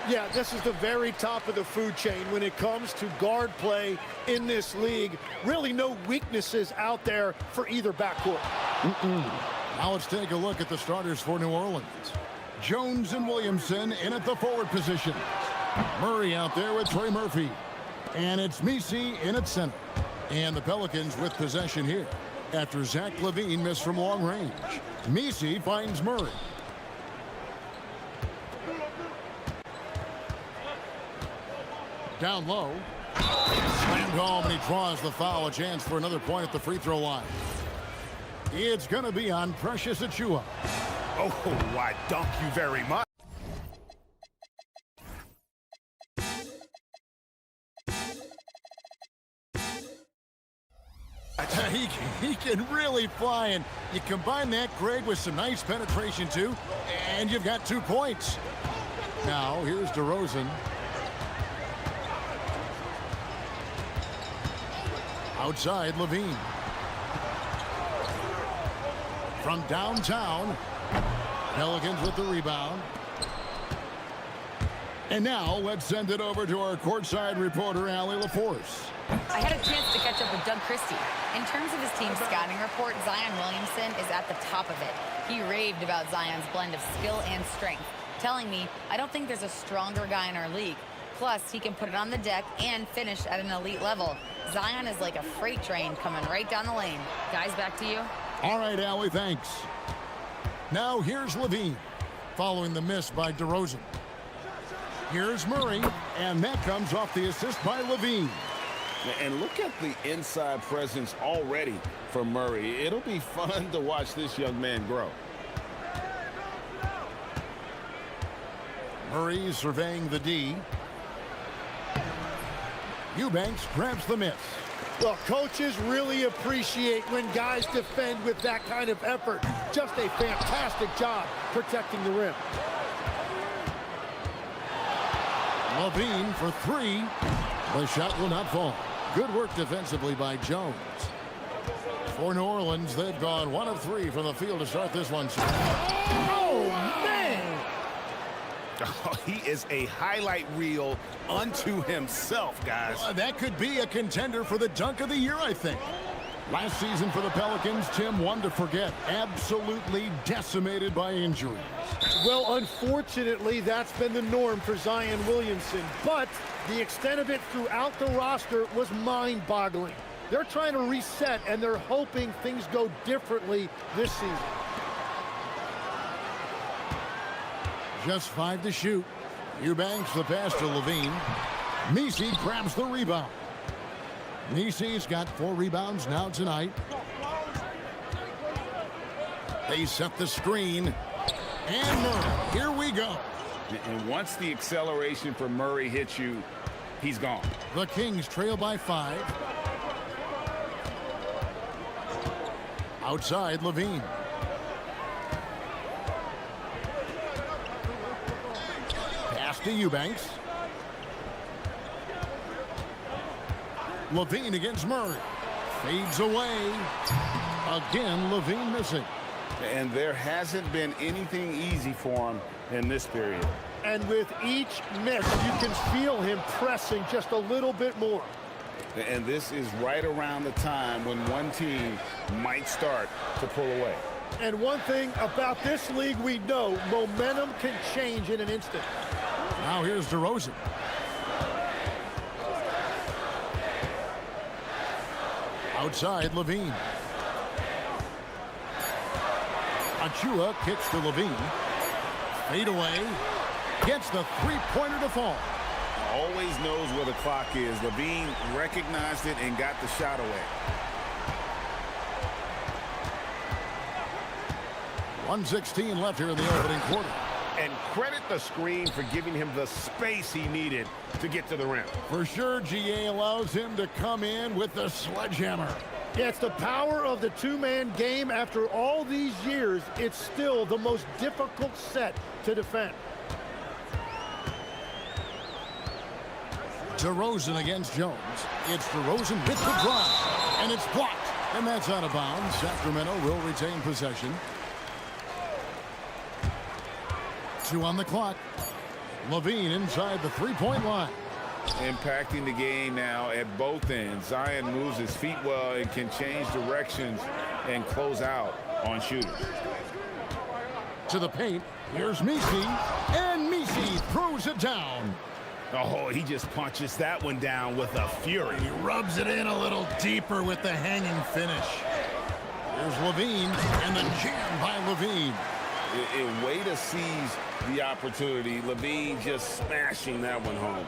Yeah, this is the very top of the food chain when it comes to guard play in this league. Really no weaknesses out there for either backcourt. Now let's take a look at the starters for New Orleans. Jones and Williamson in at the forward position. Murray out there with Trey Murphy. And it's Misi in at center. And the Pelicans with possession here after Zach LaVine missed from long range. Misi finds Murray. Down low. Slammed home, and he draws the foul. A chance for another point at the free throw line. It's going to be on Precious Achiuwa. Oh, I dunk you very much. He can really fly, and you combine that, Greg, with some nice penetration, too, and you've got 2 points. Now, here's DeRozan. Outside, LaVine. From downtown, Pelicans with the rebound. And now, let's send it over to our courtside reporter, Allie LaForce. I had a chance to catch up with Doug Christie. In terms of his team's scouting report, Zion Williamson is at the top of it. He raved about Zion's blend of skill and strength, telling me, I don't think there's a stronger guy in our league. Plus, he can put it on the deck and finish at an elite level. Zion is like a freight train coming right down the lane. Guys, back to you. All right, Allie, thanks. Now here's LaVine, following the miss by DeRozan. Here's Murray, and that comes off the assist by LaVine. And look at the inside presence already for Murray. It'll be fun to watch this young man grow. Murray surveying the D. Eubanks grabs the miss. Well, coaches really appreciate when guys defend with that kind of effort. Just a fantastic job protecting the rim. LaVine for 3. The shot will not fall. Good work defensively by Jones. For New Orleans, they've gone 1 of 3 from the field to start this one. Oh, man! Oh, he is a highlight reel unto himself, guys. That could be a contender for the dunk of the year, I think. Last season for the Pelicans, Tim, one to forget. Absolutely decimated by injuries. Well, unfortunately, that's been the norm for Zion Williamson. But the extent of it throughout the roster was mind-boggling. They're trying to reset, and they're hoping things go differently this season. Just 5 to shoot. Eubanks the pass to LaVine. Misi grabs the rebound. Misi's got 4 rebounds now tonight. They set the screen. And Murray, here we go. And once the acceleration for Murray hits you, he's gone. The Kings trail by 5. Outside, LaVine. Pass to Eubanks. LaVine against Murray. Fades away. Again, LaVine missing. And there hasn't been anything easy for him in this period. And with each miss, you can feel him pressing just a little bit more. And this is right around the time when one team might start to pull away. And one thing about this league we know, momentum can change in an instant. Now here's DeRozan. Outside, LaVine. Achiuwa kicks to LaVine. Fade away. Gets the three-pointer to fall. Always knows where the clock is. LaVine recognized it and got the shot away. 1:16 left here in the opening quarter. And credit the screen for giving him the space he needed to get to the rim. For sure, GA allows him to come in with the sledgehammer. Yeah, it's the power of the two-man game. After all these years, it's still the most difficult set to defend. DeRozan against Jones. It's DeRozan with the drive, and it's blocked. And that's out of bounds. Sacramento will retain possession. 2 on the clock. Levine inside the three-point line. Impacting the game now at both ends. Zion moves his feet well and can change directions and close out on shooters. To the paint, here's Misi, and Misi throws it down. Oh, he just punches that one down with a fury. He rubs it in a little deeper with the hanging finish. Here's Levine, and the jam by Levine. A way to seize the opportunity. Levine just smashing that one home.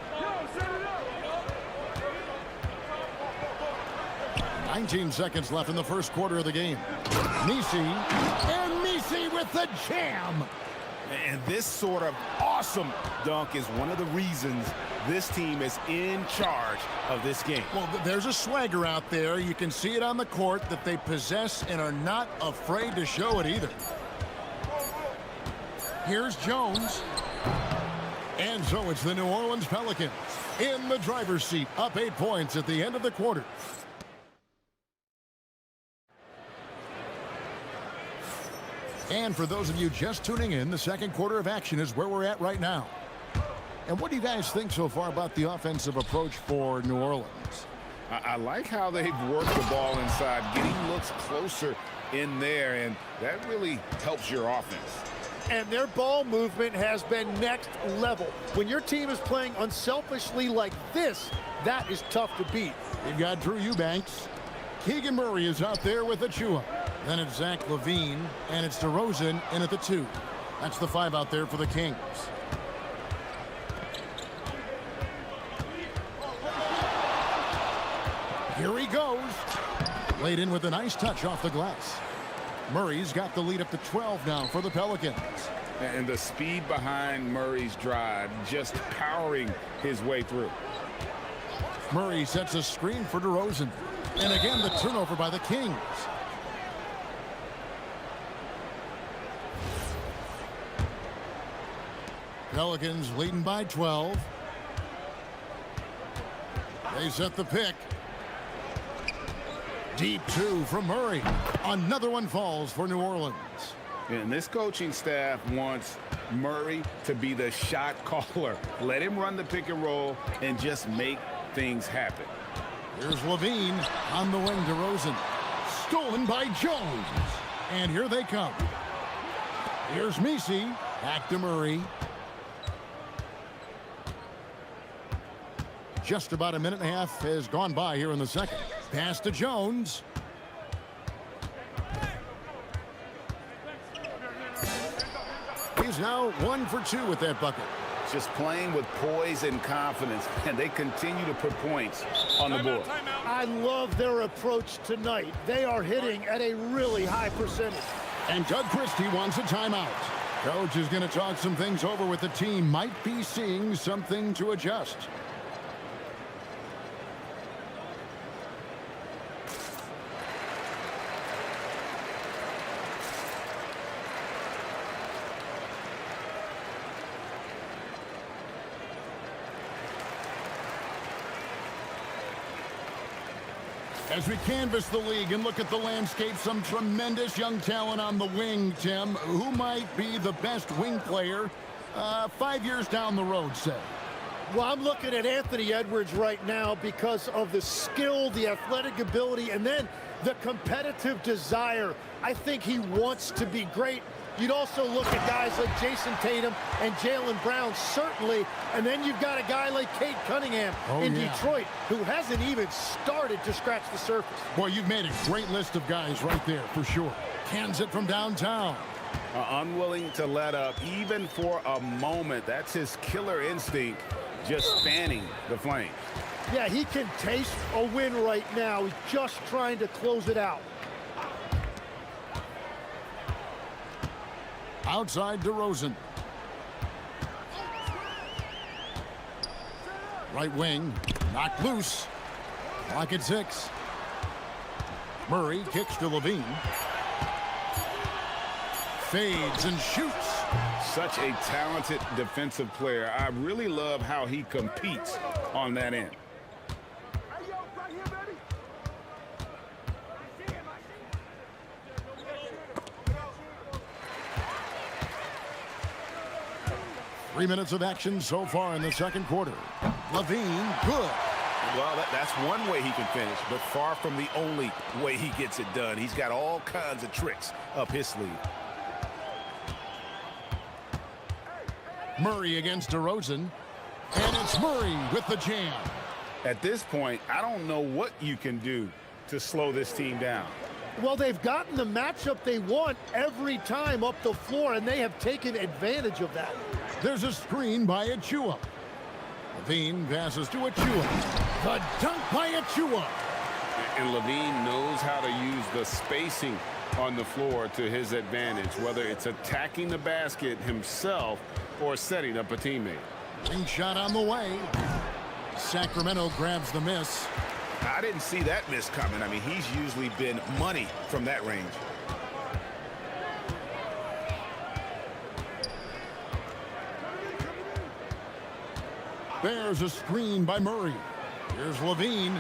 19 seconds left in the first quarter of the game. Misi, and Misi with the jam. And this sort of awesome dunk is one of the reasons this team is in charge of this game. Well, there's a swagger out there. You can see it on the court that they possess and are not afraid to show it either. Here's Jones. And so it's the New Orleans Pelicans in the driver's seat, up 8 points at the end of the quarter. And for those of you just tuning in, the second quarter of action is where we're at right now. And what do you guys think so far about the offensive approach for New Orleans? I like how they've worked the ball inside, getting looks closer in there, and that really helps your offense. And their ball movement has been next level. When your team is playing unselfishly like this, that is tough to beat. You've got Drew Eubanks. Keegan Murray is out there with Achua. Then it's Zach Levine, and it's DeRozan in at the 2. That's the 5 out there for the Kings. Here he goes. Laid in with a nice touch off the glass. Murray's got the lead up to 12 now for the Pelicans. And the speed behind Murray's drive, just powering his way through. Murray sets a screen for DeRozan. And again, the turnover by the Kings. Pelicans leading by 12. They set the pick. Deep 2 from Murray. Another one falls for New Orleans. And this coaching staff wants Murray to be the shot caller. Let him run the pick and roll and just make things happen. Here's Levine on the wing. DeRozan. Stolen by Jones. And here they come. Here's Misi. Back to Murray. Just about a minute and a half has gone by here in the second. Pass to Jones. He's now 1 for 2 with that bucket. Just playing with poise and confidence, and they continue to put points on the board. I love their approach tonight. They are hitting at a really high percentage. And Doug Christie wants a timeout. Coach is going to talk some things over with the team. Might be seeing something to adjust. As we canvass the league and look at the landscape, some tremendous young talent on the wing, Tim. Who might be the best wing player 5 years down the road, say? Well, I'm looking at Anthony Edwards right now because of the skill, the athletic ability, and then the competitive desire. I think he wants to be great. You'd also look at guys like Jason Tatum and Jaylen Brown, certainly. And then you've got a guy like Cade Cunningham in Detroit, who hasn't even started to scratch the surface. Boy, you've made a great list of guys right there, for sure. Cans it from downtown. Unwilling to let up, even for a moment. That's his killer instinct, just fanning the flames. Yeah, he can taste a win right now. He's just trying to close it out. Outside DeRozan. Right wing, knocked loose. Clock at 6. Murray kicks to Levine. Fades and shoots. Such a talented defensive player. I really love how he competes on that end. 3 minutes of action so far in the second quarter. Levine, good. Well, that's one way he can finish, but far from the only way he gets it done. He's got all kinds of tricks up his sleeve. Murray against DeRozan. And it's Murray with the jam. At this point, I don't know what you can do to slow this team down. Well, they've gotten the matchup they want every time up the floor, and they have taken advantage of that. There's a screen by Achua. Levine passes to Achua. The dunk by Achua. And Levine knows how to use the spacing on the floor to his advantage, whether it's attacking the basket himself or setting up a teammate. Ring shot on the way. Sacramento grabs the miss. I didn't see that miss coming. I mean, he's usually been money from that range. There's a screen by Murray. Here's Levine.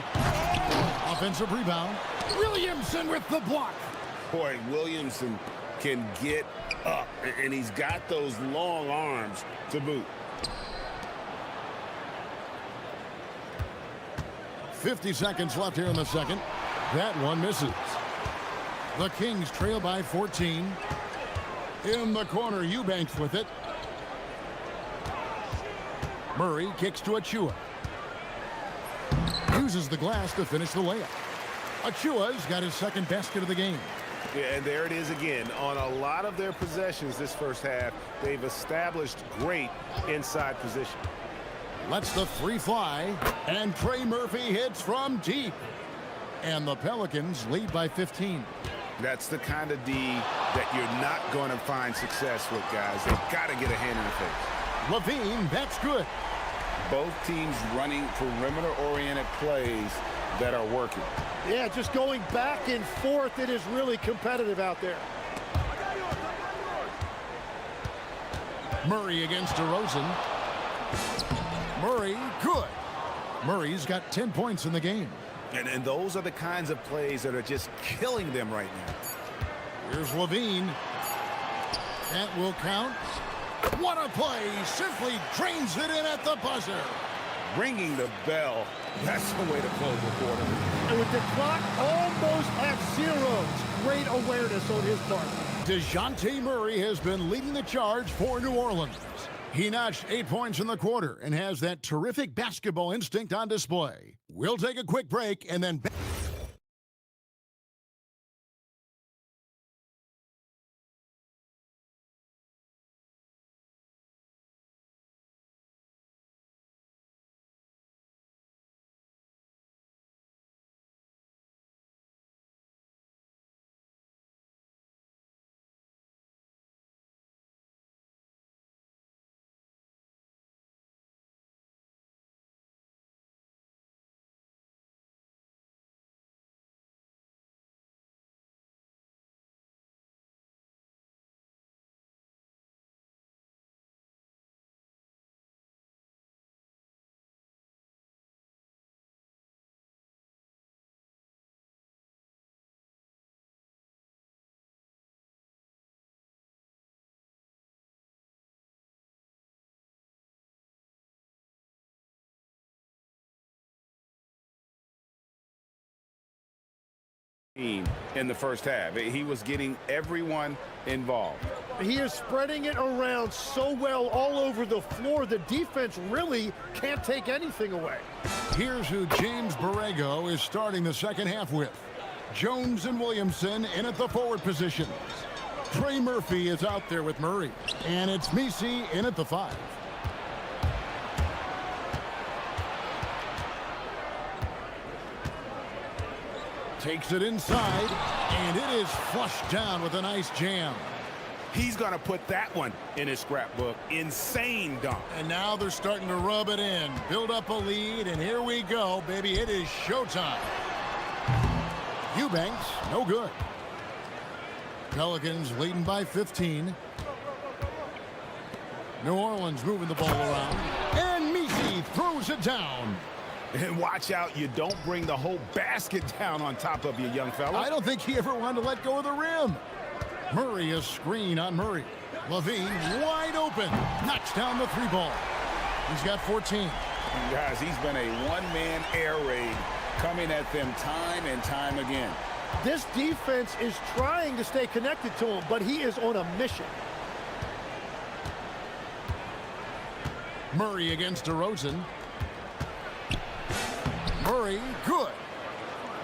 Offensive rebound. Williamson with the block. Boy, Williamson can get up, and he's got those long arms to boot. 50 seconds left here in the second. That one misses. The Kings trail by 14. In the corner, Eubanks with it. Murray kicks to Achua. Uses the glass to finish the layup. Achua's got his second basket of the game. Yeah, and there it is again. On a lot of their possessions this first half, they've established great inside position. Lets the free fly, and Trey Murphy hits from deep. And the Pelicans lead by 15. That's the kind of D that you're not going to find success with, guys. They've got to get a hand in the face. Levine, that's good. Both teams running perimeter-oriented plays that are working. Yeah, just going back and forth, it is really competitive out there. Murray against DeRozan. Murray, good. Murray's got 10 points in the game. And those are the kinds of plays that are just killing them right now. Here's Levine. That will count. What a play. Simply drains it in at the buzzer. Ringing the bell. That's the way to close the quarter. And with the clock almost at zero, great awareness on his part. DeJounte Murray has been leading the charge for New Orleans. He notched 8 points in the quarter and has that terrific basketball instinct on display. We'll take a quick break and then... In the first half, he was getting everyone involved. He is spreading it around so well all over the floor. The defense really can't take anything away. Here's who James Borrego is starting the second half with. Jones and Williamson in at the forward positions. Trey Murphy is out there with Murray. And it's Misi in at the 5. Takes it inside, and it is flushed down with a nice jam. He's going to put that one in his scrapbook. Insane dunk. And now they're starting to rub it in, build up a lead, and here we go, baby. It is showtime. Eubanks, no good. Pelicans leading by 15. New Orleans moving the ball around. And Misi throws it down. And watch out, you don't bring the whole basket down on top of you, young fella. I don't think he ever wanted to let go of the rim. Murray a screen on Murray. Levine wide open. Knocks down the three ball. He's got 14. Guys, he's been a one-man air raid coming at them time and time again. This defense is trying to stay connected to him, but he is on a mission. Murray against DeRozan. Murray, good.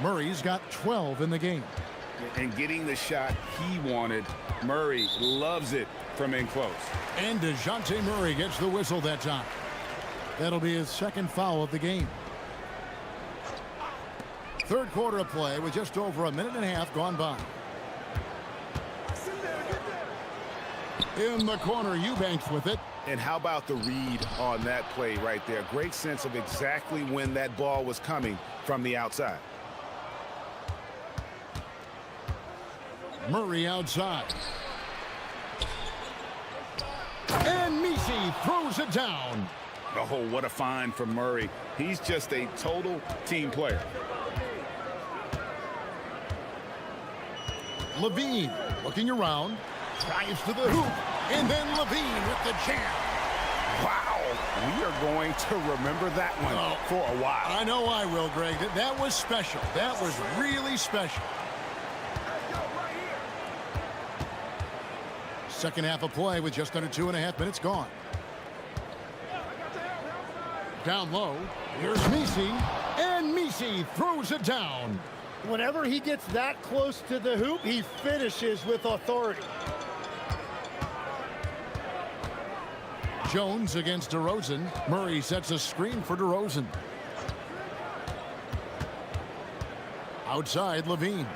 Murray's got 12 in the game. And getting the shot he wanted, Murray loves it from in close. And DeJounte Murray gets the whistle that time. That'll be his second foul of the game. Third quarter of play with just over a minute and a half gone by. In the corner, Eubanks with it. And how about the read on that play right there? Great sense of exactly when that ball was coming from the outside. Murray outside. And Misi throws it down. Oh, what a find from Murray. He's just a total team player. Levine looking around. Drives to the hoop. And then Levine with the jam. Wow. We are going to remember that one for a while. I know I will, Greg. That was special. That was really special. Second half of play with just under 2.5 minutes gone. Down low. Here's Misi. And Misi throws it down. Whenever he gets that close to the hoop, he finishes with authority. Jones against DeRozan. Murray sets a screen for DeRozan. Outside, Levine.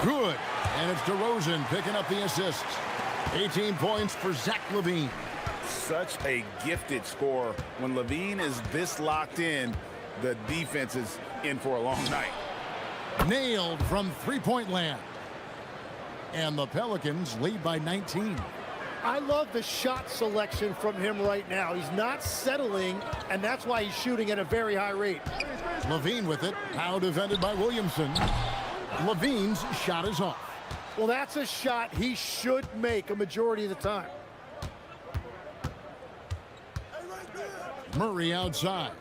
Good. And it's DeRozan picking up the assist. 18 points for Zach Levine. Such a gifted scorer. When Levine is this locked in, the defense is in for a long night. Nailed from three-point land. And the Pelicans lead by 19. I love the shot selection from him right now. He's not settling, and that's why he's shooting at a very high rate. Levine with it. Now defended by Williamson. Levine's shot is off. Well, that's a shot he should make a majority of the time. Murray outside.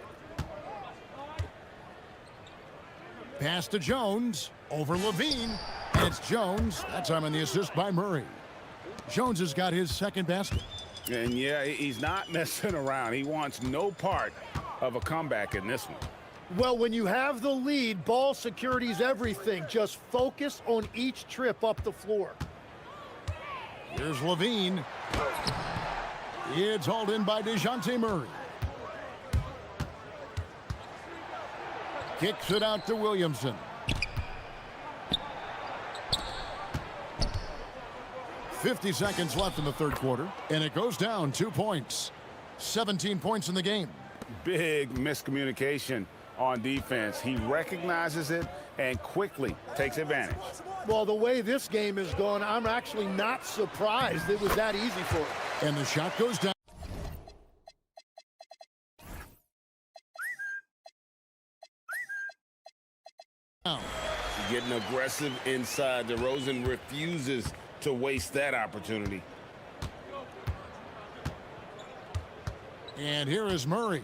Pass to Jones. Over Levine. And it's Jones. That time on the assist by Murray. Jones has got his second basket. And yeah, he's not messing around. He wants no part of a comeback in this one. Well, when you have the lead, ball security is everything. Just focus on each trip up the floor. Here's Levine. It's hauled in by DeJounte Murray. Kicks it out to Williamson. 50 seconds left in the third quarter, and it goes down 2 points. 17 points in the game. Big miscommunication on defense. He recognizes it and quickly takes advantage. Well, the way this game is going, I'm actually not surprised it was that easy for him. And the shot goes down. Getting aggressive inside. DeRozan refuses to waste that opportunity. And here is Murray.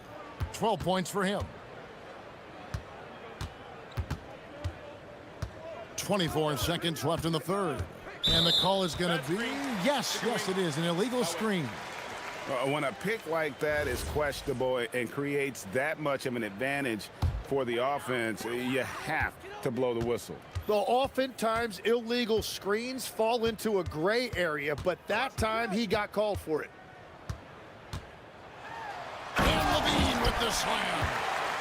12 points for him. 24 seconds left in the third. And the call is going to be, yes, it is, an illegal screen. When a pick like that is questionable and creates that much of an advantage for the offense, you have to blow the whistle. Well, oftentimes illegal screens fall into a gray area, but that time he got called for it. And Levine with the slam.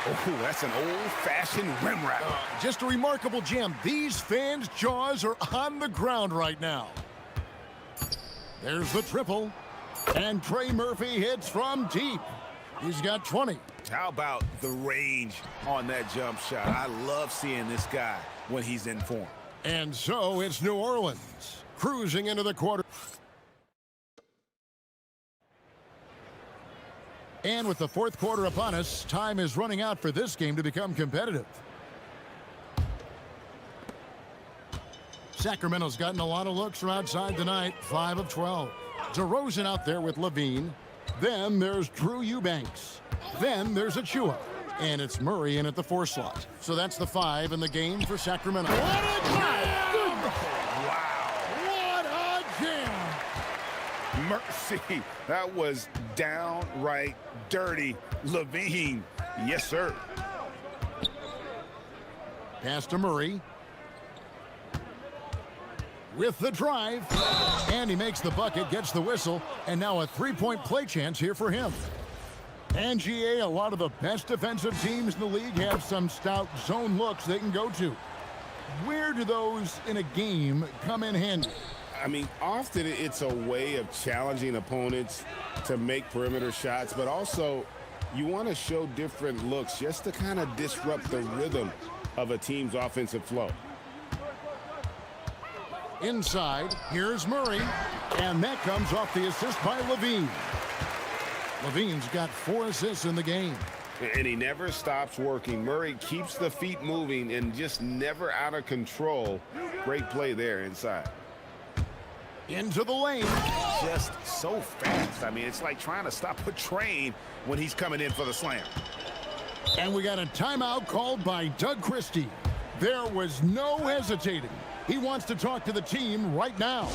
Oh, that's an old-fashioned rim wrap. Just a remarkable jam. These fans' jaws are on the ground right now. There's the triple. And Trey Murphy hits from deep. He's got 20. How about the range on that jump shot? I love seeing this guy when he's in form. And so it's New Orleans cruising into the quarter. And with the fourth quarter upon us, time is running out for this game to become competitive. Sacramento's gotten a lot of looks from outside tonight, 5 of 12. DeRozan out there with Levine. Then there's Drew Eubanks. Then there's Achua. And it's Murray in at the 4 slot. So that's the 5 in the game for Sacramento. What a jam! What a jam! Mercy. That was downright dirty. Levine. Yes, sir. Pass to Murray. With the drive. And he makes the bucket, gets the whistle, and now a 3-point play chance here for him. And GA, a lot of the best defensive teams in the league have some stout zone looks they can go to. Where do those in a game come in handy? I mean, often it's a way of challenging opponents to make perimeter shots, but also you want to show different looks just to kind of disrupt the rhythm of a team's offensive flow. Inside, here's Murray, and that comes off the assist by Levine. Levine's got 4 assists in the game. And he never stops working. Murray keeps the feet moving and just never out of control. Great play there inside. Into the lane. Just so fast. I mean, it's like trying to stop a train when he's coming in for the slam. And we got a timeout called by Doug Christie. There was no hesitating. He wants to talk to the team right now.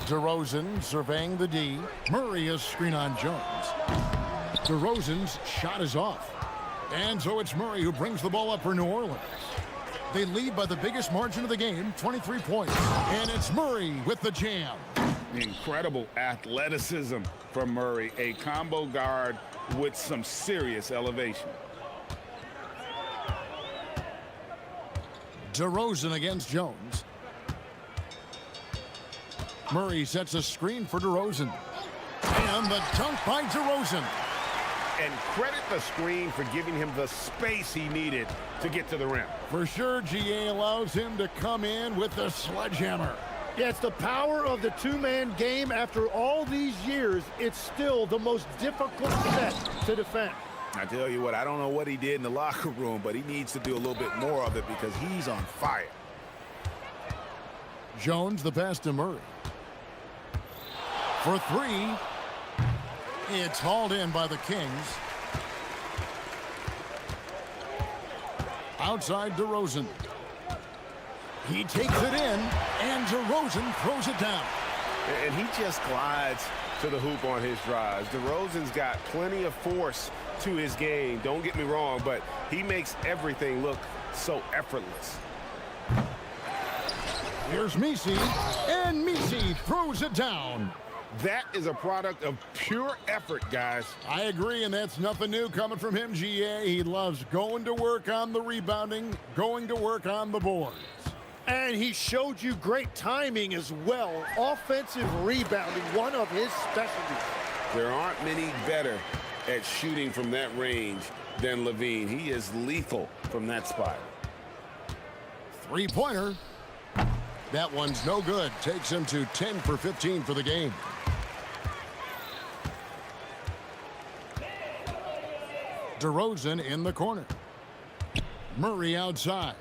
DeRozan surveying the D. Murray is screen on Jones. DeRozan's shot is off. And so it's Murray who brings the ball up for New Orleans. They lead by the biggest margin of the game, 23 points. And it's Murray with the jam. Incredible athleticism from Murray, a combo guard with some serious elevation. DeRozan against Jones. Murray sets a screen for DeRozan. And the dunk by DeRozan. And credit the screen for giving him the space he needed to get to the rim. For sure, GA allows him to come in with the sledgehammer. Yeah, it's the power of the two-man game. After all these years, it's still the most difficult set to defend. I tell you what, I don't know what he did in the locker room, but he needs to do a little bit more of it because he's on fire. Jones, the pass to Murray. For 3. It's hauled in by the Kings. Outside DeRozan. He takes it in, and DeRozan throws it down. And he just glides to the hoop on his drives. DeRozan's got plenty of force to his game. Don't get me wrong, but he makes everything look so effortless. Here's Misi, and Misi throws it down. That is a product of pure effort, guys. I agree, and that's nothing new coming from him, GA. He loves going to work on the rebounding, going to work on the boards. And he showed you great timing as well. Offensive rebounding, one of his specialties. There aren't many better at shooting from that range than Levine. He is lethal from that spot. 3-pointer. That one's no good. Takes him to 10 for 15 for the game. DeRozan in the corner. Murray outside.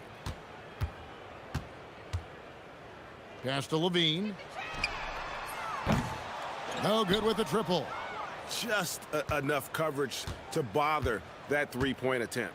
Pass to Levine. No good with the triple. Just enough coverage to bother that three-point attempt.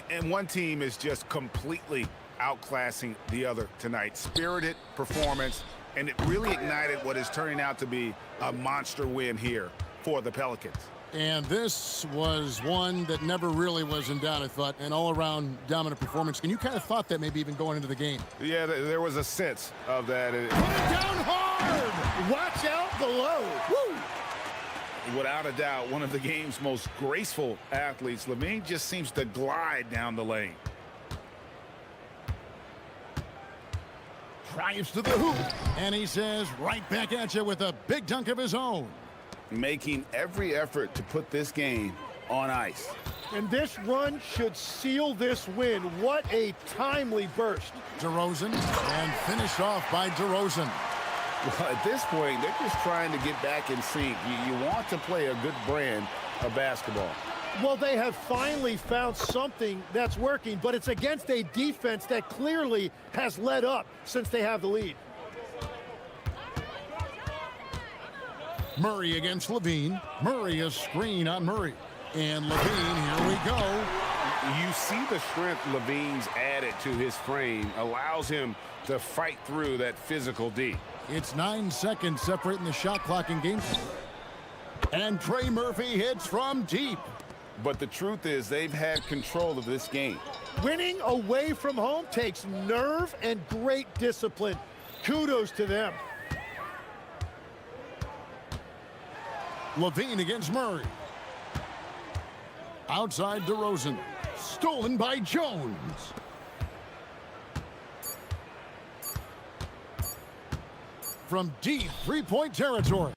And one team is just completely outclassing the other tonight. Spirited performance, and it really ignited what is turning out to be a monster win here for the Pelicans. And this was one that never really was in doubt, I thought, an all-around dominant performance. And you kind of thought that maybe even going into the game. Yeah, there was a sense of that. Put it down hard! Watch out below! Woo! Without a doubt, one of the game's most graceful athletes. Levine just seems to glide down the lane. Drives to the hoop. And he says right back at you with a big dunk of his own. Making every effort to put this game on ice. And this run should seal this win. What a timely burst. DeRozan, and finished off by DeRozan. Well, at this point, they're just trying to get back in sync. You want to play a good brand of basketball. Well, they have finally found something that's working, but it's against a defense that clearly has let up since they have the lead. Murray against Levine. Murray a screen on Murray. And Levine, here we go. You see the strength Levine's added to his frame, allows him to fight through that physical D. It's 9 seconds separating the shot clock in game. And Trey Murphy hits from deep. But the truth is they've had control of this game. Winning away from home takes nerve and great discipline. Kudos to them. Levine against Murray. Outside DeRozan. Stolen by Jones. From deep three-point territory.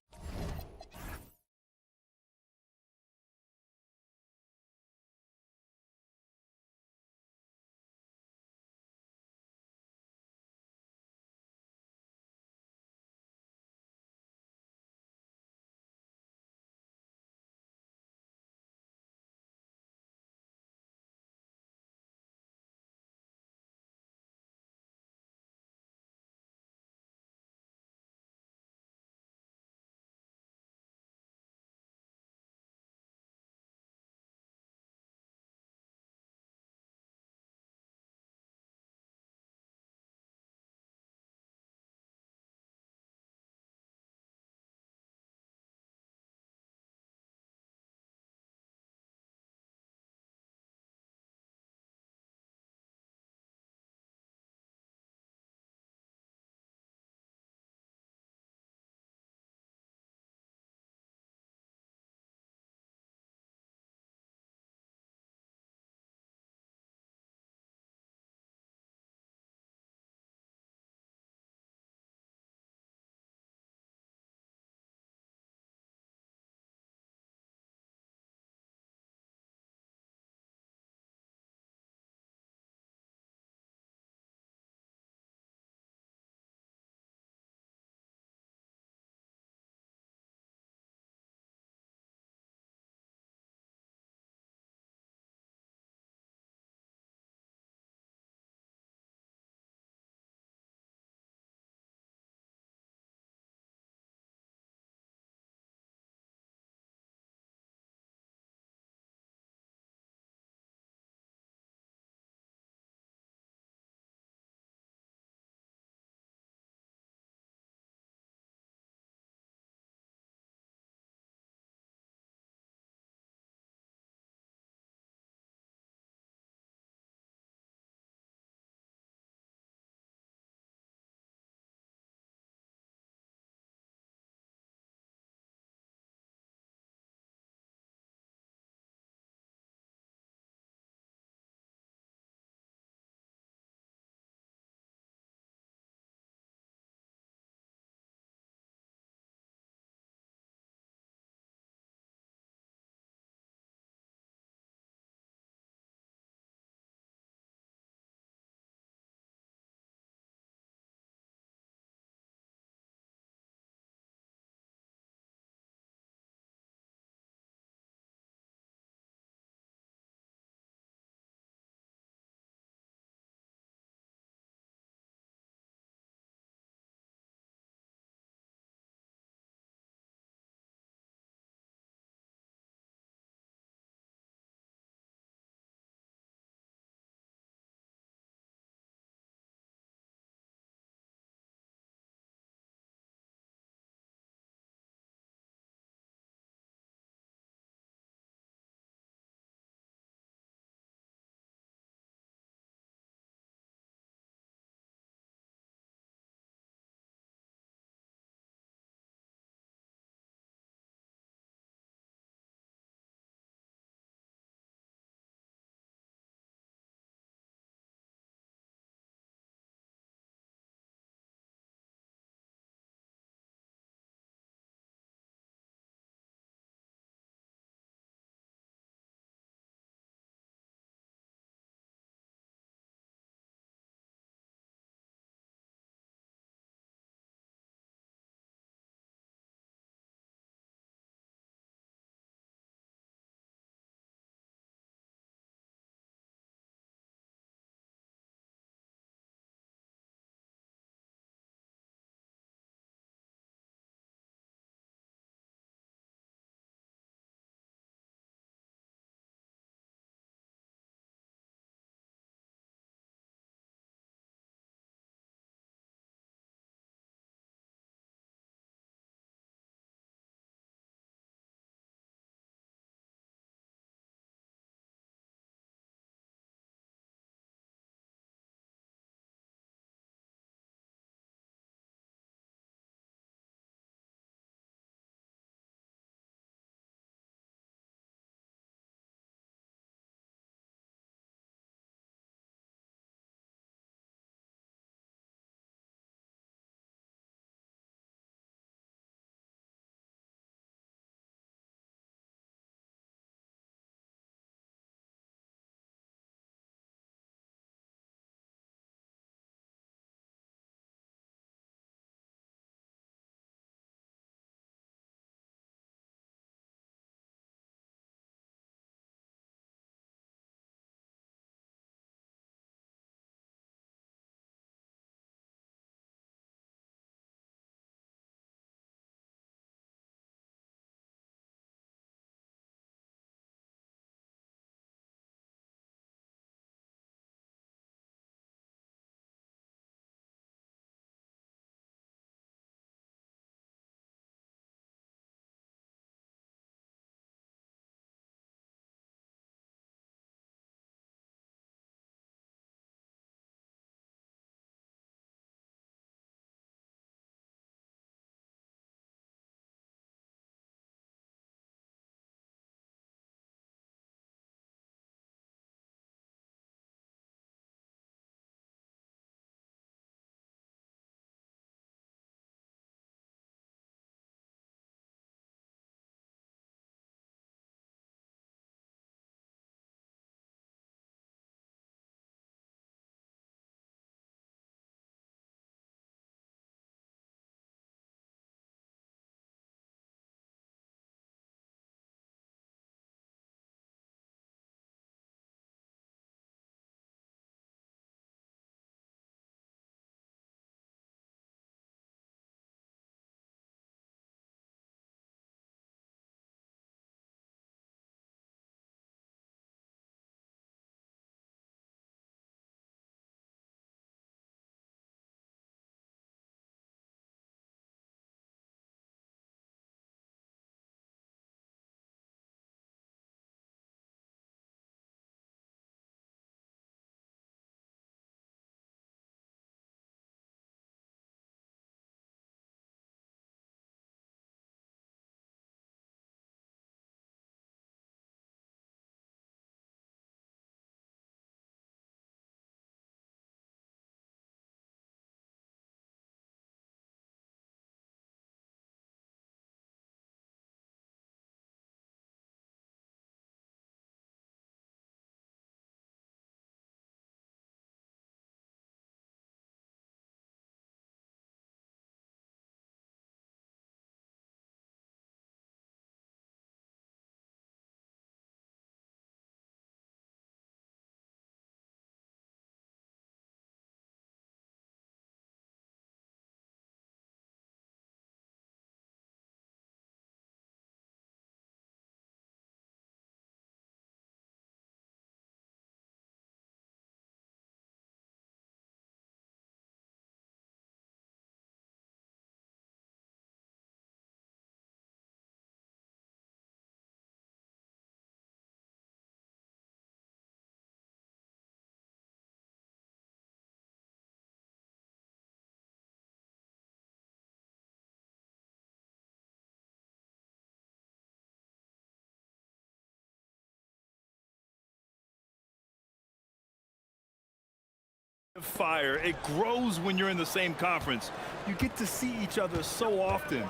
Fire. It grows when you're in the same conference. You get to see each other so often.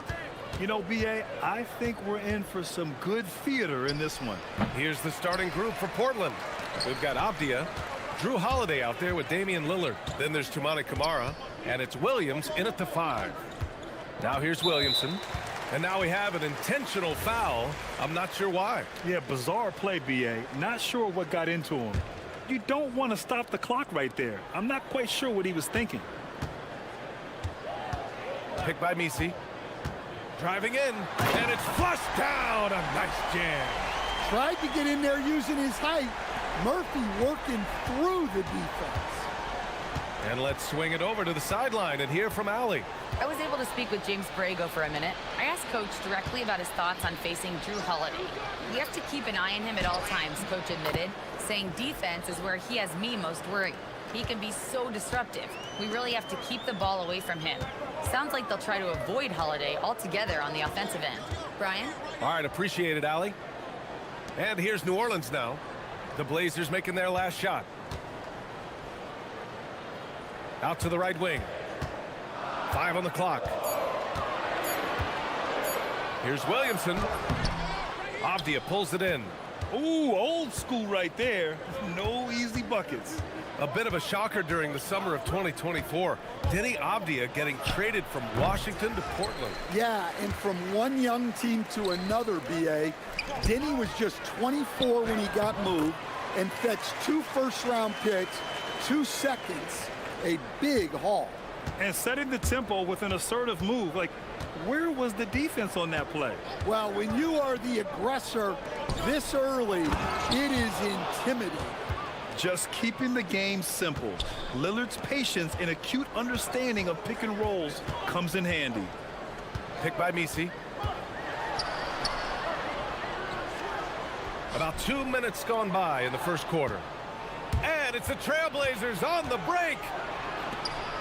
You know, BA, I think we're in for some good theater in this one. Here's the starting group for Portland. We've got Avdia, Drew Holiday out there with Damian Lillard. Then there's Toumani Camara, and it's Williams in at the 5. Now here's Williamson. And now we have an intentional foul. I'm not sure why. Yeah, bizarre play, BA. Not sure what got into him. You don't want to stop the clock right there. I'm not quite sure what he was thinking. Picked by Misi. Driving in, and it's flushed down. A nice jam. Tried to get in there using his height. Murphy working through the defense. And let's swing it over to the sideline and hear from Allie. I was able to speak with James Borrego for a minute. I asked Coach directly about his thoughts on facing Drew Holiday. We have to keep an eye on him at all times, Coach admitted, saying defense is where he has me most worried. He can be so disruptive. We really have to keep the ball away from him. Sounds like they'll try to avoid Holiday altogether on the offensive end. Brian? All right, appreciate it, Allie. And here's New Orleans now. The Blazers making their last shot. Out to the right wing. 5 on the clock. Here's Williamson. Avdia pulls it in. Ooh, old school right there. No easy buckets. A bit of a shocker during the summer of 2024. Denny Avdia getting traded from Washington to Portland. Yeah, and from one young team to another, BA. Denny was just 24 when he got moved and fetched 2 first-round picks, 2 seconds, a big haul. And setting the tempo with an assertive move. Like, where was the defense on that play? Well, when you are the aggressor this early, it is intimidating. Just keeping the game simple. Lillard's patience and acute understanding of pick and rolls comes in handy. Picked by Misi. About 2 minutes gone by in the first quarter. And it's the Trailblazers on the break.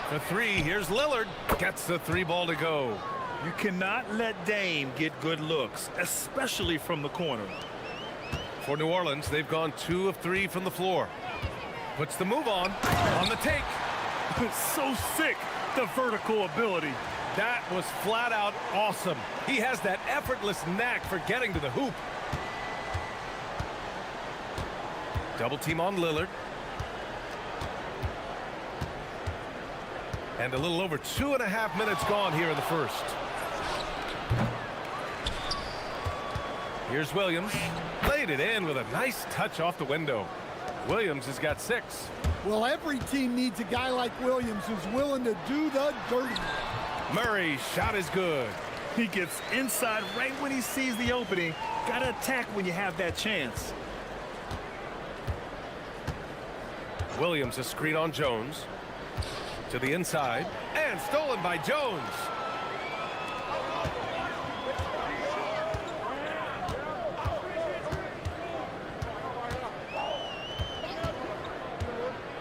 For 3, here's Lillard. Gets the 3 ball to go. You cannot let Dame get good looks, especially from the corner. For New Orleans, they've gone 2 of 3 from the floor. Puts the move on the take. So sick, the vertical ability. That was flat out awesome. He has that effortless knack for getting to the hoop. Double team on Lillard. And a little over 2.5 minutes gone here in the first. Here's Williams. Laid it in with a nice touch off the window. Williams has got 6. Well, every team needs a guy like Williams who's willing to do the dirty. Murray's shot is good. He gets inside right when he sees the opening. Gotta attack when you have that chance. Williams a screen on Jones. To the inside. And stolen by Jones.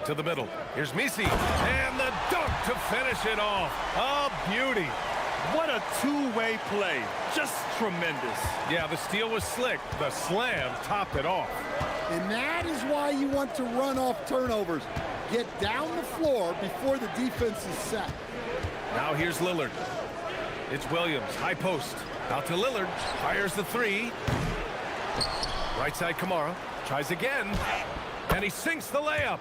To the middle. Here's Misi. And the dunk to finish it off. A beauty. What a two-way play. Just tremendous. Yeah, the steal was slick. The slam topped it off. And that is why you want to run off turnovers. Get down the floor before the defense is set. Now here's Lillard. It's Williams. High post. Out to Lillard. Fires the 3. Right side Camara. Tries again. And he sinks the layup.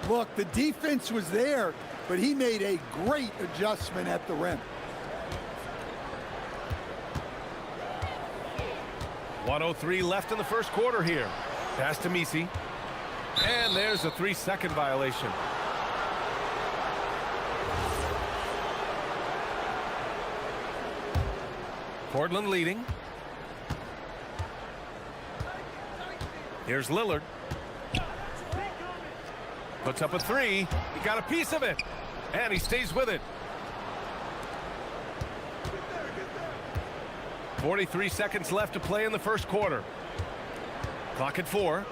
Look, the defense was there, but he made a great adjustment at the rim. 1:03 left in the first quarter here. Pass to Misi. And there's a 3-second violation. Portland leading. Here's Lillard. Puts up a 3. He got a piece of it. And he stays with it. 43 seconds left to play in the first quarter. Clock at 4.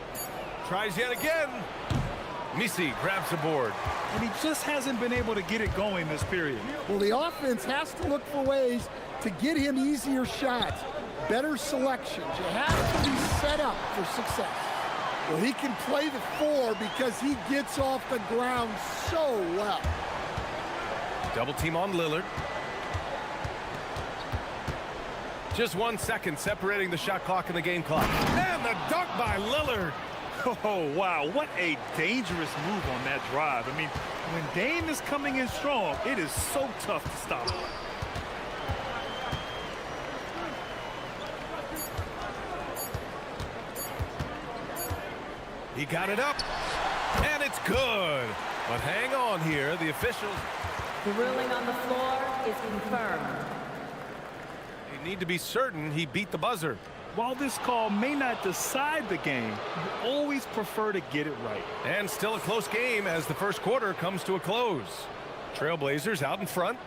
Tries yet again. Misi grabs the board. And he just hasn't been able to get it going this period. Well, the offense has to look for ways to get him easier shots, better selections. You have to be set up for success. Well, he can play the 4 because he gets off the ground so well. Double team on Lillard. Just 1 second separating the shot clock and the game clock. And the dunk by Lillard. Oh, wow. What a dangerous move on that drive. I mean, when Dame is coming in strong, it is so tough to stop him. He got it up, and it's good. But hang on here, the officials. The ruling on the floor is confirmed. They need to be certain he beat the buzzer. While this call may not decide the game, you always prefer to get it right. And still a close game as the first quarter comes to a close. Trailblazers out in front.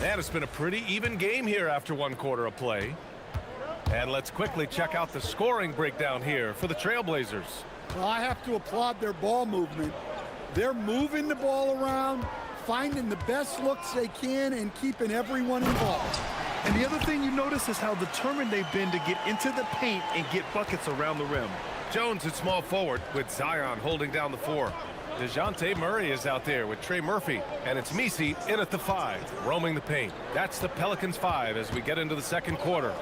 And it's been a pretty even game here after 1 quarter of play. And let's quickly check out the scoring breakdown here for the Trailblazers. Well, I have to applaud their ball movement. They're moving the ball around, finding the best looks they can, and keeping everyone involved. And the other thing you notice is how determined they've been to get into the paint and get buckets around the rim. Jones at small forward with Zion holding down the 4. DeJounte Murray is out there with Trey Murphy, and it's Misi in at the 5, roaming the paint. That's the Pelicans 5 as we get into the second quarter.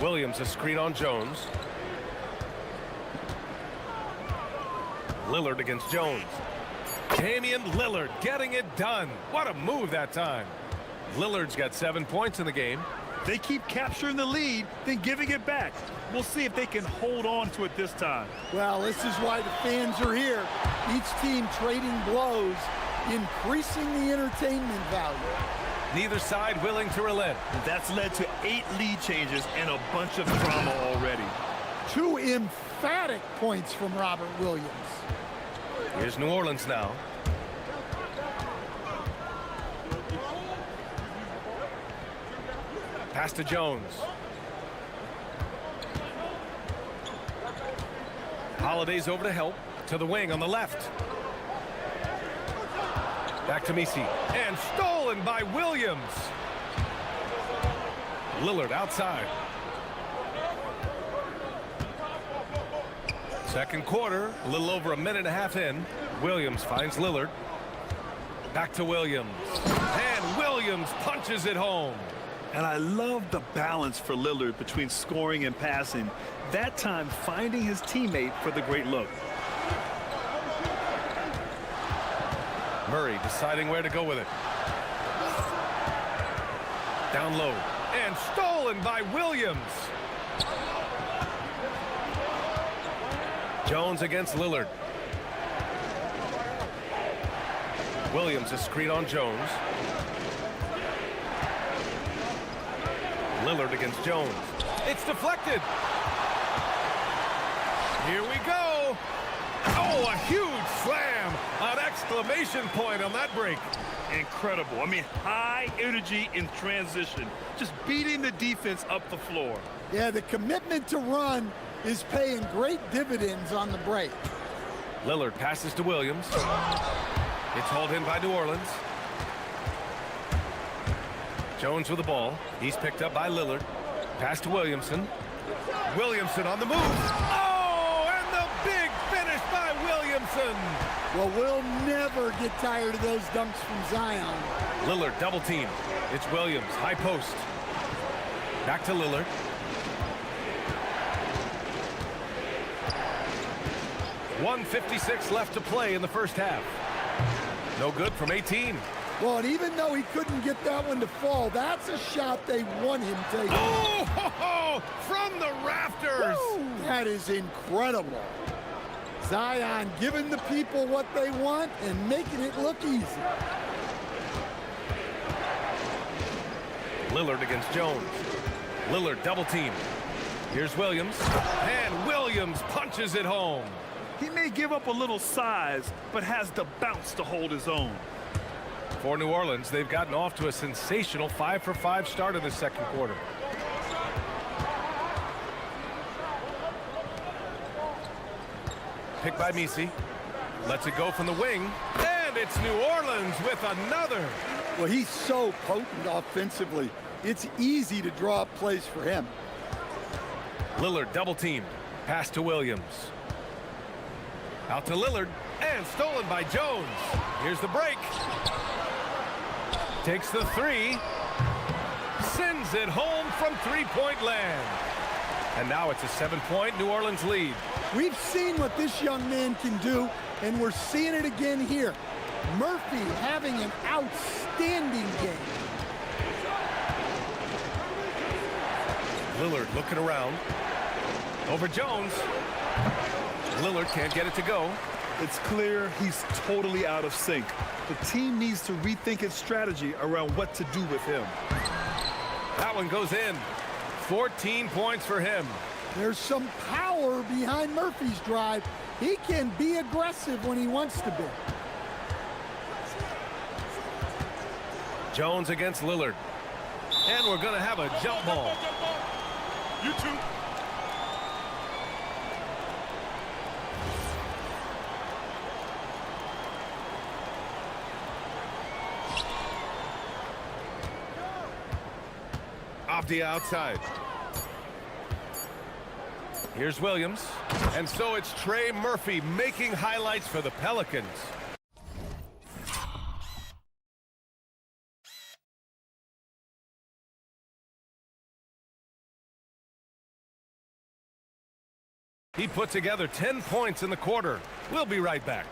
Williams a screen on Jones. Lillard against Jones. Damian Lillard getting it done. What a move that time. Lillard's got 7 points in the game. They keep capturing the lead, then giving it back. We'll see if they can hold on to it this time. Well, this is why the fans are here. Each team trading blows, increasing the entertainment value. Neither side willing to relent. That's led to 8 lead changes and a bunch of drama already. 2 emphatic points from Robert Williams. Here's New Orleans now. Pass to Jones. Holiday's over to help. To the wing on the left. Back to Misi. And stolen by Williams. Lillard outside. Second quarter, a little over a minute and a half in. Williams finds Lillard. Back to Williams. And Williams punches it home. And I love the balance for Lillard between scoring and passing. That time finding his teammate for the great look. Murray deciding where to go with it. Down low. And stolen by Williams. Jones against Lillard. Williams a screen on Jones. Lillard against Jones. It's deflected. Here we go. Oh, a huge slam. An exclamation point on that break. Incredible. I mean, high energy in transition. Just beating the defense up the floor. Yeah, the commitment to run is paying great dividends on the break. Lillard passes to Williams. It's hauled in by New Orleans. Jones with the ball. He's picked up by Lillard. Pass to Williamson. Williamson on the move. Oh, and the big finish by Williamson. Well, we'll never get tired of those dunks from Zion. Lillard double team. It's Williams, high post. Back to Lillard. .156 left to play in the first half. No good from 18. Well, and even though he couldn't get that one to fall, that's a shot they want him taking. Oh, ho, ho, from the rafters. Woo, that is incredible. Zion giving the people what they want and making it look easy. Lillard against Jones. Lillard double team. Here's Williams. And Williams punches it home. He may give up a little size, but has the bounce to hold his own. For New Orleans, they've gotten off to a sensational 5-for-5 start in the second quarter. Picked by Misi. Lets it go from the wing. And it's New Orleans with another. Well, he's so potent offensively. It's easy to draw up plays for him. Lillard double teamed. Pass to Williams. Out to Lillard. And stolen by Jones. Here's the break. Takes the three. Sends it home from three-point land. And now it's a 7-point New Orleans lead. We've seen what this young man can do, and we're seeing it again here. Murphy having an outstanding game. Lillard looking around. Over Jones. Lillard can't get it to go. It's clear he's totally out of sync. The team needs to rethink its strategy around what to do with him. That one goes in. 14 points for him. There's some power behind Murphy's drive. He can be aggressive when he wants to be. Jones against Lillard. And we're going to have a jump ball. You two. Abdia outside. Here's Williams. And so it's Trey Murphy making highlights for the Pelicans. He put together 10 points in the quarter. We'll be right back.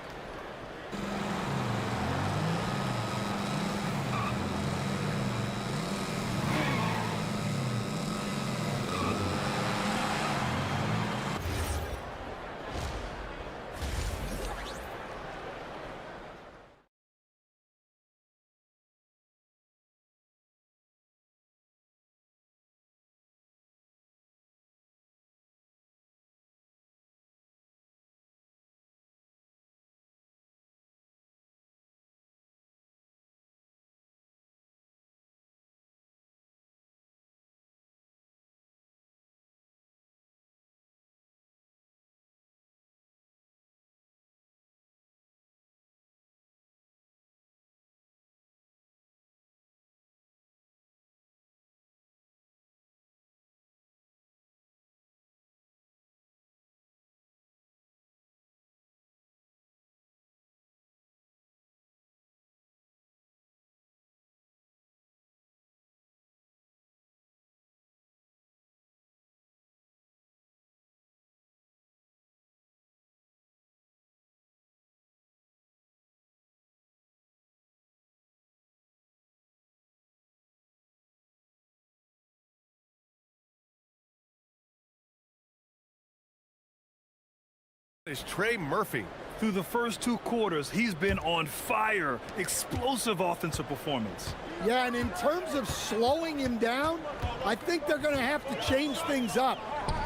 Is Trey Murphy. Through the first two quarters, he's been on fire. Explosive offensive performance. Yeah, and in terms of slowing him down, I think they're going to have to change things up.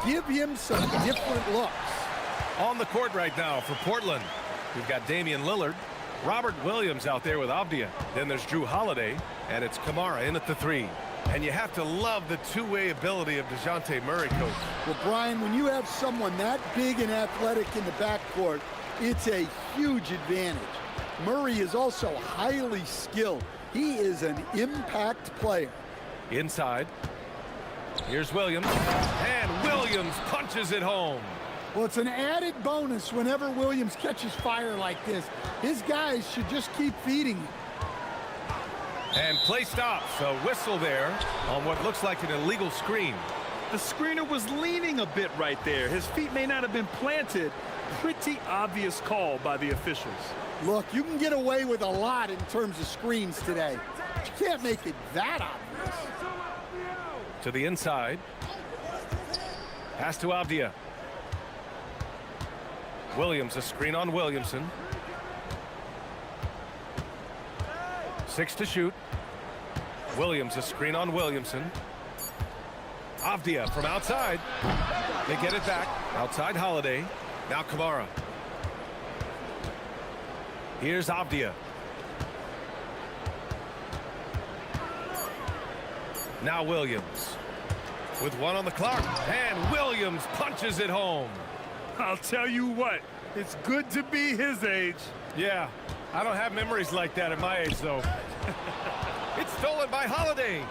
Give him some different looks. On the court right now for Portland, we've got Damian Lillard, Robert Williams out there with Abdia. Then there's Drew Holiday, and it's Kamara in at the three. And you have to love the two-way ability of DeJounte Murray, Coach. Well, Brian, when you have someone that big and athletic in the backcourt, it's a huge advantage. Murray is also highly skilled. He is an impact player. Inside. Here's Williams. And Williams punches it home. Well, it's an added bonus whenever Williams catches fire like this. His guys should just keep feeding him. And play stops. A whistle there on what looks like an illegal screen. The screener was leaning a bit right there. His feet may not have been planted. Pretty obvious call by the officials. Look, you can get away with a lot in terms of screens today. But you can't make it that obvious. To the inside. Pass to Abdia. Williams, a screen on Williamson. 6 to shoot. Williams, a screen on Williamson. Abdia from outside. They get it back. Outside Holiday. Now Kamara. Here's Abdia. Now Williams. With 1 on the clock. And Williams punches it home. I'll tell you what, it's good to be his age. Yeah, I don't have memories like that at my age, though. It's stolen by Holiday.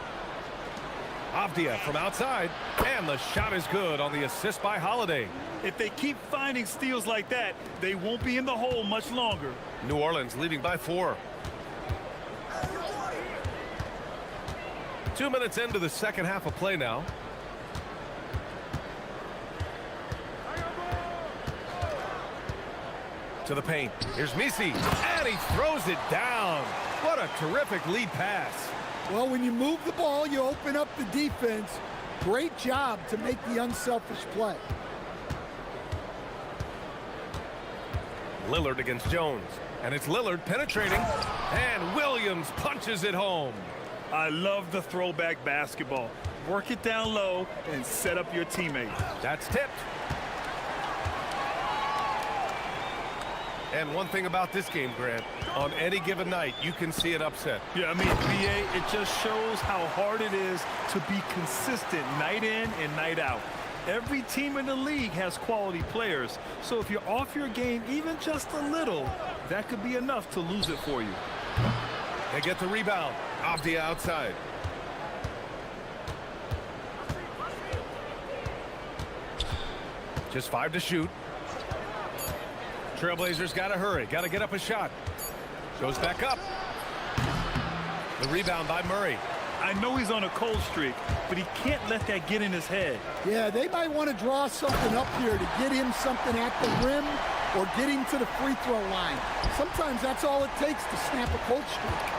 Avdia from outside, and the shot is good on the assist by Holiday. If they keep finding steals like that, they won't be in the hole much longer. New Orleans leading by 4. 2 minutes into the second half of play now. To the paint. Here's Misi, and he throws it down. What a terrific lead pass. Well, when you move the ball, you open up the defense. Great job to make the unselfish play. Lillard against Jones, and it's Lillard penetrating, and Williams punches it home. I love the throwback basketball. Work it down low and set up your teammate. That's tipped. And one thing about this game, Grant, on any given night, you can see an upset. Yeah, I mean, BA, it just shows how hard it is to be consistent night in and night out. Every team in the league has quality players, so if you're off your game even just a little, that could be enough to lose it for you. They get the rebound. Avdia outside. Just 5 to shoot. Trailblazers got to hurry. Got to get up a shot. Goes back up. The rebound by Murray. I know he's on a cold streak, but he can't let that get in his head. Yeah, they might want to draw something up here to get him something at the rim or get him to the free throw line. Sometimes that's all it takes to snap a cold streak.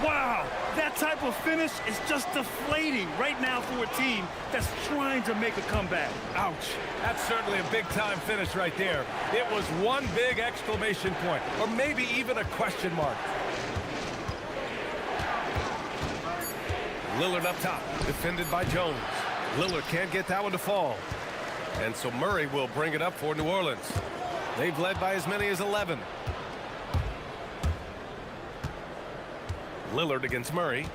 Wow, that type of finish is just deflating right now for a team that's trying to make a comeback. Ouch. That's certainly a big-time finish right there. It was one big exclamation point, or maybe even a question mark. Lillard up top, defended by Jones. Lillard can't get that one to fall. And so Murray will bring it up for New Orleans. They've led by as many as 11. Lillard against Murray.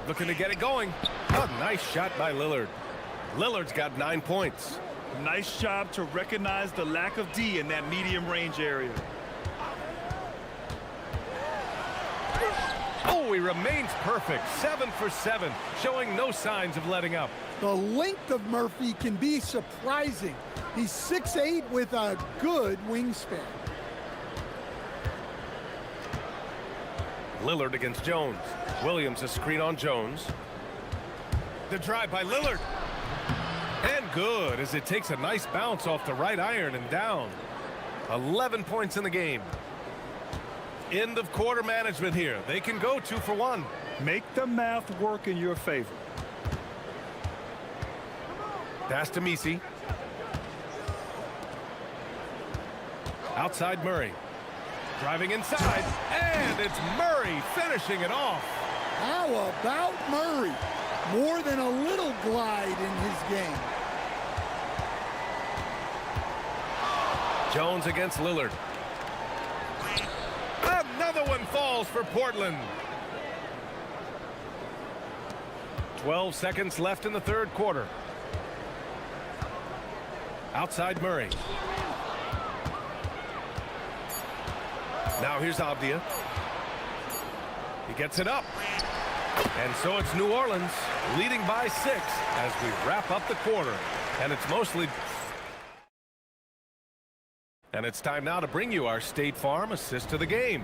Looking to get it going. A nice shot by Lillard. Lillard's got 9 points. Nice job to recognize the lack of D in that medium range area. Oh, he remains perfect. 7 for 7, showing no signs of letting up. The length of Murphy can be surprising. He's 6'8" with a good wingspan. Lillard against Jones. Williams a screen on Jones. The drive by Lillard. And good, as it takes a nice bounce off the right iron and down. 11 points in the game. End of quarter management here. They can go 2 for 1. Make the math work in your favor. Pass to Misi. Outside Murray. Driving inside, and it's Murray finishing it off. How about Murray? More than a little glide in his game. Jones against Lillard. Another one falls for Portland. 12 seconds left in the third quarter. Outside Murray. Now here's Avdia. He gets it up. And so it's New Orleans leading by 6 as we wrap up the quarter. And it's time now to bring you our State Farm assist to the game.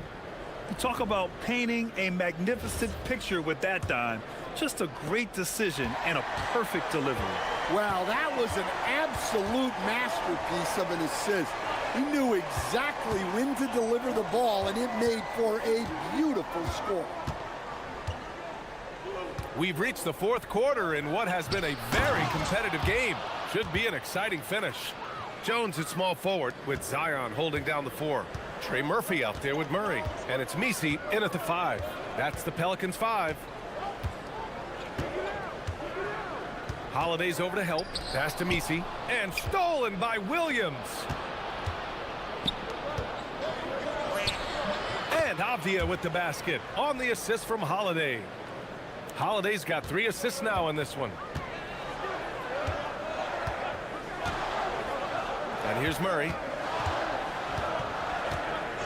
Talk about painting a magnificent picture with that dime. Just a great decision and a perfect delivery. Well, that was an absolute masterpiece of an assist. He knew exactly when to deliver the ball, and it made for a beautiful score. We've reached the fourth quarter in what has been a very competitive game. Should be an exciting finish. Jones at small forward with Zion holding down the 4. Trey Murphy out there with Murray. And it's Misi in at the 5. That's the Pelicans 5. Holiday's over to help. Pass to Misi. And stolen by Williams. And Avdia with the basket on the assist from Holiday. Holiday's got 3 assists now in this one. And here's Murray.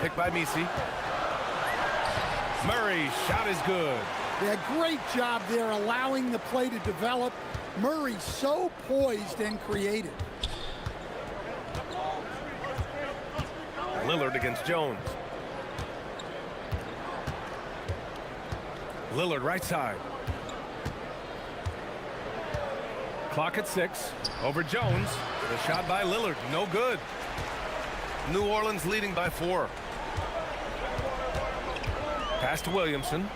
Picked by Misi. Murray's shot is good. Yeah, great job there allowing the play to develop. Murray so poised and creative. Lillard against Jones. Lillard right side. Clock at 6. Over Jones. The shot by Lillard. No good. New Orleans leading by 4. Pass to Williamson.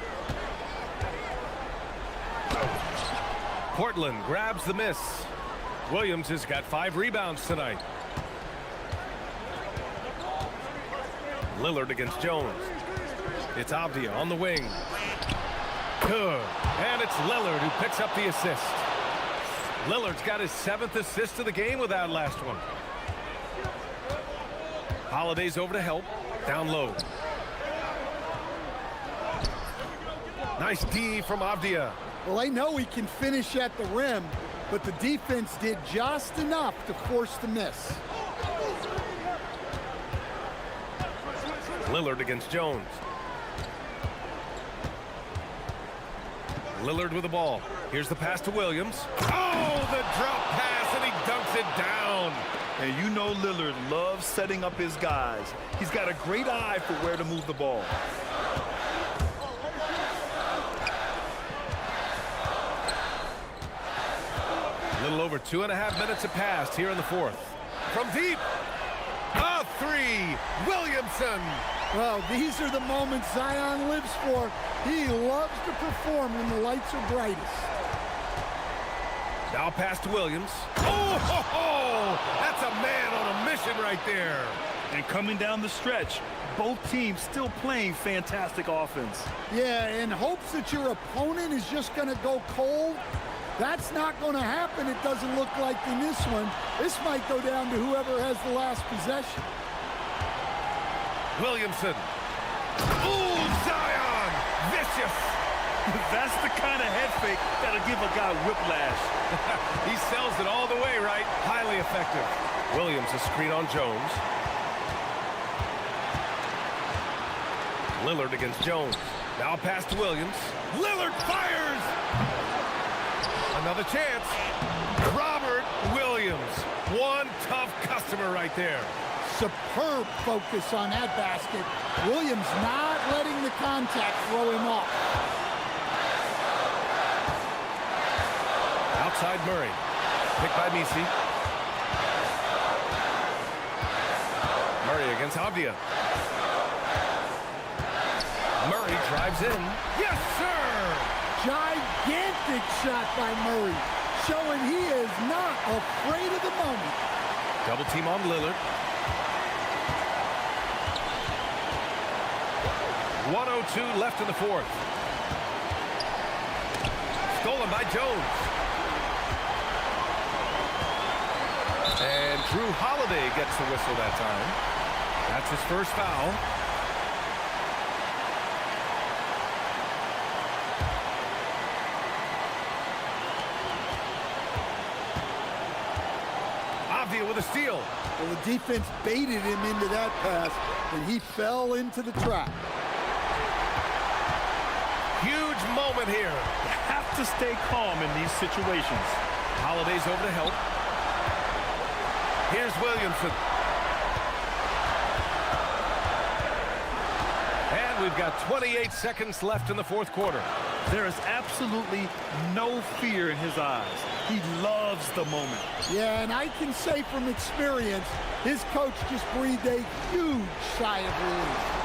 Portland grabs the miss. Williams has got 5 rebounds tonight. Lillard against Jones. It's Avdia on the wing. Good. And it's Lillard who picks up the assist. Lillard's got his 7th assist of the game with that last one. Holiday's over to help. Down low. Nice D from Avdia. Well, they know he can finish at the rim, but the defense did just enough to force the miss. Lillard against Jones. Lillard with the ball. Here's the pass to Williams. Oh, the drop pass, and he dunks it down. And you know Lillard loves setting up his guys. He's got a great eye for where to move the ball. A little over 2.5 minutes have passed here in the 4th. From deep. A 3. Williamson. Well, these are the moments Zion lives for. He loves to perform when the lights are brightest. Now pass to Williams. Oh, ho, ho! That's a man on a mission right there. And coming down the stretch, both teams still playing fantastic offense. Yeah, in hopes that your opponent is just going to go cold. That's not going to happen, it doesn't look like in this one. This might go down to whoever has the last possession. Williamson. Ooh, Zion! Vicious! That's the kind of head fake that'll give a guy whiplash. He sells it all the way, right? Highly effective. Williams a screen on Jones. Lillard against Jones. Now a pass to Williams. Lillard fires! Another chance. Robert Williams. One tough customer right there. Superb focus on that basket. Williams not letting the contact throw him off. Outside Murray. Picked by Misi. Murray against Avdia. Murray drives in. Yes, sir! Gigantic shot by Murray, showing he is not afraid of the moment. Double team on Lillard. 1:02 left in the 4th. Stolen by Jones. And Drew Holiday gets the whistle that time. That's his first foul. Avdia with a steal. Well, the defense baited him into that pass, and he fell into the trap. Huge moment here. You have to stay calm in these situations. Holiday's over to help. Here's Williamson. And we've got 28 seconds left in the 4th quarter. There is absolutely no fear in his eyes. He loves the moment. Yeah, and I can say from experience, his coach just breathed a huge sigh of relief.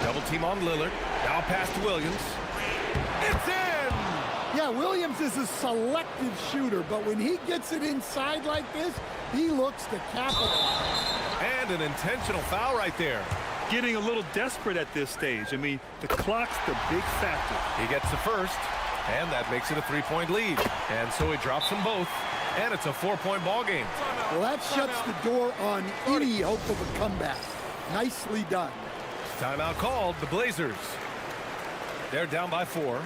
Double team on Lillard. Now pass to Williams. It's in! Yeah, Williams is a selective shooter, but when he gets it inside like this, he looks to capitalize. And an intentional foul right there. Getting a little desperate at this stage. I mean, the clock's the big factor. He gets the first, and that makes it a 3-point lead. And so he drops them both, and it's a 4-point ball game. Well, that shuts the door on any hope of a comeback. Nicely done. Timeout called, the Blazers. They're down by 4.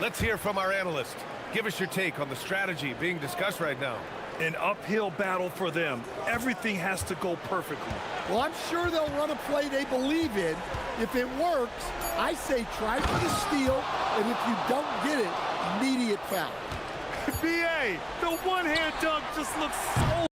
Let's hear from our analyst. Give us your take on the strategy being discussed right now. An uphill battle for them. Everything has to go perfectly. Well, I'm sure they'll run a play they believe in. If it works, I say try for the steal, and if you don't get it, immediate foul. BA, the one-hand dunk just looks so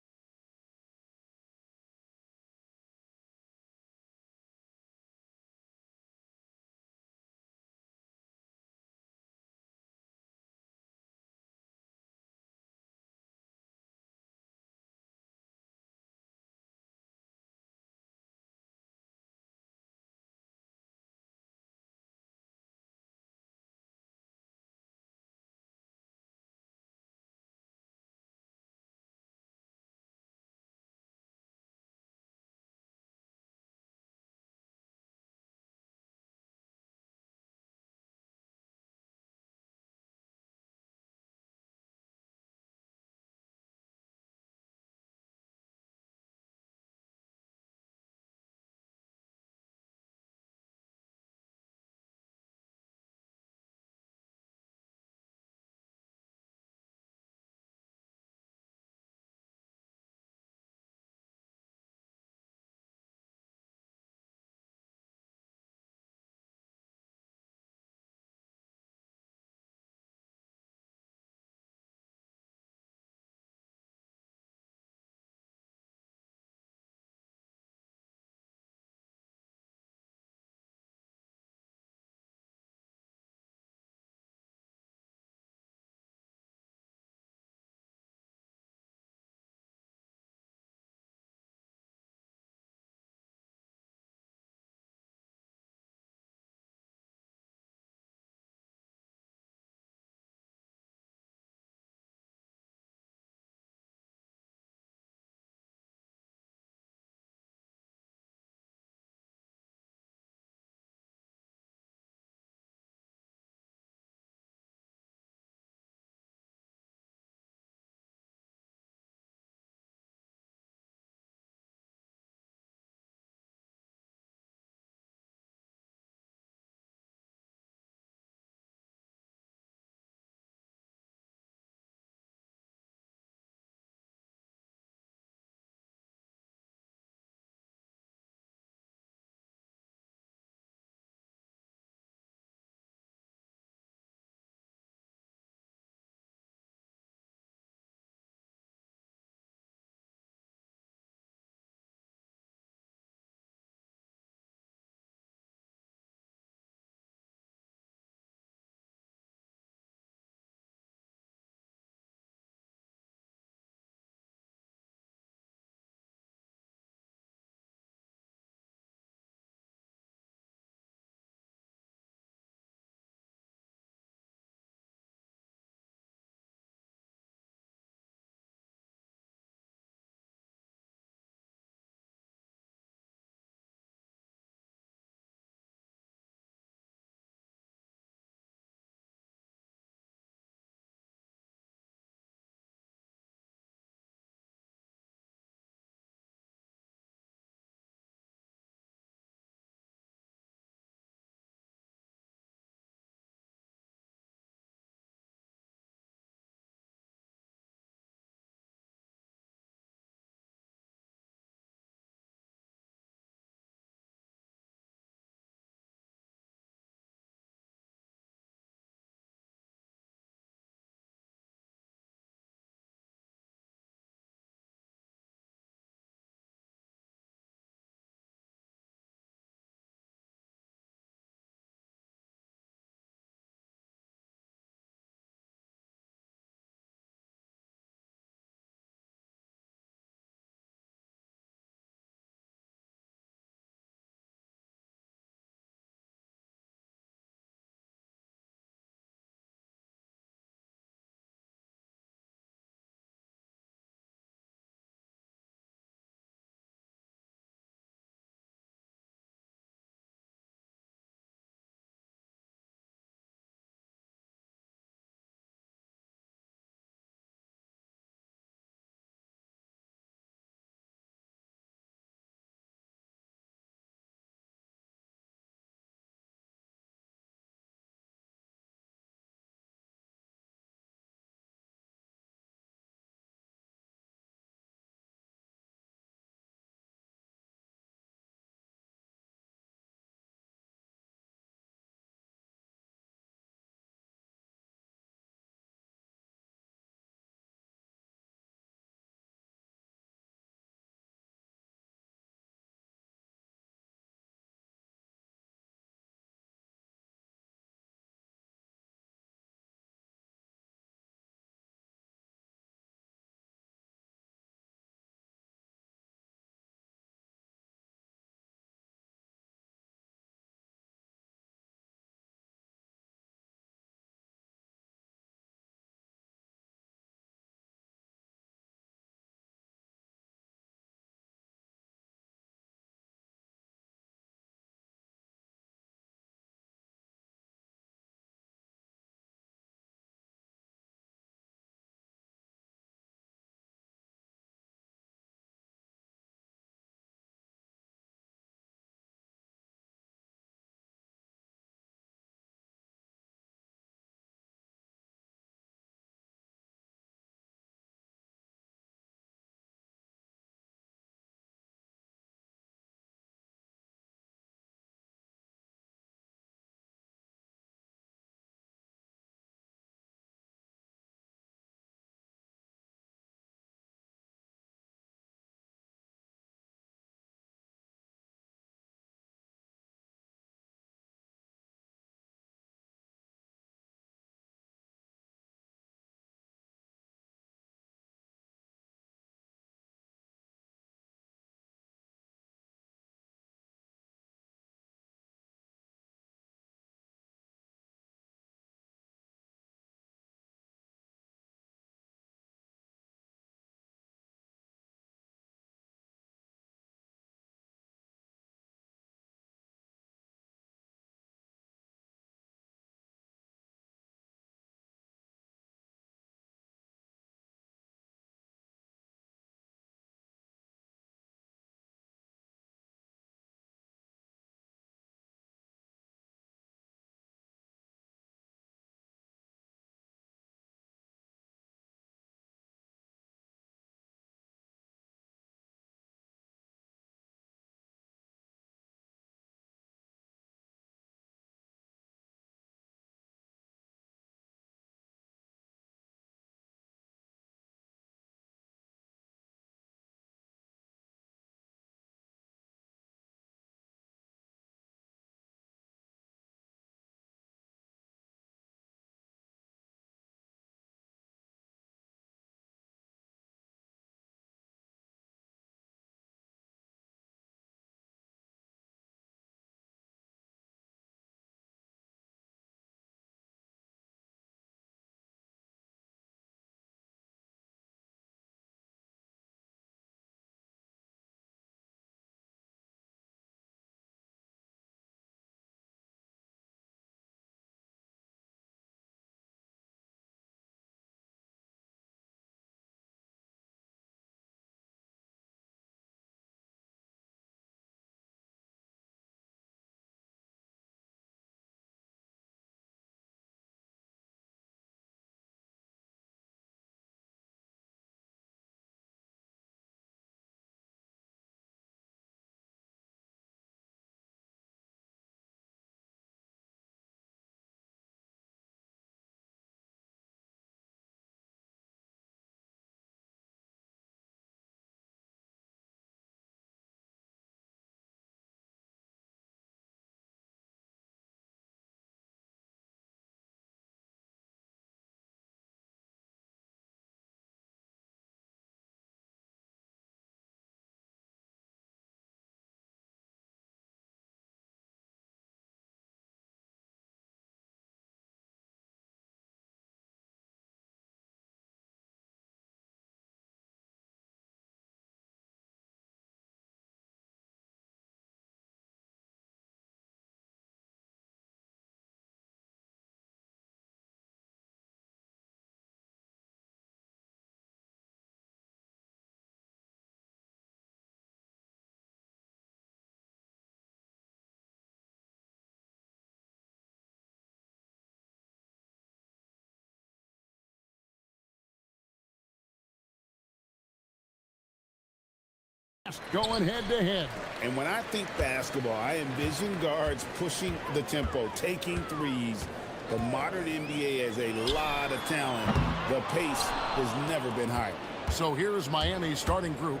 Going head-to-head. And when I think basketball, I envision guards pushing the tempo, taking threes. The modern NBA has a lot of talent. The pace has never been higher. So here is Miami's starting group.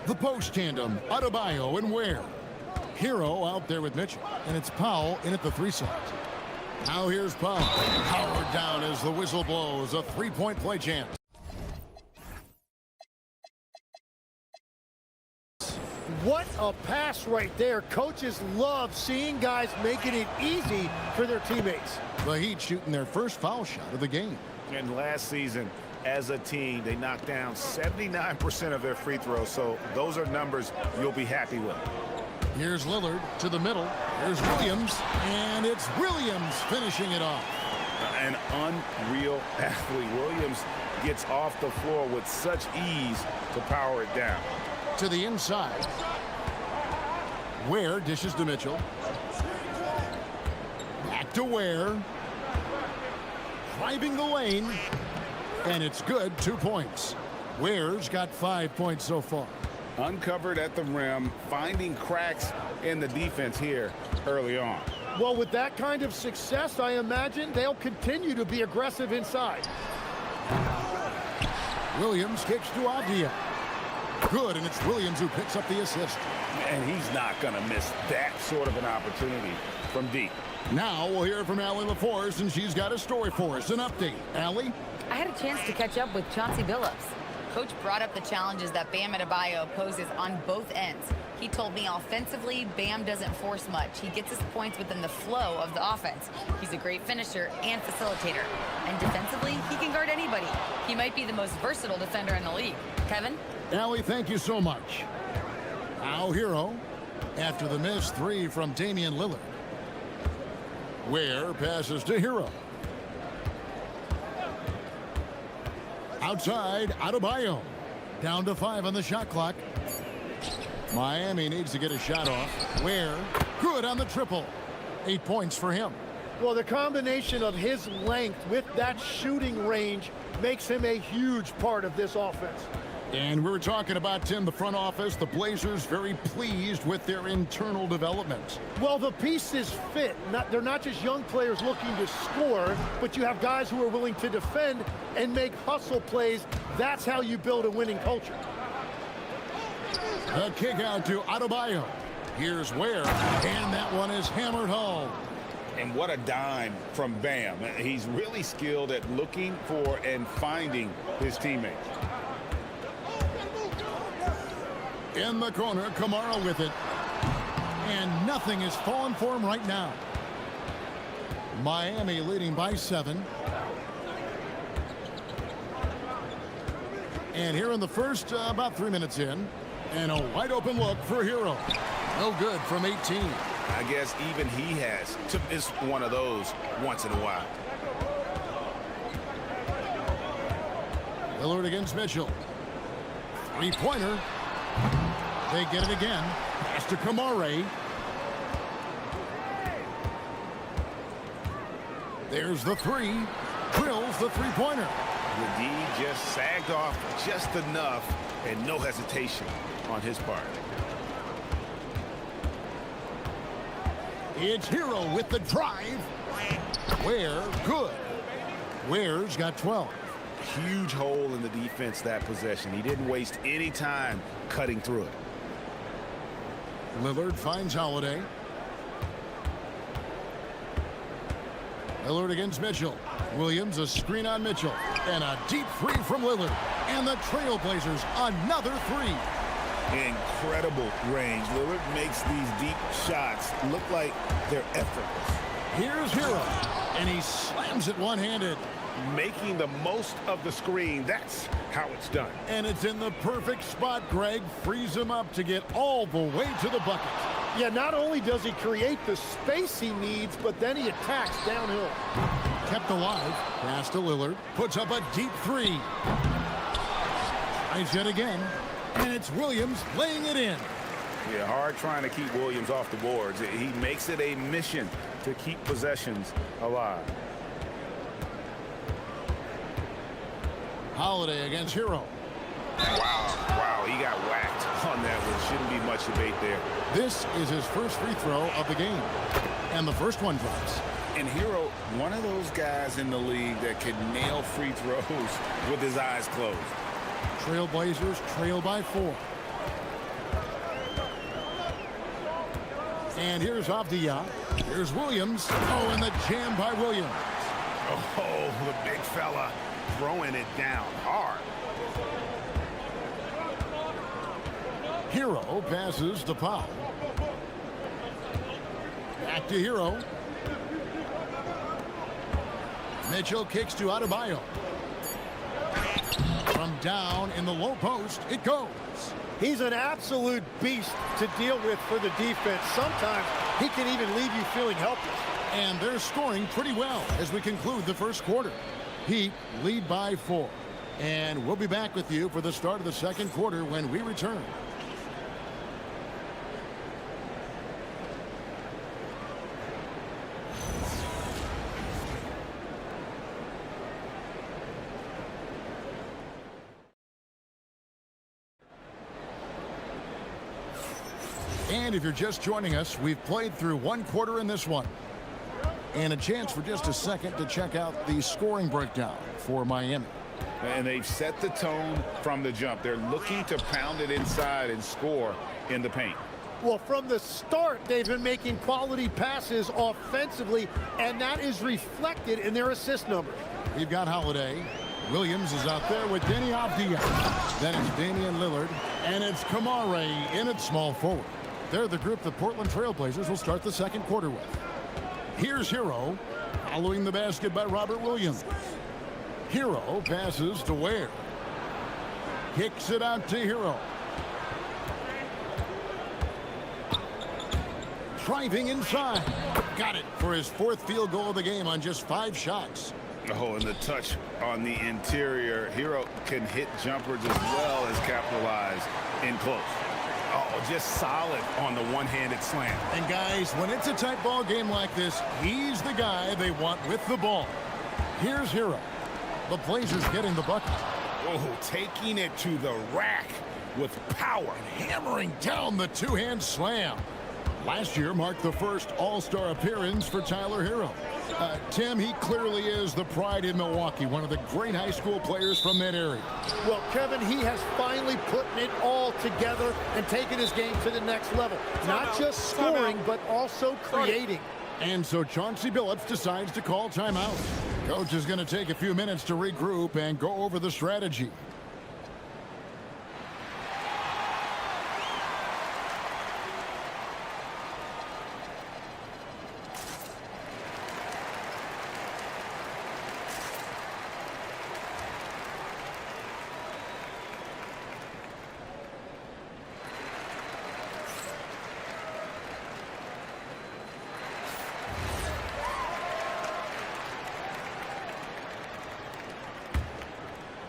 The post tandem, Adebayo and Ware. Hero out there with Mitchell. And it's Powell in at the 3 side. Now here's Powell. Powered down as the whistle blows. A 3-point play chance. What a pass right there. Coaches love seeing guys making it easy for their teammates. The Heat shooting their first foul shot of the game. And last season, as a team, they knocked down 79% of their free throws, so those are numbers you'll be happy with. Here's Lillard to the middle. Here's Williams, and it's Williams finishing it off. An unreal athlete. Williams gets off the floor with such ease to power it down. To the inside. Ware dishes to Mitchell. Back to Ware. Driving the lane. And it's good, 2 points. Ware's got 5 points so far. Uncovered at the rim, finding cracks in the defense here early on. Well, with that kind of success, I imagine they'll continue to be aggressive inside. Williams kicks to Avdia. Good, and it's Williams who picks up the assist. And he's not going to miss that sort of an opportunity from deep. Now we'll hear from Allie LaForce, and she's got a story for us. An update. Allie? I had a chance to catch up with Chauncey Billups. Coach brought up the challenges that Bam Adebayo poses on both ends. He told me offensively, Bam doesn't force much. He gets his points within the flow of the offense. He's a great finisher and facilitator. And defensively, he can guard anybody. He might be the most versatile defender in the league. Kevin? Allie, thank you so much. Now Hero, after the missed 3 from Damian Lillard. Ware passes to Hero. Outside, Adebayo. Down to 5 on the shot clock. Miami needs to get a shot off. Ware, good on the triple. 8 points for him. Well, the combination of his length with that shooting range makes him a huge part of this offense. And we were talking about, Tim, the front office, the Blazers very pleased with their internal development. Well, the pieces fit. They're not just young players looking to score, but you have guys who are willing to defend and make hustle plays. That's how you build a winning culture. The kick out to Adebayo. Here's Ware, and that one is hammered home. And what a dime from Bam. He's really skilled at looking for and finding his teammates. In the corner, Kamara with it. And nothing is falling for him right now. Miami leading by 7. And here in the first, about 3 minutes in. And a wide open look for Hero. No good from 18. I guess even he has to miss one of those once in a while. Lillard against Mitchell. 3-pointer. They get it again. Pass to Kamara. There's the 3. Drills the 3-pointer. The D just sagged off just enough, and no hesitation on his part. It's Hero with the drive. Ware, good. Ware's got 12. Huge hole in the defense that possession. He didn't waste any time cutting through it. Lillard finds Holiday. Lillard against Mitchell. Williams, a screen on Mitchell. And a deep 3 from Lillard. And the Trailblazers, another 3. Incredible range. Lillard makes these deep shots look like they're effortless. Here's Hero. And he slams it one-handed. Making the most of the screen. That's how it's done. And it's in the perfect spot. Greg frees him up to get all the way to the bucket. Yeah, not only does he create the space he needs, but then he attacks downhill. Kept alive. Pass to Lillard. Puts up a deep 3. Tries yet again. And it's Williams laying it in. Yeah, hard trying to keep Williams off the boards. He makes it a mission to keep possessions alive. Holiday against Hero. Wow, he got whacked on on that one. Shouldn't be much debate there. This is his first free throw of the game. And the first one drops. And Hero, one of those guys in the league that can nail free throws with his eyes closed. Trailblazers trail by 4. And here's Avdia. Here's Williams. Oh, and the jam by Williams. Oh, the big fella throwing it down hard. Hero passes to Powell. Back to Hero. Mitchell kicks to Adebayo. From down in the low post, it goes. He's an absolute beast to deal with for the defense. Sometimes he can even leave you feeling helpless. And they're scoring pretty well as we conclude the first quarter. Heat lead by 4. And we'll be back with you for the start of the second quarter when we return. And if you're just joining us, we've played through one quarter in this one. And a chance for just a second to check out the scoring breakdown for Miami. And they've set the tone from the jump. They're looking to pound it inside and score in the paint. Well, from the start, they've been making quality passes offensively, and that is reflected in their assist numbers. We've got Holiday. Williams is out there with Denny Avdia. Then it's Damian Lillard. And it's Kamare in at small forward. They're the group the Portland Trailblazers will start the second quarter with. Here's Hero, following the basket by Robert Williams. Hero passes to Ware. Kicks it out to Hero. Driving inside. Got it for his 4th field goal of the game on just 5 shots. Oh, and the touch on the interior. Hero can hit jumpers as well as capitalize in close. Oh, just solid on the one-handed slam. And guys, when it's a tight ball game like this, he's the guy they want with the ball. Here's Hero. The Blazers getting the bucket. Oh, taking it to the rack with power. And hammering down the two-hand slam. Last year marked the first All-Star appearance for Tyler Hero. Tim, he clearly is the pride in Milwaukee, one of the great high school players from that area. Well, Kevin, he has finally put it all together and taken his game to the next level. Not just scoring, but also creating. And so Chauncey Billups decides to call timeout. Coach is going to take a few minutes to regroup and go over the strategy.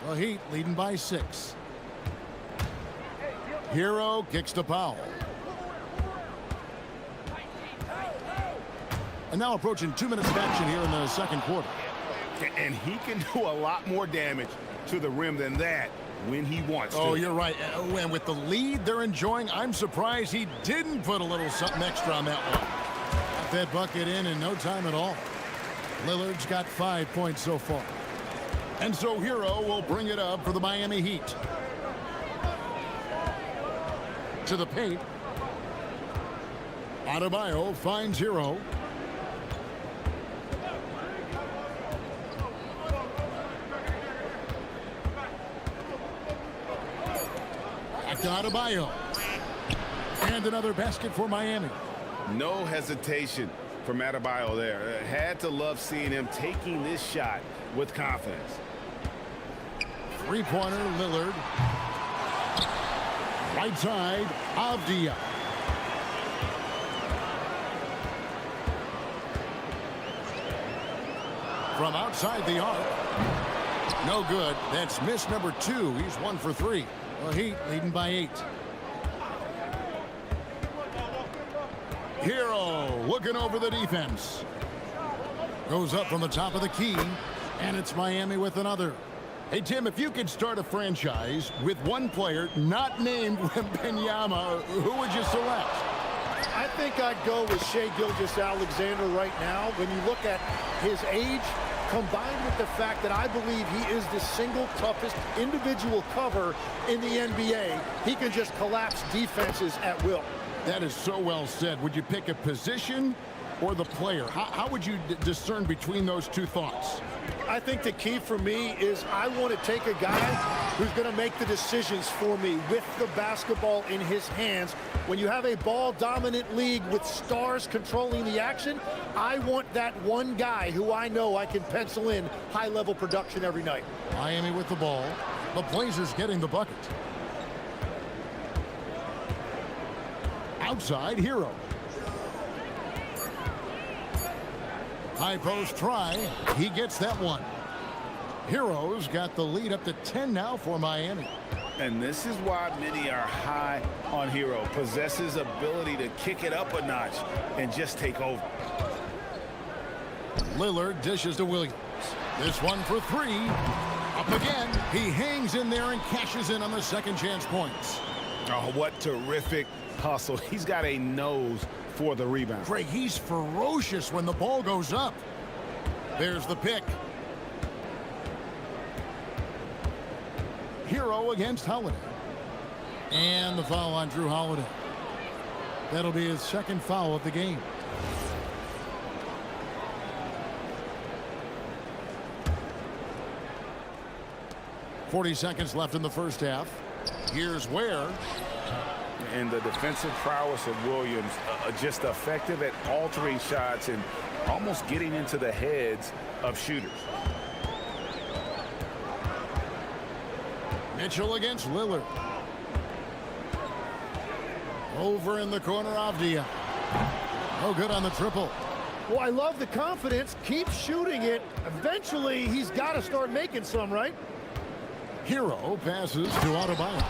The Heat leading by 6. Hero kicks to Powell. And now approaching 2 minutes of action here in the second quarter. And he can do a lot more damage to the rim than that when he wants to. Oh, you're right. And with the lead they're enjoying, I'm surprised he didn't put a little something extra on that one. Got that bucket in no time at all. Lillard's got 5 points so far. And so Hero will bring it up for the Miami Heat. To the paint. Adebayo finds Hero. Back to Adebayo. And another basket for Miami. No hesitation from Adebayo there. Had to love seeing him taking this shot with confidence. Three-pointer, Lillard. Right side, Avdia. From outside the arc. No good. That's miss number 2. He's 1 for 3. The Heat leading by 8. Hero looking over the defense. Goes up from the top of the key. And it's Miami with another. Hey, Tim, if you could start a franchise with one player not named Wembanyama, who would you select? I think I'd go with Shai Gilgeous-Alexander right now. When you look at his age, combined with the fact that I believe he is the single toughest individual cover in the NBA, he can just collapse defenses at will. That is so well said. Would you pick a position or the player? How would you discern between those two thoughts? I think the key for me is I want to take a guy who's going to make the decisions for me with the basketball in his hands. When you have a ball-dominant league with stars controlling the action, I want that one guy who I know I can pencil in high-level production every night. Miami with the ball. The Blazers getting the bucket. Outside, Hero. High post try. He gets that one. Hero's got the lead up to 10 now for Miami. And this is why many are high on Hero. Possesses ability to kick it up a notch and just take over. Lillard dishes to Williams. This one for three. Up again. He hangs in there and cashes in on the second chance points. Oh, what terrific hustle. He's got a nose for the rebound. Greg, he's ferocious when the ball goes up. There's the pick. Hero against Holiday. And the foul on Drew Holiday. That'll be his second foul of the game. .40 seconds left in the first half. Here's Ware. And the defensive prowess of Williams, just effective at altering shots and almost getting into the heads of shooters. Mitchell against Lillard. Over in the corner, Avdia. No good on the triple. Well, I love the confidence. Keep shooting it. Eventually, he's got to start making some, right? Hero passes to Adebayo.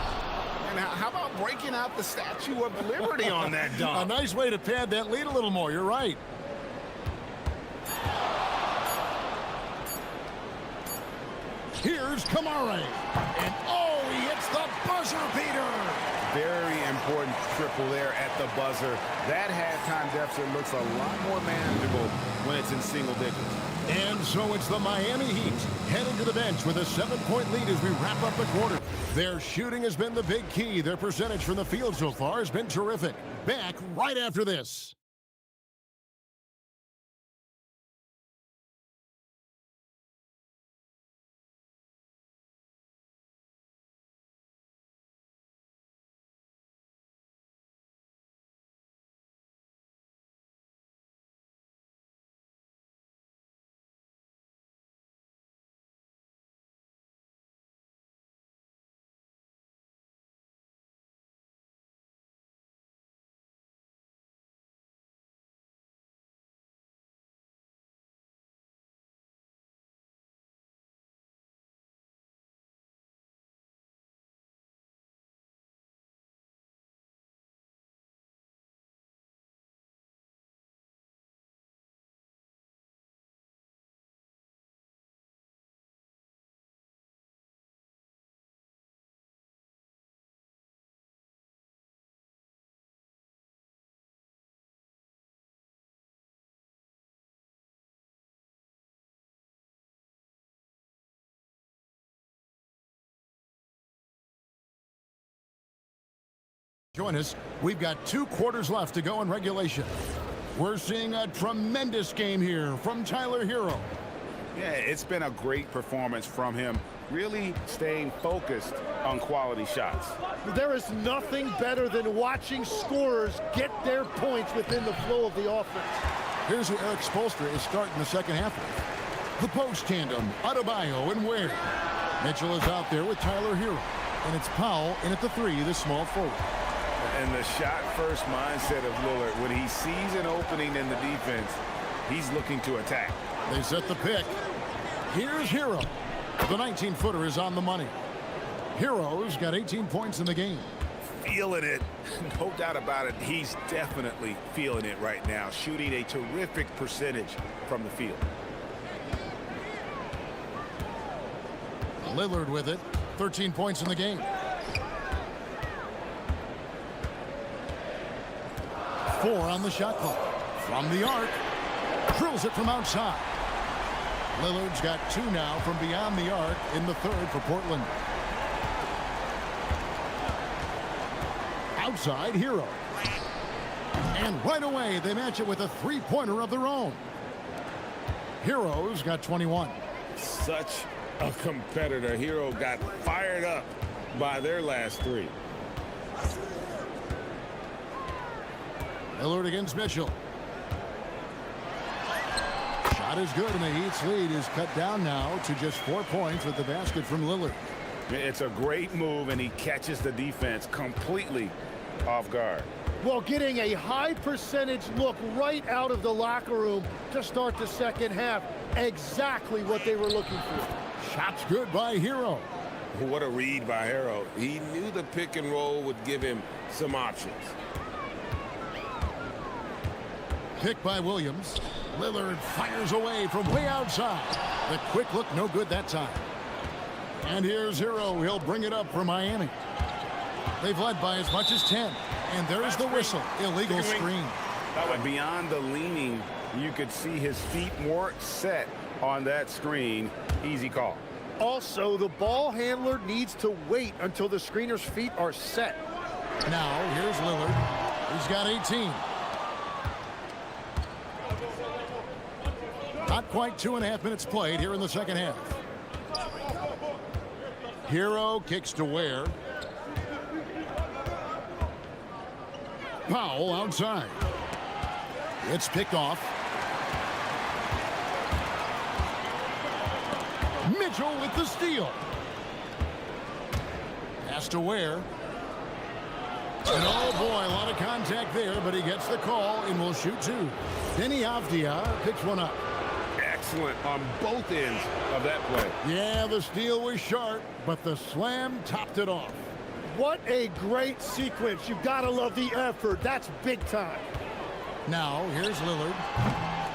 And how about breaking out the Statue of Liberty on that dunk? A nice way to pad that lead a little more. You're right. Here's Kamara. And oh, he hits the buzzer beater. Very important triple there at the buzzer. That halftime deficit looks a lot more manageable when it's in single digits. And so it's the Miami Heat heading to the bench with a 7-point lead as we wrap up the quarter. Their shooting has been the big key. Their percentage from the field so far has been terrific. Back right after this. Join us. We've got 2 quarters left to go in regulation. We're seeing a tremendous game here from Tyler Hero. Yeah, it's been a great performance from him, really staying focused on quality shots. There is nothing better than watching scorers get their points within the flow of the offense. Here's who Eric Spoelstra is starting the second half with. The post tandem, Adebayo and Ware. Mitchell is out there with Tyler Hero. And it's Powell in at the 3, the small forward. And the shot-first mindset of Lillard, when he sees an opening in the defense, he's looking to attack. They set the pick. Here's Hero. The 19-footer is on the money. Hero's got 18 points in the game. Feeling it. No doubt about it. He's definitely feeling it right now, shooting a terrific percentage from the field. Lillard with it. 13 points in the game. 4 on the shot clock. From the arc. Drills it from outside. Lillard's got 2 now from beyond the arc in the third for Portland. Outside, Hero. And right away, they match it with a three-pointer of their own. Hero's got 21. Such a competitor. Hero got fired up by their last 3. Lillard against Mitchell. Shot is good, and the Heat's lead is cut down now to just 4 points with the basket from Lillard. It's a great move, and he catches the defense completely off guard. Well, getting a high percentage look right out of the locker room to start the second half. Exactly what they were looking for. Shot's good by Hero. What a read by Hero. He knew the pick and roll would give him some options. Pick by Williams. Lillard fires away from way outside. The quick look, no good that time. And here's Hero. He'll bring it up for Miami. They've led by as much as 10. And there's the whistle. Illegal screen. Beyond the leaning, you could see his feet weren't set on that screen. Easy call. Also, the ball handler needs to wait until the screener's feet are set. Now, here's Lillard. He's got 18. Not quite 2.5 minutes played here in the second half. Hero kicks to Ware. Powell outside. It's picked off. Mitchell with the steal. Pass to Ware. And oh boy, a lot of contact there, but he gets the call and will shoot 2. Denny Avdia picks one up. Excellent on both ends of that play. Yeah, the steal was sharp, but the slam topped it off. What a great sequence. You've got to love the effort. That's big time. Now, here's Lillard.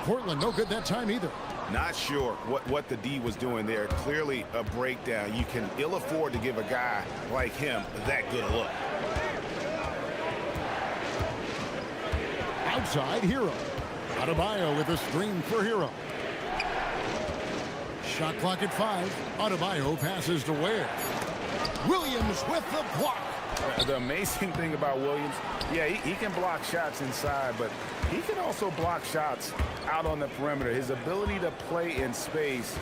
Portland, no good that time either. Not sure what the D was doing there. Clearly a breakdown. You can ill afford to give a guy like him that good a look. Outside, Hero. Adebayo with a screen for Hero. Shot clock at 5. Adebayo passes to Ware. Williams with the block. The amazing thing about Williams, yeah, he can block shots inside, but he can also block shots out on the perimeter. His ability to play in space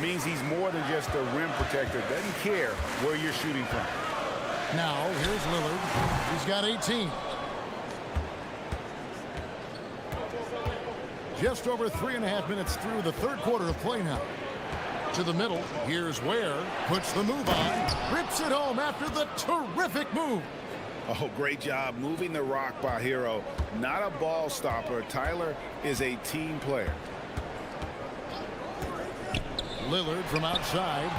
means he's more than just a rim protector. Doesn't care where you're shooting from. Now, here's Lillard. He's got 18. Just over 3.5 minutes through the third quarter of play now. To the middle, here's Ware, puts the move on, rips it home after the terrific move. Oh, great job moving the rock by Hero. Not a ball stopper. Tyler is a team player. Lillard from outside.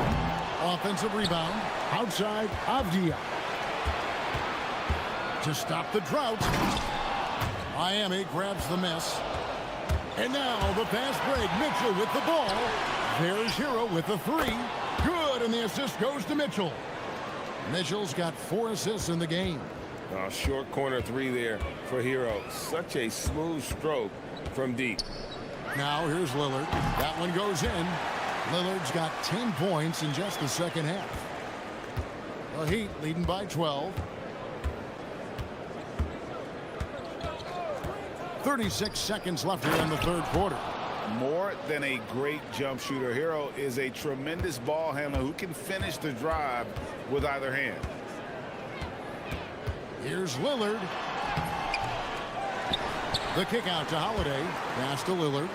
Offensive rebound. Outside, Avdia. To stop the drought. Miami grabs the miss. And now the fast break. Mitchell with the ball. There's Hero with the 3. Good, and the assist goes to Mitchell. Mitchell's got 4 assists in the game. Short corner 3 there for Hero. Such a smooth stroke from deep. Now here's Lillard. That one goes in. Lillard's got 10 points in just the second half. The Heat leading by 12. 36 seconds left here in the third quarter. More than a great jump shooter, Hero is a tremendous ball handler who can finish the drive with either hand. Here's Lillard. The kick out to Holiday. Pass to Lillard.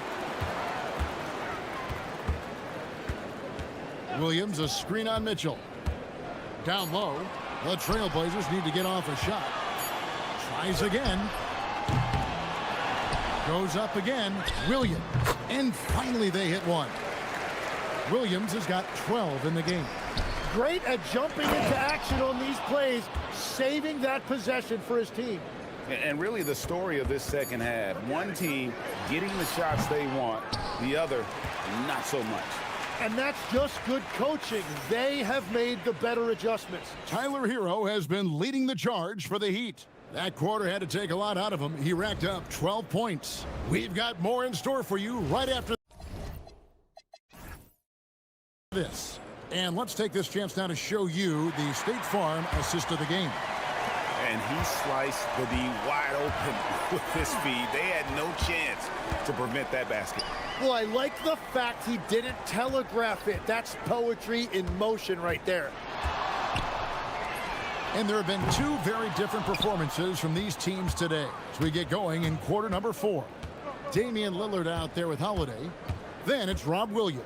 Williams, a screen on Mitchell. Down low. The Trailblazers need to get off a shot. Tries again. Goes up again. Williams. And finally they hit one. Williams has got 12 in the game. Great at jumping into action on these plays, saving that possession for his team. And really the story of this second half, one team getting the shots they want, the other not so much. And that's just good coaching. They have made the better adjustments. Tyler Hero has been leading the charge for the Heat. That quarter had to take a lot out of him. He racked up 12 points. We've got more in store for you right after this. And let's take this chance now to show you the State Farm assist of the game. And he sliced the D wide open with this feed. They had no chance to prevent that basket. Well, I like the fact he didn't telegraph it. That's poetry in motion right there. And there have been two very different performances from these teams today as we get going in quarter number 4. Damian Lillard out there with Holiday. Then it's Rob Williams.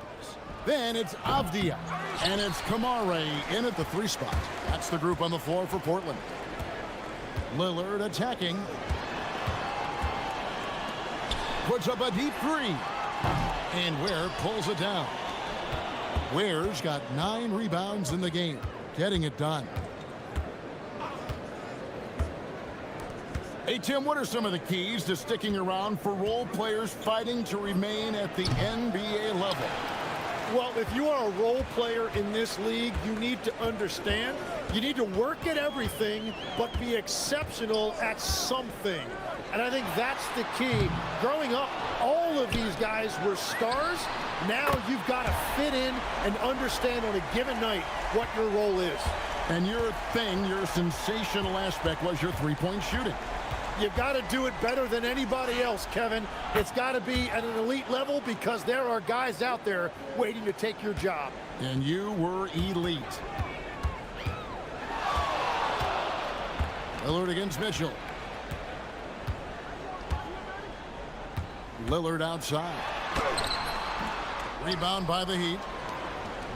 Then it's Avdia. And it's Kamare in at the 3 spot. That's the group on the floor for Portland. Lillard attacking. Puts up a deep 3. And Ware pulls it down. Ware's got 9 rebounds in the game, getting it done. Hey, Tim, what are some of the keys to sticking around for role players fighting to remain at the NBA level? Well, if you are a role player in this league, you need to understand, you need to work at everything, but be exceptional at something. And I think that's the key. Growing up, all of these guys were stars. Now you've got to fit in and understand on a given night what your role is. And your sensational aspect was your three-point shooting. You've got to do it better than anybody else, Kevin. It's got to be at an elite level because there are guys out there waiting to take your job. And you were elite. Lillard against Mitchell. Lillard outside. Rebound by the Heat.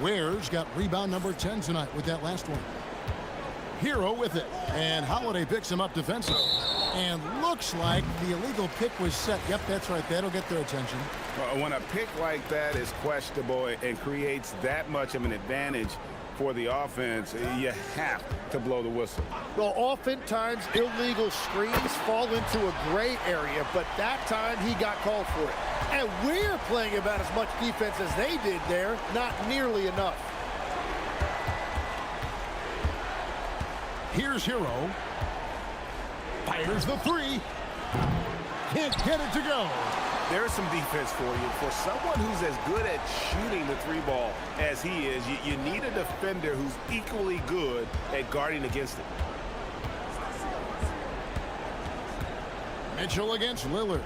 Ware's got rebound number 10 tonight with that last one. Hero with it. And Holiday picks him up defensively. And looks like the illegal pick was set. Yep, that's right. That'll get their attention. When a pick like that is questionable and creates that much of an advantage for the offense, you have to blow the whistle. Well, oftentimes illegal screens fall into a gray area, but that time he got called for it. And we're playing about as much defense as they did there, not nearly enough. Here's Hero. Fires the 3. Can't get it to go. There's some defense for you. For someone who's as good at shooting the 3 ball as he is, you need a defender who's equally good at guarding against it. Mitchell against Lillard.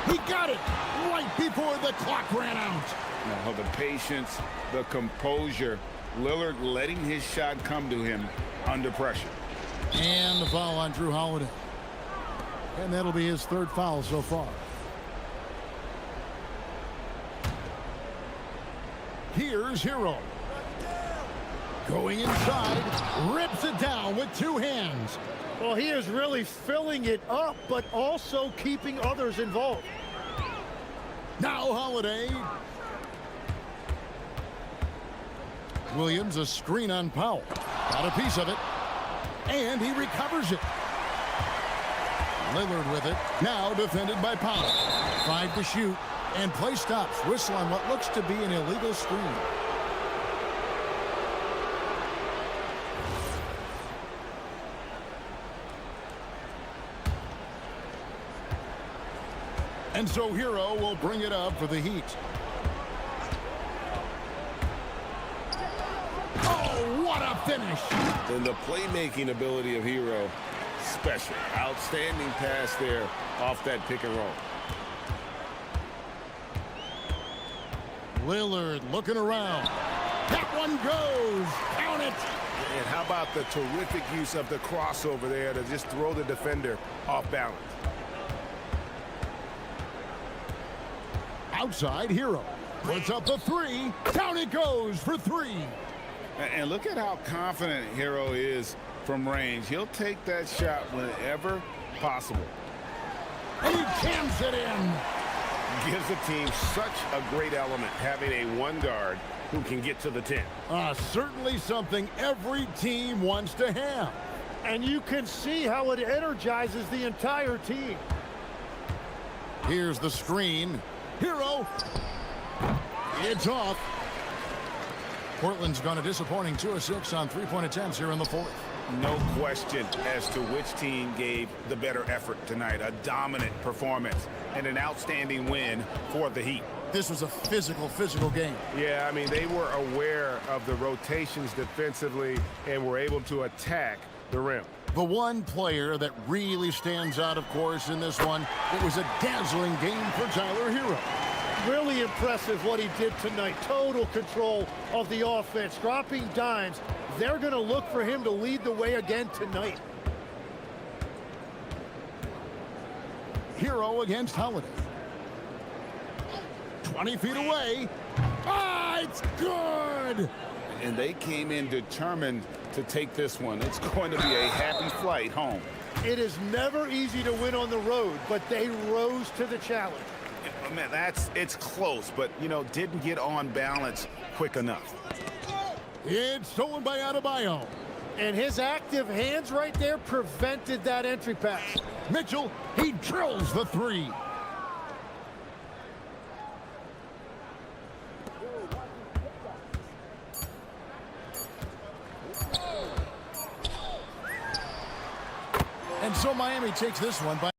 He got it right before the clock ran out. Now, the patience, the composure, Lillard letting his shot come to him under pressure. And the foul on Drew Holiday. And that'll be his 3rd foul so far. Here's Hero. Going inside, rips it down with 2 hands. Well, he is really filling it up, but also keeping others involved. Now Holiday. Williams, a screen on Powell. Got a piece of it. And he recovers it. Lillard with it. Now defended by Powell. 5 to shoot. And play stops. Whistle on what looks to be an illegal screen. And so Hero will bring it up for the Heat. Oh, what a finish! And the playmaking ability of Hero, special. Outstanding pass there off that pick and roll. Lillard looking around. That one goes. Count it. And how about the terrific use of the crossover there to just throw the defender off balance. Outside Hero. Puts up the 3. Down it goes for 3. And look at how confident Hero is from range. He'll take that shot whenever possible. And he jams it in. Gives the team such a great element having a 1 guard who can get to the 10. Certainly something every team wants to have. And you can see how it energizes the entire team. Here's the screen. Hero. It's off. Portland's gone a disappointing 2 of 6 on three-point attempts here in the fourth. No question as to which team gave the better effort tonight. A dominant performance and an outstanding win for the Heat. This was a physical game. Yeah, I mean, they were aware of the rotations defensively and were able to attack the rim. The one player that really stands out, of course, in this one, it was a dazzling game for Tyler Hero. Really impressive what he did tonight. Total control of the offense, dropping dimes. They're going to look for him to lead the way again tonight. Hero against Holiday. 20 feet away. Ah, it's good! And they came in determined to take this one. It's going to be a happy flight home. It is never easy to win on the road, but they rose to the challenge. Man, it's close, but, you know, didn't get on balance quick enough. It's stolen by Adebayo. And his active hands right there prevented that entry pass. Mitchell, he drills the three. And so Miami takes this one by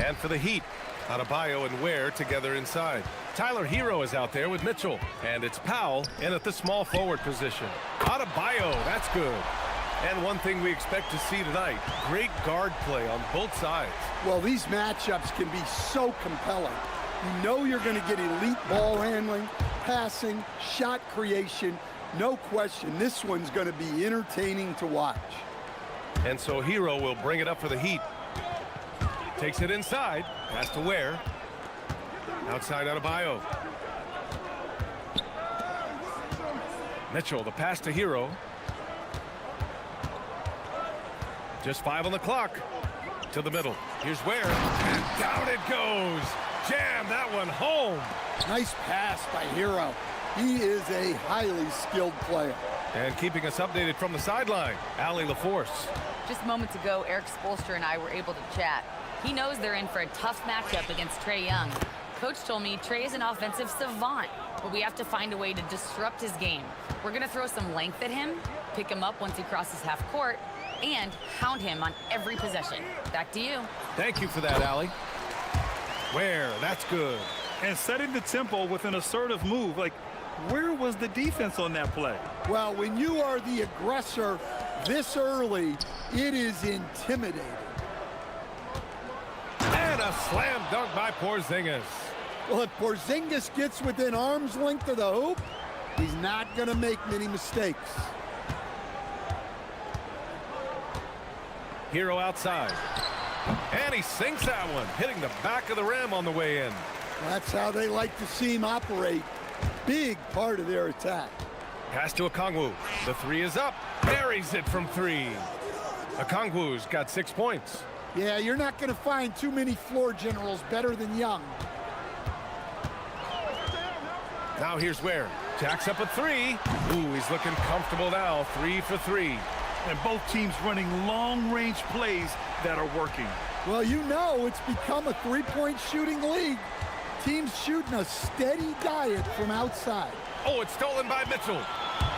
And for the Heat, Adebayo and Ware together inside. Tyler Hero is out there with Mitchell. And it's Powell in at the small forward position. Adebayo, that's good. And one thing we expect to see tonight, great guard play on both sides. Well, these matchups can be so compelling. You know you're going to get elite ball handling, passing, shot creation. No question, this one's going to be entertaining to watch. And so Hero will bring it up for the Heat. Takes it inside, pass to Ware. Outside Adebayo. Mitchell, the pass to Hero. Just 5 on the clock. To the middle. Here's Ware. And down it goes. Jam that one home. Nice pass by Hero. He is a highly skilled player. And keeping us updated from the sideline, Allie LaForce. Just moments ago, Eric Spoelstra and I were able to chat. He knows they're in for a tough matchup against Trae Young. Coach told me Trae is an offensive savant, but we have to find a way to disrupt his game. We're going to throw some length at him, pick him up once he crosses half court, and hound him on every possession. Back to you. Thank you for that, Allie. Ware, that's good. And setting the tempo with an assertive move. Like, where was the defense on that play? Well, when you are the aggressor this early, it is intimidating. And a slam dunk by Porzingis. Well, if Porzingis gets within arm's length of the hoop, he's not going to make many mistakes. Hero outside. And he sinks that one, hitting the back of the rim on the way in. That's how they like to see him operate. Big part of their attack. Pass to Okongwu. The three is up. Buries it from 3. Okongwu's got 6 points. Yeah, you're not going to find too many floor generals better than Young. Now here's Ware. Jacks up a 3. Ooh, he's looking comfortable now. 3 for 3. And both teams running long-range plays that are working. Well, you know it's become a three-point shooting league. Teams shooting a steady diet from outside. Oh, it's stolen by Mitchell.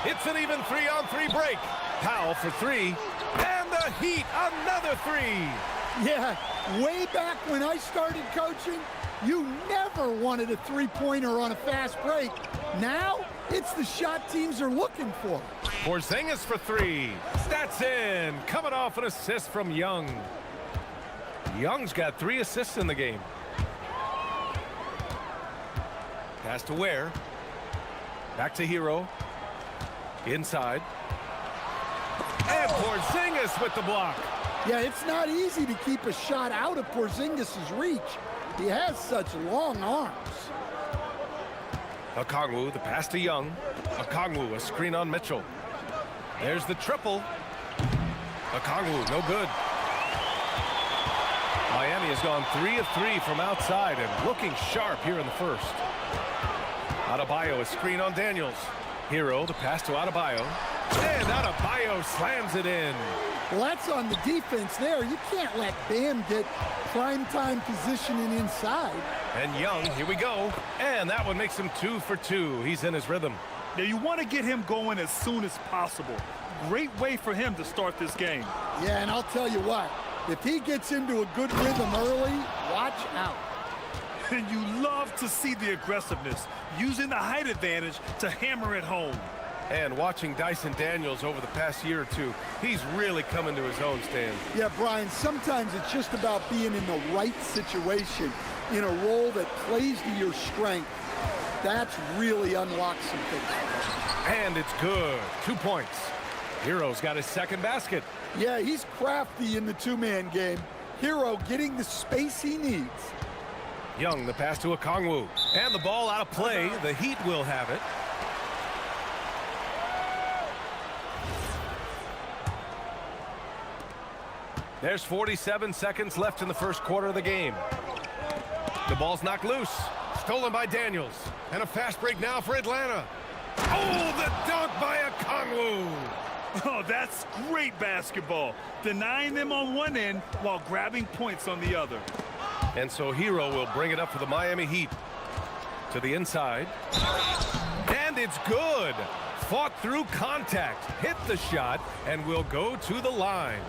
It's an even 3-on-3 break. Powell for 3. And the Heat, another 3. Yeah, way back when I started coaching, you never wanted a three-pointer on a fast break. Now, it's the shot teams are looking for. Porzingis for 3. That's in. Coming off an assist from Young. Young's got 3 assists in the game. Pass to Ware. Back to Hero. Inside. And Porzingis with the block. Yeah, it's not easy to keep a shot out of Porzingis' reach. He has such long arms. Okongwu, the pass to Young. Okongwu, a screen on Mitchell. There's the triple. Okongwu, no good. Miami has gone 3 of 3 from outside and looking sharp here in the first. Adebayo, a screen on Daniels. Hero, the pass to Adebayo. And Adebayo slams it in. Well, that's on the defense there. You can't let Bam get primetime positioning inside. And Young, here we go. And that one makes him 2 for 2. He's in his rhythm. Now, you want to get him going as soon as possible. Great way for him to start this game. Yeah, and I'll tell you what, if he gets into a good rhythm early, watch out. And you love to see the aggressiveness, using the height advantage to hammer it home. And watching Dyson Daniels over the past year or two, he's really come into his own, Stan. Yeah, Brian, sometimes it's just about being in the right situation, in a role that plays to your strength. That's really unlocked some things. And it's good. 2 points. Hero's got his second basket. Yeah, he's crafty in the two-man game. Hero getting the space he needs. Young, the pass to Okongwu. And the ball out of play. The Heat will have it. There's 47 seconds left in the first quarter of the game. The ball's knocked loose. Stolen by Daniels. And a fast break now for Atlanta. Oh, the dunk by Okongwu. Oh, that's great basketball. Denying them on one end while grabbing points on the other. And so Hero will bring it up for the Miami Heat. To the inside. And it's good. Fought through contact. Hit the shot and will go to the line.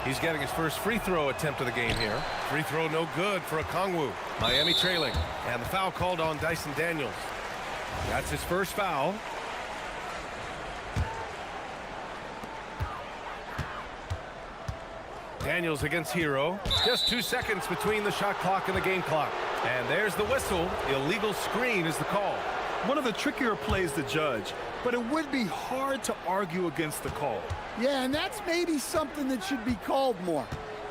He's getting his first free throw attempt of the game here. Free throw no good for Okongwu. Miami trailing. And the foul called on Dyson Daniels. That's his first foul. Daniels against Hero. Just 2 seconds between the shot clock and the game clock. And there's the whistle. Illegal screen is the call. One of the trickier plays to judge, but it would be hard to argue against the call. Yeah, and that's maybe something that should be called more.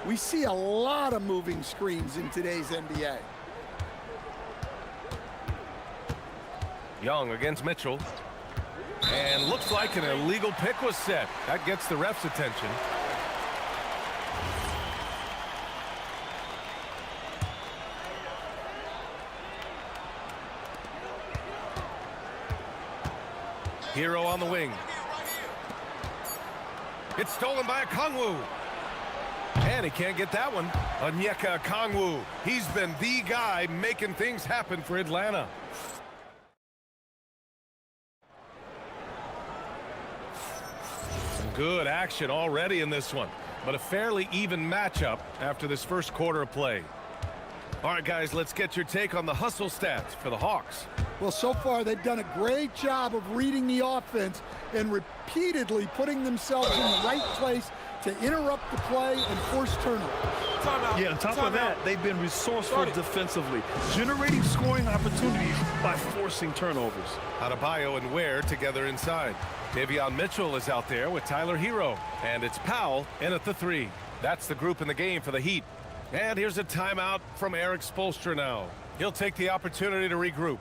We see a lot of moving screens in today's NBA. Young against Mitchell. And looks like an illegal pick was set. That gets the ref's attention. Hero on the wing. It's stolen by Okongwu. And he can't get that one. Onyeka Okongwu. He's been the guy making things happen for Atlanta. Some good action already in this one, but a fairly even matchup after this first quarter of play. All right, guys, let's get your take on the hustle stats for the Hawks. Well, so far they've done a great job of reading the offense and repeatedly putting themselves in the right place to interrupt the play and force turnovers. Yeah, on top of that, they've been resourceful defensively, generating scoring opportunities by forcing turnovers. Adebayo and Ware together inside. Davion Mitchell is out there with Tyler Hero. And it's Powell in at the 3. That's the group in the game for the Heat. And here's a timeout from Eric Spoelstra now. He'll take the opportunity to regroup.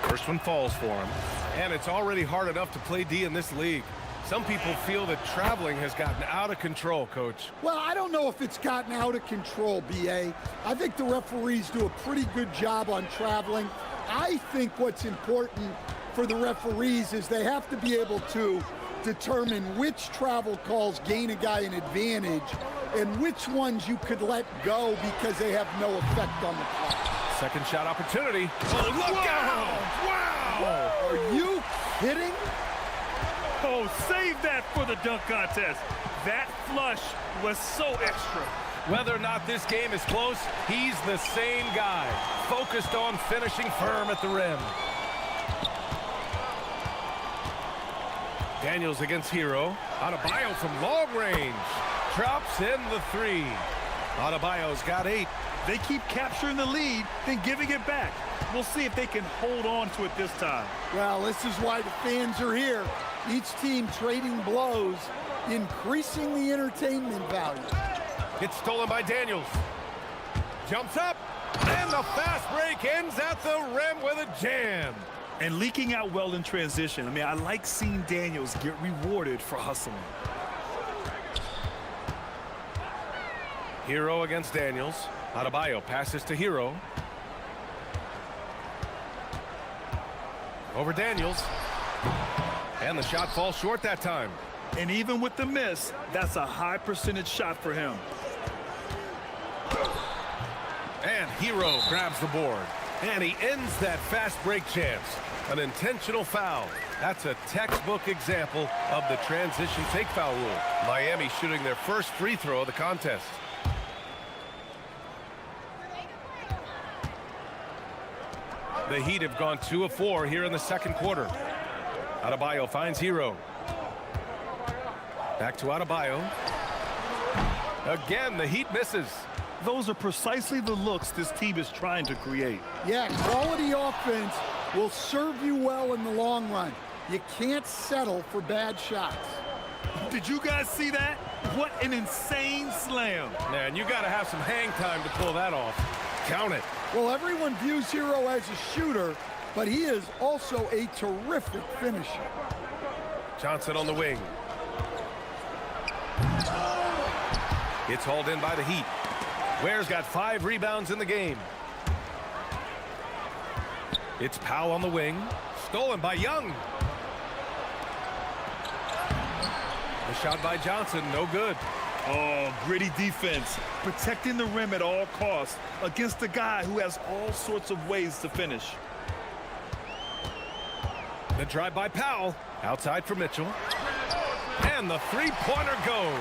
First one falls for him. And it's already hard enough to play D in this league. Some people feel that traveling has gotten out of control, Coach. Well, I don't know if it's gotten out of control, B.A. I think the referees do a pretty good job on traveling. I think what's important for the referees is they have to be able to determine which travel calls gain a guy an advantage and which ones you could let go because they have no effect on the clock. Second shot opportunity. Oh, look out! Wow! Are you kidding? Oh, save that for the dunk contest. That flush was so extra. Whether or not this game is close, he's the same guy, focused on finishing firm at the rim. Daniels against Hero. Adebayo from long range. Drops in the 3. Adebayo's got 8. They keep capturing the lead, then giving it back. We'll see if they can hold on to it this time. Well, this is why the fans are here. Each team trading blows, increasing the entertainment value. It's stolen by Daniels. Jumps up, and the fast break ends at the rim with a jam. And leaking out well in transition. I mean, I like seeing Daniels get rewarded for hustling. Hero against Daniels. Adebayo passes to Hero. Over Daniels. And the shot falls short that time. And even with the miss, that's a high percentage shot for him. And Hero grabs the board. And he ends that fast break chance. An intentional foul. That's a textbook example of the transition take foul rule. Miami shooting their first free throw of the contest. The Heat have gone 2 of 4 here in the second quarter. Adebayo finds Hero. Back to Adebayo. Again, the Heat misses. Those are precisely the looks this team is trying to create. Yeah, quality offense will serve you well in the long run. You can't settle for bad shots. Did you guys see that? What an insane slam. Man, you got to have some hang time to pull that off. Count it. Well, everyone views Hero as a shooter, but he is also a terrific finisher. Johnson on the wing. It's hauled in by the Heat. Ware's got 5 rebounds in the game. It's Powell on the wing. Stolen by Young. The shot by Johnson, no good. Oh, gritty defense. Protecting the rim at all costs against a guy who has all sorts of ways to finish. The drive by Powell. Outside for Mitchell. And the three-pointer goes.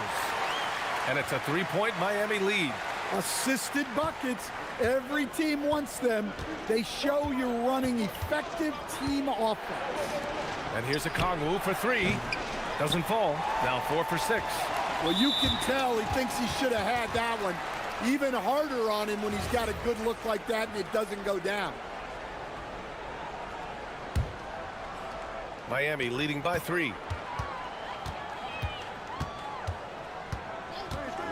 And it's a three-point Miami lead. Assisted buckets. Every team wants them. They show you're running effective team offense. And here's a Kongwu for three. Doesn't fall. Now 4 for 6. Well, you can tell he thinks he should have had that one. Even harder on him when he's got a good look like that and it doesn't go down. Miami leading by 3.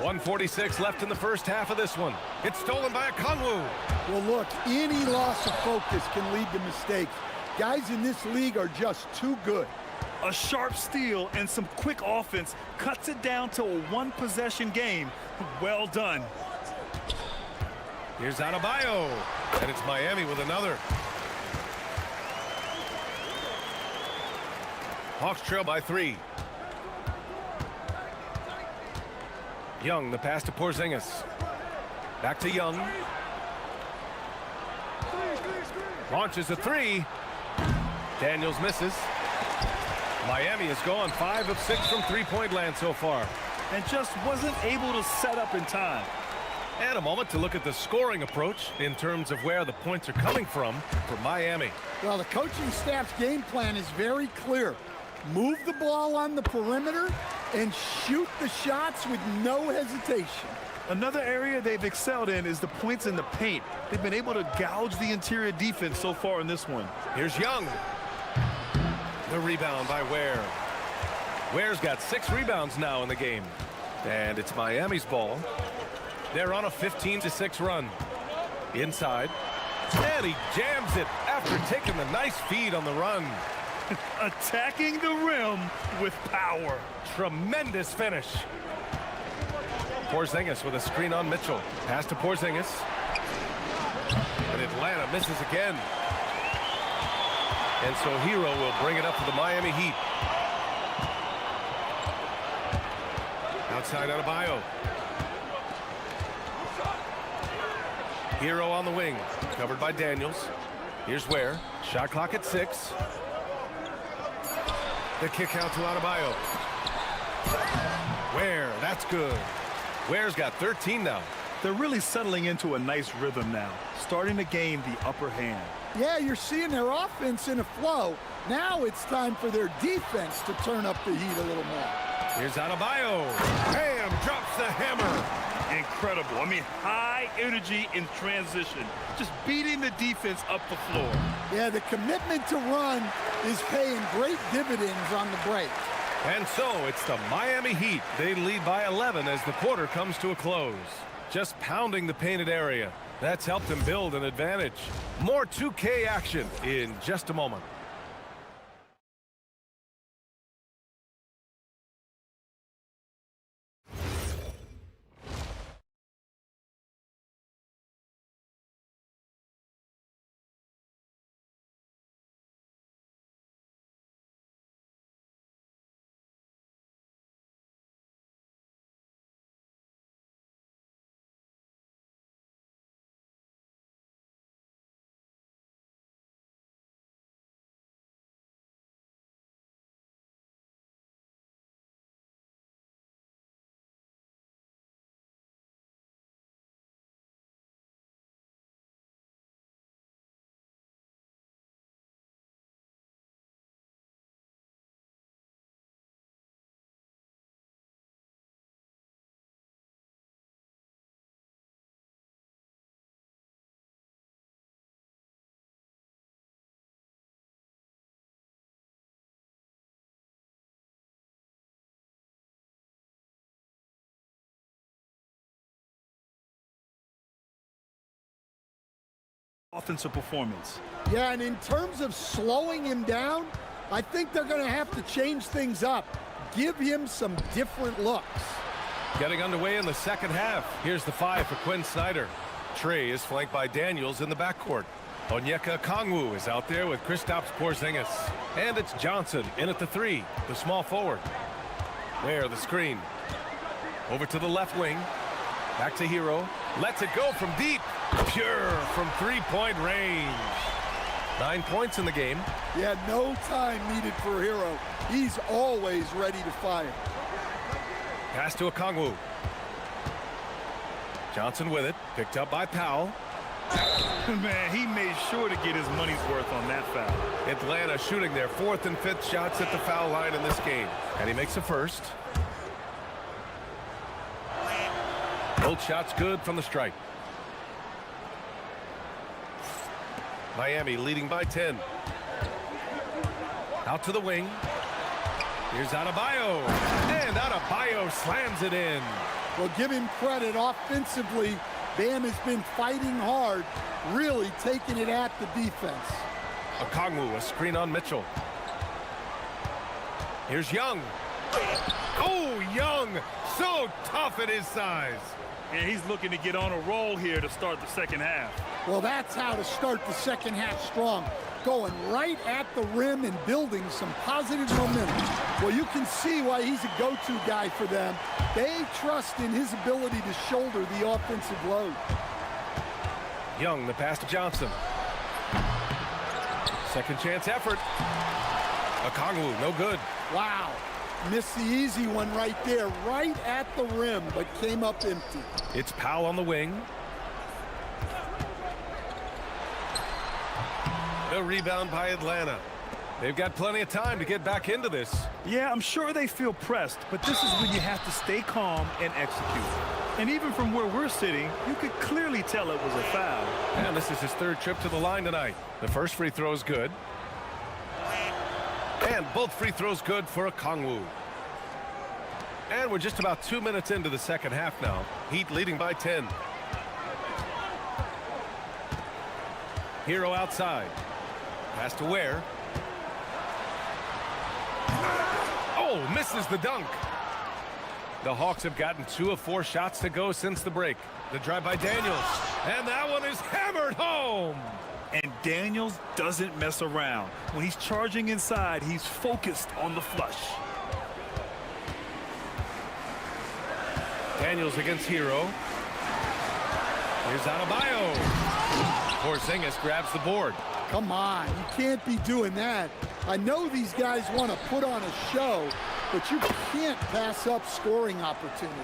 1:46 left in the first half of this one. It's stolen by a Kongwu. Well, look, any loss of focus can lead to mistakes. Guys in this league are just too good. A sharp steal and some quick offense cuts it down to a one-possession game. Well done. Here's Adebayo. And it's Miami with another. Hawks trail by 3. Young, the pass to Porzingis. Back to Young. Launches a 3. Daniels misses. Miami has gone 5 of 6 from three-point land so far. And just wasn't able to set up in time. And a moment to look at the scoring approach in terms of where the points are coming from for Miami. Well, the coaching staff's game plan is very clear. Move the ball on the perimeter and shoot the shots with no hesitation. Another area they've excelled in is the points in the paint. They've been able to gouge the interior defense so far in this one. Here's Young. The rebound by Ware. Ware's got 6 rebounds now in the game. And it's Miami's ball. They're on a 15-6 run. Inside. And he jams it after taking the nice feed on the run. Attacking the rim with power. Tremendous finish. Porzingis with a screen on Mitchell. Pass to Porzingis. And Atlanta misses again. And so Hero will bring it up to the Miami Heat. Outside Adebayo. Hero on the wing. Covered by Daniels. Here's Ware. Shot clock at 6. The kick out to Adebayo. Ware, that's good. Ware's got 13 now. They're really settling into a nice rhythm now, starting to gain the upper hand. Yeah, you're seeing their offense in a flow. Now it's time for their defense to turn up the heat a little more. Here's Adebayo. Bam! Drops the hammer. Incredible. I mean, high energy in transition. Just beating the defense up the floor. Yeah, the commitment to run is paying great dividends on the break. And so it's the Miami Heat. They lead by 11 as the quarter comes to a close. Just pounding the painted area. That's helped them build an advantage. More 2K action in just a moment. Offensive performance. Yeah, and in terms of slowing him down, I think they're going to have to change things up. Give him some different looks. Getting underway in the second half. Here's the 5 for Quinn Snyder. Trey is flanked by Daniels in the backcourt. Onyeka Kongwu is out there with Kristaps Porzingis. And it's Johnson in at the 3, the small forward. Where the screen. Over to the left wing. Back to Hero. Lets it go from deep. Pure from three-point range. 9 points in the game. Yeah, no time needed for Hero. He's always ready to fire. Pass to Okongwu. Johnson with it. Picked up by Powell. Man, he made sure to get his money's worth on that foul. Atlanta shooting their 4th and 5th shots at the foul line in this game. And he makes the first. Both shots good from the stripe. Miami leading by 10. Out to the wing. Here's Adebayo. And Adebayo slams it in. Well, give him credit. Offensively, Bam has been fighting hard, really taking it at the defense. Okongwu, a screen on Mitchell. Here's Young. Oh, Young, so tough at his size. And he's looking to get on a roll here to start the second half. Well, that's how to start the second half strong. Going right at the rim and building some positive momentum. Well, you can see why he's a go-to guy for them. They trust in his ability to shoulder the offensive load. Young, the pass to Johnson. Second chance effort. Okongwu, no good. Wow. Missed the easy one right there, right at the rim, but came up empty. It's Powell on the wing. The rebound by Atlanta. They've got plenty of time to get back into this. Yeah, I'm sure they feel pressed, but this is when you have to stay calm and execute. And even from where we're sitting, you could clearly tell it was a foul. And this is his 3rd trip to the line tonight. The first free throw is good. And both free throws good for Okongwu. And we're just about 2 minutes into the second half now. Heat leading by 10. Hero outside. Pass to Ware. Oh, misses the dunk. The Hawks have gotten 2 of 4 shots to go since the break. The drive by Daniels. And that one is hammered home. And Daniels doesn't mess around. When he's charging inside, he's focused on the flush. Daniels against Hero. Here's Adebayo. Porzingis grabs the board. Come on, you can't be doing that. I know these guys want to put on a show, but you can't pass up scoring opportunities.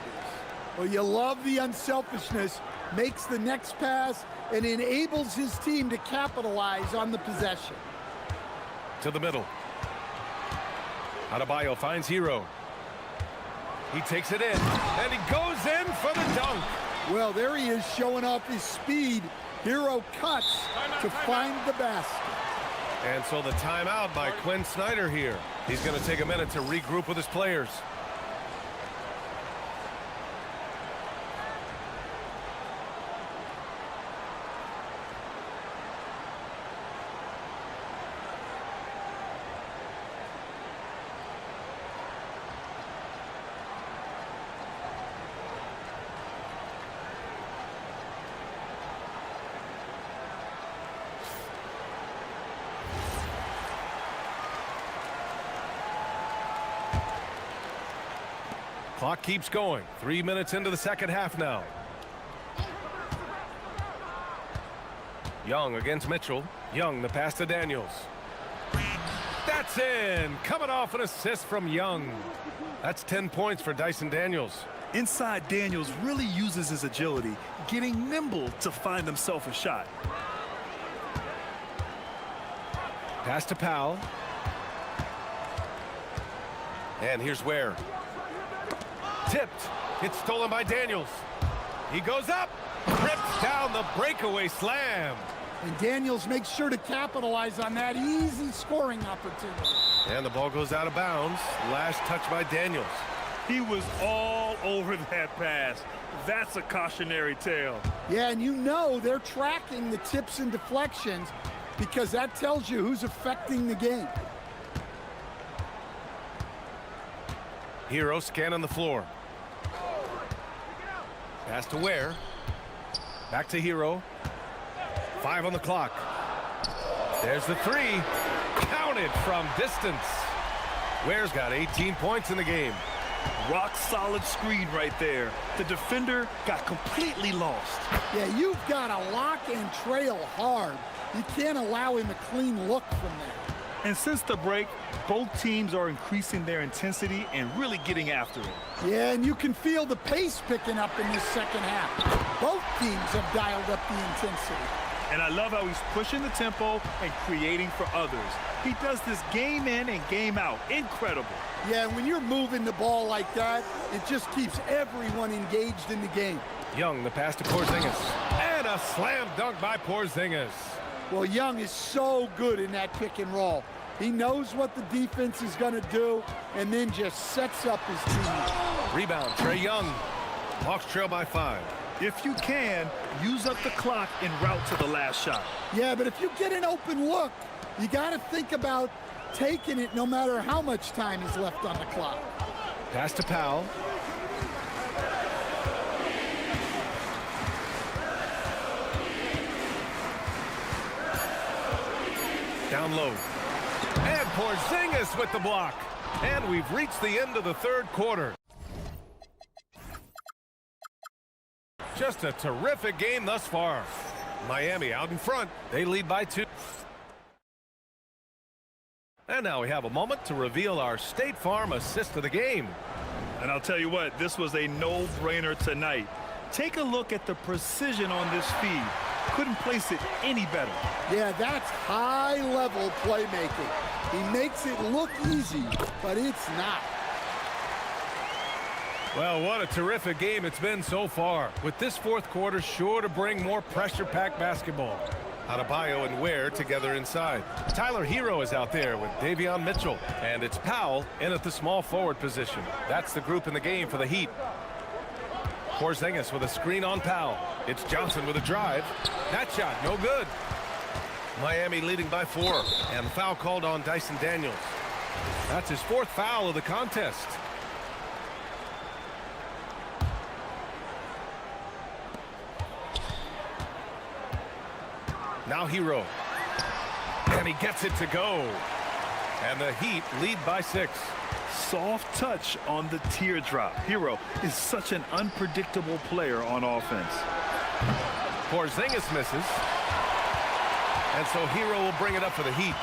Well, you love the unselfishness, makes the next pass, and enables his team to capitalize on the possession. To the middle. Adebayo finds Hero. He takes it in, and he goes in for the dunk. Well, there he is showing off his speed. Hero cuts to find the basket. And so the timeout by Quinn Snyder here. He's going to take a minute to regroup with his players. Clock keeps going. 3 minutes into the second half now. Young against Mitchell. Young, the pass to Daniels. That's in. Coming off an assist from Young. That's 10 points for Dyson Daniels. Inside, Daniels really uses his agility, getting nimble to find himself a shot. Pass to Powell. And here's Ware. Tipped. It's stolen by Daniels. He goes up. Rips down the breakaway slam. And Daniels makes sure to capitalize on that easy scoring opportunity. And the ball goes out of bounds. Last touch by Daniels. He was all over that pass. That's a cautionary tale. Yeah, and you know they're tracking the tips and deflections because that tells you who's affecting the game. Hero scanning the floor. Pass to Ware. Back to Hero. 5 on the clock. There's the 3. Counted from distance. Ware's got 18 points in the game. Rock solid screen right there. The defender got completely lost. Yeah, you've got to lock and trail hard. You can't allow him a clean look from there. And since the break, both teams are increasing their intensity and really getting after it. Yeah, and you can feel the pace picking up in this second half. Both teams have dialed up the intensity. And I love how he's pushing the tempo and creating for others. He does this game in and game out. Incredible. Yeah, when you're moving the ball like that, it just keeps everyone engaged in the game. Young, the pass to Porzingis. And a slam dunk by Porzingis. Well, Young is so good in that pick and roll. He knows what the defense is going to do and then just sets up his team. Rebound, Trae Young. Hawks trail by 5. If you can, use up the clock en route to the last shot. Yeah, but if you get an open look, you got to think about taking it no matter how much time is left on the clock. Pass to Powell. Down low. And Porzingis with the block. And we've reached the end of the third quarter. Just a terrific game thus far. Miami out in front. They lead by 2. And now we have a moment to reveal our State Farm assist of the game. And I'll tell you what, this was a no-brainer tonight. Take a look at the precision on this feed. Couldn't place it any better. Yeah, that's high-level playmaking. He makes it look easy, but it's not. Well, what a terrific game it's been so far, with this fourth quarter sure to bring more pressure-packed basketball. Adebayo and Ware together inside. Tyler Hero is out there with Davion Mitchell, and it's Powell in at the small forward position. That's the group in the game for the Heat. Porzingis with a screen on Powell. It's Johnson with a drive. That shot, no good. Miami leading by 4, and the foul called on Dyson Daniels. That's his 4th foul of the contest. Now Hero. And he gets it to go. And the Heat lead by 6. Soft touch on the teardrop. Hero is such an unpredictable player on offense. Porzingis misses. And so Hero will bring it up for the Heat.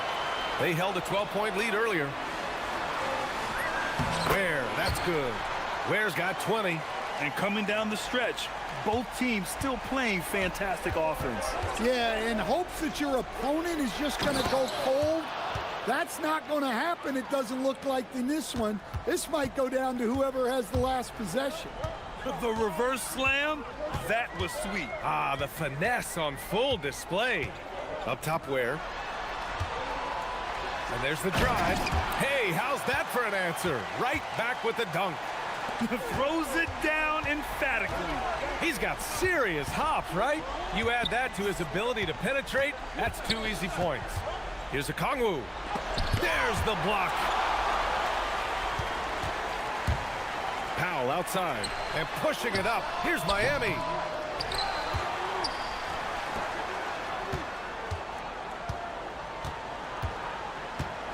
They held a 12-point lead earlier. Ware, that's good. Ware's got 20. And coming down the stretch, both teams still playing fantastic offense. Yeah, in hopes that your opponent is just going to go cold. That's not going to happen, it doesn't look like in this one. This might go down to whoever has the last possession. The reverse slam, that was sweet. Ah, the finesse on full display. Up top, Ware. And there's the drive. Hey, how's that for an answer? Right back with the dunk. Throws it down emphatically. He's got serious hop, right? You add that to his ability to penetrate, that's 2 easy points. Here's a Kongwu. There's the block. Powell outside and pushing it up. Here's Miami.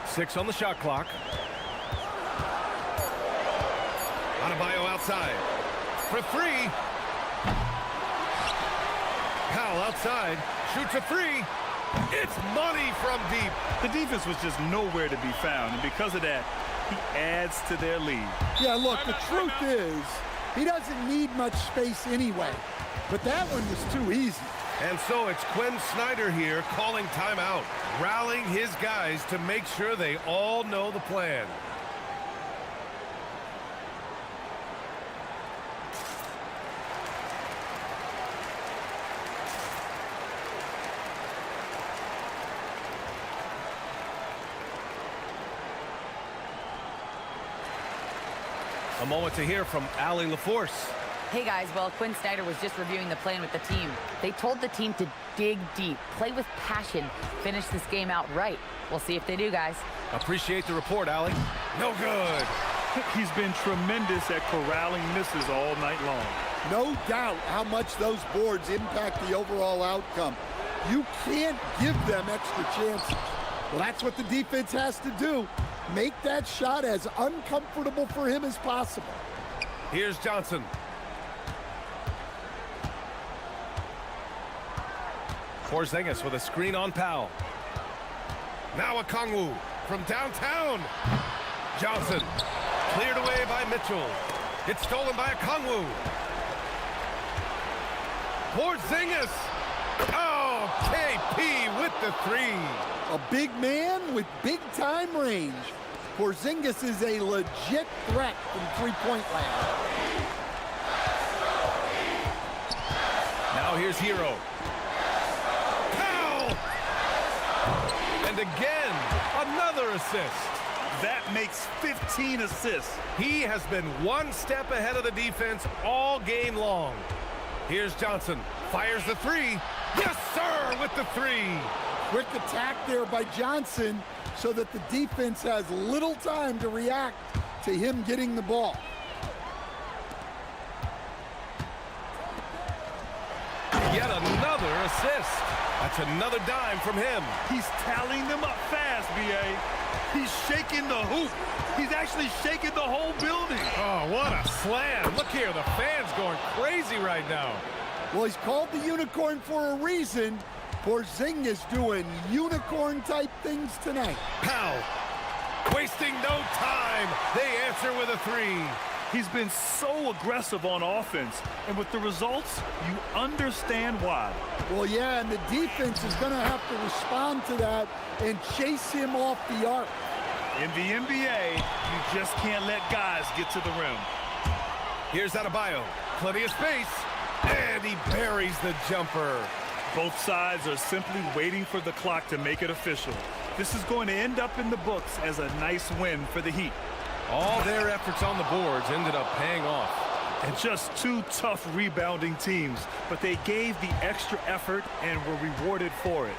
Six on the shot clock. Adebayo outside for 3. Powell outside, shoots a 3. It's money from deep. The defense was just nowhere to be found, and because of that, he adds to their lead. Yeah, look, the truth is, he doesn't need much space anyway. But that one was too easy. And so it's Quinn Snyder here calling timeout, rallying his guys to make sure they all know the plan. A moment to hear from Allie LaForce. Hey guys, well, Quinn Snyder was just reviewing the plan with the team. They told the team to dig deep, play with passion, finish this game out right. We'll see if they do, guys. Appreciate the report, Allie. No good. He's been tremendous at corralling misses all night long. No doubt how much those boards impact the overall outcome. You can't give them extra chances. Well, that's what the defense has to do. Make that shot as uncomfortable for him as possible. Here's Johnson. Porzingis with a screen on Powell. Now a Kongwu from downtown. Johnson cleared away by Mitchell. It's stolen by a Kongwu. Porzingis. Oh, KP with the three. A big man with big-time range. Porzingis is a legit threat from three-point land. Now here's Hero. Powell! And again, another assist. That makes 15 assists. He has been one step ahead of the defense all game long. Here's Johnson. Fires the three. Yes, sir, with the three. Quick attack there by Johnson so that the defense has little time to react to him getting the ball. Yet another assist. That's another dime from him. He's tallying them up fast, B.A. He's shaking the hoop. He's actually shaking the whole building. Oh, what a slam. Look here, the fans going crazy right now. Well, he's called the unicorn for a reason. Porzingis doing unicorn-type things tonight. Powell, wasting no time. They answer with a three. He's been so aggressive on offense, and with the results, you understand why. Well, yeah, and the defense is going to have to respond to that and chase him off the arc. In the NBA, you just can't let guys get to the rim. Here's Adebayo. Plenty of space. And he buries the jumper. Both sides are simply waiting for the clock to make it official. This is going to end up in the books as a nice win for the Heat. All their efforts on the boards ended up paying off. And just two tough rebounding teams, but they gave the extra effort and were rewarded for it.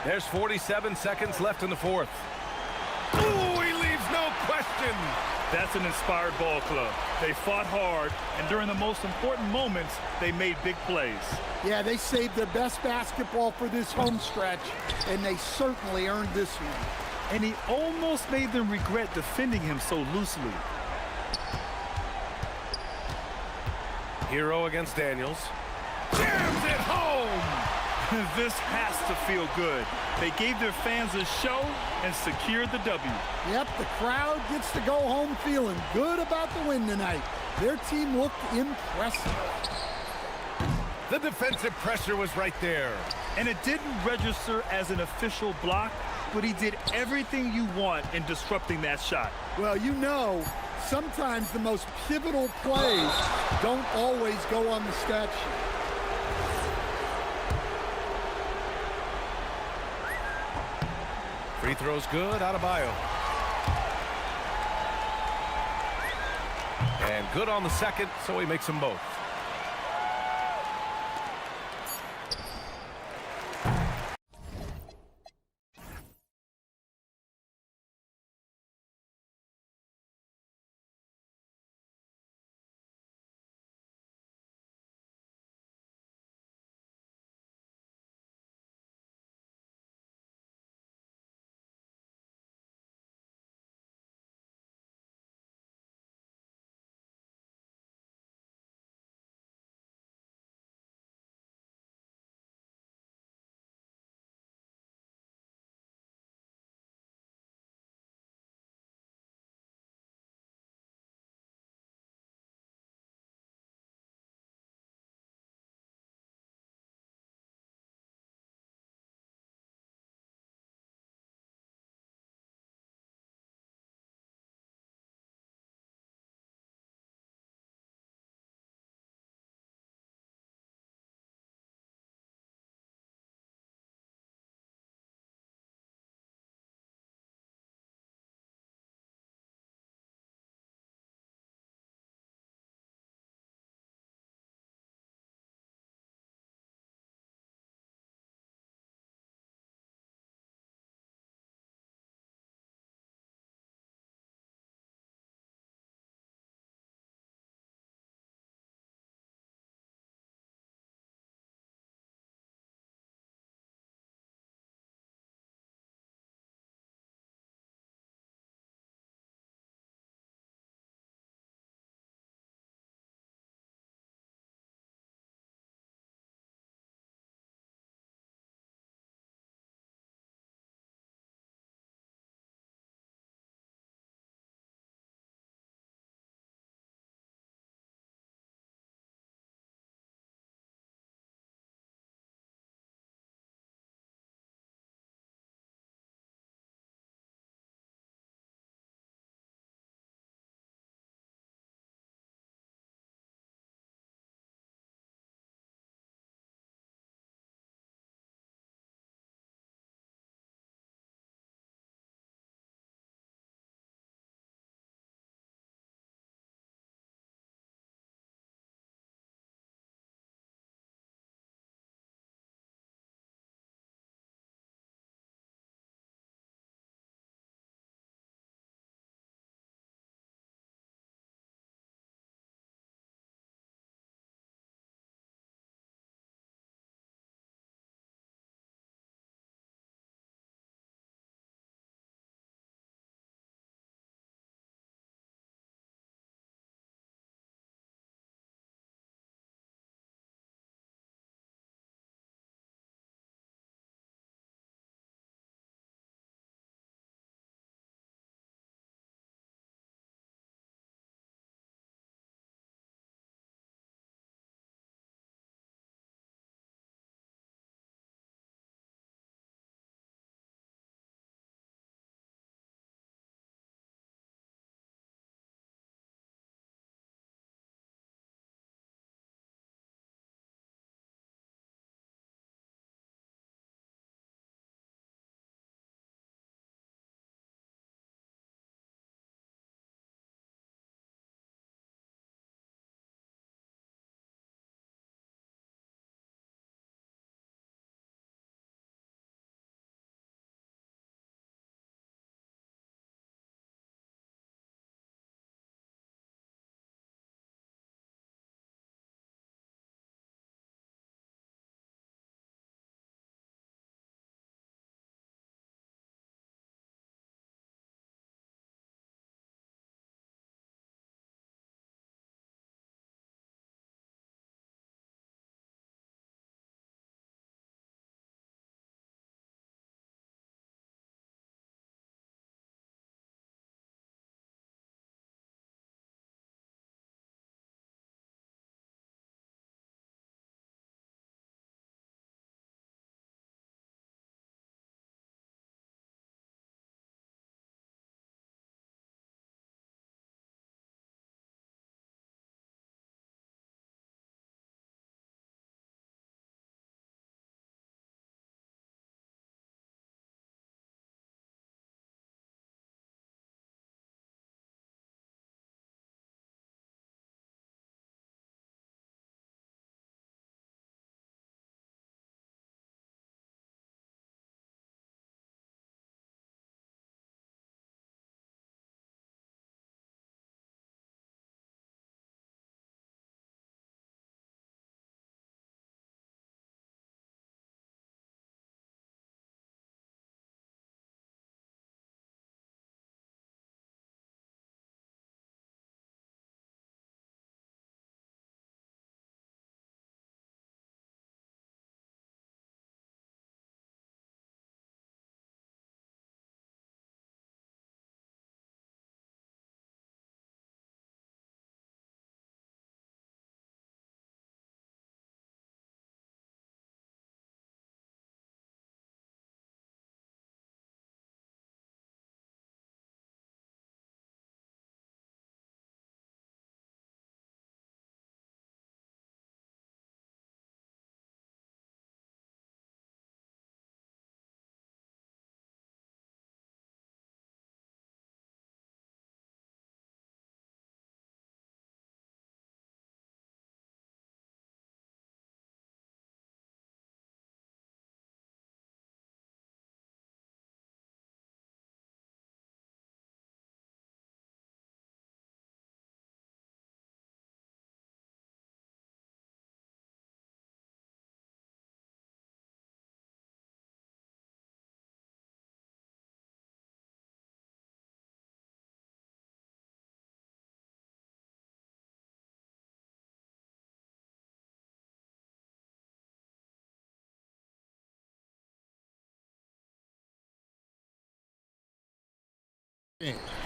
There's 47 seconds left in the fourth. Ooh, he leaves no question. That's an inspired ball club. They fought hard, and during the most important moments, they made big plays. Yeah, they saved their best basketball for this home stretch, and they certainly earned this one. And he almost made them regret defending him so loosely. Hero against Daniels. Jams it home! This has to feel good. They gave their fans a show and secured the W. Yep, the crowd gets to go home feeling good about the win tonight. Their team looked impressive. The defensive pressure was right there. And it didn't register as an official block, but he did everything you want in disrupting that shot. Well, you know, sometimes the most pivotal plays don't always go on the stat sheet. Free throw's good, Adebayo. And good on the second, so he makes them both.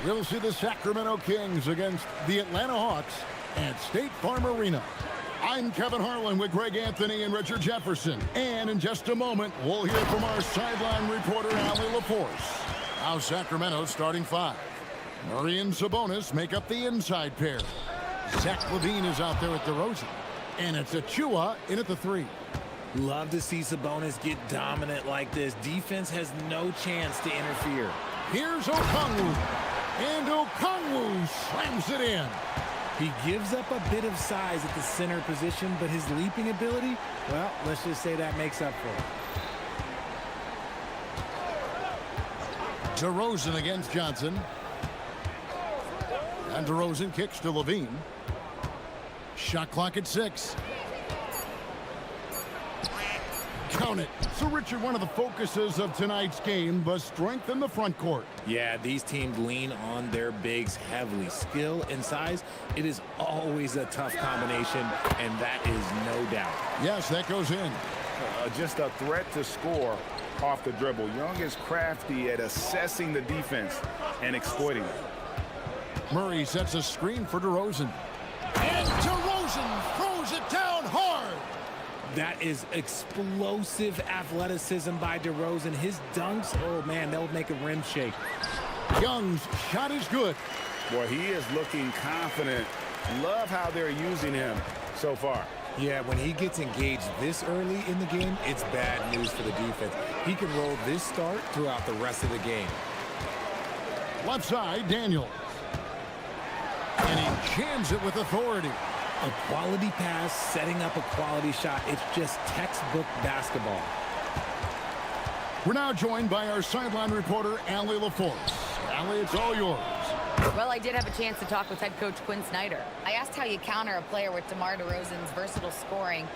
We'll see the Sacramento Kings against the Atlanta Hawks at State Farm Arena. I'm Kevin Harlan with Greg Anthony and Richard Jefferson. And in just a moment, we'll hear from our sideline reporter, Allie LaForce. Now Sacramento's starting five. Murray and Sabonis make up the inside pair. Zach LaVine is out there at DeRozan. And it's Achua in at the three. Love to see Sabonis get dominant like this. Defense has no chance to interfere. Here's Okongwu. And Okongwu slams it in. He gives up a bit of size at the center position, but his leaping ability, well, let's just say that makes up for it. DeRozan against Johnson. And DeRozan kicks to LaVine. Shot clock at 6. Count it. So, Richard, one of the focuses of tonight's game was strength in the front court. Yeah, these teams lean on their bigs heavily. Skill and size, it is always a tough combination, and that is no doubt. Yes, that goes in. Just a threat to score off the dribble. Young is crafty at assessing the defense and exploiting it. Murray sets a screen for DeRozan. And DeRozan throws it down hard. That is explosive athleticism by DeRozan. His dunks, oh man, they'll make a rim shake. Young's shot is good. Boy, he is looking confident. Love how they're using him so far. Yeah, when he gets engaged this early in the game, it's bad news for the defense. He can roll this start throughout the rest of the game. Left side, Daniels. And he jams it with authority. A quality pass, setting up a quality shot. It's just textbook basketball. We're now joined by our sideline reporter, Allie LaForce. Allie, it's all yours. Well, I did have a chance to talk with head coach Quinn Snyder. I asked how you counter a player with DeMar DeRozan's versatile scoring.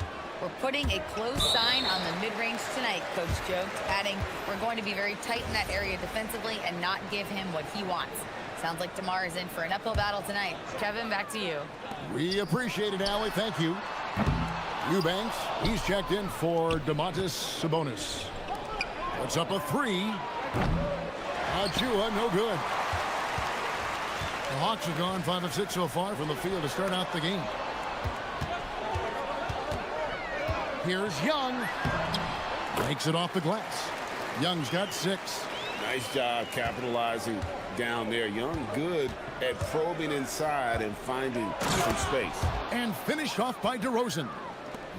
We're putting a close sign on the mid-range tonight, Coach joked, adding, we're going to be very tight in that area defensively and not give him what he wants. Sounds like DeMar is in for an uphill battle tonight. Kevin, back to you. We appreciate it, Allie. Thank you. Eubanks, he's checked in for Domantas Sabonis. Puts up a three. Achua, no good. The Hawks have gone 5 of 6 so far from the field to start out the game. Here's Young. Makes it off the glass. Young's got 6. Nice job capitalizing down there. Young good at probing inside and finding some space. And finished off by DeRozan.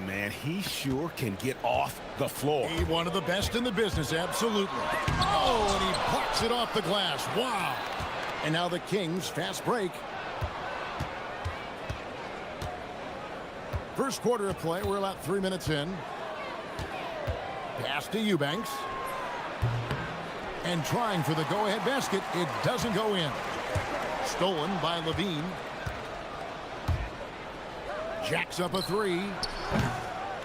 Man, he sure can get off the floor. He one of the best in the business, absolutely. Oh, and he blocks it off the glass. Wow. And now the Kings fast break. First quarter of play, we're about 3 minutes in. Pass to Eubanks. And trying for the go-ahead basket, it doesn't go in. Stolen by LaVine. Jacks up a three.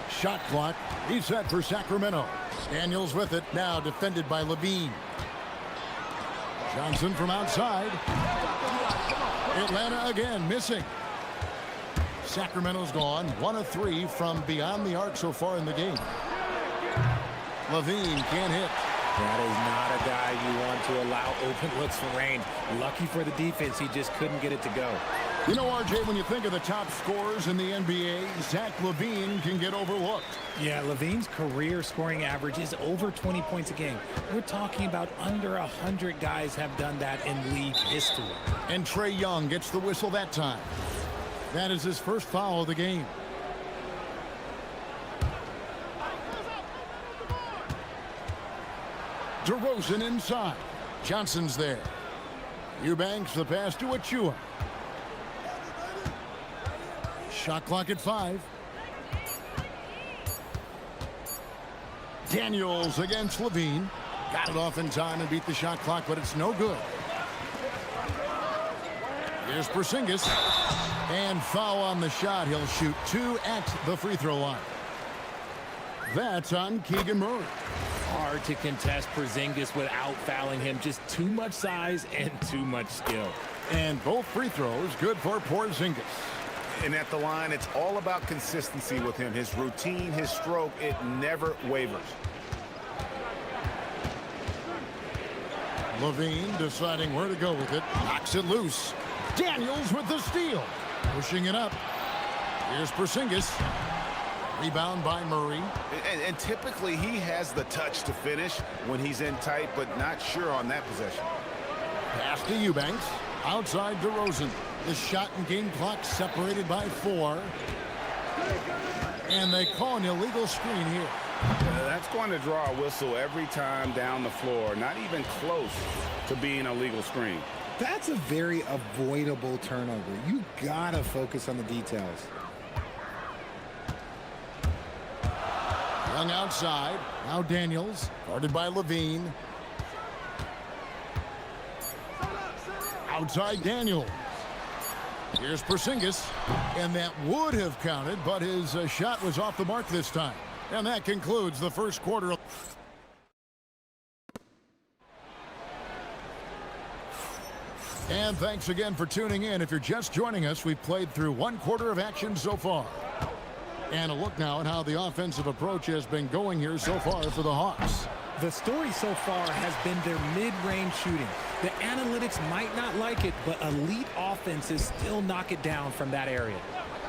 Shot clock reset for Sacramento. Daniels with it, now defended by LaVine. Johnson from outside. Atlanta again missing. Sacramento's gone 1 of 3 from beyond the arc so far in the game. LaVine can't hit. That is not a guy you want to allow open looks for range. Lucky for the defense, he just couldn't get it to go. You know, RJ, when you think of the top scorers in the NBA, Zach LaVine can get overlooked. Yeah, LaVine's career scoring average is over 20 points a game. We're talking about under 100 guys have done that in league history. And Trae Young gets the whistle that time. That is his first foul of the game. DeRozan inside. Johnson's there. Eubanks the pass to Achua. Shot clock at 5. Daniels against LaVine. Got it off in time and beat the shot clock, but it's no good. Here's Porzingis. And foul on the shot. He'll shoot 2 at the free throw line. That's on Keegan Murray. Hard to contest Porzingis without fouling him. Just too much size and too much skill. And both free throws good for Porzingis. And at the line, it's all about consistency with him. His routine, his stroke, it never wavers. Levine deciding where to go with it. Knocks it loose. Daniels with the steal. Pushing it up. Here's Porzingis. Rebound by Murray. And typically he has the touch to finish when he's in tight, but not sure on that possession. Pass to Eubanks. Outside DeRozan. The shot and game clock separated by 4. And they call an illegal screen here. That's going to draw a whistle every time down the floor. Not even close to being a legal screen. That's a very avoidable turnover. You gotta focus on the details. Young outside. Now Daniels. Guarded by Levine. Outside Daniels. Here's Porzingis. And that would have counted, but his shot was off the mark this time. And that concludes the first quarter. And thanks again for tuning in. If you're just joining us, we've played through one quarter of action so far. And a look now at how the offensive approach has been going here so far for the Hawks. The story so far has been their mid-range shooting. The analytics might not like it, but elite offenses still knock it down from that area.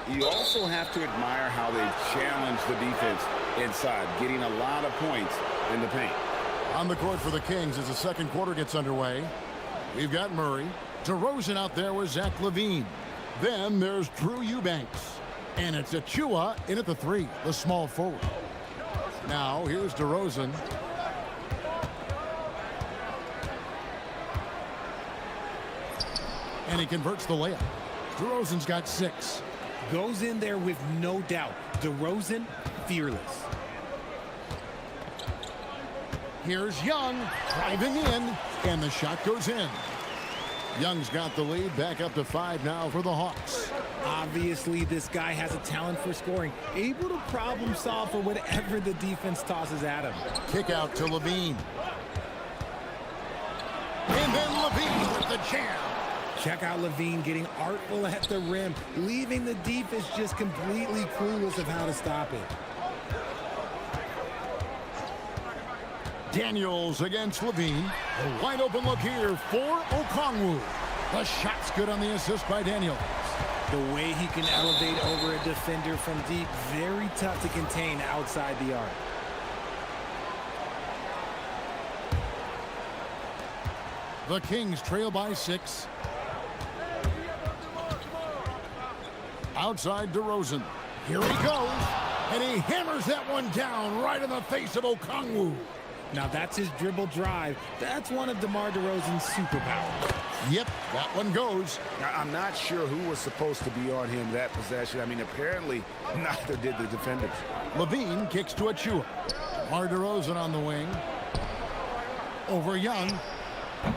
You also have to admire how they've challenged the defense inside, getting a lot of points in the paint. On the court for the Kings as the second quarter gets underway. We've got Murray. DeRozan out there with Zach LaVine. Then there's Drew Eubanks. And it's Achua in at the 3, the small forward. Now here's DeRozan. And he converts the layup. DeRozan's got 6. Goes in there with no doubt. DeRozan, fearless. Here's Young driving in, and the shot goes in. Young's got the lead, back up to 5 now for the Hawks. Obviously, this guy has a talent for scoring, able to problem solve for whatever the defense tosses at him. Kick out to Levine. And then Levine with the jam. Check out Levine getting artful at the rim, leaving the defense just completely clueless of how to stop it. Daniels against Levine. A wide open look here for Okongwu. The shot's good on the assist by Daniels. The way he can elevate over a defender from deep, very tough to contain outside the arc. The Kings trail by 6. Outside DeRozan. Here he goes. And he hammers that one down right in the face of Okongwu. Now that's his dribble drive. That's one of DeMar DeRozan's superpowers. Yep, that one goes. Now, I'm not sure who was supposed to be on him that possession. I mean, apparently neither did the defenders. Levine kicks to Achua. DeMar DeRozan on the wing. Over Young.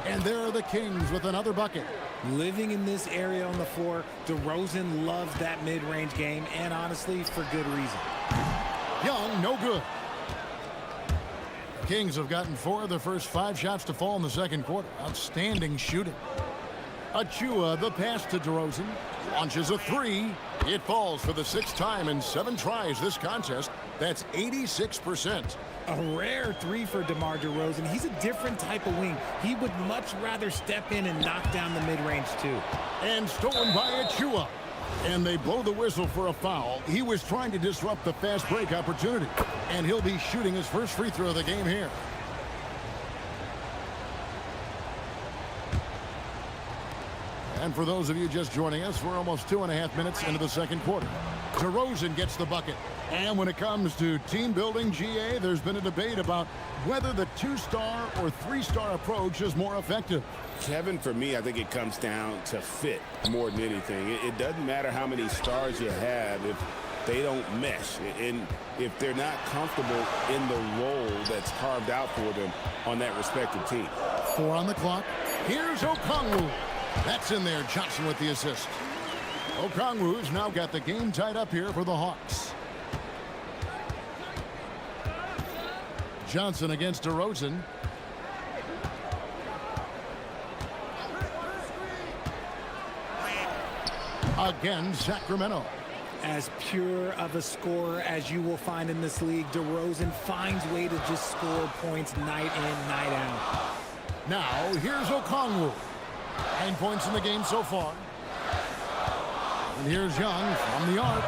And there are the Kings with another bucket. Living in this area on the floor, DeRozan loves that mid-range game, and honestly, for good reason. Young, no good. Kings have gotten 4 of the first 5 shots to fall in the second quarter. Outstanding shooting. Achua, the pass to DeRozan. Launches a 3. It falls for the 6th time in 7 tries this contest. That's 86%. A rare 3 for DeMar DeRozan. He's a different type of wing. He would much rather step in and knock down the mid-range too. And stolen by Achua. And they blow the whistle for a foul. He was trying to disrupt the fast break opportunity. And he'll be shooting his first free throw of the game here. And for those of you just joining us, we're almost 2.5 minutes into the second quarter. DeRozan gets the bucket. And when it comes to team building, GA, there's been a debate about whether the 2-star or 3-star approach is more effective. Kevin, for me, I think it comes down to fit more than anything. It doesn't matter how many stars you have if they don't mesh. And if they're not comfortable in the role that's carved out for them on that respective team. 4 on the clock. Here's Okongwu. That's in there. Johnson with the assist. Okongwu's now got the game tied up here for the Hawks. Johnson against DeRozan. Again, Sacramento. As pure of a scorer as you will find in this league, DeRozan finds way to just score points night in, night out. Now, here's Okongwu. 9 points in the game so far. And here's Young from the arc.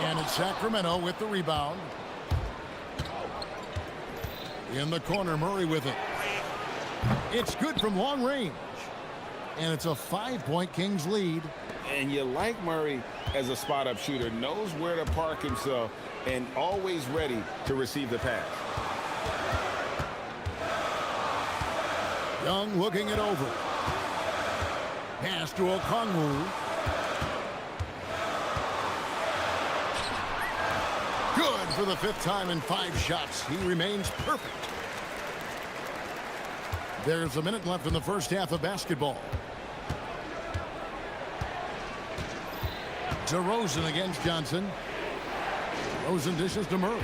And it's Sacramento with the rebound. In the corner, Murray with it. It's good from long range. And it's a 5-point Kings lead. And you like Murray as a spot-up shooter. Knows where to park himself and always ready to receive the pass. Young looking it over. Pass to Okongwu. Good for the 5th time in 5 shots. He remains perfect. There's a minute left in the first half of basketball. DeRozan against Johnson. DeRozan dishes to Murray.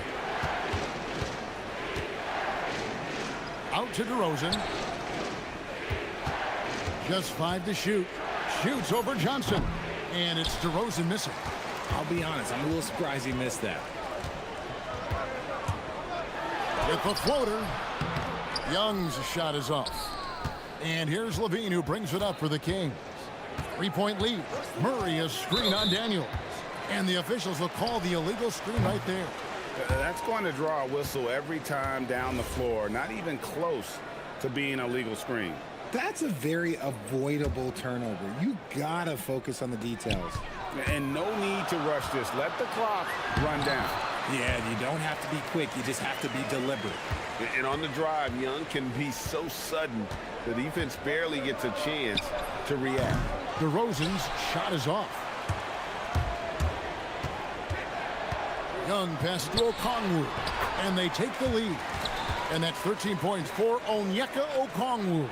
Out to DeRozan. Just 5 to shoot. Shoots over Johnson. And it's DeRozan missing. I'll be honest, I'm a little surprised he missed that. With the floater. Young's shot is off. And here's Levine who brings it up for the Kings. 3-point lead. Murray a screen on Daniels. And the officials will call the illegal screen right there. That's going to draw a whistle every time down the floor. Not even close to being a legal screen. That's a very avoidable turnover. You gotta focus on the details. And no need to rush this. Let the clock run down. Yeah, you don't have to be quick. You just have to be deliberate. And on the drive, Young can be so sudden. The defense barely gets a chance to react. DeRozan's shot is off. Young passes to Okongwu. And they take the lead. And that's 13 points for Onyeka Okongwu.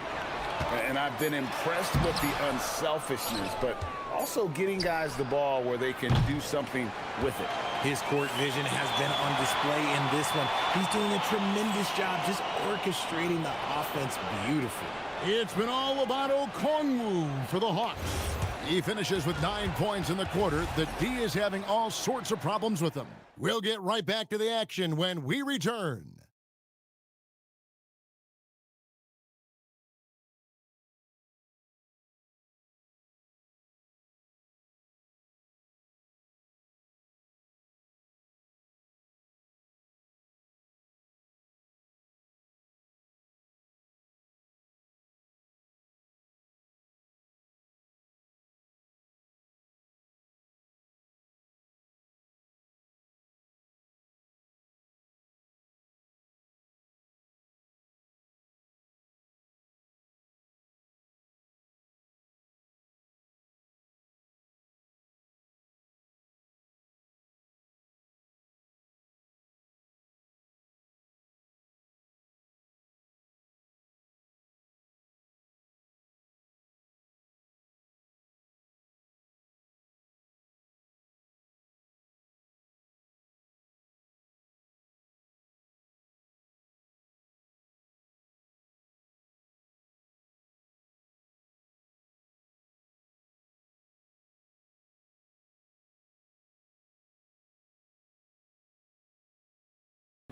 And I've been impressed with the unselfishness, but also getting guys the ball where they can do something with it. His court vision has been on display in this one. He's doing a tremendous job just orchestrating the offense beautifully. It's been all about Okongwu for the Hawks. He finishes with 9 points in the quarter. The D is having all sorts of problems with him. We'll get right back to the action when we return.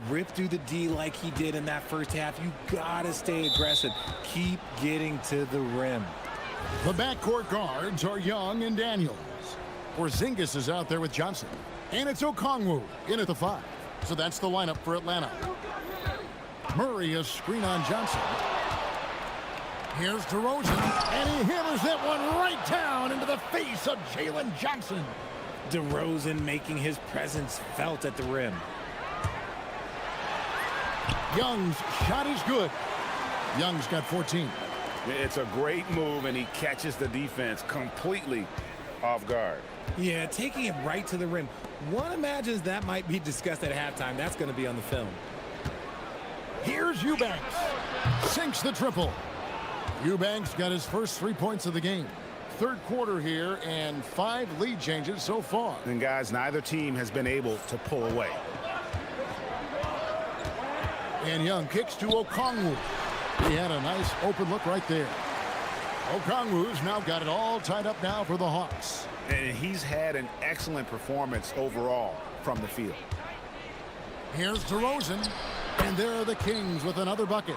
Rip through the D like he did in that first half. You gotta stay aggressive. Keep getting to the rim. The backcourt guards are Young and Daniels. Porzingis is out there with Johnson. And it's Okongwu in at the 5. So that's the lineup for Atlanta. Murray a screen on Johnson. Here's DeRozan. And he hammers that one right down into the face of Jalen Johnson. DeRozan making his presence felt at the rim. Young's shot is good. Young's got 14. It's a great move, and he catches the defense completely off guard. Yeah, taking it right to the rim. One imagines that might be discussed at halftime. That's going to be on the film. Here's Eubanks. Sinks the triple. Eubanks got his first 3 points of the game. Third quarter here, and 5 lead changes so far. And guys, neither team has been able to pull away. And Young kicks to Okongwu. He had a nice open look right there. Okongwu's now got it all tied up now for the Hawks. And he's had an excellent performance overall from the field. Here's DeRozan. And there are the Kings with another bucket.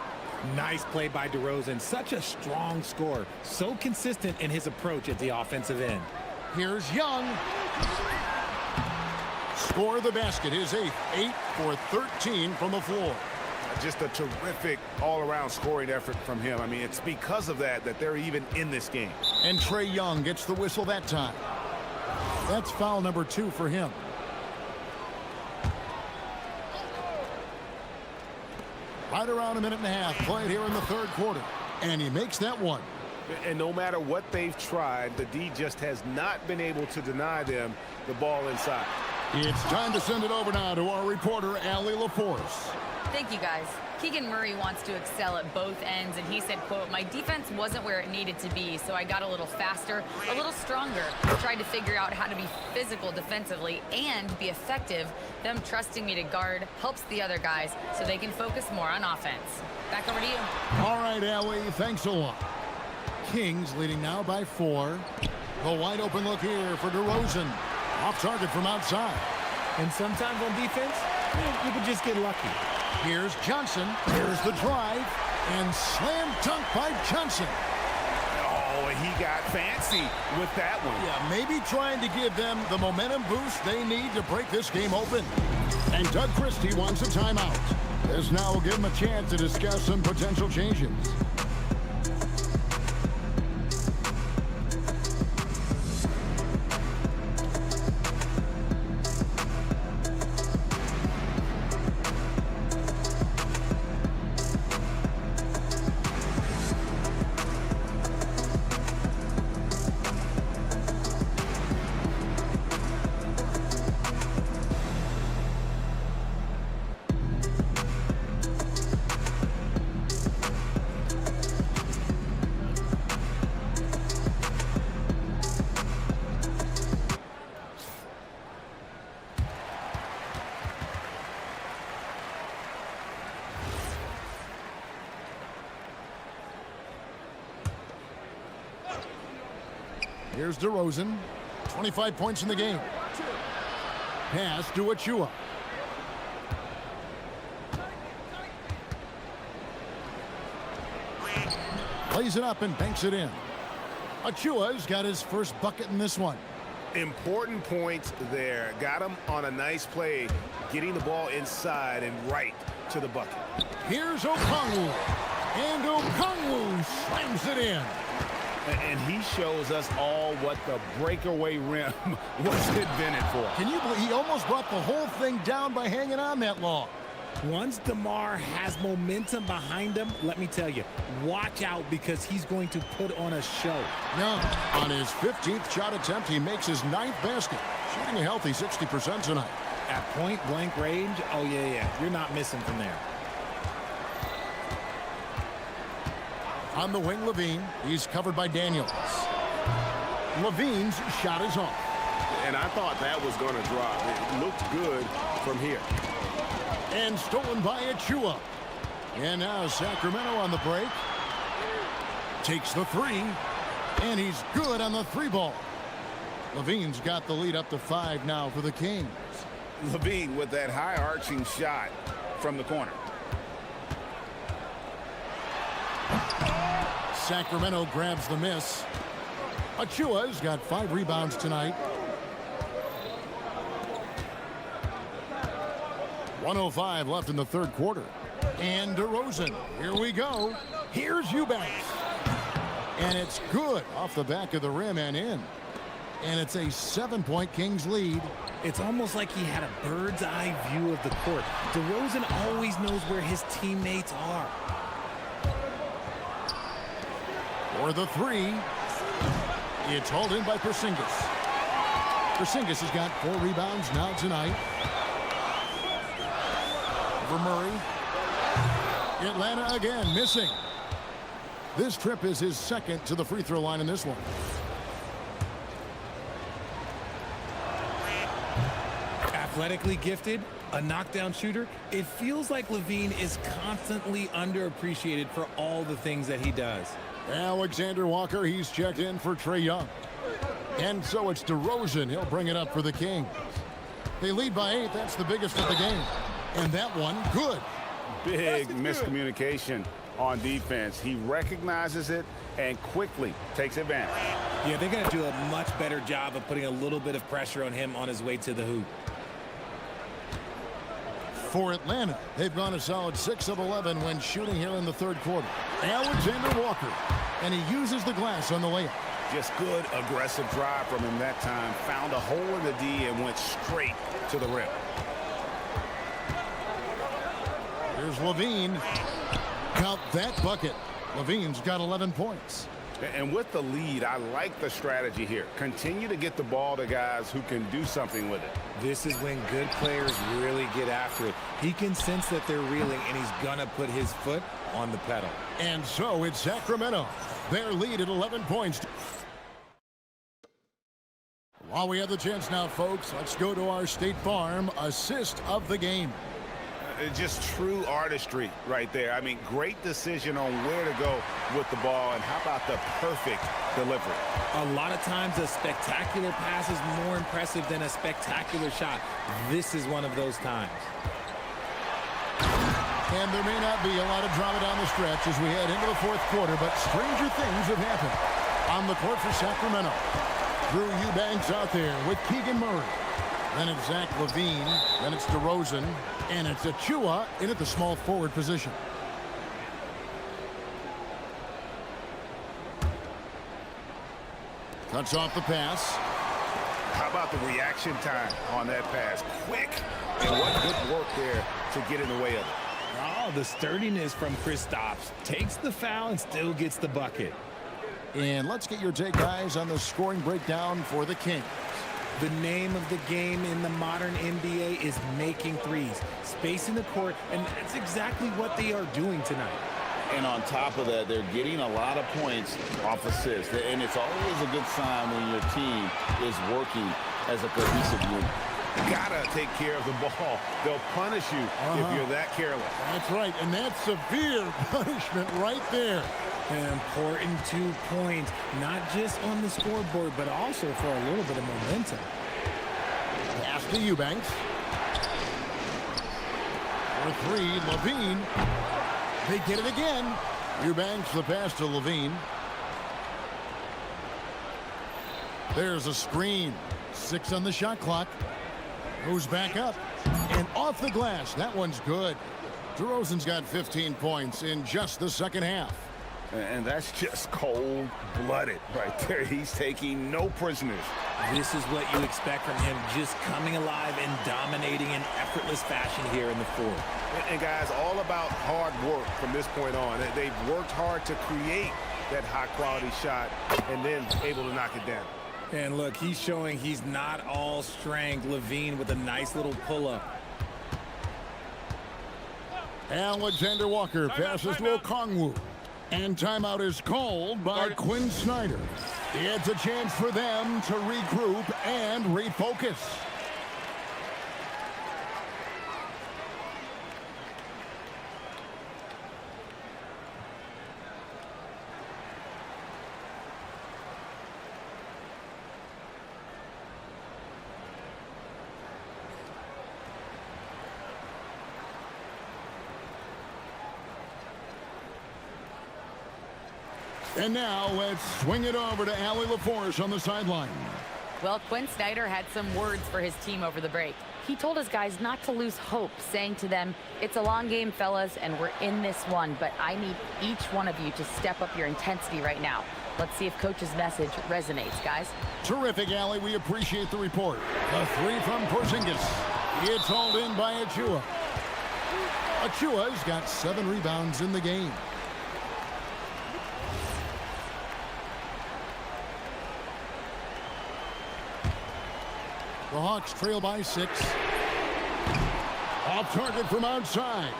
Nice play by DeRozan. Such a strong scorer. So consistent in his approach at the offensive end. Here's Young. Score the basket, his 8th. 8 for 13 from the floor. Just a terrific all-around scoring effort from him. I mean, it's because of that they're even in this game. And Trae Young gets the whistle that time. That's foul number 2 for him. Right around a minute and a half played here in the third quarter. And he makes that one. And no matter what they've tried, the D just has not been able to deny them the ball inside. It's time to send it over now to our reporter, Allie LaForce. Thank you, guys. Keegan Murray wants to excel at both ends, and he said, quote, "My defense wasn't where it needed to be, so I got a little faster, a little stronger, tried to figure out how to be physical defensively and be effective. Them trusting me to guard helps the other guys so they can focus more on offense." Back over to you. All right, Allie, thanks a lot. Kings leading now by 4. The wide open look here for DeRozan. Off target from outside. And sometimes on defense, you can just get lucky. Here's Johnson. Here's the drive. And slam dunk by Johnson. Oh, and he got fancy with that one. Yeah, maybe trying to give them the momentum boost they need to break this game open. And Doug Christie wants a timeout. This now will give him a chance to discuss some potential changes. Here's DeRozan. 25 points in the game. Pass to Achua. Plays it up and banks it in. Achua's got his first bucket in this one. Important points there. Got him on a nice play, getting the ball inside and right to the bucket. Here's Okongwu. And Okongwu slams it in. And he shows us all what the breakaway rim was invented for. Can you believe he almost brought the whole thing down by hanging on that long? Once DeMar has momentum behind him, let me tell you, watch out because he's going to put on a show. Now, on his 15th shot attempt, he makes his 9th basket, shooting a healthy 60% tonight. At point-blank range, oh, yeah, you're not missing from there. On the wing, Levine. He's covered by Daniels. Levine's shot is off. And I thought that was going to drop. It looked good from here. And stolen by Achua. And now Sacramento on the break. Takes the 3. And he's good on the 3 ball. Levine's got the lead up to 5 now for the Kings. Levine with that high arching shot from the corner. Sacramento grabs the miss. Achua's got 5 rebounds tonight. 1:05 left in the third quarter. And DeRozan, here we go. Here's Eubanks. And it's good off the back of the rim and in. And it's a 7-point Kings lead. It's almost like he had a bird's eye view of the court. DeRozan always knows where his teammates are. For the 3. It's hauled in by Porzingis. Porzingis has got 4 rebounds now tonight. For Murray. Atlanta again missing. This trip is his second to the free throw line in this one. Athletically gifted, a knockdown shooter. It feels like Levine is constantly underappreciated for all the things that he does. Alexander Walker, he's checked in for Trae Young. And so it's DeRozan. He'll bring it up for the Kings. They lead by 8. That's the biggest of the game. And that one, good. Big miscommunication on defense. He recognizes it and quickly takes advantage. Yeah, they're going to do a much better job of putting a little bit of pressure on him on his way to the hoop. For Atlanta, they've gone a solid 6 of 11 when shooting here in the third quarter. Alexander Walker, and he uses the glass on the layup. Just good, aggressive drive from him that time. Found a hole in the D and went straight to the rim. Here's Levine. Count that bucket. Levine's got 11 points. And with the lead, I like the strategy here. Continue to get the ball to guys who can do something with it. This is when good players really get after it. He can sense that they're reeling, and he's going to put his foot on the pedal. And so it's Sacramento. Their lead at 11 points. While we have the chance now, folks, let's go to our State Farm assist of the game. Just true artistry right there. I mean, great decision on where to go with the ball, and how about the perfect delivery? A lot of times a spectacular pass is more impressive than a spectacular shot. This is one of those times. And there may not be a lot of drama down the stretch as we head into the fourth quarter, but stranger things have happened. On the court for Sacramento, Drew Eubanks out there with Keegan Murray. Then it's Zach Levine. Then it's DeRozan. And it's Achua in at the small forward position. Cuts off the pass. How about the reaction time on that pass? Quick. And what good work there to get in the way of it. Oh, the sturdiness from Kristaps. Takes the foul and still gets the bucket. And let's get your take, guys, on the scoring breakdown for the Kings. The name of the game in the modern NBA is making threes, spacing the court, and that's exactly what they are doing tonight. And on top of that, they're getting a lot of points off assists. And it's always a good sign when your team is working as a cohesive unit. Gotta take care of the ball. They'll punish you if you're that careless. That's right, and that's severe punishment right there. An important 2 points, not just on the scoreboard, but also for a little bit of momentum. Pass to Eubanks. For three, Levine. They get it again. Eubanks, the pass to Levine. There's a screen. 6 on the shot clock. Goes back up. And off the glass. That one's good. DeRozan's got 15 points in just the second half. And that's just cold-blooded right there. He's taking no prisoners. This is what you expect from him, just coming alive and dominating in effortless fashion here in the fourth. And guys, all about hard work from this point on. They've worked hard to create that high-quality shot and then able to knock it down. And look, he's showing he's not all strength. Levine with a nice little pull-up. Alexander Walker passes to Okongwu. And timeout is called by Quinn Snyder. It's a chance for them to regroup and refocus. And now let's swing it over to Allie LaForce on the sideline. Well, Quinn Snyder had some words for his team over the break. He told his guys not to lose hope, saying to them, it's a long game, fellas, and we're in this one, but I need each one of you to step up your intensity right now. Let's see if Coach's message resonates, guys. Terrific, Allie. We appreciate the report. A three from Porzingis. It's hauled in by Achua. Achua's got 7 rebounds in the game. The Hawks trail by 6. Off target from outside.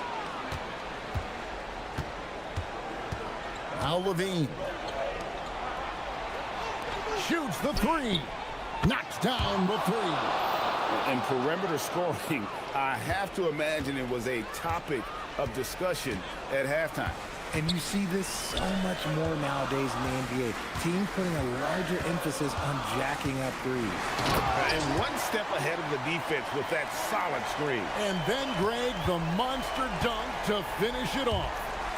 Now Levine. Shoots the 3. Knocks down the 3. And perimeter scoring, I have to imagine it was a topic of discussion at halftime. And you see this so much more nowadays in the NBA. Teams putting a larger emphasis on jacking up threes. And one step ahead of the defense with that solid screen. And then, Greg, the monster dunk to finish it off.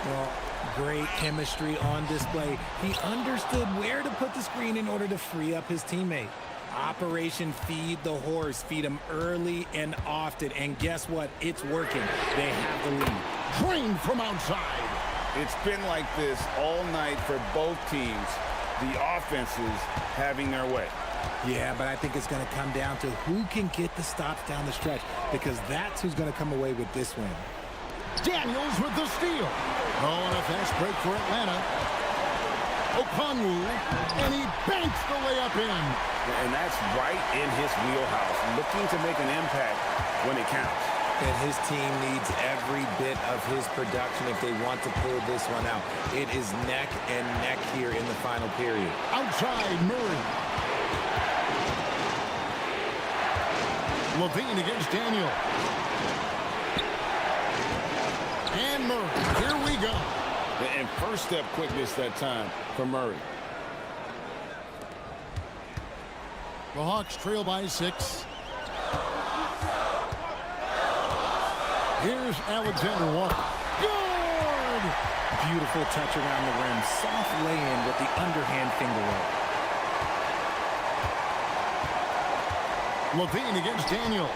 Well, Great chemistry on display. He understood where to put the screen in order to free up his teammate. Operation Feed the Horse. Feed him early and often. And guess what? It's working. They have the lead. Drained from outside. It's been like this all night for both teams. The offenses having their way. Yeah, but I think it's going to come down to who can get the stops down the stretch, because that's who's going to come away with this win. Daniels with the steal. Oh, and a fast break for Atlanta. Okongwu, and he banks the layup in. And that's right in his wheelhouse, looking to make an impact when it counts. And his team needs every bit of his production if they want to pull this one out. It is neck and neck here in the final period. Outside, Murray. Levine against Daniel. And Murray. Here we go. And first step quickness that time for Murray. The Hawks trail by 6. Here's Alexander Walker. Good! Beautiful touch around the rim. Soft lay-in with the underhand finger roll. Levine against Daniel.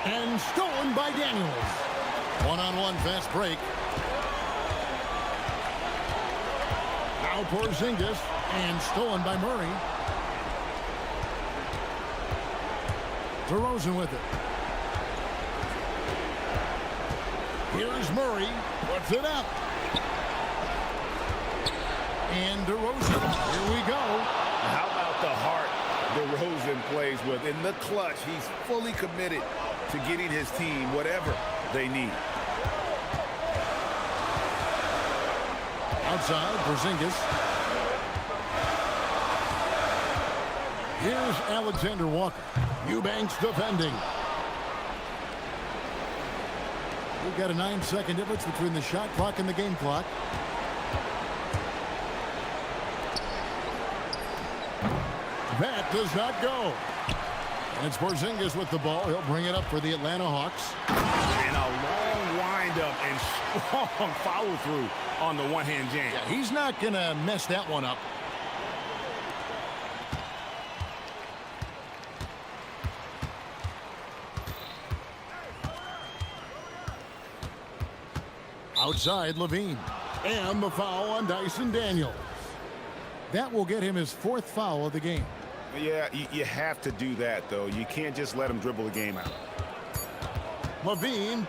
And stolen by Daniels. One-on-one fast break. Now Porzingis. And stolen by Murray. DeRozan with it. Here's Murray. Puts it up. And DeRozan. Here we go. How about the heart DeRozan plays with? In the clutch, he's fully committed to getting his team whatever they need. Outside, Porzingis. Here's Alexander Walker. Eubanks defending. We've got a 9-second difference between the shot clock and the game clock. That does not go. And it's Porzingis with the ball. He'll bring it up for the Atlanta Hawks. And a long windup and strong follow through on the one-hand jam. Yeah, he's not going to mess that one up. Outside, Levine. And the foul on Dyson Daniels. That will get him his 4th foul of the game. Yeah, you have to do that, though. You can't just let him dribble the game out. Levine.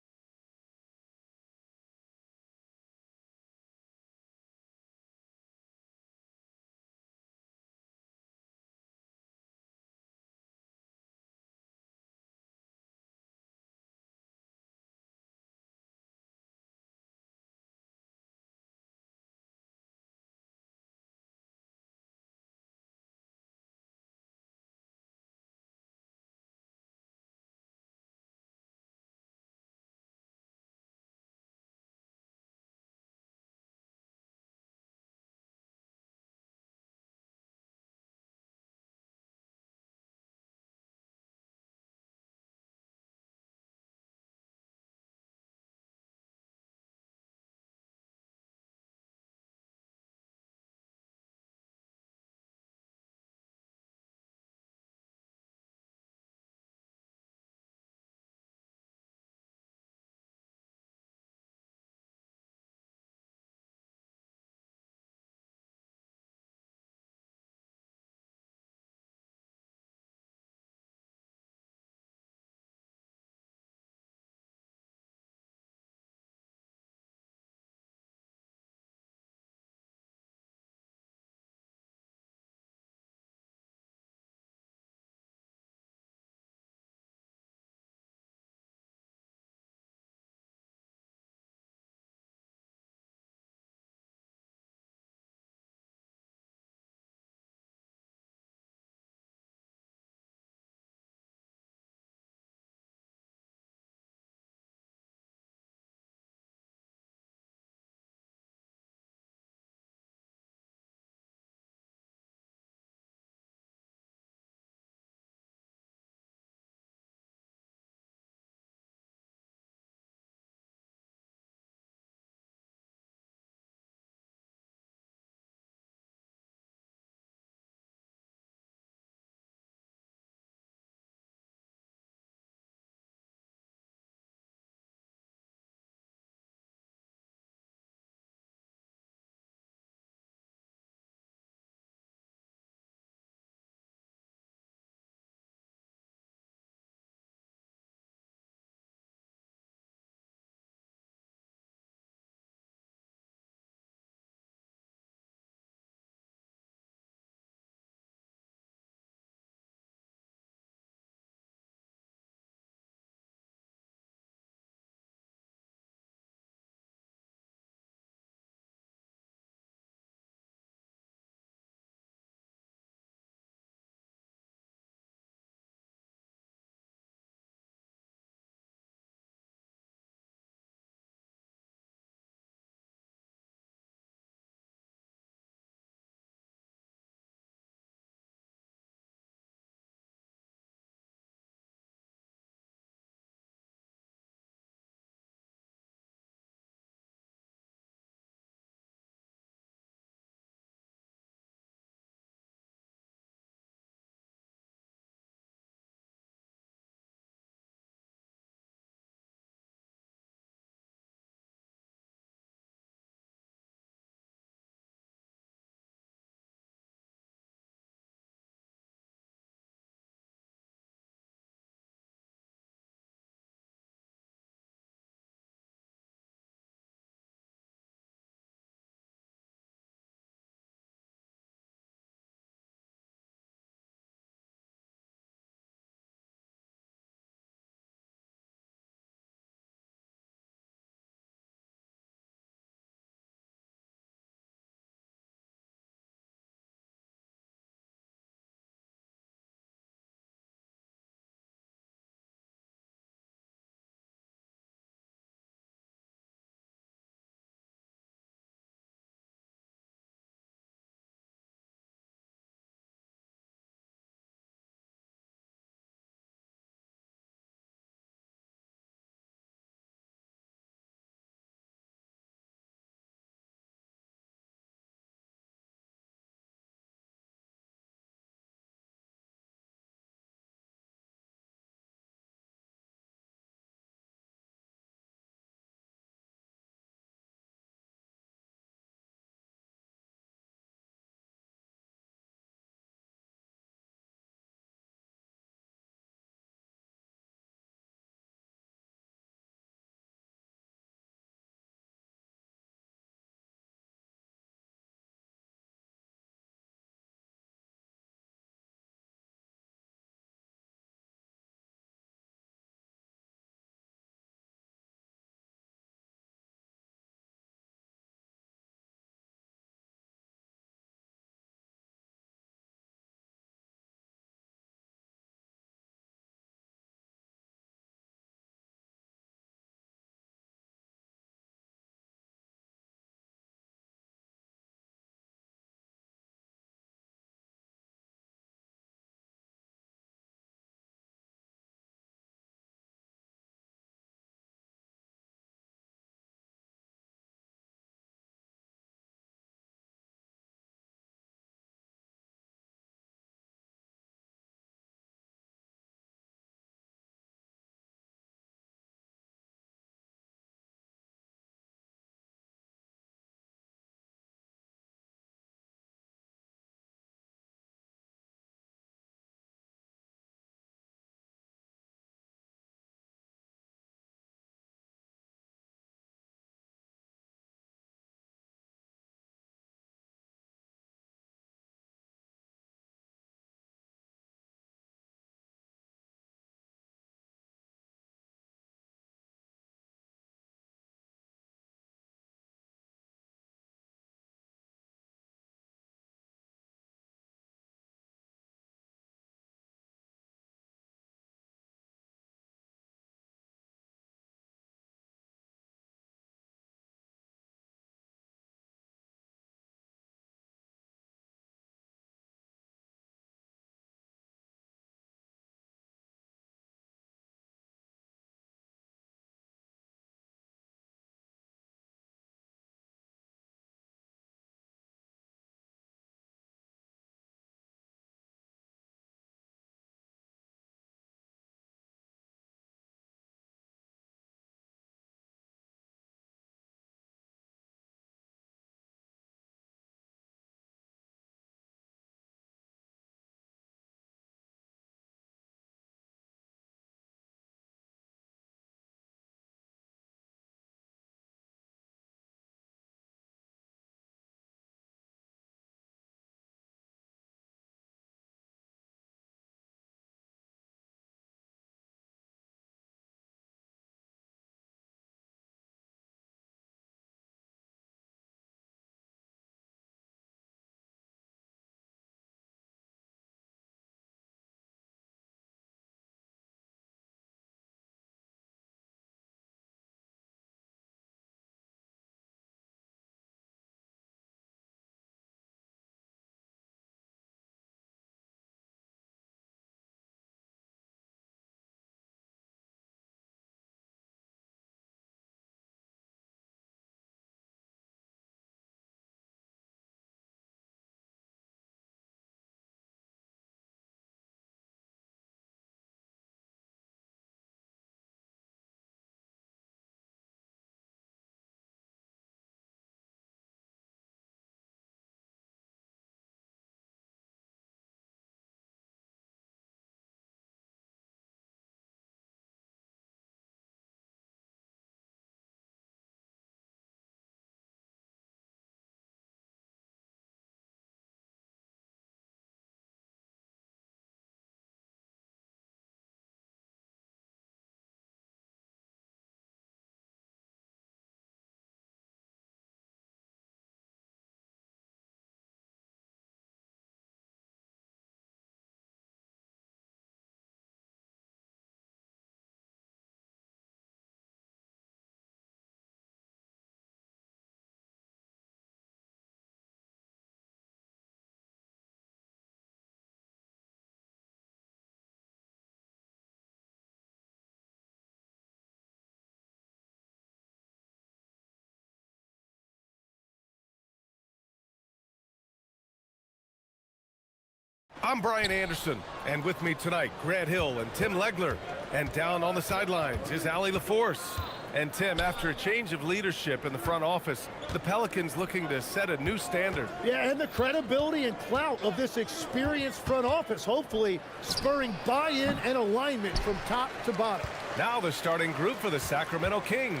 I'm Brian Anderson, and with me tonight, Grant Hill and Tim Legler. And down on the sidelines is Allie LaForce. And Tim, after a change of leadership in the front office, the Pelicans looking to set a new standard. Yeah, and the credibility and clout of this experienced front office, hopefully spurring buy-in and alignment from top to bottom. Now the starting group for the Sacramento Kings.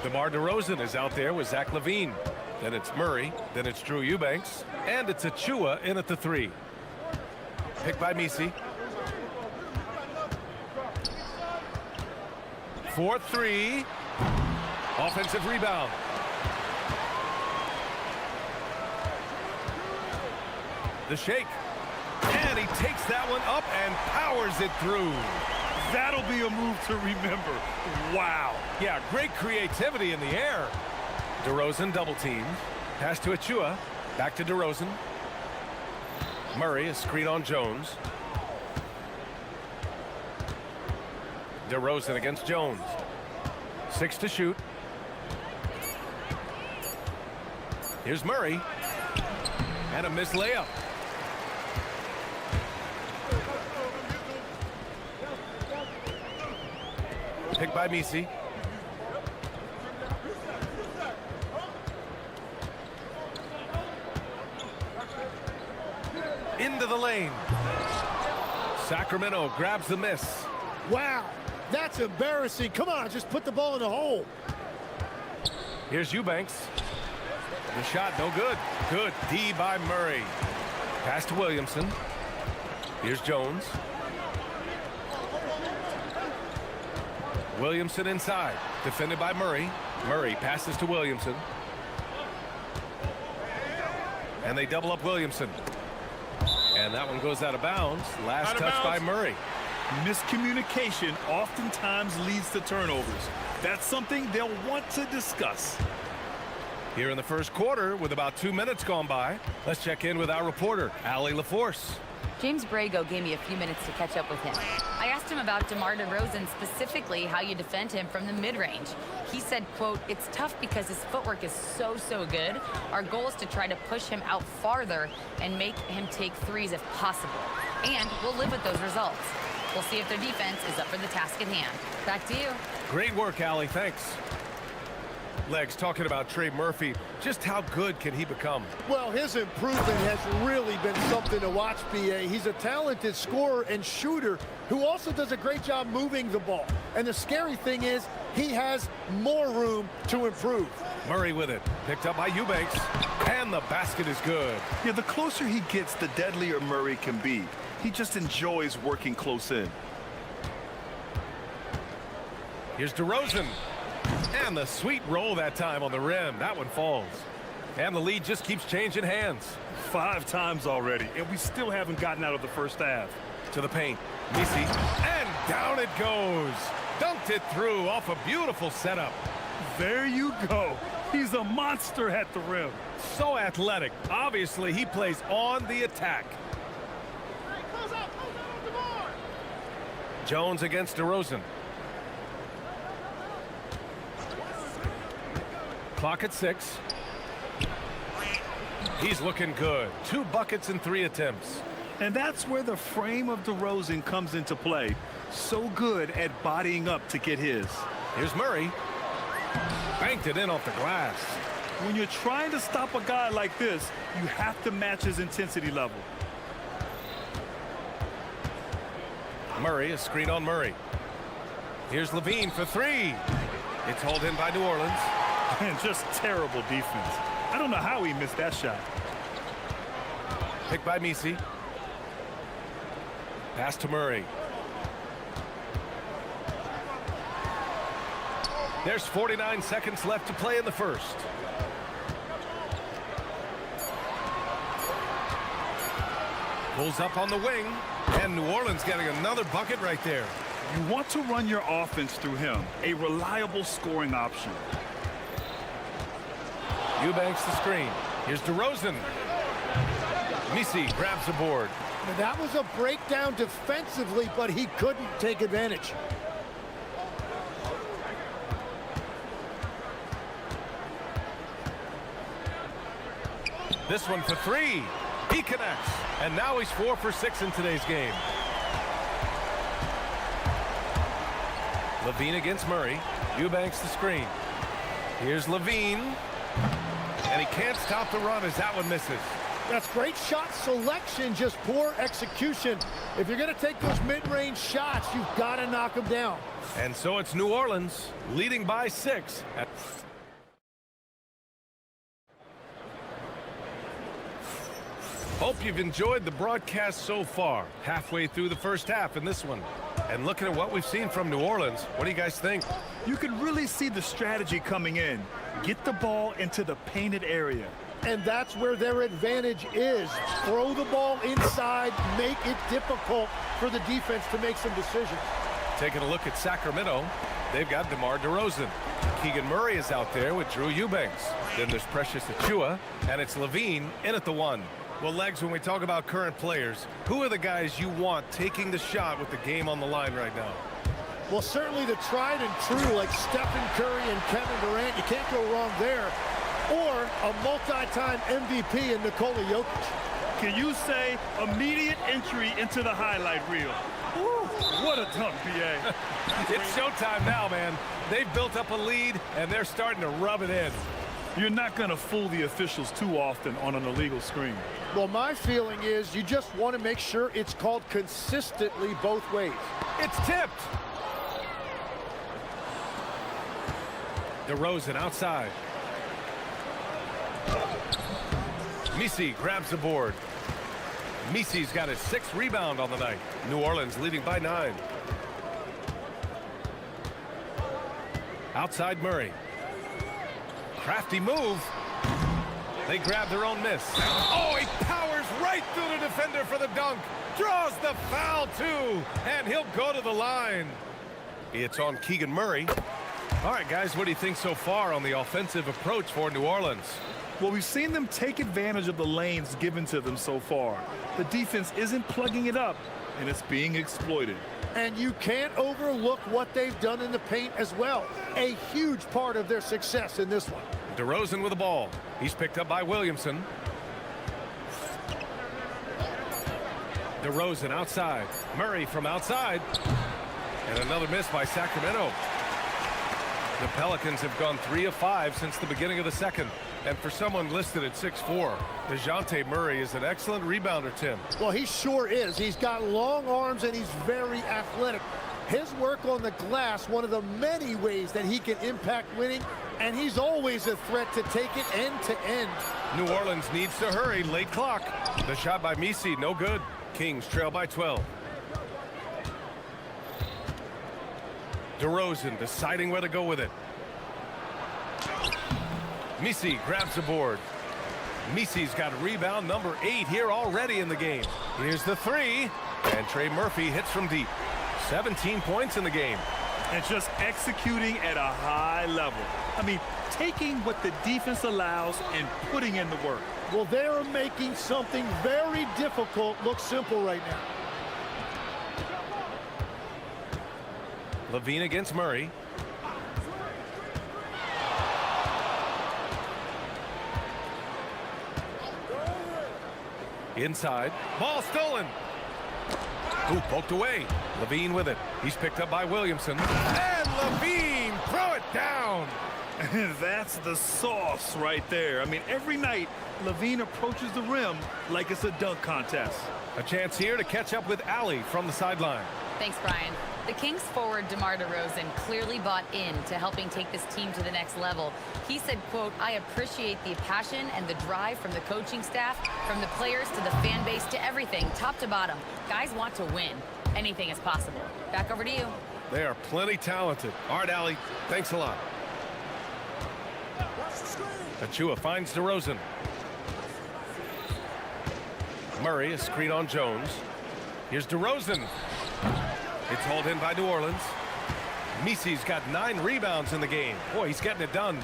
DeMar DeRozan is out there with Zach LaVine. Then it's Murray, then it's Drew Eubanks, and it's Achua in at the 3. Picked by Misi. 4-3. Offensive rebound. The shake. And he takes that one up and powers it through. That'll be a move to remember. Wow. Yeah, great creativity in the air. DeRozan double teamed. Pass to Achua. Back to DeRozan. Murray, a screen on Jones. DeRozan against Jones. 6 to shoot. Here's Murray. And a missed layup. Picked by Misi. Into the lane. Sacramento grabs the miss. Wow, that's embarrassing. Come on, just put the ball in the hole. Here's Eubanks. The shot, no good. Good D by Murray. Pass to Williamson. Here's Jones. Williamson inside. Defended by Murray. Murray passes to Williamson. And they double up Williamson. And that one goes out of bounds. Last touch by Murray. Miscommunication oftentimes leads to turnovers. That's something they'll want to discuss. Here in the first quarter, with about 2 minutes gone by, let's check in with our reporter, Allie LaForce. James Brago gave me a few minutes to catch up with him. I asked him about DeMar DeRozan, specifically how you defend him from the mid-range. He said, quote, "It's tough because his footwork is so good. Our goal is to try to push him out farther and make him take threes if possible. And we'll live with those results. We'll see if their defense is up for the task at hand." Back to you. Great work, Allie. Thanks. Legs, talking about Trey Murphy, just how good can he become? Well, his improvement has really been something to watch, B.A. He's a talented scorer and shooter who also does a great job moving the ball. And the scary thing is he has more room to improve. Murray with it. Picked up by Eubanks. And the basket is good. Yeah, the closer he gets, the deadlier Murray can be. He just enjoys working close in. Here's DeRozan. And the sweet roll that time on the rim. That one falls. And the lead just keeps changing hands. 5 times already, and we still haven't gotten out of the first half. To the paint. Misi. And down it goes. Dunked it through off a beautiful setup. There you go. He's a monster at the rim. So athletic. Obviously, he plays on the attack. Jones against DeRozan. Clock at 6. He's looking good. 2 buckets in 3 attempts. And that's where the frame of DeRozan comes into play. So good at bodying up to get his. Here's Murray. Banked it in off the glass. When you're trying to stop a guy like this, you have to match his intensity level. Murray, a screen on Murray. Here's LaVine for 3. It's hauled in by New Orleans. And just terrible defense. I don't know how he missed that shot. Picked by Misi. Pass to Murray. There's 49 seconds left to play in the first. Pulls up on the wing. And New Orleans getting another bucket right there. You want to run your offense through him. A reliable scoring option. Eubanks the screen. Here's DeRozan. Misi grabs the board. And that was a breakdown defensively, but he couldn't take advantage. This one for 3. He connects. And now he's 4 for 6 in today's game. Levine against Murray. Eubanks the screen. Here's Levine. And he can't stop the run as that one misses. That's great shot selection, just poor execution. If you're going to take those mid-range shots, you've got to knock them down. And so it's New Orleans leading by 6. Hope you've enjoyed the broadcast so far. Halfway through the first half in this one. And looking at what we've seen from New Orleans, what do you guys think? You can really see the strategy coming in. Get the ball into the painted area. And that's where their advantage is. Throw the ball inside, make it difficult for the defense to make some decisions. Taking a look at Sacramento, they've got DeMar DeRozan. Keegan Murray is out there with Drew Eubanks. Then there's Precious Achiuwa, and it's Levine in at the 1. Well, Legs, when we talk about current players, who are the guys you want taking the shot with the game on the line right now? Well, certainly the tried and true, like Stephen Curry and Kevin Durant. You can't go wrong there. Or a multi-time MVP in Nikola Jokic. Can you say immediate entry into the highlight reel? Woo, what a dunk, BA. It's showtime now, man. They've built up a lead, and they're starting to rub it in. You're not going to fool the officials too often on an illegal screen. Well, my feeling is you just want to make sure it's called consistently both ways. It's tipped. DeRozan outside. Misi grabs the board. Misi's got his 6th rebound on the night. New Orleans leading by 9. Outside Murray. Crafty move. They grab their own miss. Oh, he powers right through the defender for the dunk. Draws the foul, too. And he'll go to the line. It's on Keegan Murray. All right, guys, what do you think so far on the offensive approach for New Orleans? Well, we've seen them take advantage of the lanes given to them so far. The defense isn't plugging it up, and it's being exploited. And you can't overlook what they've done in the paint as well. A huge part of their success in this one. DeRozan with the ball. He's picked up by Williamson. DeRozan outside. Murray from outside. And another miss by Sacramento. The Pelicans have gone 3 of 5 since the beginning of the second. And for someone listed at 6'4", DeJounte Murray is an excellent rebounder, Tim. Well, he sure is. He's got long arms and he's very athletic. His work on the glass, one of the many ways that he can impact winning, and he's always a threat to take it end to end. New Orleans needs to hurry. Late clock. The shot by Misi, no good. Kings trail by 12. DeRozan deciding where to go with it. Misi grabs the board. Misi's got rebound number 8 here already in the game. Here's the 3. And Trey Murphy hits from deep. 17 points in the game. And just executing at a high level. I mean, taking what the defense allows and putting in the work. Well, they're making something very difficult look simple right now. Levine against Murray. Inside. Ball stolen. Ooh, poked away. Levine with it. He's picked up by Williamson. And Levine throw it down. That's the sauce right there. I mean, every night, Levine approaches the rim like it's a dunk contest. A chance here to catch up with Allie from the sideline. Thanks, Brian. The Kings forward DeMar DeRozan clearly bought in to helping take this team to the next level. He said, quote, "I appreciate the passion and the drive from the coaching staff, from the players to the fan base to everything, top to bottom. Guys want to win. Anything is possible." Back over to you. They are plenty talented. All right, Allie, thanks a lot. Achiuwa finds DeRozan. Murray, a screen on Jones. Here's DeRozan. It's hauled in by New Orleans. Misi's got 9 rebounds in the game. Boy, he's getting it done.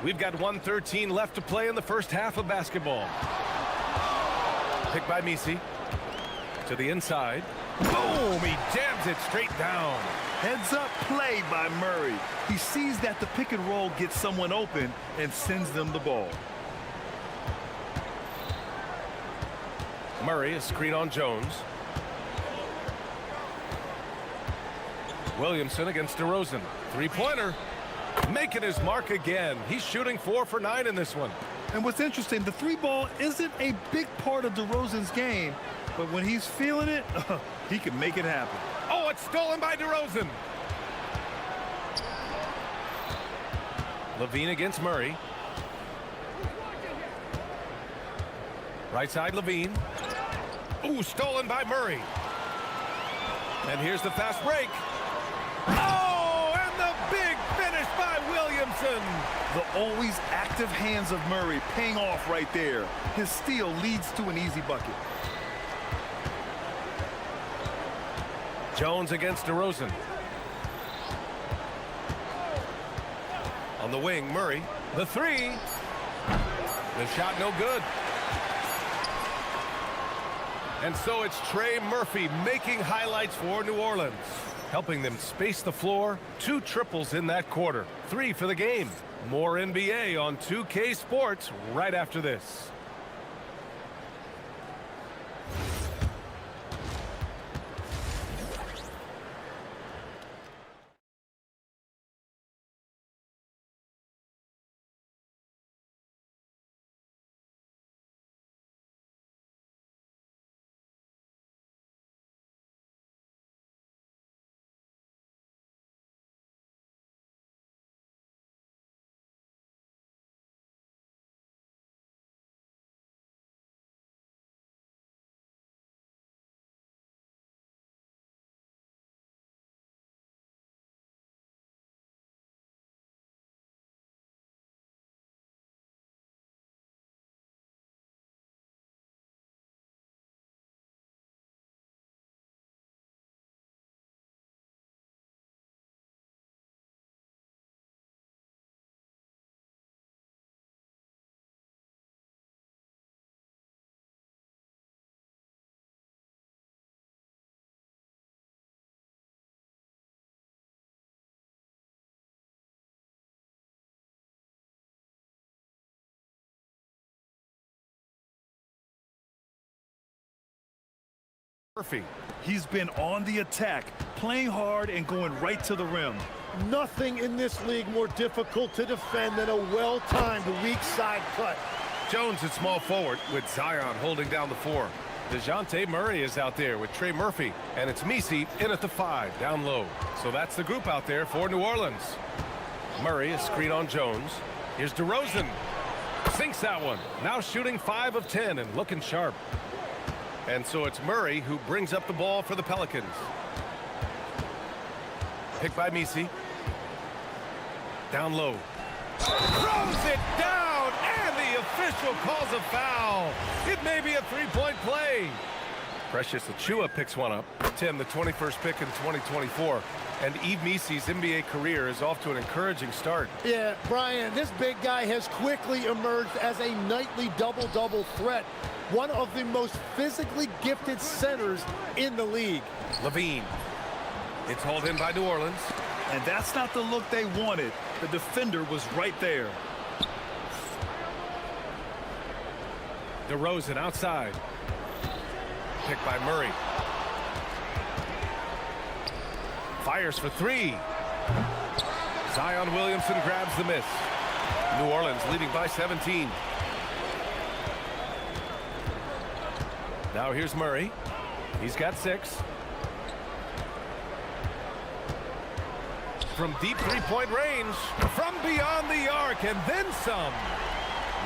We've got 1:13 left to play in the first half of basketball. Picked by Misi. To the inside. Boom! He jams it straight down. Heads up play by Murray. He sees that the pick and roll gets someone open and sends them the ball. Murray, a screen on Jones. Williamson against DeRozan. Three-pointer. Making his mark again. He's shooting 4 for 9 in this one. And what's interesting, the three ball isn't a big part of DeRozan's game, but when he's feeling it, he can make it happen. Oh, it's stolen by DeRozan. Levine against Murray. Right side, Levine. Ooh, stolen by Murray. And here's the fast break. Oh, and the big finish by Williamson. The always active hands of Murray paying off right there. His steal leads to an easy bucket. Jones against DeRozan. On the wing, Murray. The three. The shot no good. And so it's Trey Murphy making highlights for New Orleans, helping them space the floor. 2 triples in that quarter. 3 for the game. More NBA on 2K Sports right after this. Murphy. He's been on the attack, playing hard and going right to the rim. Nothing in this league more difficult to defend than a well-timed weak side cut. Jones at small forward with Zion holding down the 4. DeJounte Murray is out there with Trey Murphy, and it's Misi in at the 5, down low. So that's the group out there for New Orleans. Murray, a screen on Jones. Here's DeRozan. Sinks that one. Now shooting 5 of 10 and looking sharp. And so it's Murray who brings up the ball for the Pelicans. Picked by Misi. Down low. Throws it down, and the official calls a foul. It may be a 3-point play. Precious Achiuwa picks one up. Tim, the 21st pick in 2024. And Yves Misi's NBA career is off to an encouraging start. Yeah, Brian, this big guy has quickly emerged as a nightly double-double threat. One of the most physically gifted centers in the league. Levine. It's hauled in by New Orleans. And that's not the look they wanted. The defender was right there. DeRozan outside. Picked by Murray. Fires for 3. Zion Williamson grabs the miss. New Orleans leading by 17. Now here's Murray. He's got 6. From deep 3-point range. From beyond the arc and then some.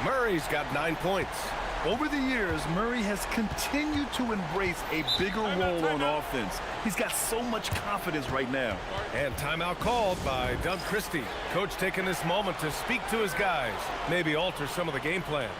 Murray's got 9 points. Over the years, Murray has continued to embrace a bigger role on offense. He's got so much confidence right now. And timeout called by Doug Christie. Coach taking this moment to speak to his guys. Maybe alter some of the game plan.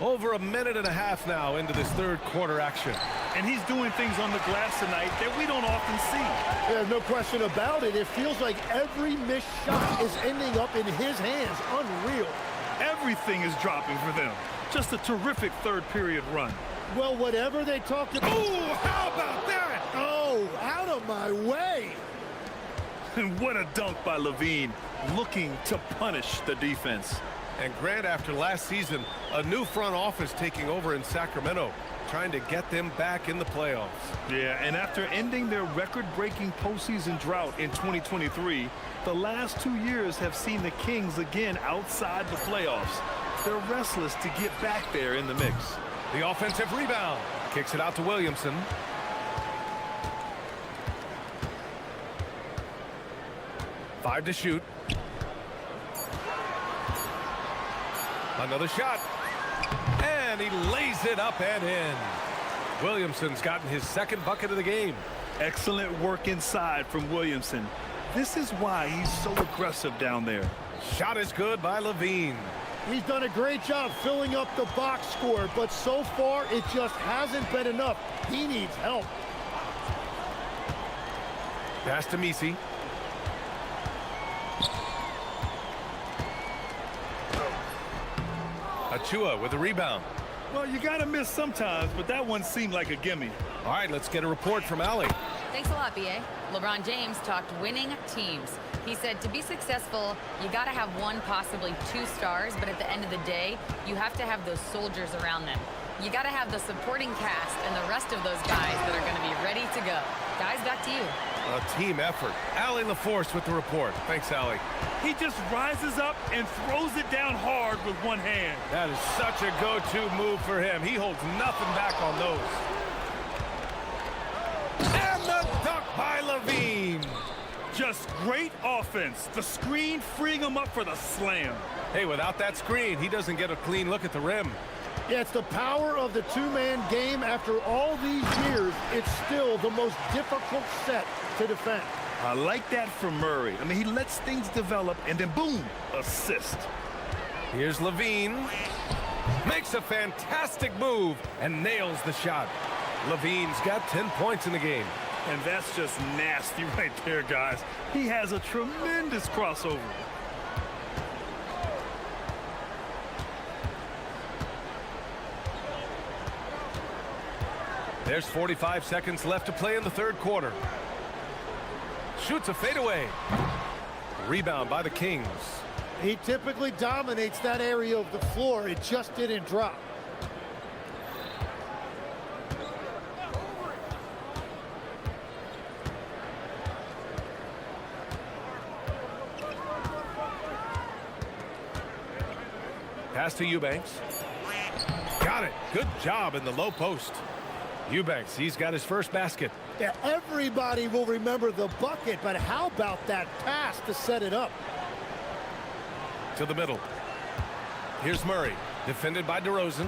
Over a minute and a half now into this third quarter action. And he's doing things on the glass tonight that we don't often see. There's no question about it. It feels like every missed shot is ending up in his hands. Unreal. Everything is dropping for them. Just a terrific third period run. Well, whatever they talked about. Ooh, how about that? Oh, out of my way. And what a dunk by Levine, looking to punish the defense. And Grant, after last season, a new front office taking over in Sacramento, trying to get them back in the playoffs. Yeah, and after ending their record-breaking postseason drought in 2023, the last 2 years have seen the Kings again outside the playoffs. They're restless to get back there in the mix. The offensive rebound. Kicks it out to Williamson. Five to shoot. Another shot. And he lays it up and in. Williamson's gotten his second bucket of the game. Excellent work inside from Williamson. This is why he's so aggressive down there. Shot is good by Levine. He's done a great job filling up the box score, but so far it just hasn't been enough. He needs help. Pass to Misi. Achua with the rebound. Well, you gotta miss sometimes, but that one seemed like a gimme. All right, let's get a report from Allie. Thanks a lot, BA. LeBron James talked winning teams. He said to be successful, you got to have one, possibly two stars, but at the end of the day, you have to have those soldiers around them. You got to have the supporting cast and the rest of those guys that are going to be ready to go. Guys, back to you. A team effort. Allie LaForce with the report. Thanks, Allie. He just rises up and throws it down hard with one hand. That is such a go-to move for him. He holds nothing back on those. And the dunk by Levine. Just great offense. The screen freeing him up for the slam. Hey, without that screen, he doesn't get a clean look at the rim. Yeah, it's the power of the two-man game. After all these years, it's still the most difficult set to defend. I like that from Murray. I mean, he lets things develop and then boom, assist. Here's Levine. Makes a fantastic move and nails the shot. Levine's got 10 points in the game. And that's just nasty right there, guys. He has a tremendous crossover. There's 45 seconds left to play in the third quarter. Shoots a fadeaway. Rebound by the Kings. He typically dominates that area of the floor. It just didn't drop. Pass to Eubanks. Got it. Good job in the low post. Eubanks, he's got his first basket. Yeah, everybody will remember the bucket, but how about that pass to set it up? To the middle. Here's Murray, defended by DeRozan.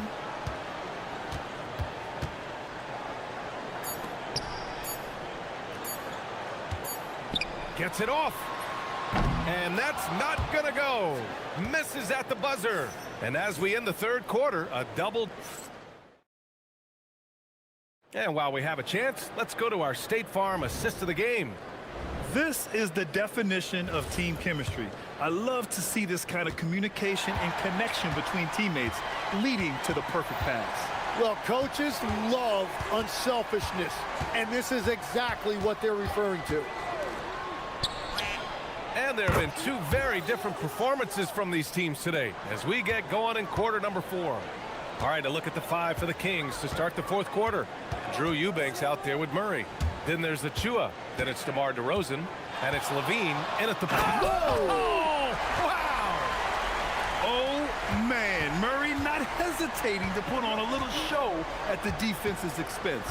Gets it off. And that's not gonna go. Misses at the buzzer. And as we end the third quarter, a double. And while we have a chance, let's go to our State Farm assist of the game. This is the definition of team chemistry. I love to see this kind of communication and connection between teammates leading to the perfect pass. Well, coaches love unselfishness, and this is exactly what they're referring to. And there have been two very different performances from these teams today as we get going in quarter number 4. All right, a look at the 5 for the Kings to start the fourth quarter. Drew Eubanks out there with Murray. Then there's Achua. Then it's DeMar DeRozan. And it's Levine in at the back. Oh, wow. Oh, man. Murray not hesitating to put on a little show at the defense's expense.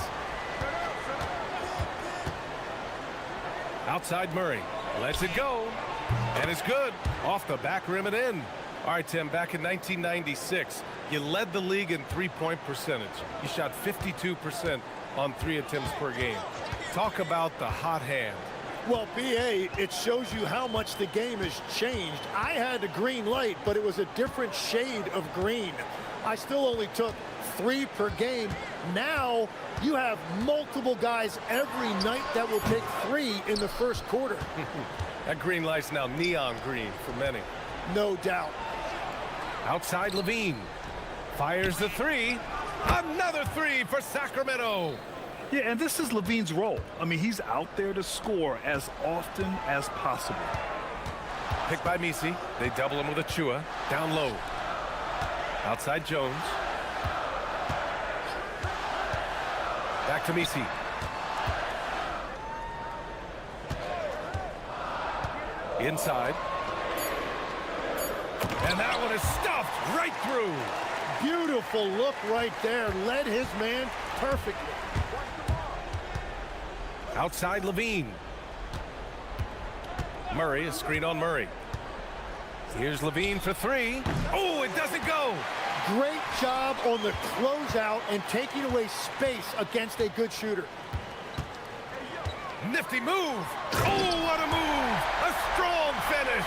Outside Murray. Lets it go. And it's good. Off the back rim and in. All right, Tim, back in 1996, you led the league in three-point percentage. You shot 52% on 3 attempts per game. Talk about the hot hand. Well, BA, it shows you how much the game has changed. I had a green light, but it was a different shade of green. I still only took 3 per game. Now you have multiple guys every night that will take 3 in the first quarter. That green light's now neon green for many. No doubt. Outside Levine. Fires the 3. Another 3 for Sacramento. Yeah, and this is Levine's role. I mean, he's out there to score as often as possible. Picked by Misi. They double him with a Chua. Down low. Outside Jones. Back to Misi. Inside. And that one is stuffed right through. Beautiful look right there. Led his man perfectly. Outside Levine. Murray, a screen on Murray. Here's Levine for 3. Oh, it doesn't go. Great job on the closeout and taking away space against a good shooter. Nifty move. Oh, what a move. A strong finish.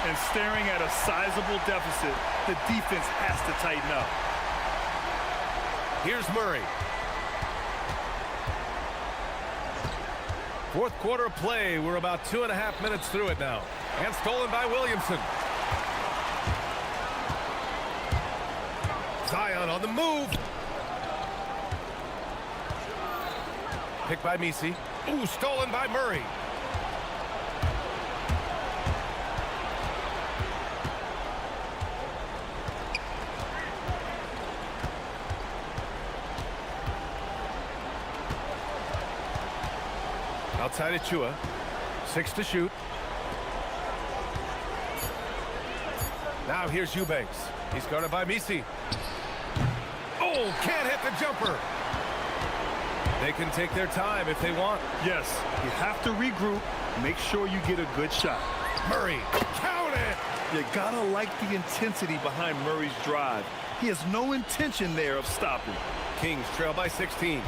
And staring at a sizable deficit, the defense has to tighten up. Here's Murray. Fourth quarter of play. We're about 2.5 minutes through it now. And stolen by Williamson. Zion on the move. Picked by Misi. Ooh, stolen by Murray. Outside of Chua. 6 to shoot. Now here's Eubanks. He's guarded by Misi. Oh, can't hit the jumper. They can take their time if they want. Yes, you have to regroup. Make sure you get a good shot. Murray, count it. You gotta like the intensity behind Murray's drive. He has no intention there of stopping. Kings trail by 16.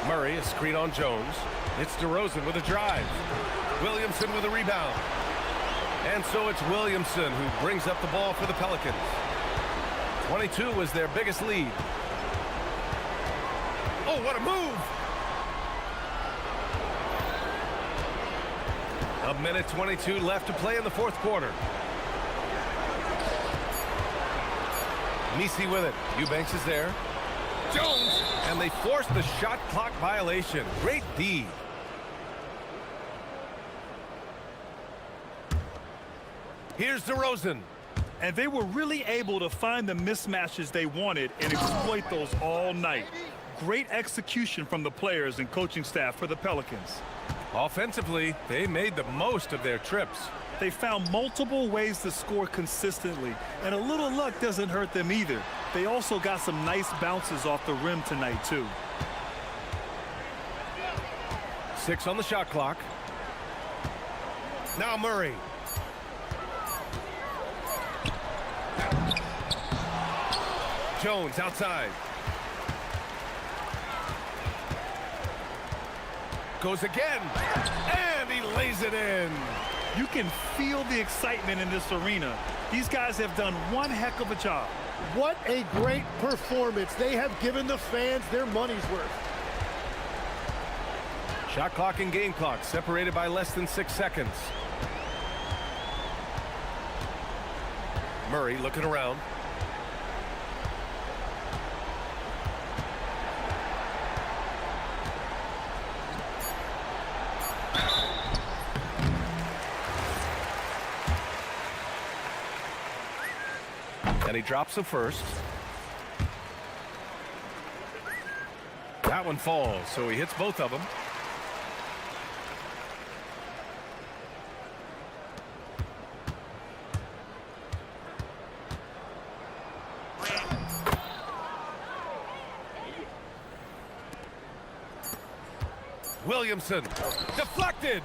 Murray, a screen on Jones. It's DeRozan with a drive. Williamson with a rebound. And so it's Williamson who brings up the ball for the Pelicans. 22 was their biggest lead. Oh, what a move! A minute 22 left to play in the fourth quarter. Misi with it. Eubanks is there. Jones! And they force the shot clock violation. Great D. Here's DeRozan. And they were really able to find the mismatches they wanted and exploit those all night. Great execution from the players and coaching staff for the Pelicans. Offensively, they made the most of their trips. They found multiple ways to score consistently, and a little luck doesn't hurt them either. They also got some nice bounces off the rim tonight, too. 6 on the shot clock. Now Murray. Jones outside. Goes again. And he lays it in. You can feel the excitement in this arena. These guys have done one heck of a job. What a great performance. They have given the fans their money's worth. Shot clock and game clock separated by less than 6 seconds. Murray looking around. And he drops the first. That one falls, so he hits both of them. Williamson, deflected.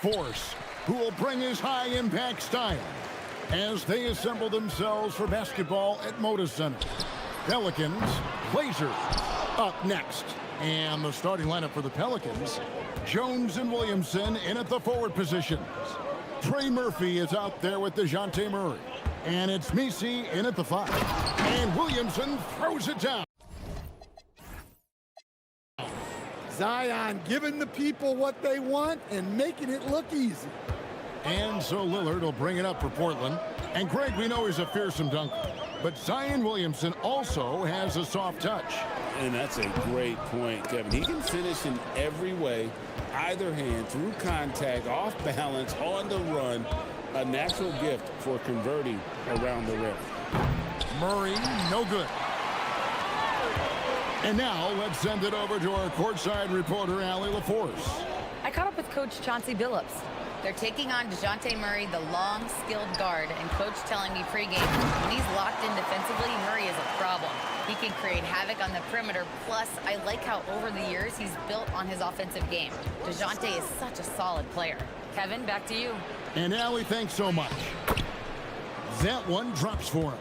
Force, who will bring his high-impact style as they assemble themselves for basketball at Moda Center. Pelicans, Blazers up next. And the starting lineup for the Pelicans, Jones and Williamson in at the forward positions. Trey Murphy is out there with DeJounte Murray. And it's Misi in at the 5. And Williamson throws it down. Zion giving the people what they want and making it look easy. And so Lillard will bring it up for Portland. And Greg, we know he's a fearsome dunker, but Zion Williamson also has a soft touch. And that's a great point, Kevin. He can finish in every way, either hand, through contact, off balance, on the run. A natural gift for converting around the rim. Murray, no good. And now let's send it over to our courtside reporter, Allie LaForce. I caught up with Coach Chauncey Billups. They're taking on DeJounte Murray, the long, skilled guard, and Coach telling me pregame, when he's locked in defensively, Murray is a problem. He can create havoc on the perimeter, plus I like how over the years he's built on his offensive game. DeJounte is such a solid player. Kevin, back to you. And Allie, thanks so much. That one drops for him.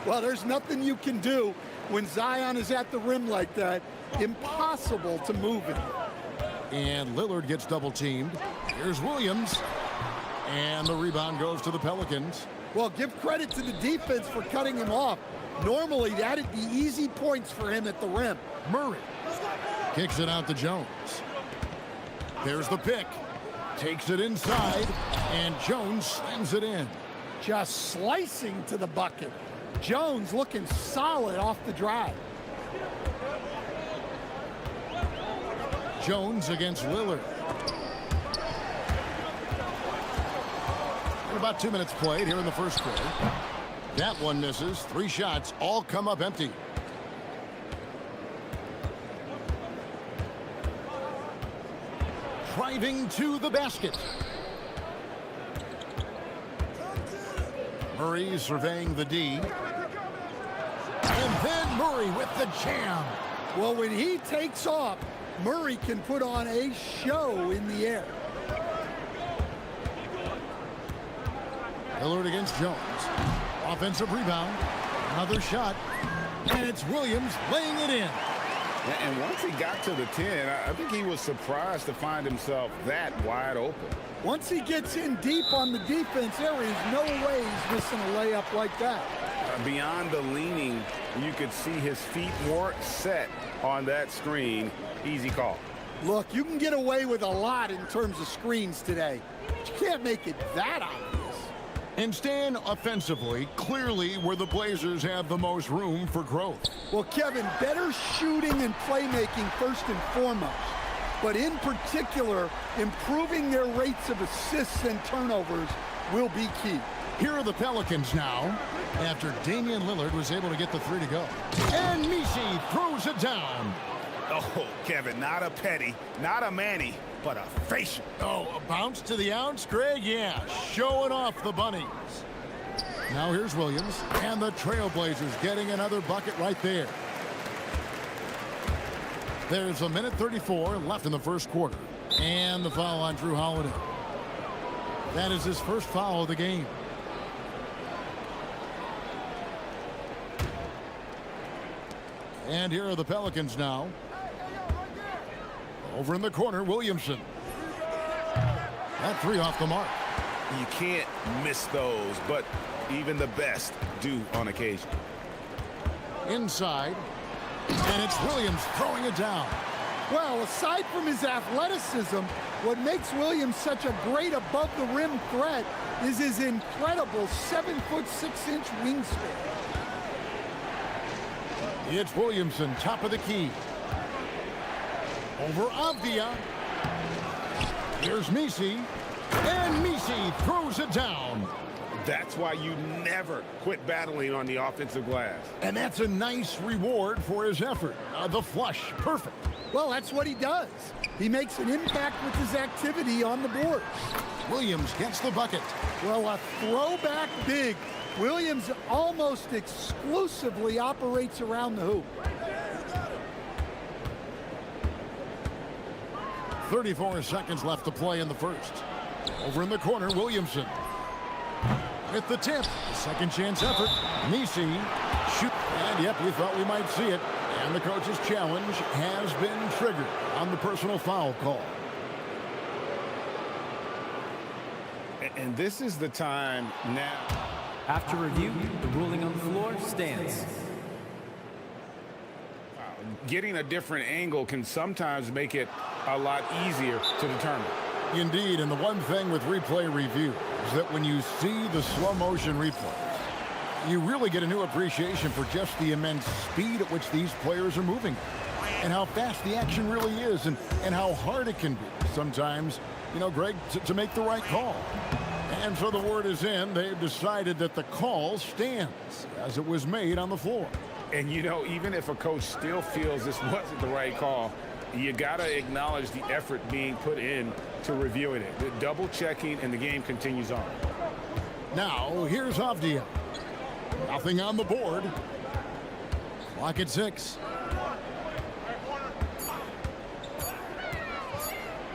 Well, there's nothing you can do when Zion is at the rim like that. Impossible to move him. And Lillard gets double teamed. Here's Williams. And the rebound goes to the Pelicans. Well, give credit to the defense for cutting him off. Normally, that'd be easy points for him at the rim. Murray kicks it out to Jones. There's the pick. Takes it inside. And Jones slams it in. Just slicing to the bucket. Jones looking solid off the drive. Jones against Lillard. And about 2 minutes played here in the first quarter. That one misses. 3 shots all come up empty. Driving to the basket. Murray surveying the D. And then Murray with the jam. Well, when he takes off, Murray can put on a show in the air. Lillard against Jones. Offensive rebound. Another shot. And it's Williams laying it in. And once he got to the 10, I think he was surprised to find himself that wide open. Once he gets in deep on the defense, there is no way he's missing a layup like that. Beyond the leaning, you could see his feet weren't set on that screen. Easy call. Look, you can get away with a lot in terms of screens today. But you can't make it that obvious. And Stan, offensively, clearly where the Blazers have the most room for growth. Well, Kevin, better shooting and playmaking first and foremost. But in particular, improving their rates of assists and turnovers will be key. Here are the Pelicans now, after Damian Lillard was able to get the 3 to go. And Misi throws it down. Oh, Kevin, not a petty, not a Manny, but a facial. Oh, a bounce to the ounce, Greg? Yeah, showing off the bunnies. Now here's Williams, and the Trailblazers getting another bucket right there. There's a minute 34 left in the first quarter. And the foul on Drew Holiday. That is his first foul of the game. And here are the Pelicans now. Over in the corner, Williamson. That 3 off the mark. You can't miss those, but even the best do on occasion. Inside. And it's Williams throwing it down. Well, aside from his athleticism, what makes Williams such a great above-the-rim threat is his incredible 7'6" wingspan. It's Williamson, top of the key. Over Avdia. Here's Misi. And Misi throws it down. That's why you never quit battling on the offensive glass. And that's a nice reward for his effort. The flush, perfect. Well, that's what he does. He makes an impact with his activity on the board. Williams gets the bucket. Well, a throwback big. Williams almost exclusively operates around the hoop. 34 seconds left to play in the first. Over in the corner, Williamson. With the tip, second chance effort. Misi, shoot, and yep, we thought we might see it. And the coach's challenge has been triggered on the personal foul call. And this is the time now. After review, the ruling on the floor stands. Getting a different angle can sometimes make it a lot easier to determine. Indeed, and the one thing with replay review is that when you see the slow motion replay, you really get a new appreciation for just the immense speed at which these players are moving and how fast the action really is and how hard it can be sometimes, you know, Greg, to make the right call. And so the word is in. They've decided that the call stands as it was made on the floor. And, you know, even if a coach still feels this wasn't the right call, you got to acknowledge the effort being put in to reviewing it. The double checking, and the game continues on. Now, here's Avdia. Nothing on the board. Clock at 6.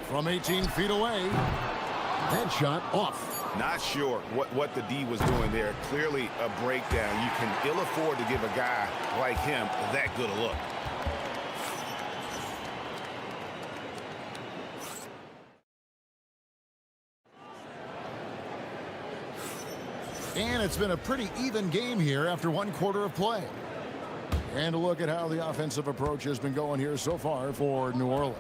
From 18 feet away. That shot off. Not sure what the D was doing there. Clearly a breakdown. You can ill afford to give a guy like him that good a look. And it's been a pretty even game here after one quarter of play. And a look at how the offensive approach has been going here so far for New Orleans.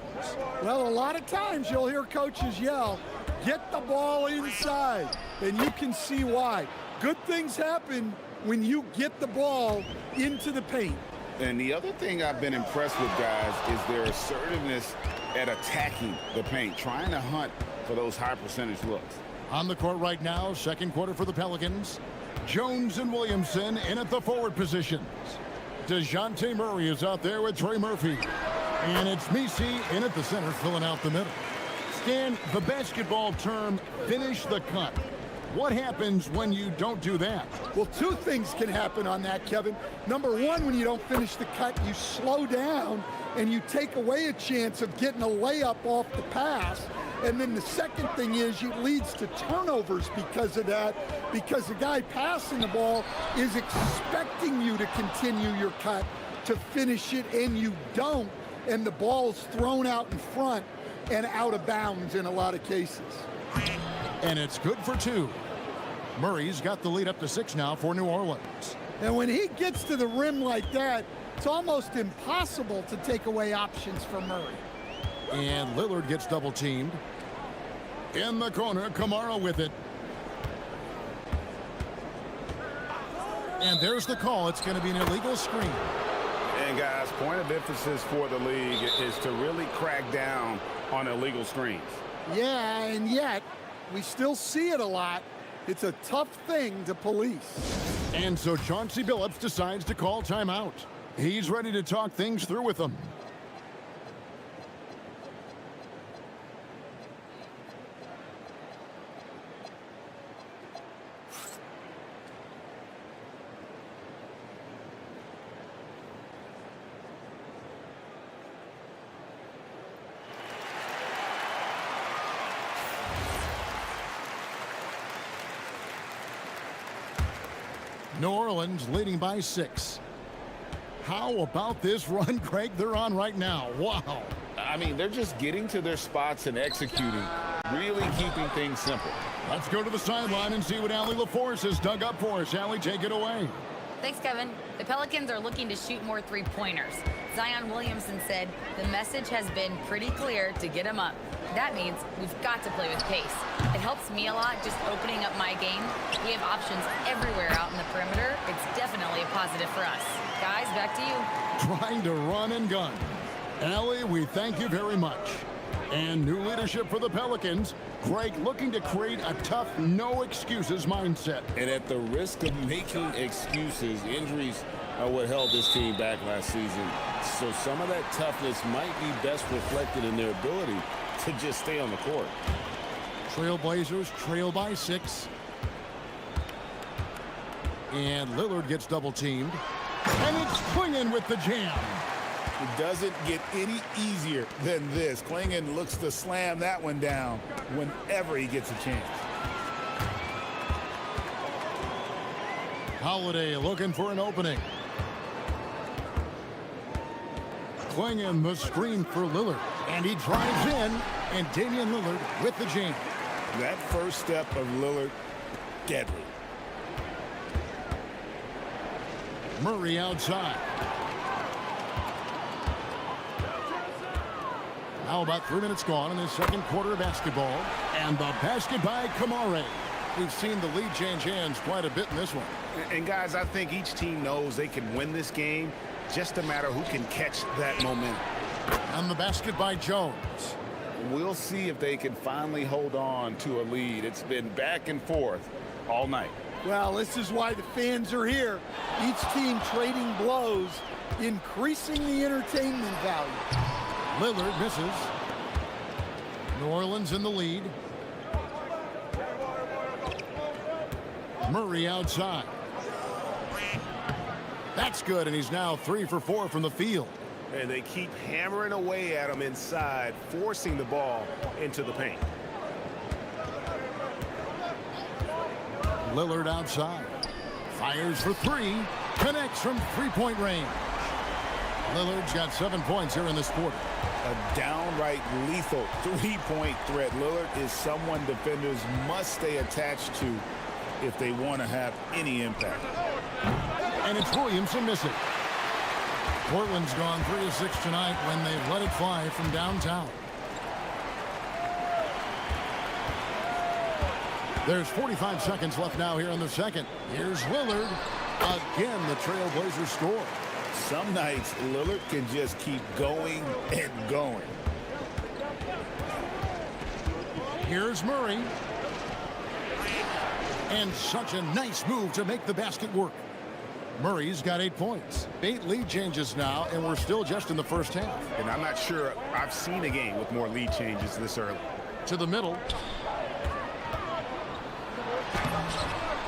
Well, a lot of times you'll hear coaches yell, get the ball inside, and you can see why. Good things happen when you get the ball into the paint. And the other thing I've been impressed with, guys, is their assertiveness at attacking the paint, trying to hunt for those high percentage looks. On the court right now, second quarter for the Pelicans. Jones and Williamson in at the forward positions. DeJounte Murray is out there with Trey Murphy. And it's Misi in at the center, filling out the middle. Stan, the basketball term, finish the cut. What happens when you don't do that? Well, two things can happen on that, Kevin. Number one, when you don't finish the cut, you slow down and you take away a chance of getting a layup off the pass. And then the second thing is it leads to turnovers because of that, because the guy passing the ball is expecting you to continue your cut, to finish it, and you don't, and the ball's thrown out in front and out of bounds in a lot of cases. And it's good for 2. Murray's got the lead up to 6 now for New Orleans. And when he gets to the rim like that, it's almost impossible to take away options for Murray. And Lillard gets double teamed. In the corner, Kamara with it. And there's the call. It's going to be an illegal screen. And guys, point of emphasis for the league is to really crack down on illegal screens. Yeah, and yet we still see it a lot. It's a tough thing to police. And so Chauncey Billups decides to call timeout. He's ready to talk things through with them. New Orleans leading by 6. How about this run, Craig, they're on right now? Wow. I mean, they're just getting to their spots and executing, really keeping things simple. Let's go to the sideline and see what Allie LaForce has dug up for us. Allie, take it away. Thanks, Kevin. The Pelicans are looking to shoot more three-pointers. Zion Williamson said the message has been pretty clear to get him up. That means we've got to play with pace. It helps me a lot just opening up my game. We have options everywhere out in the perimeter. It's definitely a positive for us. Guys, back to you. Trying to run and gun. Allie, we thank you very much. And new leadership for the Pelicans. Greg looking to create a tough, no-excuses mindset. And at the risk of making excuses, injuries are what held this team back last season. So some of that toughness might be best reflected in their ability to just stay on the court. Trailblazers trail by 6. And Lillard gets double teamed. And it's Clingan with the jam. It doesn't get any easier than this. Klingon looks to slam that one down whenever he gets a chance. Holiday looking for an opening. Klingon the screen for Lillard. And he drives in, and Damian Lillard with the jam. That first step of Lillard, deadly. Murray outside. Now about 3 minutes gone in the second quarter of basketball. And the basket by Kamare. We've seen the lead change hands quite a bit in this one. And guys, I think each team knows they can win this game. Just a matter who can catch that momentum. And the basket by Jones. We'll see if they can finally hold on to a lead. It's been back and forth all night. Well, this is why the fans are here. Each team trading blows, increasing the entertainment value. Lillard misses. New Orleans in the lead. Murray outside. That's good, and he's now 3 for 4 from the field. And they keep hammering away at him inside, forcing the ball into the paint. Lillard outside. Fires for 3. Connects from three-point range. Lillard's got 7 points here in this quarter. A downright lethal three-point threat. Lillard is someone defenders must stay attached to if they want to have any impact. And it's Williamson missing. Portland's gone 3 of 6 tonight when they've let it fly from downtown. There's 45 seconds left now here in the second. Here's Lillard. Again, the Trailblazers score. Some nights, Lillard can just keep going and going. Here's Murray. And such a nice move to make the basket work. Murray's got 8 points. 8 lead changes now, and we're still just in the first half. And I'm not sure I've seen a game with more lead changes this early. To the middle.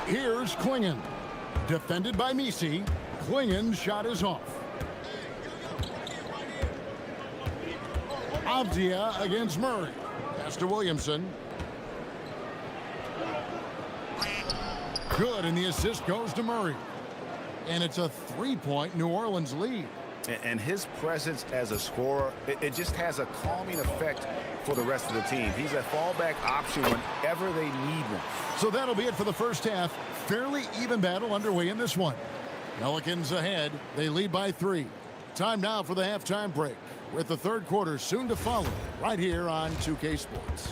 Here's Klingon. Defended by Misi. Klingon's shot is off. Avdia against Murray. Pass to Williamson. Good, and the assist goes to Murray. And it's a 3-point New Orleans lead. And his presence as a scorer, it just has a calming effect for the rest of the team. He's a fallback option whenever they need one. So that'll be it for the first half. Fairly even battle underway in this one. Pelicans ahead. They lead by 3. Time now for the halftime break, with the third quarter soon to follow right here on 2K Sports.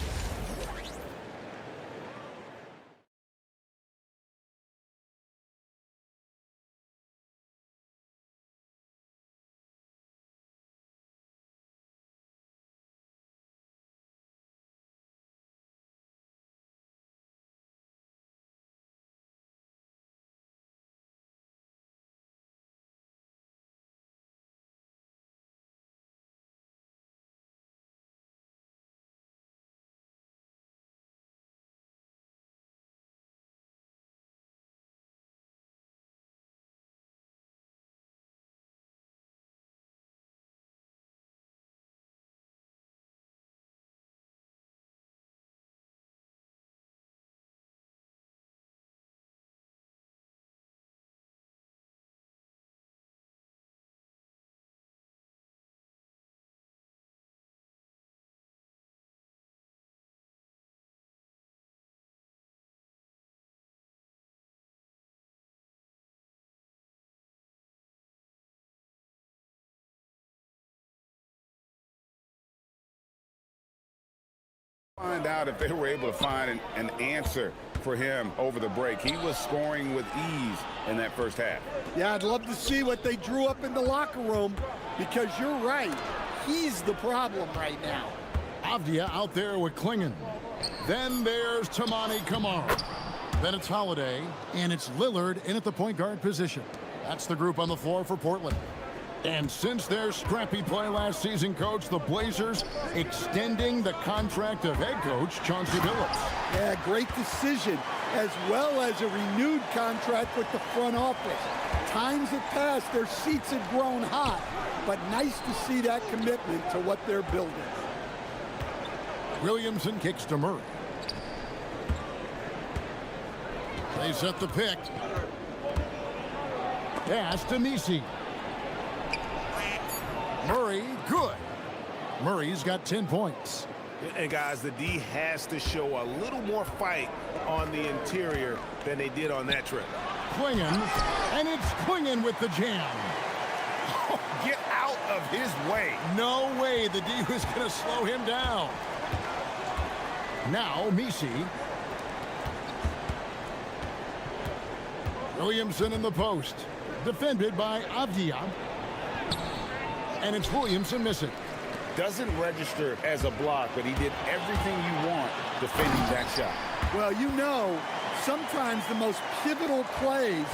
Find out if they were able to find an answer for him over the break. He was scoring with ease in that first half. Yeah, I'd love to see what they drew up in the locker room, because you're right. He's the problem right now. Avdia out there with Klingon. Then there's Tamani Kamara. Then it's Holiday, and it's Lillard in at the point guard position. That's the group on the floor for Portland. And since their scrappy play last season, coach, the Blazers extending the contract of head coach Chauncey Billups. Yeah, great decision, as well as a renewed contract with the front office. times have passed, their seats have grown hot, but nice to see that commitment to what they're building. Williamson kicks to Murray. They set the pick. Pass to Misi. Murray, good. Murray's got 10 points. And guys, the D has to show a little more fight on the interior than they did on that trip. Klingon, and it's Klingon with the jam. Get out of his way. No way the D was going to slow him down. Now, Misi. Williamson in the post. Defended by Avdia. And it's Williamson missing. Doesn't register as a block, but he did everything you want defending that shot. Well, you know, sometimes the most pivotal plays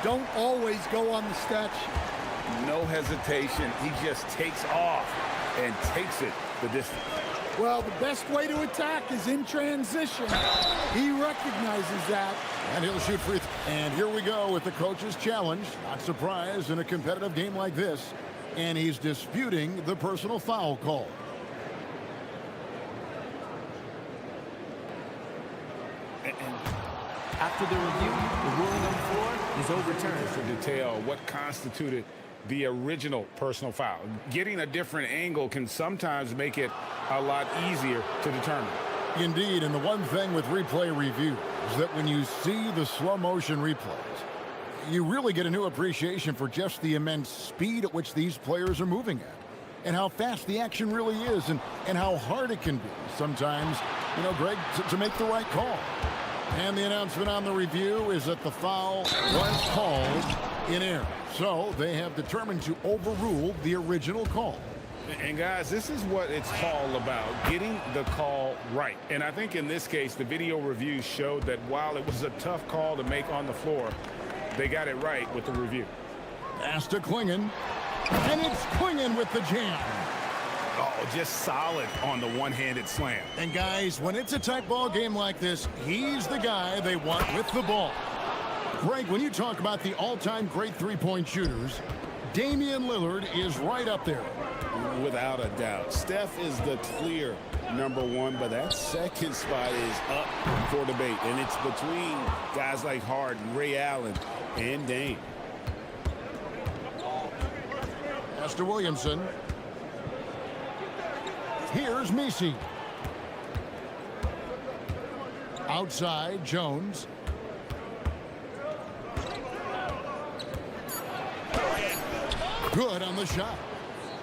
don't always go on the stat sheet. No hesitation. He just takes off and takes it the distance. Well, the best way to attack is in transition. He recognizes that. And he'll shoot free. And here we go with the coach's challenge. Not surprised in a competitive game like this. And he's disputing the personal foul call. After the review, the ruling on the floor is overturned. For detail, what constituted the original personal foul. Getting a different angle can sometimes make it a lot easier to determine. Indeed, and the one thing with replay review is that when you see the slow motion replays, you really get a new appreciation for just the immense speed at which these players are moving at, and how fast the action really is, and how hard it can be sometimes, you know, Greg, to make the right call. And the announcement on the review is that the foul was called in error. So they have determined to overrule the original call. And guys, this is what it's all about, getting the call right. And I think in this case, the video review showed that while it was a tough call to make on the floor, they got it right with the review. Pass to Klingon, and it's Klingon with the jam. Oh, just solid on the one-handed slam. And guys, when it's a tight ball game like this, he's the guy they want with the ball. Greg, when you talk about the all-time great three-point shooters, Damian Lillard is right up there. Without a doubt. Steph is the clear #1, but that second spot is up for debate. And it's between guys like Harden, Ray Allen, and Dame. Pass to Williamson. Here's Misi. Outside, Jones. Good on the shot.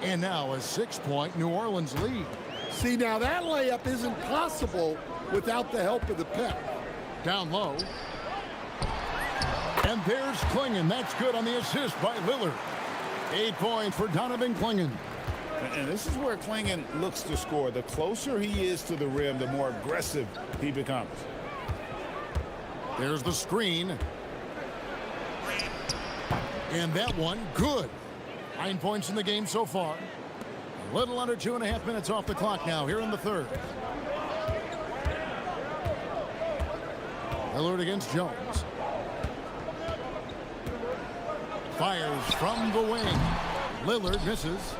And now a 6-point New Orleans lead. See, now that layup isn't possible without the help of the pick. Down low. And there's Klingon. That's good on the assist by Lillard. 8 points for Donovan Klingon. And this is where Klingon looks to score. The closer he is to the rim, the more aggressive he becomes. There's the screen. And that one, good. 9 points in the game so far. A little under 2.5 minutes off the clock now here in the third. Lillard against Jones. Fires from the wing. Lillard misses.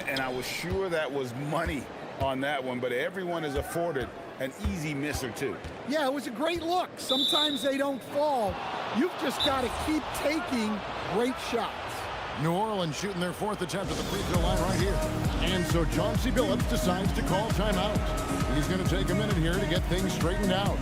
And I was sure that was money on that one, but everyone is afforded an easy miss or two. Yeah, it was a great look. Sometimes they don't fall. You've just got to keep taking great shots. New Orleans shooting their 4th attempt at the free throw line right here. And so Chauncey Billups decides to call timeout. He's going to take a minute here to get things straightened out.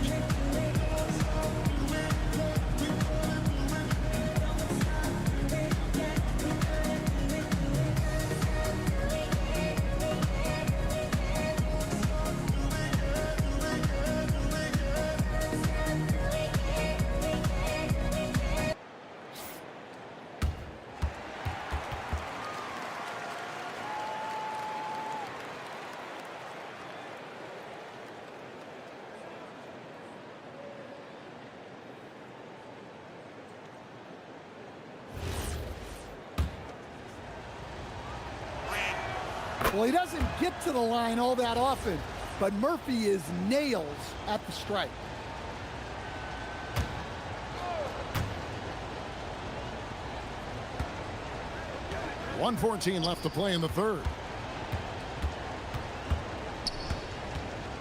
Well, he doesn't get to the line all that often, but Murphy is nails at the stripe. 1:14 left to play in the third.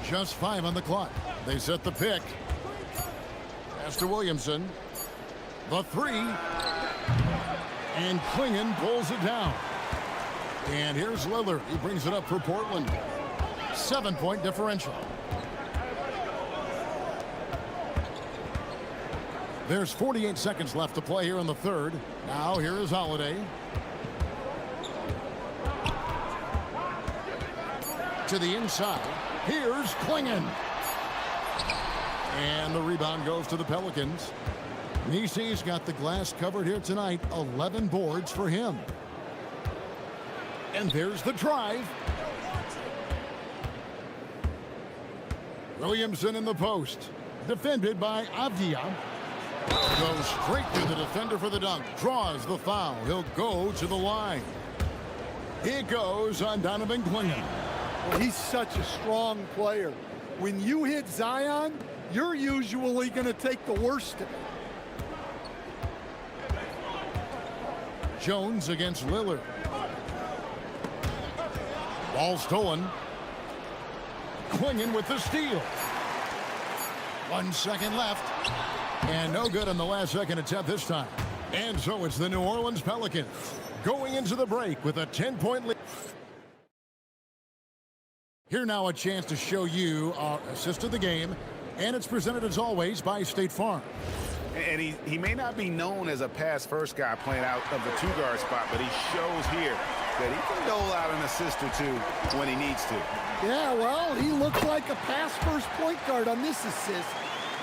Just 5 on the clock. They set the pick. Pass to Williamson. The three. And Klingon pulls it down. And here's Lillard. He brings it up for Portland. 7-point differential. There's 48 seconds left to play here in the third. Now here is Holiday. To the inside. Here's Klingon. And the rebound goes to the Pelicans. Nisi's got the glass covered here tonight. 11 boards for him. And there's the drive. Williamson in the post. Defended by Avdia. Goes straight to the defender for the dunk. Draws the foul. He'll go to the line. It goes on Donovan Klingon. Well, he's such a strong player. When you hit Zion, you're usually going to take the worst of it. Jones against Lillard. Ball stolen. Klingon with the steal. 1 second left. And no good on the last second attempt this time. And so it's the New Orleans Pelicans going into the break with a 10-point lead. Here now a chance to show you our assist of the game. And it's presented as always by State Farm. And he may not be known as a pass-first guy playing out of the two-guard spot, but he shows here that he can dole out an assist or two when he needs to. Yeah, well, he looked like a pass-first point guard on this assist.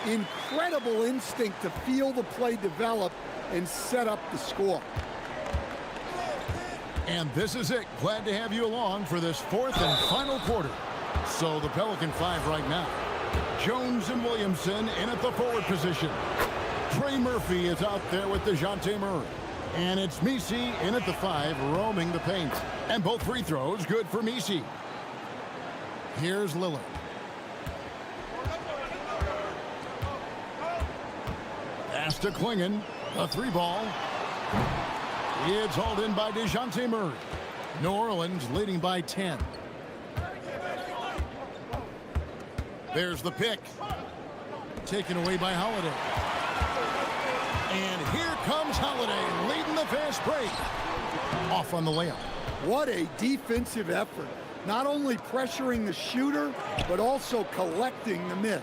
Incredible instinct to feel the play develop and set up the score. And this is it. Glad to have you along for this fourth and final quarter. So the Pelican 5 right now. Jones and Williamson in at the forward position. Trey Murphy is out there with DeJounte Murray. And it's Misi in at the 5, roaming the paint. And both free throws good for Misi. Here's Lillard. Pass to Klingon. A 3 ball. It's hauled in by DeJounte Murray. New Orleans leading by 10. There's the pick. Taken away by Holiday. And here comes Holiday leading the fast break. Off on the layup. What a defensive effort. Not only pressuring the shooter, but also collecting the miss.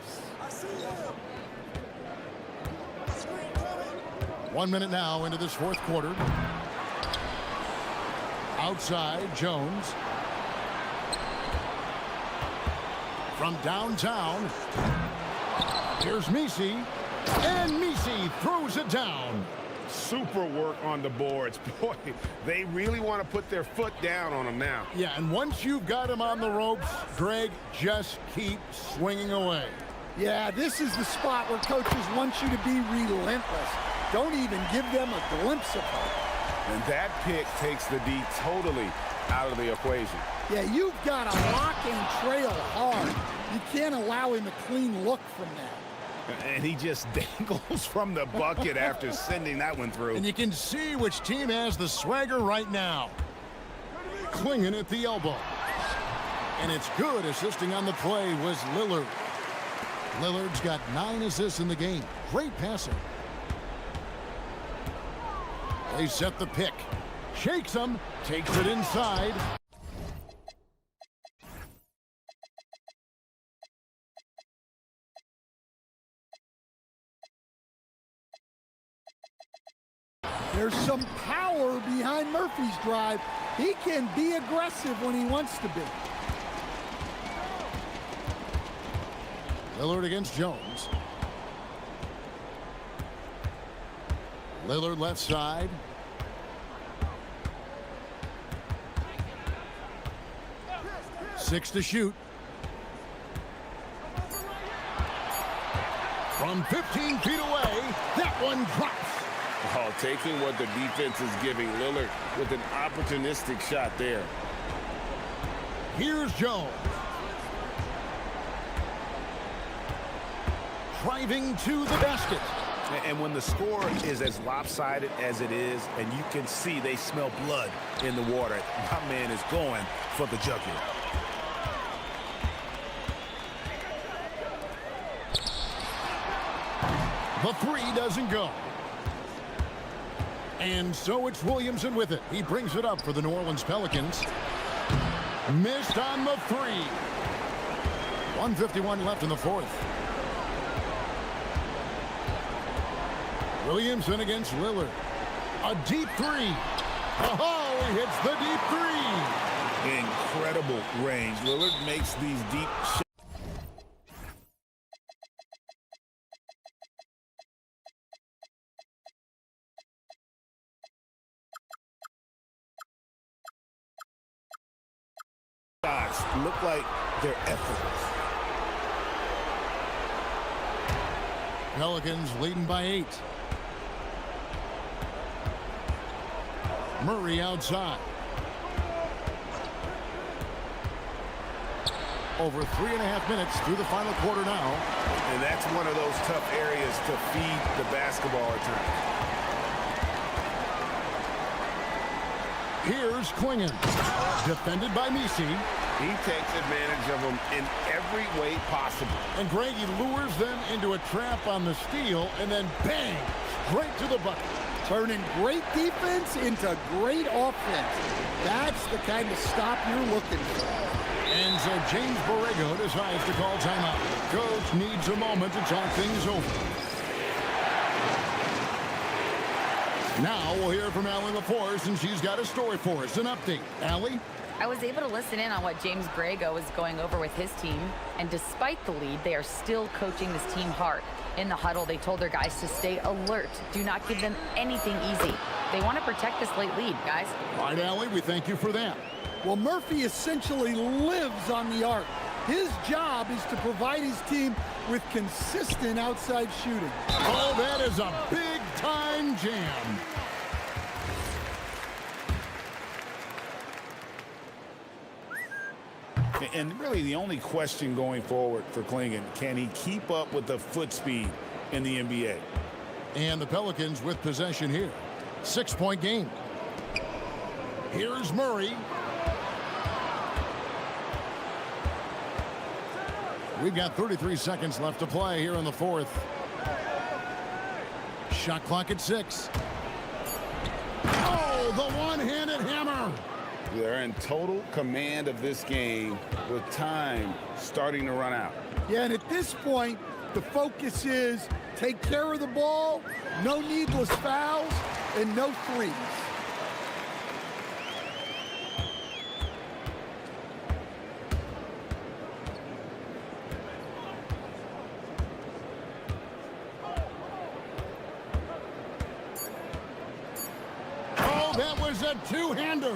1 minute now into this fourth quarter. Outside, Jones. From downtown, here's Misi. And Misi throws it down. Super work on the boards. Boy, they really want to put their foot down on him now. Yeah, and once you've got him on the ropes, Greg, just keep swinging away. Yeah, this is the spot where coaches want you to be relentless. Don't even give them a glimpse of hope. And that pick takes the D totally out of the equation. Yeah, you've got to lock and trail hard. You can't allow him a clean look from that. And he just dangles from the bucket after sending that one through. And you can see which team has the swagger right now. Klingon at the elbow. And it's good. Assisting on the play was Lillard. Lillard's got 9 assists in the game. Great passing. They set the pick. Shakes him. Takes it inside. There's some power behind Murphy's drive. He can be aggressive when he wants to be. Lillard against Jones. Lillard left side. Six to shoot. From 15 feet away, that one drops. Oh, taking what the defense is giving Lillard with an opportunistic shot there. Here's Jones. Driving to the basket. And when the score is as lopsided as it is, and you can see they smell blood in the water, my man is going for the jugular. The three doesn't go. And so it's Williamson with it. He brings it up for the New Orleans Pelicans. Missed on the three. 1:51 left in the fourth. Williamson against Lillard. A deep three. Oh, he hits the deep three. Incredible range. Lillard makes these deep shots. Look like they're effortless. Pelicans leading by 8. Murray outside. Over 3.5 minutes through the final quarter now. And that's one of those tough areas to feed the basketball at times. Here's Klingon. Defended by Misi. He takes advantage of them in every way possible. And Greg, he lures them into a trap on the steal, and then bang, straight to the bucket. Turning great defense into great offense. That's the kind of stop you're looking for. And so James Borrego decides to call timeout. Coach needs a moment to talk things over. Now we'll hear from Allie LaForce, and she's got a story for us, an update. Allie? I was able to listen in on what James Borrego was going over with his team, and despite the lead, they are still coaching this team hard. In the huddle, they told their guys to stay alert. Do not give them anything easy. They want to protect this late lead, guys. All right, Allie, we thank you for that. Well, Murphy essentially lives on the arc. His job is to provide his team with consistent outside shooting. Oh, that is a big-time jam. And really the only question going forward for Klingon, can he keep up with the foot speed in the NBA? And the Pelicans with possession here. 6-point game. Here's Murray. We've got 33 seconds left to play here in the fourth. Shot clock at 6. Oh, the one-handed hammer. They're in total command of this game with time starting to run out. Yeah, and at this point, the focus is take care of the ball, no needless fouls, and no threes. Oh, that was a two-hander.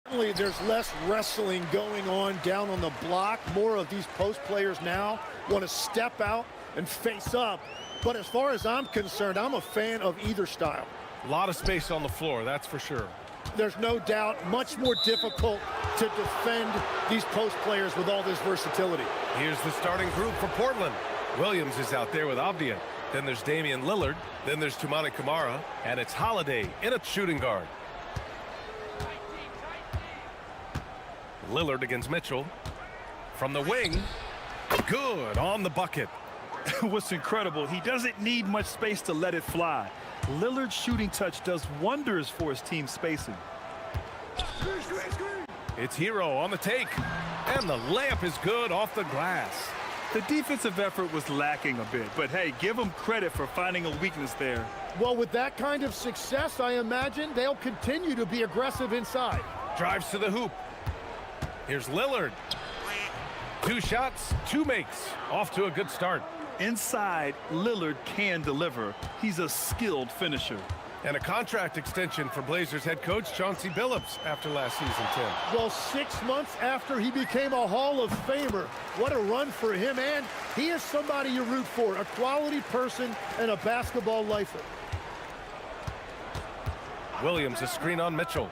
Certainly there's less wrestling going on down on the block. More of these post players now want to step out and face up. But as far as I'm concerned, I'm a fan of either style. A lot of space on the floor, that's for sure. There's no doubt much more difficult to defend these post players with all this versatility. Here's the starting group for Portland. Williams is out there with Avdia. Then there's Damian Lillard. Then there's Toumani Camara. And it's Holiday in at shooting guard. Lillard against Mitchell. From the wing. Good on the bucket. What's incredible, he doesn't need much space to let it fly. Lillard's shooting touch does wonders for his team spacing. It's Hero on the take. And the layup is good off the glass. The defensive effort was lacking a bit, but hey, give him credit for finding a weakness there. Well, with that kind of success, I imagine they'll continue to be aggressive inside. Drives to the hoop. Here's Lillard. 2 shots, 2 makes. Off to a good start. Inside, Lillard can deliver. He's a skilled finisher. And a contract extension for Blazers head coach Chauncey Billups after last season, Tim. Well, 6 months after he became a Hall of Famer. What a run for him, and he is somebody you root for, a quality person and a basketball lifer. Williams, a screen on Mitchell.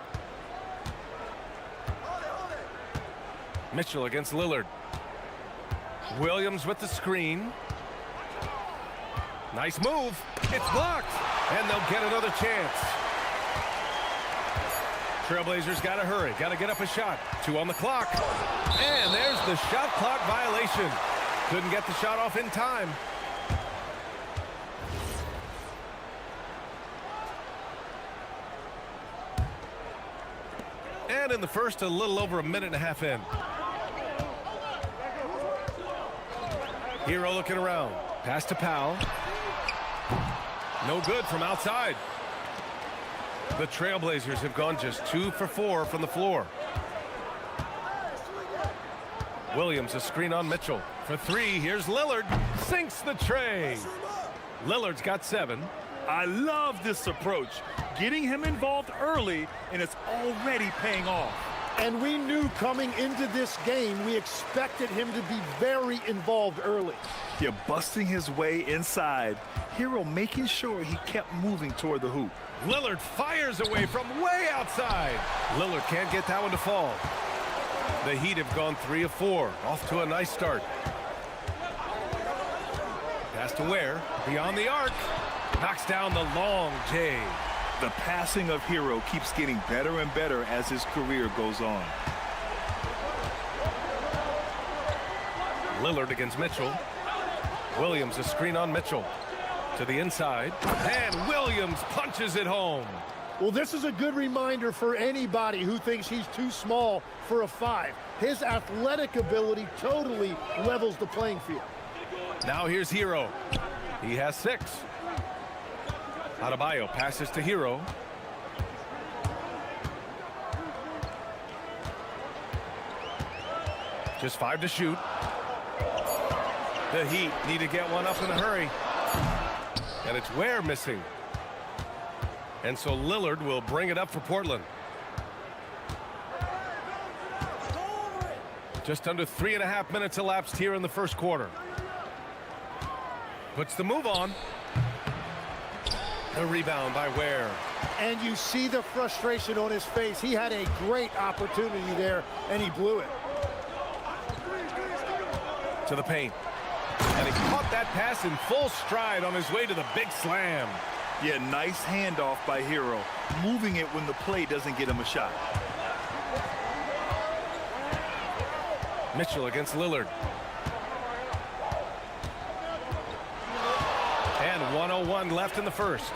Mitchell against Lillard. Williams with the screen. Nice move. It's blocked. And they'll get another chance. Trailblazers got to hurry. Got to get up a shot. 2 on the clock. And there's the shot clock violation. Couldn't get the shot off in time. And in the first, a little over a minute and a half in. Hero looking around. Pass to Powell. No good from outside. The Trailblazers have gone just 2 for 4 from the floor. Williams, a screen on Mitchell. For 3, here's Lillard. Sinks the tray. Lillard's got 7. I love this approach. Getting him involved early, and it's already paying off. And we knew coming into this game, we expected him to be very involved early. Yeah, busting his way inside. Hero making sure he kept moving toward the hoop. Lillard fires away from way outside. Lillard can't get that one to fall. The Heat have gone 3 of 4. Off to a nice start. Pass to Ware. Beyond the arc. Knocks down the long J. The passing of Hero keeps getting better and better as his career goes on. Lillard against Mitchell. Williams, a screen on Mitchell. To the inside. And Williams punches it home. Well, this is a good reminder for anybody who thinks he's too small for a 5. His athletic ability totally levels the playing field. Now here's Hero. He has 6. Adebayo passes to Hero. Just 5 to shoot. The Heat need to get one up in a hurry. And it's Ware missing. And so Lillard will bring it up for Portland. Just under 3.5 minutes elapsed here in the first quarter. Puts the move on. The rebound by Ware. And you see the frustration on his face. He had a great opportunity there, and he blew it. To the paint. And he caught that pass in full stride on his way to the big slam. Yeah, nice handoff by Hero. Moving it when the play doesn't get him a shot. Mitchell against Lillard. And 1:01 left in the first.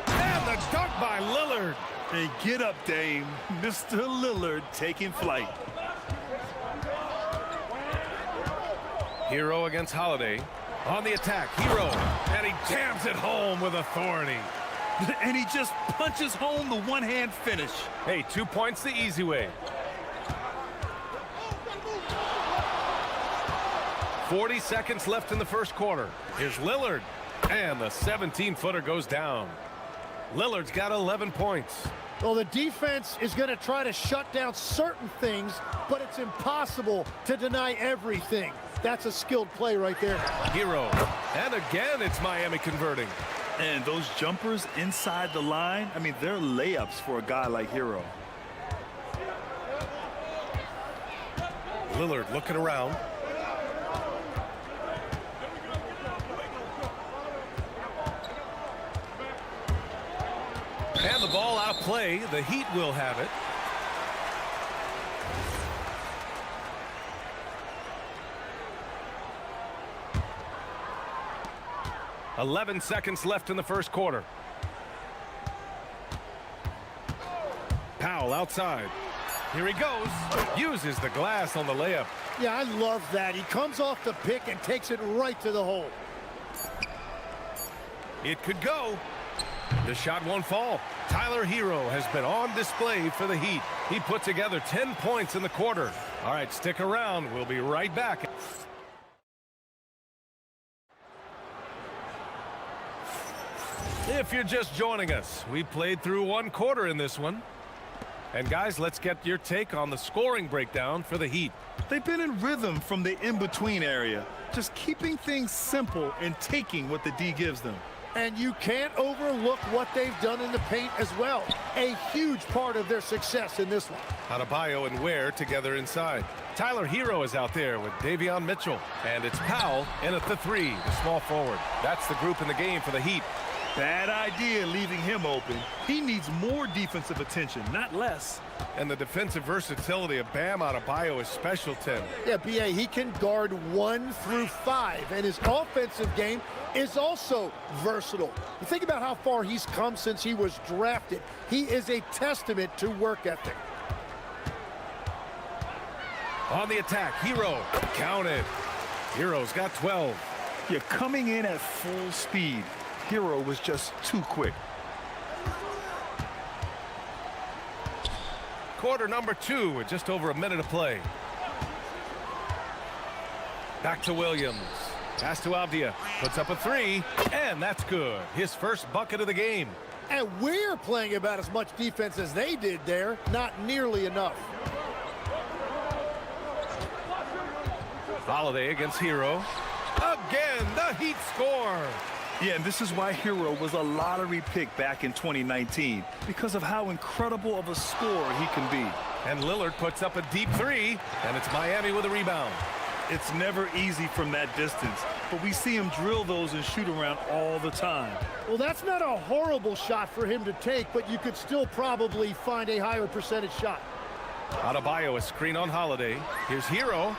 And the dunk by Lillard. Hey, get up, Dame. Mr. Lillard taking flight. Hero against Holiday. On the attack, Hero. And he jams it home with authority. And he just punches home the one-hand finish. Hey, 2 points the easy way. 40 seconds left in the first quarter. Here's Lillard. And the 17-footer goes down. Lillard's got 11 points. Well, the defense is going to try to shut down certain things, but it's impossible to deny everything. That's a skilled play right there. Hero. And again, it's Miami converting. And those jumpers inside the line, I mean, they're layups for a guy like Hero. Lillard looking around. And the ball out of play. The Heat will have it. "11 seconds left in the first quarter. Powell outside. Here he goes. Uses the glass on the layup. Yeah, I love that. He comes off the pick and takes it right to the hole. It could go. The shot won't fall. Tyler Hero has been on display for the Heat. He put together 10 points in the quarter. All right, stick around. We'll be right back. If you're just joining us, we played through one quarter in this one. And guys, let's get your take on the scoring breakdown for the Heat. They've been in rhythm from the in-between area, just keeping things simple and taking what the D gives them. And you can't overlook what they've done in the paint as well. A huge part of their success in this one. Adebayo and Ware together inside. Tyler Hero is out there with Davion Mitchell. And it's Powell in at the three, the small forward. That's the group in the game for the Heat. Bad idea leaving him open. He needs more defensive attention, not less. And the defensive versatility of Bam Adebayo is special, Tim. Yeah, B.A., he can guard 1 through 5, and his offensive game is also versatile. You think about how far he's come since he was drafted. He is a testament to work ethic. On the attack, Hero. Counted. Hero's got 12. You're coming in at full speed. Hero was just too quick. Quarter number 2 with just over a minute to play. Back to Williams. Pass to Avdia. Puts up a 3, and that's good. His first bucket of the game. And we're playing about as much defense as they did there. Not nearly enough. Holiday against Hero. Again, the Heat score. Yeah, and this is why Hero was a lottery pick back in 2019, because of how incredible of a scorer he can be. And Lillard puts up a deep 3, and it's Miami with a rebound. It's never easy from that distance, but we see him drill those and shoot around all the time. Well, that's not a horrible shot for him to take, but you could still probably find a higher percentage shot. Adebayo, a screen on Holiday. Here's Hero,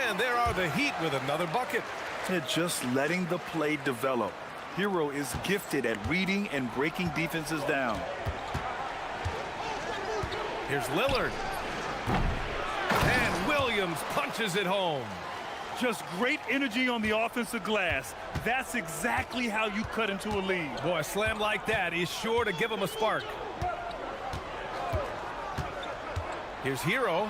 and there are the Heat with another bucket. They're just letting the play develop. Hero is gifted at reading and breaking defenses down. Here's Lillard. And Williams punches it home. Just great energy on the offensive glass. That's exactly how you cut into a lead. Boy, a slam like that is sure to give him a spark. Here's Hero.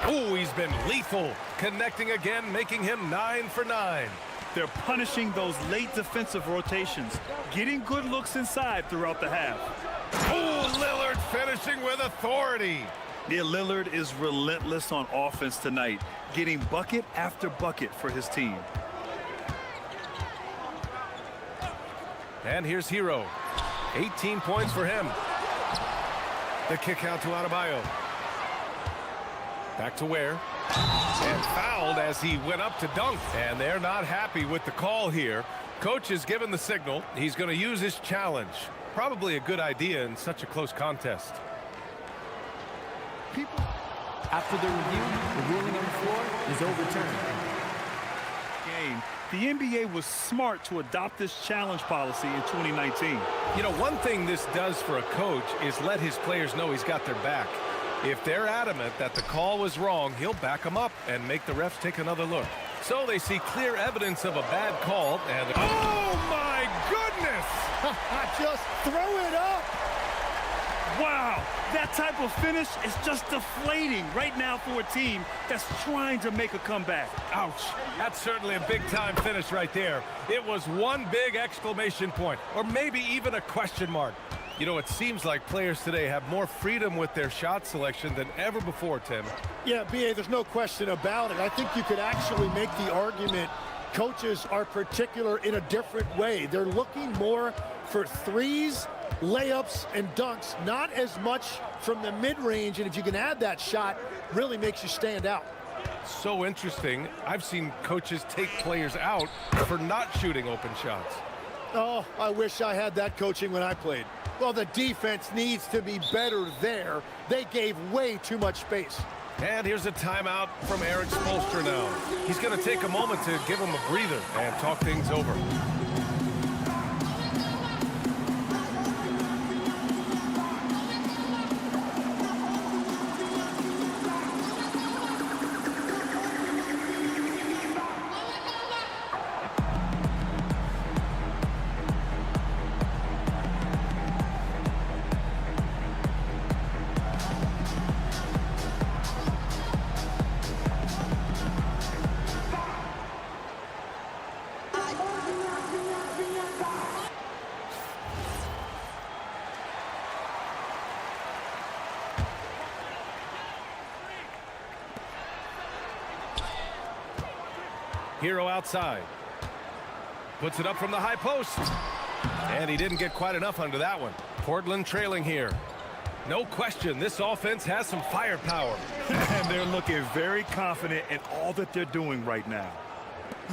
Oh, he's been lethal. Connecting again, making him 9 for 9. They're punishing those late defensive rotations, getting good looks inside throughout the half. Oh, Lillard finishing with authority. Yeah, Lillard is relentless on offense tonight, getting bucket after bucket for his team. And here's Hero. 18 points for him. The kick out to Adebayo. Back to Ware. And fouled as he went up to dunk. And they're not happy with the call here. Coach has given the signal. He's going to use his challenge. Probably a good idea in such a close contest. After the review, the ruling on the floor is overturned. The NBA was smart to adopt this challenge policy in 2019. You know, one thing this does for a coach is let his players know he's got their back. If they're adamant that the call was wrong, he'll back them up and make the refs take another look. So they see clear evidence of a bad call, and oh my goodness! Just throw it up! Wow, that type of finish is just deflating right now for a team that's trying to make a comeback. Ouch. That's certainly a big-time finish right there. It was one big exclamation point, or maybe even a question mark. You know, it seems like players today have more freedom with their shot selection than ever before, Tim. Yeah, B.A., there's no question about it. I think you could actually make the argument coaches are particular in a different way. They're looking more for threes, layups, and dunks, not as much from the mid-range, and if you can add that shot, really makes you stand out. So interesting. I've seen coaches take players out for not shooting open shots. Oh, I wish I had that coaching when I played. Well, the defense needs to be better there. They gave way too much space. And here's a timeout from Eric Spoelstra now. He's going to take a moment to give him a breather and talk things over. Hero outside. Puts it up from the high post. And he didn't get quite enough under that one. Portland trailing here. No question, this offense has some firepower. And they're looking very confident in all that they're doing right now.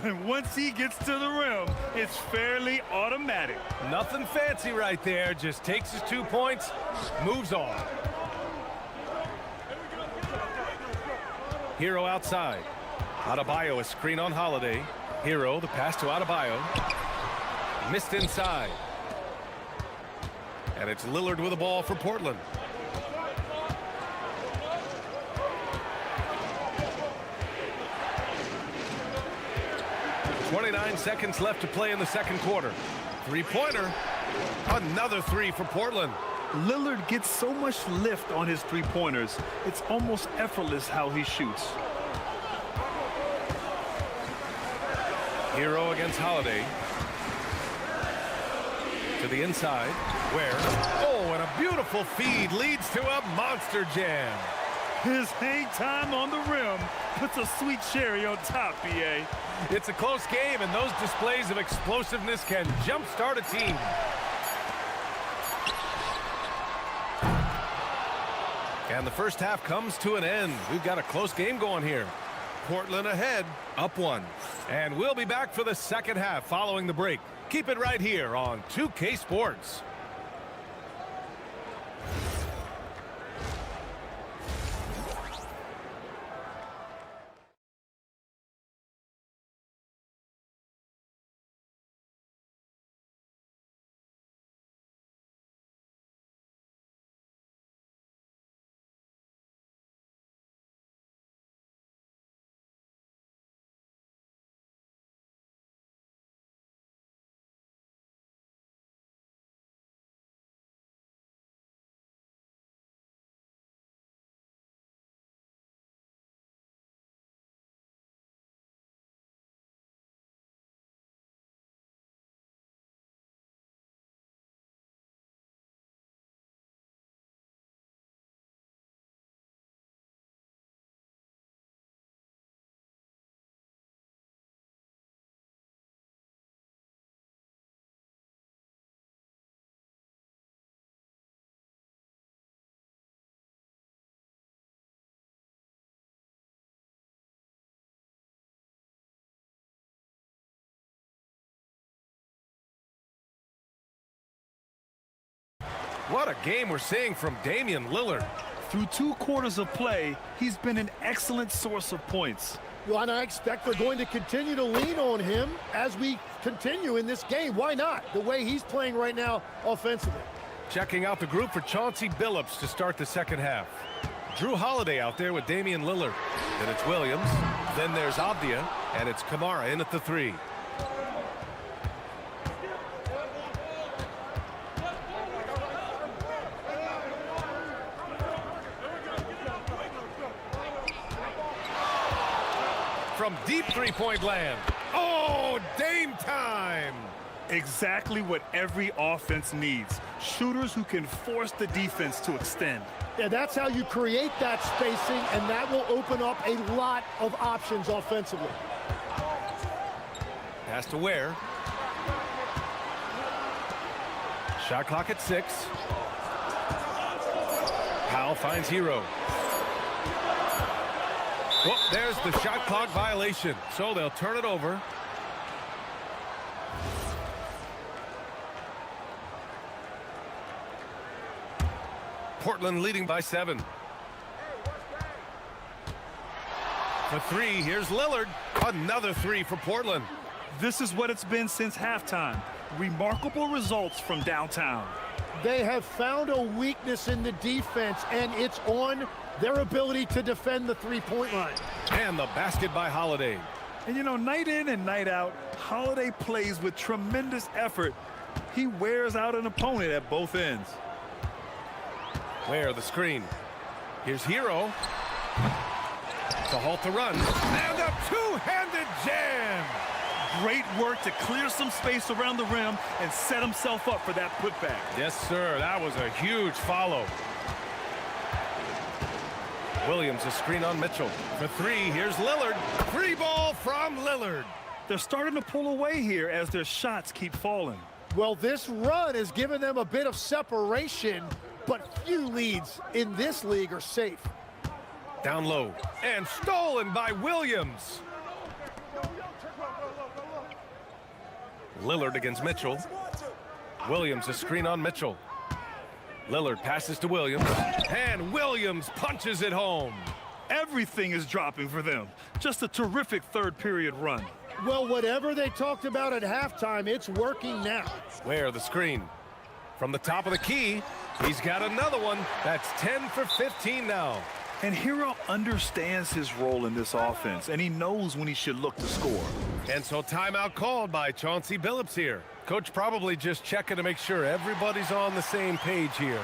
And once he gets to the rim, it's fairly automatic. Nothing fancy right there. Just takes his 2 points, moves on. Hero outside. Adebayo, a screen on Holiday. Hero, the pass to Adebayo. Missed inside. And it's Lillard with the ball for Portland. .29 seconds left to play in the second quarter. Three-pointer. Another three for Portland. Lillard gets so much lift on his three-pointers, it's almost effortless how he shoots. Hero against Holiday. To the inside, where? Oh, and a beautiful feed leads to a monster jam. His hang time on the rim puts a sweet cherry on top, B.A. It's a close game, and those displays of explosiveness can jumpstart a team. And the first half comes to an end. We've got a close game going here. Portland ahead, up one. And we'll be back for the second half following the break. Keep it right here on 2K Sports. What a game we're seeing from Damian Lillard. Through 2 quarters of play, he's been an excellent source of points. Well, and I expect they're going to continue to lean on him as we continue in this game. Why not? The way he's playing right now offensively. Checking out the group for Chauncey Billups to start the second half. Drew Holiday out there with Damian Lillard. Then it's Williams. Then there's Abdia. And it's Kamara in at the three. from deep three-point land. Oh, Dame time! Exactly what every offense needs. Shooters who can force the defense to extend. Yeah, that's how you create that spacing, and that will open up a lot of options offensively. Pass to Ware. Shot clock at 6. Powell finds Hero. Well, there's the shot clock violation, so they'll turn it over. Portland leading by 7. For 3, here's Lillard. Another 3 for Portland. This is what it's been since halftime. Remarkable results from downtown. They have found a weakness in the defense, and it's on their ability to defend the three-point line. And the basket by Holiday. And you know, night in and night out, Holiday plays with tremendous effort. He wears out an opponent at both ends. Where the screen. Here's Hero. To halt the run. And a two-handed jam. Great work to clear some space around the rim and set himself up for that putback. Yes, sir. That was a huge follow. Williams, a screen on Mitchell. For 3, here's Lillard. Free ball from Lillard. They're starting to pull away here as their shots keep falling. Well, this run has given them a bit of separation, but few leads in this league are safe. Down low. And stolen by Williams. Lillard against Mitchell. Williams, a screen on Mitchell. Lillard passes to Williams. And Williams punches it home. Everything is dropping for them. Just a terrific third period run. Well, whatever they talked about at halftime, it's working now. Where the screen. From the top of the key, he's got another one. That's 10 for 15 now. And Hero understands his role in this offense, and he knows when he should look to score. And so timeout called by Chauncey Billups here. Coach probably just checking to make sure everybody's on the same page here.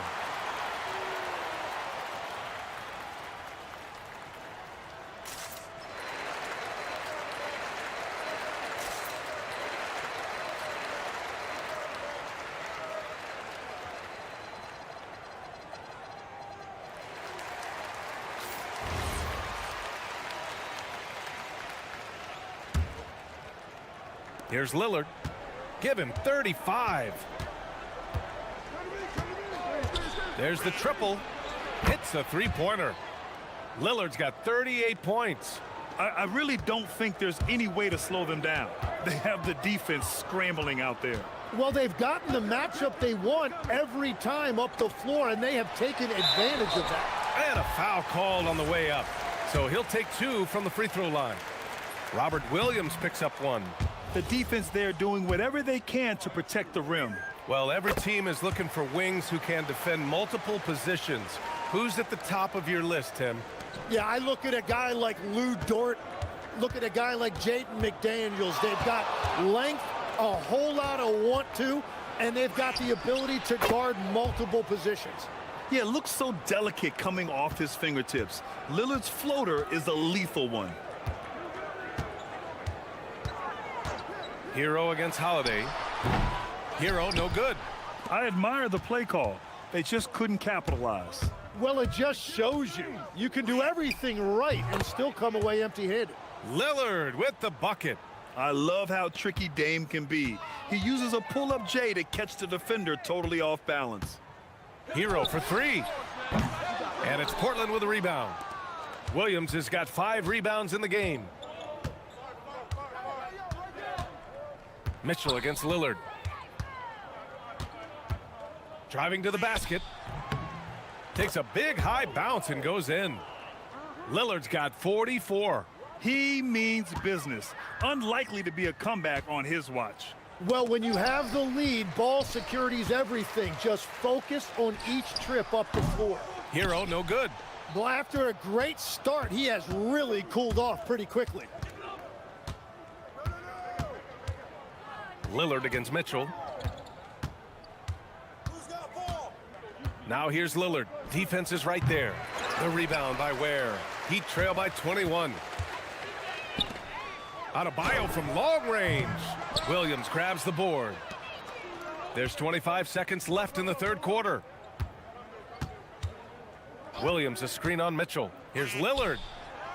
Here's Lillard. Give him 35. There's the triple. Hits a three-pointer. Lillard's got 38 points. I really don't think there's any way to slow them down. They have the defense scrambling out there. Well, they've gotten the matchup they want every time up the floor, and they have taken advantage of that. And a foul called on the way up. So he'll take 2 from the free throw line. Robert Williams picks up 1. The defense there doing whatever they can to protect the rim. Well, every team is looking for wings who can defend multiple positions. Who's at the top of your list, Tim? Yeah, I look at a guy like Lou Dort, look at a guy like Jaden McDaniels. They've got length, a whole lot of want to, and they've got the ability to guard multiple positions. Yeah, it looks so delicate coming off his fingertips. Lillard's floater is a lethal one. Hero against Holiday. Hero, no good. I admire the play call. They just couldn't capitalize. Well, it just shows you can do everything right and still come away empty-handed. Lillard with the bucket. I love how tricky Dame can be. He uses a pull-up J to catch the defender totally off balance. Hero for 3. And it's Portland with a rebound. Williams has got 5 rebounds in the game. Mitchell against Lillard. Driving to the basket. Takes a big high bounce and goes in. Lillard's got 44. He means business. Unlikely to be a comeback on his watch. Well, when you have the lead, ball security is everything. Just focus on each trip up the floor. Hero, no good. Well, after a great start, he has really cooled off pretty quickly. Lillard against Mitchell. Now here's Lillard. Defense is right there. The rebound by Ware. Heat trail by 21. Adebayo from long range. Williams grabs the board. There's 25 seconds left in the third quarter. Williams, a screen on Mitchell. Here's Lillard.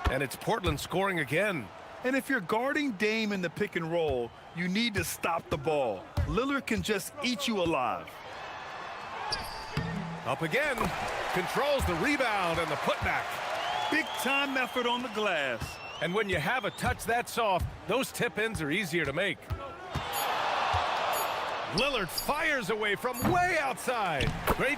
And it's Portland scoring again. And if you're guarding Dame in the pick and roll, you need to stop the ball. Lillard can just eat you alive. Up again. Controls the rebound and the putback. Big time effort on the glass. And when you have a touch that soft, those tip-ins are easier to make. Lillard fires away from way outside. Great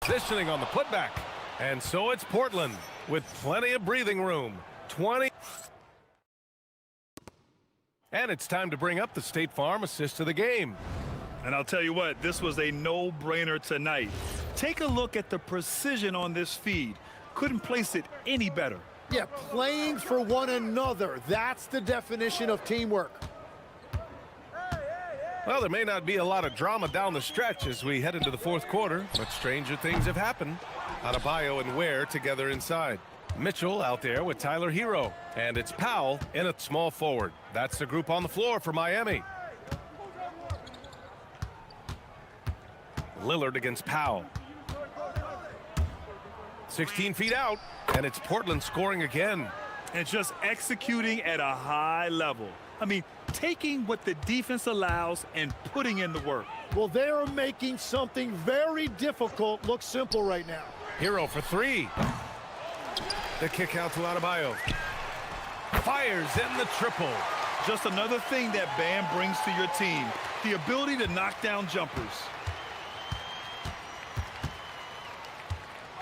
positioning on the putback. And so it's Portland with plenty of breathing room. 20. And it's time to bring up the State Farm assist of the game. And I'll tell you what, this was a no-brainer tonight. Take a look at the precision on this feed. Couldn't place it any better. Yeah, playing for one another. That's the definition of teamwork. Well, there may not be a lot of drama down the stretch as we head into the fourth quarter, but stranger things have happened. Adebayo and Ware together inside. Mitchell out there with Tyler Hero. And it's Powell in at small forward. That's the group on the floor for Miami. Lillard against Powell. 16 feet out, and it's Portland scoring again. And just executing at a high level. I mean, taking what the defense allows and putting in the work. Well, they are making something very difficult look simple right now. Hero for three. The kick out to Adebayo. Fires in the triple. Just another thing that Bam brings to your team. The ability to knock down jumpers.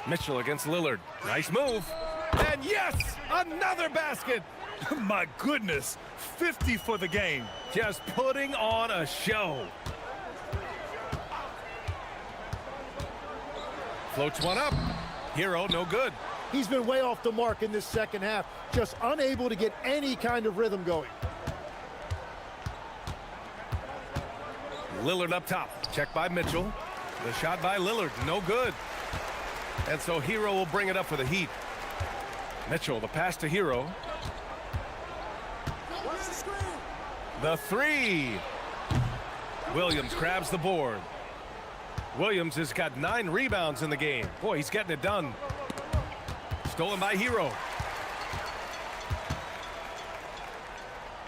Mitchell against Lillard. Nice move. And yes, another basket. My goodness, 50 for the game. Just putting on a show. Floats one up. Hero, no good. He's been way off the mark in this second half, just unable to get any kind of rhythm going. Lillard up top. Check by Mitchell. The shot by Lillard, no good. And so Hero will bring it up for the Heat. Mitchell, the pass to Hero. The three. Williams grabs the board. Williams has got 9 rebounds in the game. Boy, he's getting it done. Stolen by Hero.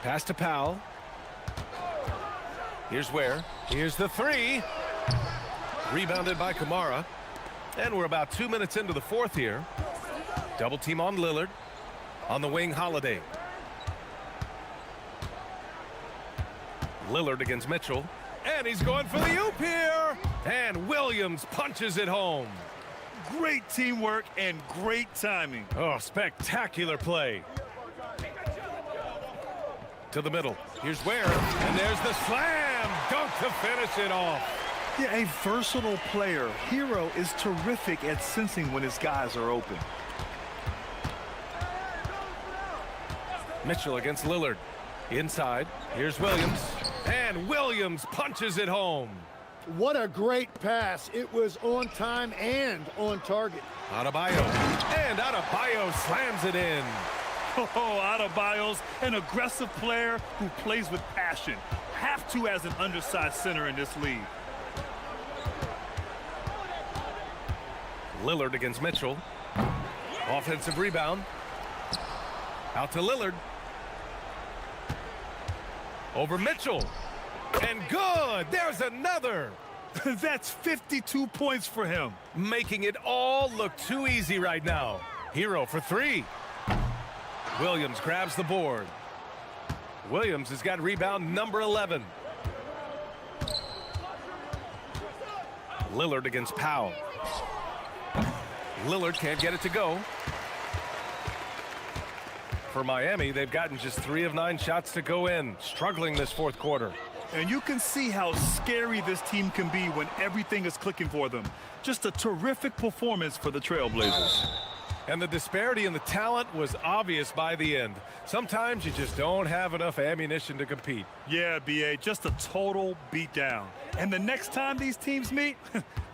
Pass to Powell. Here's Ware. Here's the three. Rebounded by Kamara. And we're about 2 minutes into the fourth here. Double team on Lillard. On the wing, Holiday. Lillard against Mitchell. And he's going for the oop here. And Williams punches it home. Great teamwork and great timing. Oh, spectacular play. To the middle. Here's Ware. And there's the slam. Dunk to finish it off. Yeah, a versatile player. Hero is terrific at sensing when his guys are open. Mitchell against Lillard. Inside. Here's Williams. And Williams punches it home. What a great pass. It was on time and on target. Adebayo. And Adebayo slams it in. Oh, Adebayo's an aggressive player who plays with passion. Have to as an undersized center in this league. Lillard against Mitchell. Offensive rebound. Out to Lillard. Over Mitchell. And good. There's another. That's 52 points for him. Making it all look too easy right now. Hero for three. Williams grabs the board. Williams has got rebound number 11. Lillard against Powell. Lillard can't get it to go. For Miami, they've gotten just 3 of 9 shots to go in, struggling this fourth quarter. And you can see how scary this team can be when everything is clicking for them. Just a terrific performance for the Trailblazers. And the disparity in the talent was obvious by the end. Sometimes you just don't have enough ammunition to compete. Yeah, BA, just a total beatdown. And the next time these teams meet,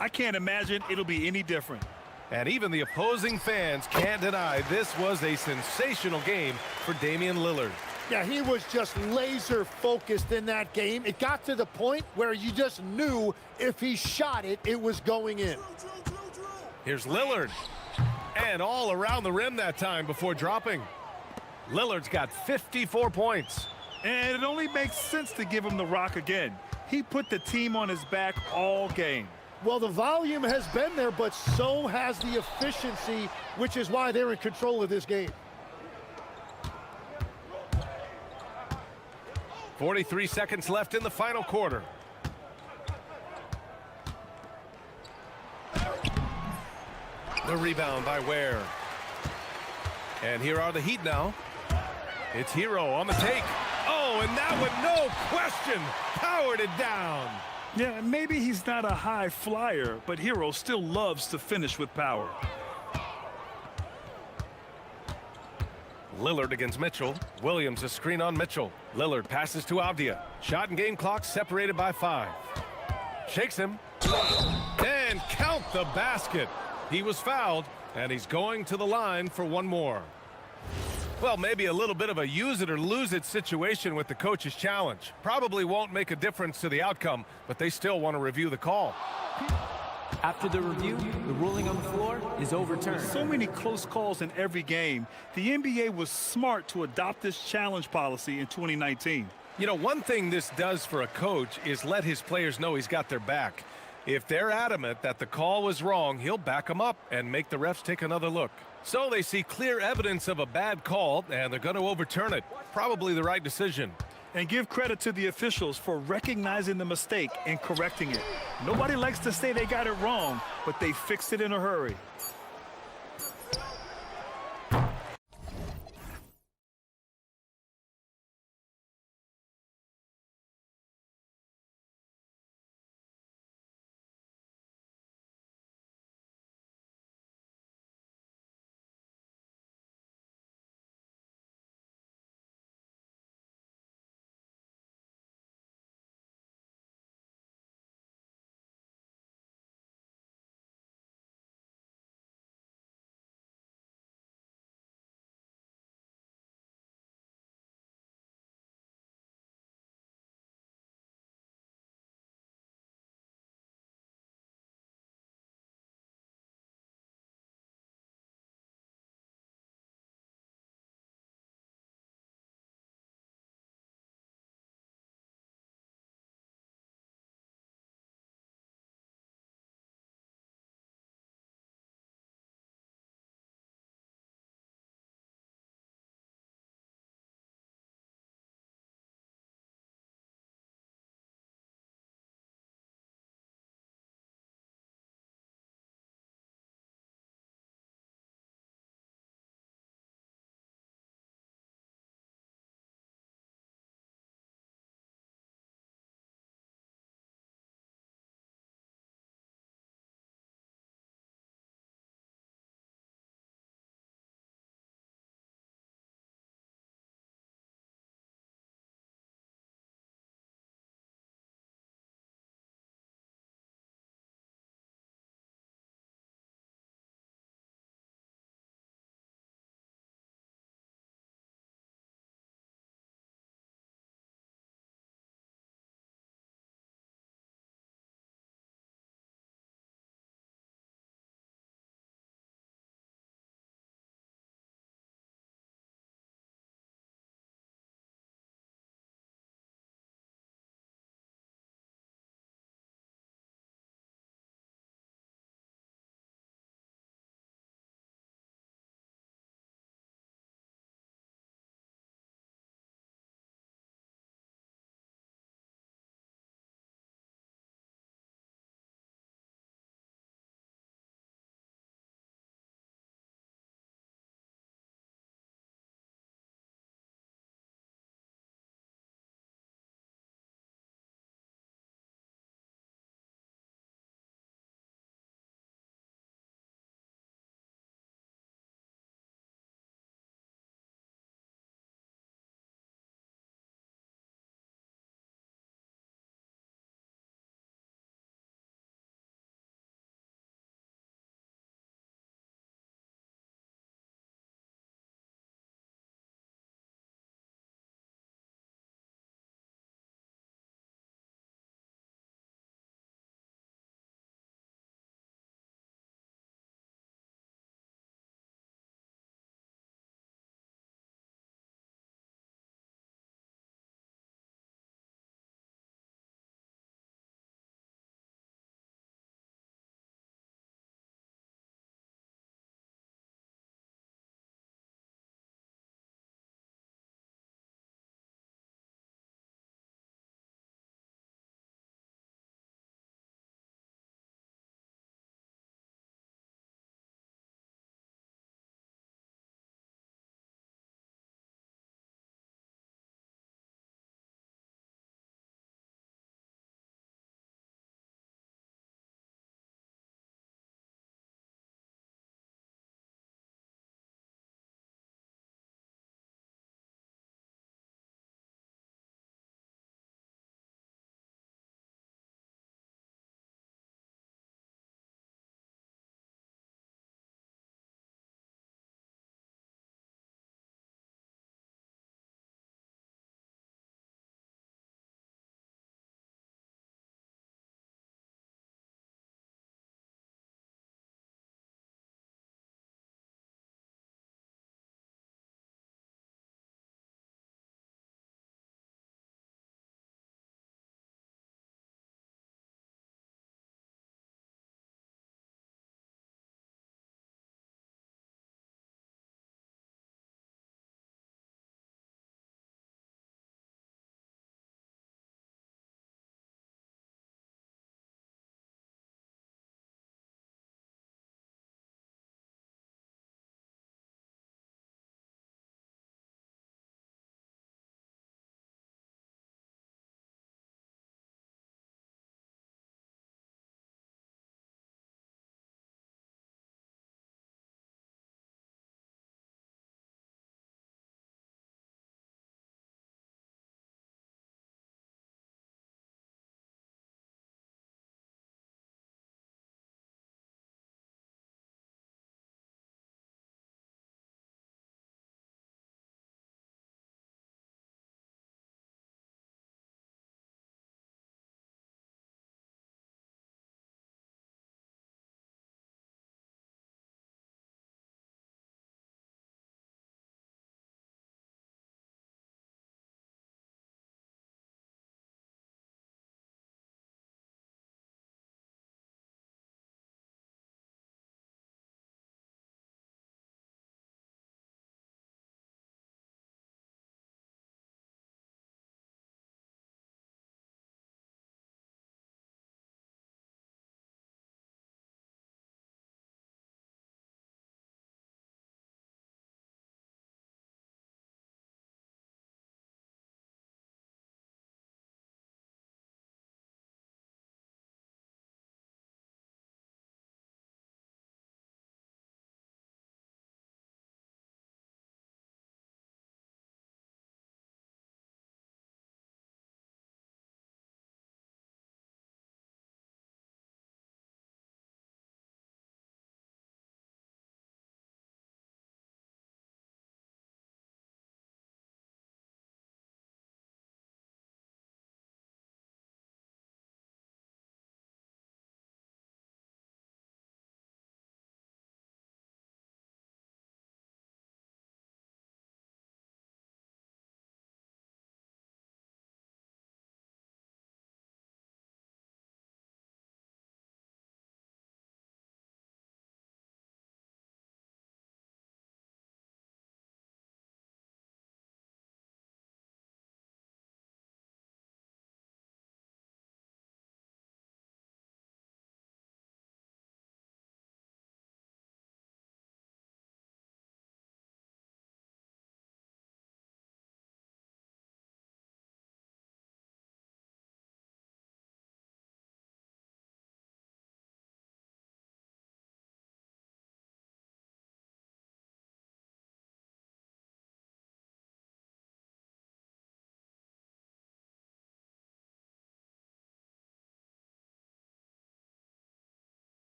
I can't imagine it'll be any different. And even the opposing fans can't deny this was a sensational game for Damian Lillard. Yeah, he was just laser focused in that game. It got to the point where you just knew if he shot it, it was going in. Here's Lillard. And all around the rim that time before dropping. Lillard's got 54 points. And it only makes sense to give him the rock again. He put the team on his back all game. Well, the volume has been there, but so has the efficiency, which is why they're in control of this game. 43 seconds left in the final quarter. The rebound by Ware. And here are the Heat now. It's Hero on the take. Oh, and that one, no question, powered it down. Yeah, maybe he's not a high flyer, but Hero still loves to finish with power. Lillard against Mitchell. Williams a screen on Mitchell. Lillard passes to Avdia. Shot and game clock separated by 5. Shakes him. And count the basket. He was fouled, and he's going to the line for one more. Well, maybe a little bit of a use it or lose it situation with the coach's challenge. Probably won't make a difference to the outcome, but they still want to review the call. After the review, the ruling on the floor is overturned. So many close calls in every game. The NBA was smart to adopt this challenge policy in 2019. You know, one thing this does for a coach is let his players know he's got their back. If they're adamant that the call was wrong, he'll back them up and make the refs take another look. So they see clear evidence of a bad call, and they're going to overturn it. Probably the right decision. And give credit to the officials for recognizing the mistake and correcting it. Nobody likes to say they got it wrong, but they fixed it in a hurry.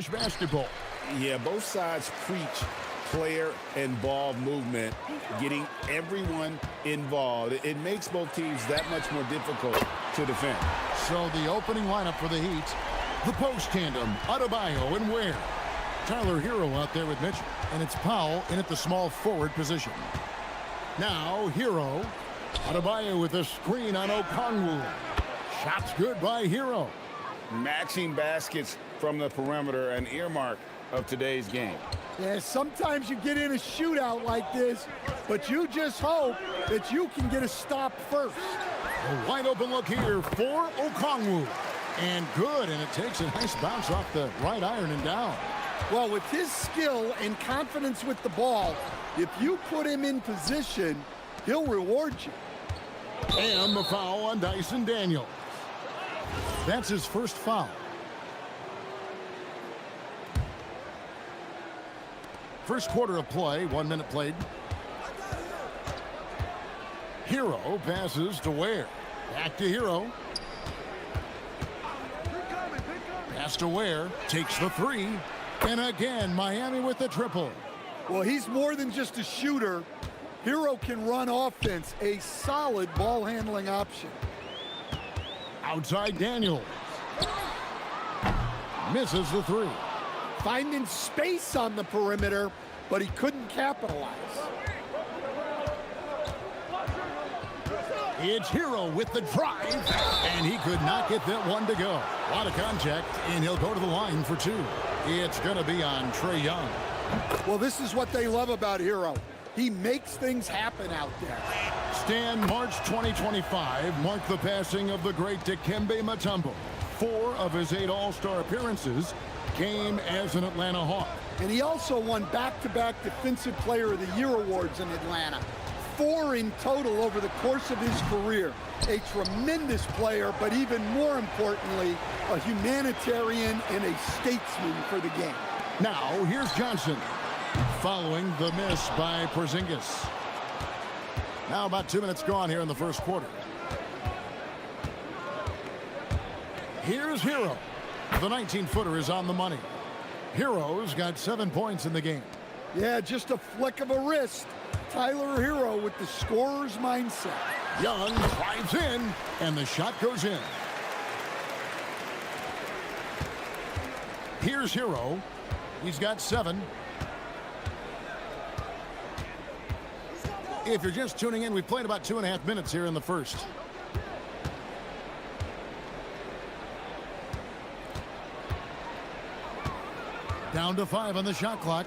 Basketball. Yeah, both sides preach player and ball movement, getting everyone involved. It makes both teams that much more difficult to defend. So the opening lineup for the Heat, the post tandem, Adebayo and Ware. Tyler Hero out there with Mitchell, and it's Powell in at the small forward position. Now Hero, Adebayo with a screen on Okongwu. Shots good by Hero. Matching baskets from the perimeter, an earmark of today's game. Yeah, sometimes you get in a shootout like this, but you just hope that you can get a stop first. A wide open look here for Okongwu. And good, and it takes a nice bounce off the right iron and down. Well, with his skill and confidence with the ball, if you put him in position, he'll reward you. And the foul on Dyson Daniels. That's his first foul. First quarter of play, 1 minute played. Hero passes to Ware. Back to Hero. Pass to Ware. Takes the three. And again, Miami with the triple. Well, he's more than just a shooter. Hero can run offense, a solid ball handling option. Outside Daniels. Misses the three. Finding space on the perimeter, but he couldn't capitalize. It's Hero with the drive, and he could not get that one to go. A lot of contact, and he'll go to the line for two. It's going to be on Trae Young. Well, this is what they love about Hero. He makes things happen out there. Stan, March 2025 marked the passing of the great Dikembe Mutombo. 4 of his 8 All-Star appearances came as an Atlanta Hawk. And he also won back-to-back Defensive Player of the Year awards in Atlanta. 4 in total over the course of his career. A tremendous player, but even more importantly, a humanitarian and a statesman for the game. Now, here's Johnson, following the miss by Porzingis. Now about 2 minutes gone here in the first quarter. Here's Hero. The 19-footer is on the money. Hero's got 7 points in the game. Yeah, just a flick of a wrist. Tyler Hero with the scorer's mindset. Young drives in, and the shot goes in. Here's Hero. He's got 7. If you're just tuning in, we've played about 2.5 minutes here in the first. Down to 5 on the shot clock.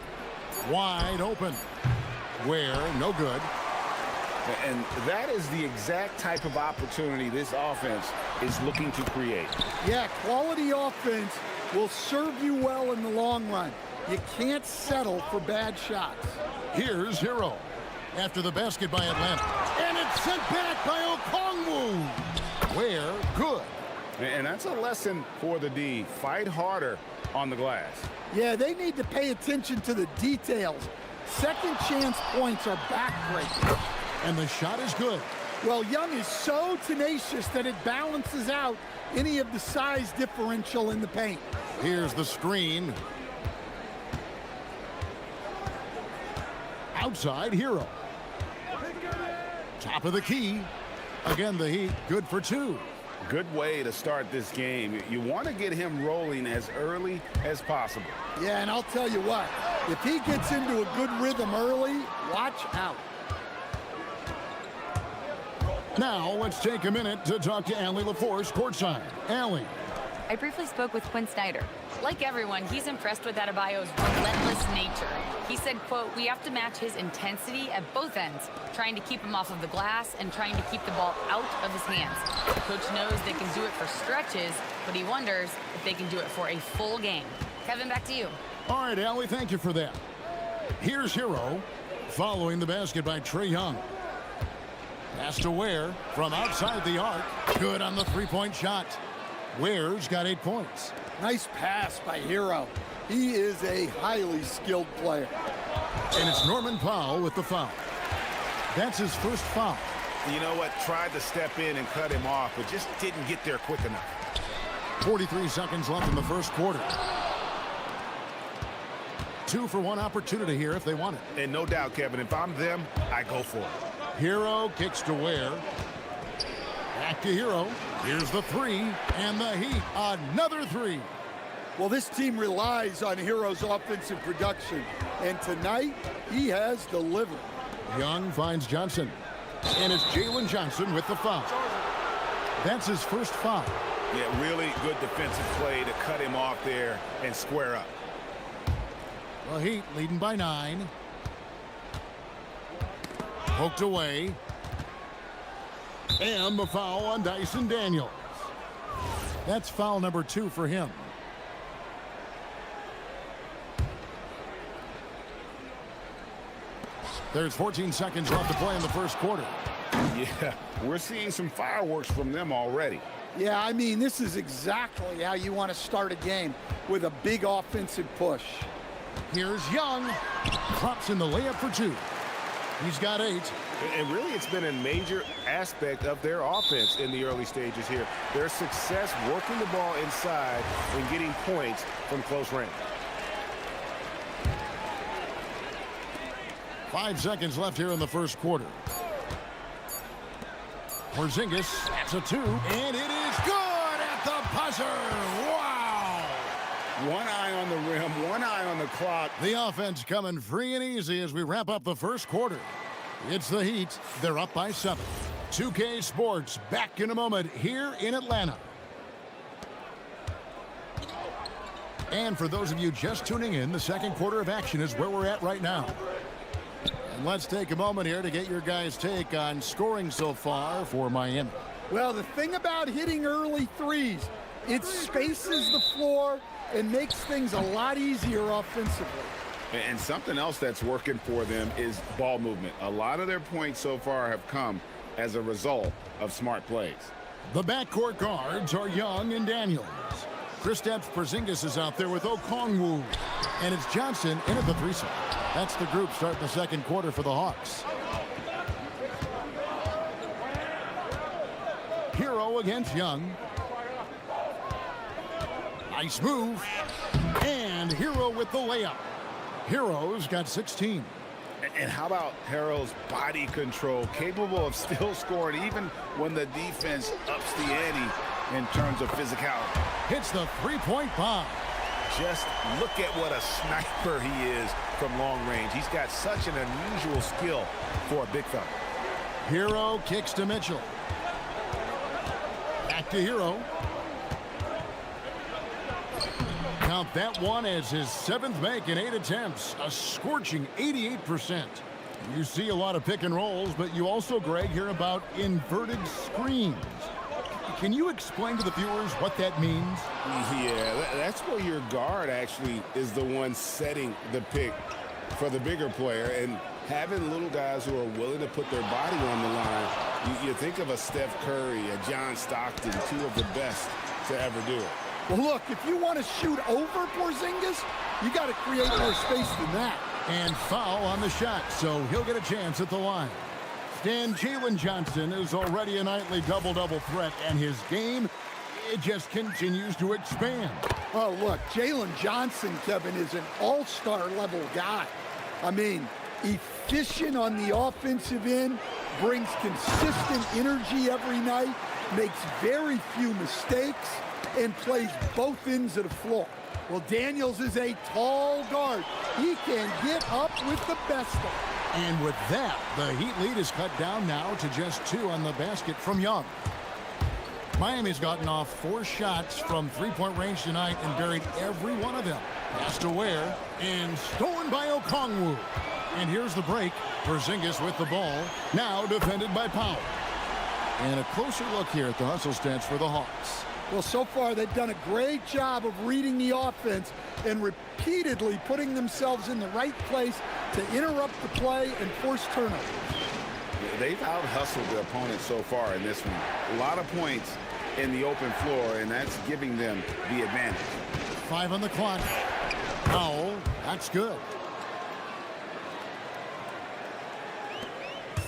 Wide open. Ware, no good. And that is the exact type of opportunity this offense is looking to create. Yeah, quality offense will serve you well in the long run. You can't settle for bad shots. Here's Hero. After the basket by Atlanta. And it's sent back by Okongwu. Ware, good. And that's a lesson for the D. Fight harder on the glass. Yeah, they need to pay attention to the details. Second chance points are backbreaking. And the shot is good. Well, Young is so tenacious that it balances out any of the size differential in the paint. Here's the screen. Outside Hero. Top of the key. Again, the Heat, good for 2. Good way to start this game. You want to get him rolling as early as possible. Yeah, and I'll tell you what, if he gets into a good rhythm early, watch out. Now, let's take a minute to talk to Allie LaForce courtside. Allie. I briefly spoke with Quinn Snyder. Like everyone, he's impressed with Adebayo's relentless nature. He said, quote, "We have to match his intensity at both ends, trying to keep him off of the glass and trying to keep the ball out of his hands. The coach knows they can do it for stretches, but he wonders if they can do it for a full game." Kevin, back to you. All right, Allie, thank you for that. Here's Hero, following the basket by Trae Young. Pass to Ware from outside the arc. Good on the three-point shot. Ware's got 8 points. Nice pass by Hero. He is a highly skilled player. And it's Norman Powell with the foul. That's his first foul. You know what? Tried to step in and cut him off, but just didn't get there quick enough. 43 seconds left in the first quarter. 2-for-1 opportunity here if they want it. And no doubt, Kevin, if I'm them, I go for it. Hero kicks to Ware. Back to Hero. Here's the three, and the Heat, another three. Well, this team relies on Hero's offensive production, and tonight he has delivered. Young finds Johnson, and it's Jalen Johnson with the foul. That's his first foul. Yeah, really good defensive play to cut him off there and square up. The Heat leading by 9. Poked away. And the foul on Dyson Daniels. That's foul number 2 for him. There's 14 seconds left to play in the first quarter. Yeah, we're seeing some fireworks from them already. Yeah, I mean, this is exactly how you want to start a game, with a big offensive push. Here's Young. Drops in the layup for 2. He's got 8. And really, it's been a major aspect of their offense in the early stages here. Their success working the ball inside and getting points from close range. 5 seconds left here in the first quarter. Porzingis, that's a 2, and it is good at the buzzer. Wow! One eye on the rim, one eye on the clock. The offense coming free and easy as we wrap up the first quarter. It's the Heat. They're up by 7. 2K Sports back in a moment here in Atlanta. And for those of you just tuning in, the second quarter of action is where we're at right now. And let's take a moment here to get your guys' take on scoring so far for Miami. Well, the thing about hitting early threes, it spaces the floor and makes things a lot easier offensively. And something else that's working for them is ball movement. A lot of their points so far have come as a result of smart plays. The backcourt guards are Young and Daniels. Kristaps Porzingis is out there with Okongwu. And it's Johnson in at the 3 side. That's the group starting the second quarter for the Hawks. Hero against Young. Nice move. And Hero with the layup. Hero's got 16. And how about Hero's body control, capable of still scoring even when the defense ups the ante in terms of physicality. Hits the three-point bomb. Just look at what a sniper he is from long range. He's got such an unusual skill for a big fella. Hero kicks to Mitchell. Back to Hero. Count that one as his 7th make in 8 attempts, a scorching 88%. You see a lot of pick and rolls, but you also, Greg, hear about inverted screens. Can you explain to the viewers what that means? Yeah, that's where your guard actually is the one setting the pick for the bigger player, and having little guys who are willing to put their body on the line. You think of a Steph Curry, a John Stockton, 2 of the best to ever do it. Well, look, if you want to shoot over Porzingis, you got to create more space than that. And foul on the shot, so he'll get a chance at the line. And Jalen Johnson is already a nightly double-double threat, and his game, it just continues to expand. Oh, look, Jalen Johnson, Kevin, is an all-star level guy. I mean, efficient on the offensive end, brings consistent energy every night, makes very few mistakes, and plays both ends of the floor. Well, Daniels is a tall guard. He can get up with the best of them. And with that, the Heat lead is cut down now to just 2 on the basket from Young. Miami's gotten off 4 shots from three-point range tonight and buried every one of them. Passed to Ware and stolen by Okongwu. And here's the break. Porzingis with the ball, now defended by Powell. And a closer look here at the hustle stats for the Hawks. Well, so far they've done a great job of reading the offense and repeatedly putting themselves in the right place to interrupt the play and force turnovers. They've out-hustled their opponents so far in this one. A lot of points in the open floor, and that's giving them the advantage. 5 on the clock. Powell, that's good.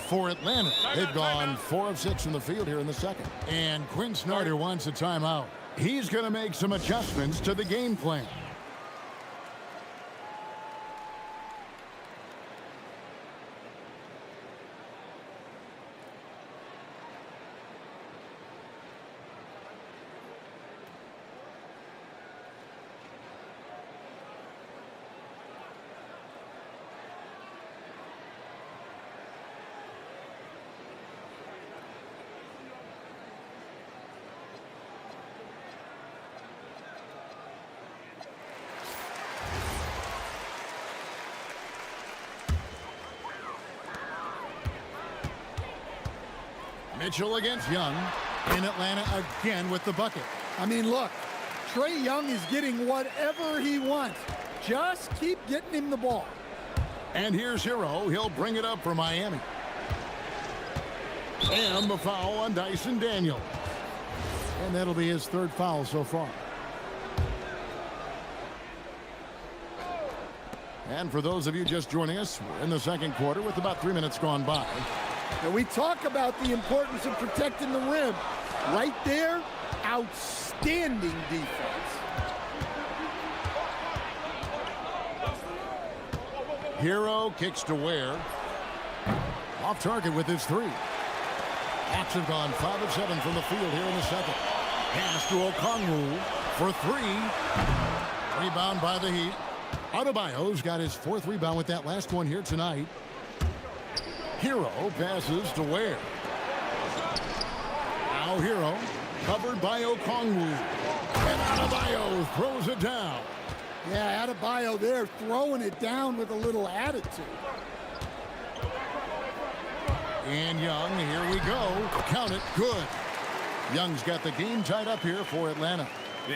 For Atlanta, they've gone 4 of 6 from the field here in the second. And Quinn Snyder wants a timeout. He's going to make some adjustments to the game plan. Mitchell against Young. In Atlanta again with the bucket. I mean, look, Trae Young is getting whatever he wants. Just keep getting him the ball. And here's Hero. He'll bring it up for Miami. And the foul on Dyson Daniels. And that'll be his third foul so far. And for those of you just joining us, we're in the second quarter with about 3 minutes gone by. And we talk about the importance of protecting the rim. Right there, outstanding defense. Hero kicks to Ware. Off target with his three. Hawks have gone 5 of 7 from the field here in the second. Pass to Okongwu for three. Rebound by the Heat. Adebayo's got his 4th rebound with that last one here tonight. Hero passes to Ware. Now Hero covered by Okongwu. And Adebayo throws it down. Yeah, Adebayo there throwing it down with a little attitude. And Young, here we go. Count it, good. Young's got the game tied up here for Atlanta.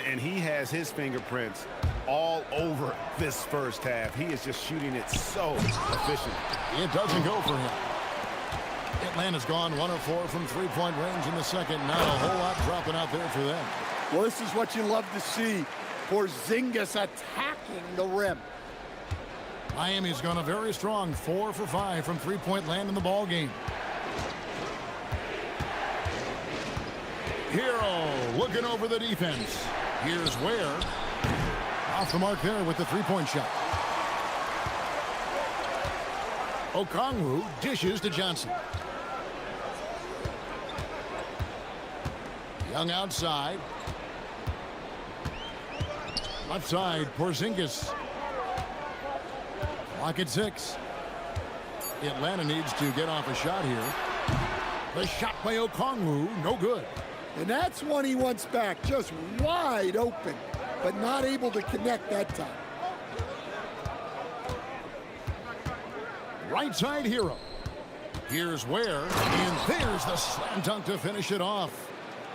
And he has his fingerprints all over this first half. He is just shooting it so efficient. It doesn't go for him. Atlanta's gone 1 of 4 from three-point range in the second. Not a whole lot dropping out there for them. Well, this is what you love to see. Porzingis attacking the rim. Miami's gone a very strong 4 for 5 from three-point land in the ball game. Hero looking over the defense. Here's Ware. Off the mark there with the three-point shot. Okongwu dishes to Johnson. Young outside. Left side, Porzingis. Clock at 6. Atlanta needs to get off a shot here. The shot by Okongwu, no good. And that's one he wants back, just wide open, but not able to connect that time. Right side Hero. Here's Ware, and there's the slam dunk to finish it off.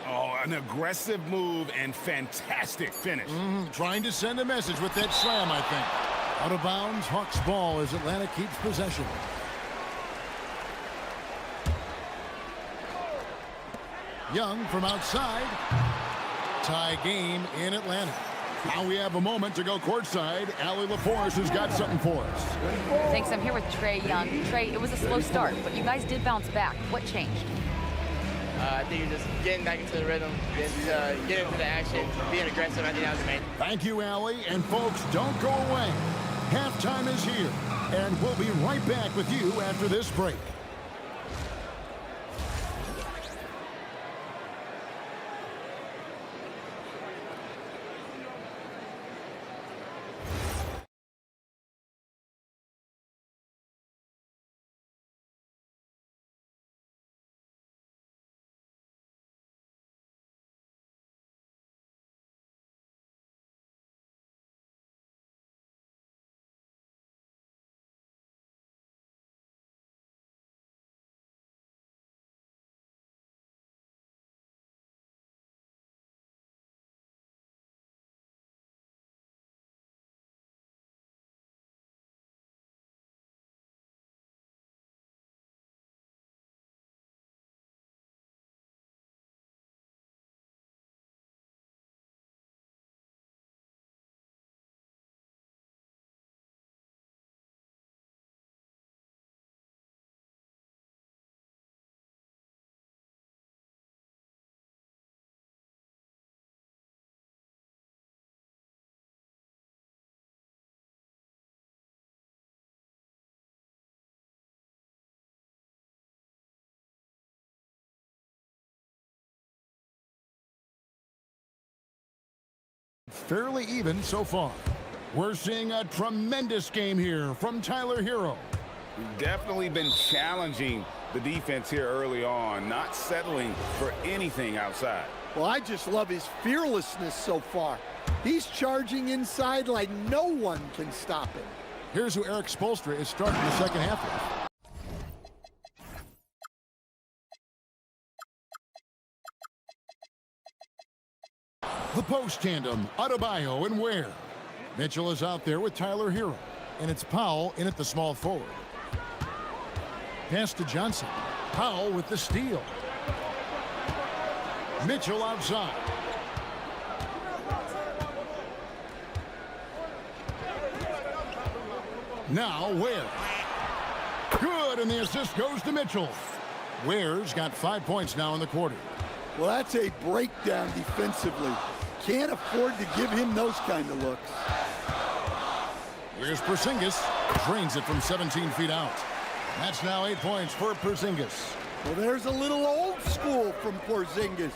Oh, an aggressive move and fantastic finish. Trying to send a message with that slam, I think. Out of bounds, Hawks ball as Atlanta keeps possession. Young from outside. Tie game in Atlanta. Now we have a moment to go courtside. Allie LaForce has got something for us. Thanks. I'm here with Trae Young. Trae, it was a slow start, but you guys did bounce back. What changed? I think you're just getting back into the rhythm, getting into the action, being aggressive. I think that was the main. Thank you, Allie. And folks, don't go away. Halftime is here, and we'll be right back with you after this break. Fairly even so far. We're seeing a tremendous game here from Tyler Hero. Definitely been challenging the defense here early on, not settling for anything outside. Well, I just love his fearlessness so far. He's charging inside like no one can stop him. Here's who Eric Spoelstra is starting the second half with. post tandem, Adebayo and Ware. Mitchell is out there with Tyler Hero. And it's Powell in at the small forward. Pass to Johnson. Powell with the steal. Mitchell outside. Now Ware. Good, and the assist goes to Mitchell. Ware's got 5 points now in the quarter. Well, that's a breakdown defensively. Can't afford to give him those kind of looks. Here's Porzingis. Drains it from 17 feet out. That's now 8 points for Porzingis. Well, there's a little old school from Porzingis,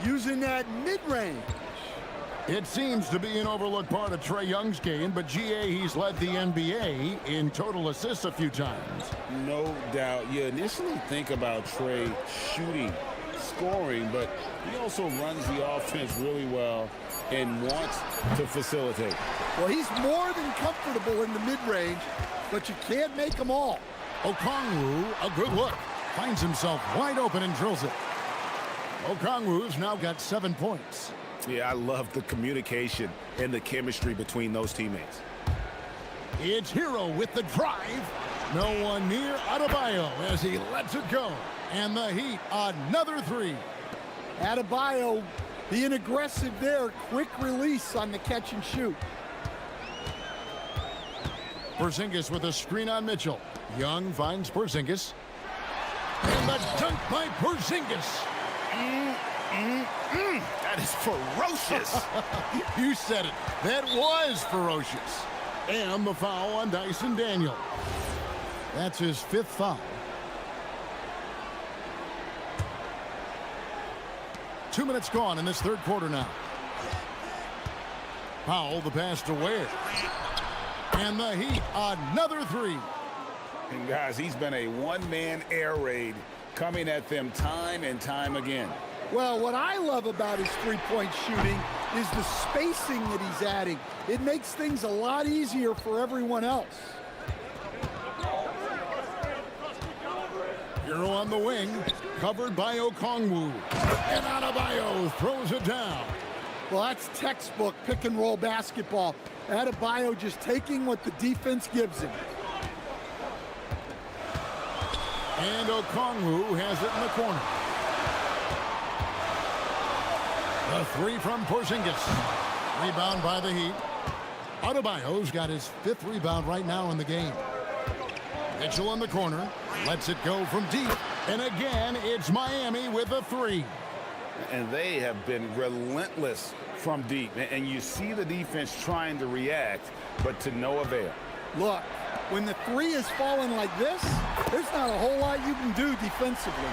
using that mid-range. It seems to be an overlooked part of Trae Young's game, but GA, he's led the NBA in total assists a few times. No doubt. You initially think about Trae shooting, scoring, but he also runs the offense really well and wants to facilitate. Well, he's more than comfortable in the mid-range, but you can't make them all. Okongwu, a good look. Finds himself wide open and drills it. Okongwu's now got 7 points. Yeah, I love the communication and the chemistry between those teammates. It's Hero with the drive. No one near Adebayo as he lets it go. And the Heat, another three. Adebayo being aggressive there. Quick release on the catch and shoot. Porzingis with a screen on Mitchell. Young finds Porzingis. And the dunk by Porzingis. That is ferocious. You said it. That was ferocious. And the foul on Dyson Daniel. That's his 5th foul. 2 minutes gone in this third quarter now. Powell, the pass to Ware. And the Heat, another three. And guys, he's been a one-man air raid coming at them time and time again. Well, what I love about his three-point shooting is the spacing that he's adding. It makes things a lot easier for everyone else. Hero on the wing, covered by Okongwu. And Adebayo throws it down. Well, that's textbook pick-and-roll basketball. Adebayo just taking what the defense gives him. And Okongwu has it in the corner. The three from Porzingis. Rebound by the Heat. Adebayo's got his 5th rebound right now in the game. Mitchell in the corner. Lets it go from deep. And again, it's Miami with a three. And they have been relentless from deep. And you see the defense trying to react, but to no avail. Look, when the three is falling like this, there's not a whole lot you can do defensively.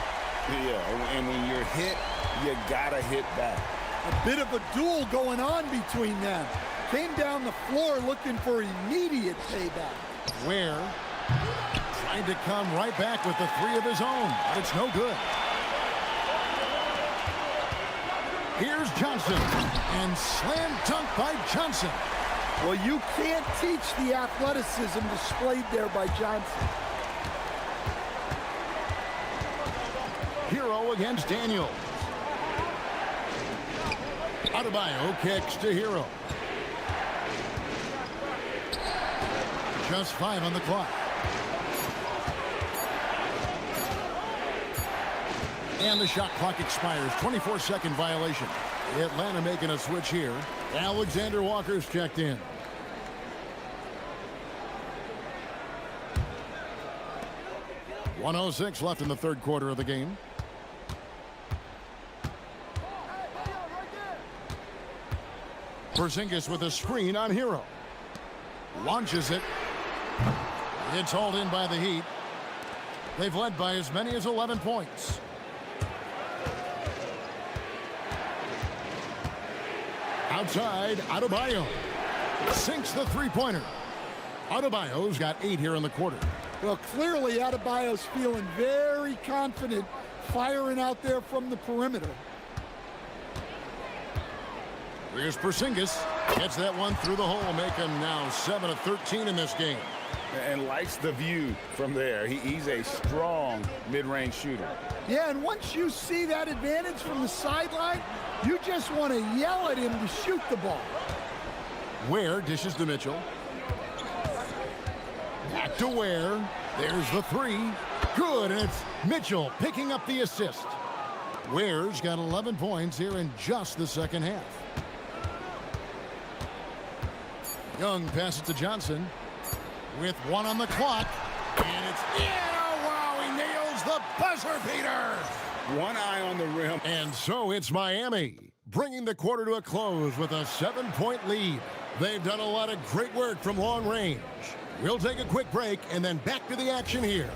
Yeah, and when you're hit, you gotta hit back. A bit of a duel going on between them. Came down the floor looking for immediate payback. Ware trying to come right back with the three of his own, but it's no good. Here's Johnson, and slam dunk by Johnson. Well, you can't teach the athleticism displayed there by Johnson. Hero against Daniel. Adebayo kicks to Hero. Just 5 on the clock. And the shot clock expires. 24-second violation. Atlanta making a switch here. Alexander Walker's checked in. .106 left in the third quarter of the game. Porzingis with a screen on Hero. Launches it. It's hauled in by the Heat. They've led by as many as 11 points. Outside, Adebayo sinks the three-pointer. Adebayo's got 8 here in the quarter. Well, clearly Adebayo's feeling very confident firing out there from the perimeter. Here's Porzingis. Gets that one through the hole, make him now 7 of 13 in this game. And likes the view from there. He's a strong mid-range shooter. Yeah, and once you see that advantage from the sideline, you just want to yell at him to shoot the ball. Ware dishes to Mitchell. Back to Ware. There's the three. Good, and it's Mitchell picking up the assist. Ware's got 11 points here in just the second half. Young passes to Johnson with one on the clock, and it's in. Oh, wow, he nails the buzzer beater. One eye on the rim. And so it's Miami, bringing the quarter to a close with a 7-point lead. They've done a lot of great work from long range. We'll take a quick break and then back to the action here.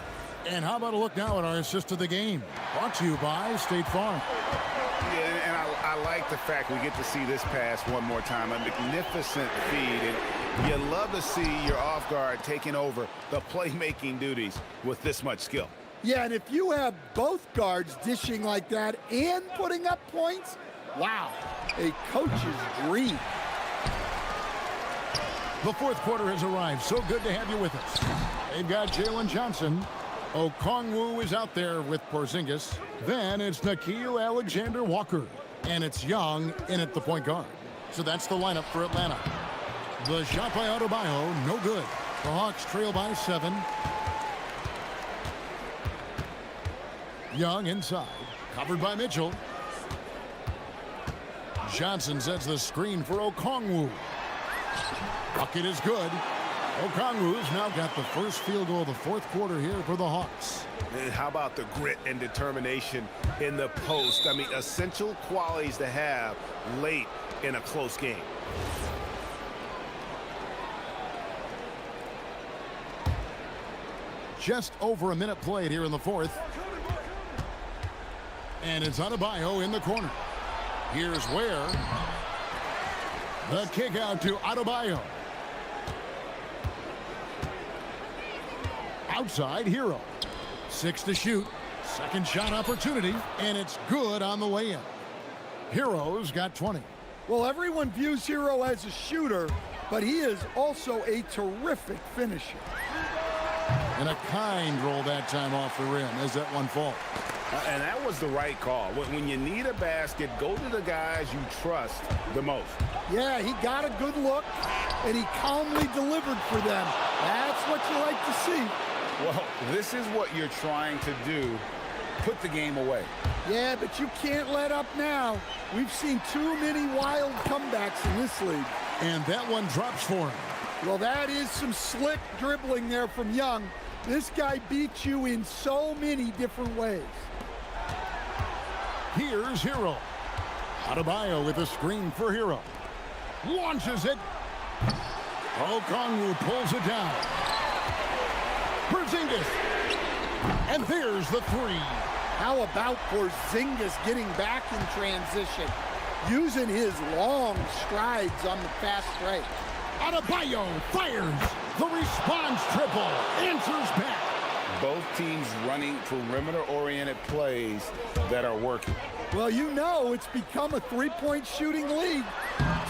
And how about a look now at our assist of the game? Brought to you by State Farm. Yeah, and I like the fact we get to see this pass one more time. A magnificent feed. And you love to see your off guard taking over the playmaking duties with this much skill. Yeah, and if you have both guards dishing like that and putting up points, wow, a coach's dream. The fourth quarter has arrived. So good to have you with us. They've got Jalen Johnson. Okongwu is out there with Porzingis. Then it's Nikhil Alexander-Walker. And it's Young in at the point guard. So that's the lineup for Atlanta. The shot by Adebayo, no good. The Hawks trail by 7. Young inside, covered by Mitchell. Johnson sets the screen for Okongwu. Bucket is good. Okongwu's now got the first field goal of the fourth quarter here for the Hawks. And how about the grit and determination in the post? I mean, essential qualities to have late in a close game. Just over a minute played here in the fourth. And it's Adebayo in the corner. Here's Ware. The kick out to Adebayo. Outside, Hero. 6 to shoot. Second shot opportunity, and it's good on the way in. Hero's got 20. Well, everyone views Hero as a shooter, but he is also a terrific finisher. And a kind roll that time off the rim as that one falls. And that was the right call. When you need a basket, go to the guys you trust the most. Yeah, he got a good look, and he calmly delivered for them. That's what you like to see. Well, this is what you're trying to do. Put the game away. Yeah, but you can't let up now. We've seen too many wild comebacks in this league. And that one drops for him. Well, that is some slick dribbling there from Young. This guy beats you in so many different ways. Here's Hero. Adebayo with a screen for Hero. Launches it. Okongwu pulls it down. Porzingis. And there's the three. How about Porzingis getting back in transition, using his long strides on the fast break? Adebayo fires. The response triple. Answers back. Both teams running perimeter-oriented plays that are working. Well, you know it's become a three-point shooting league.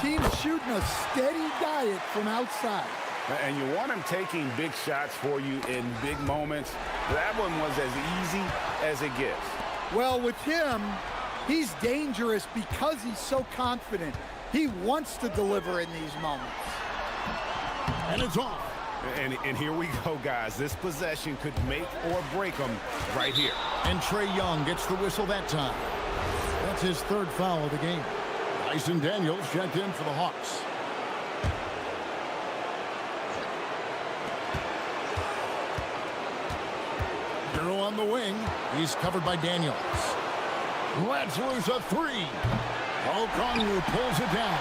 Teams shooting a steady diet from outside. And you want him taking big shots for you in big moments. That one was as easy as it gets. Well, with him, he's dangerous because he's so confident. He wants to deliver in these moments. And it's off. And here we go, guys. This possession could make or break them right here. And Trae Young gets the whistle that time. That's his third foul of the game. Dyson Daniels checked in for the Hawks. Hero on the wing. He's covered by Daniels. Lets loose a three. Okongwu pulls it down.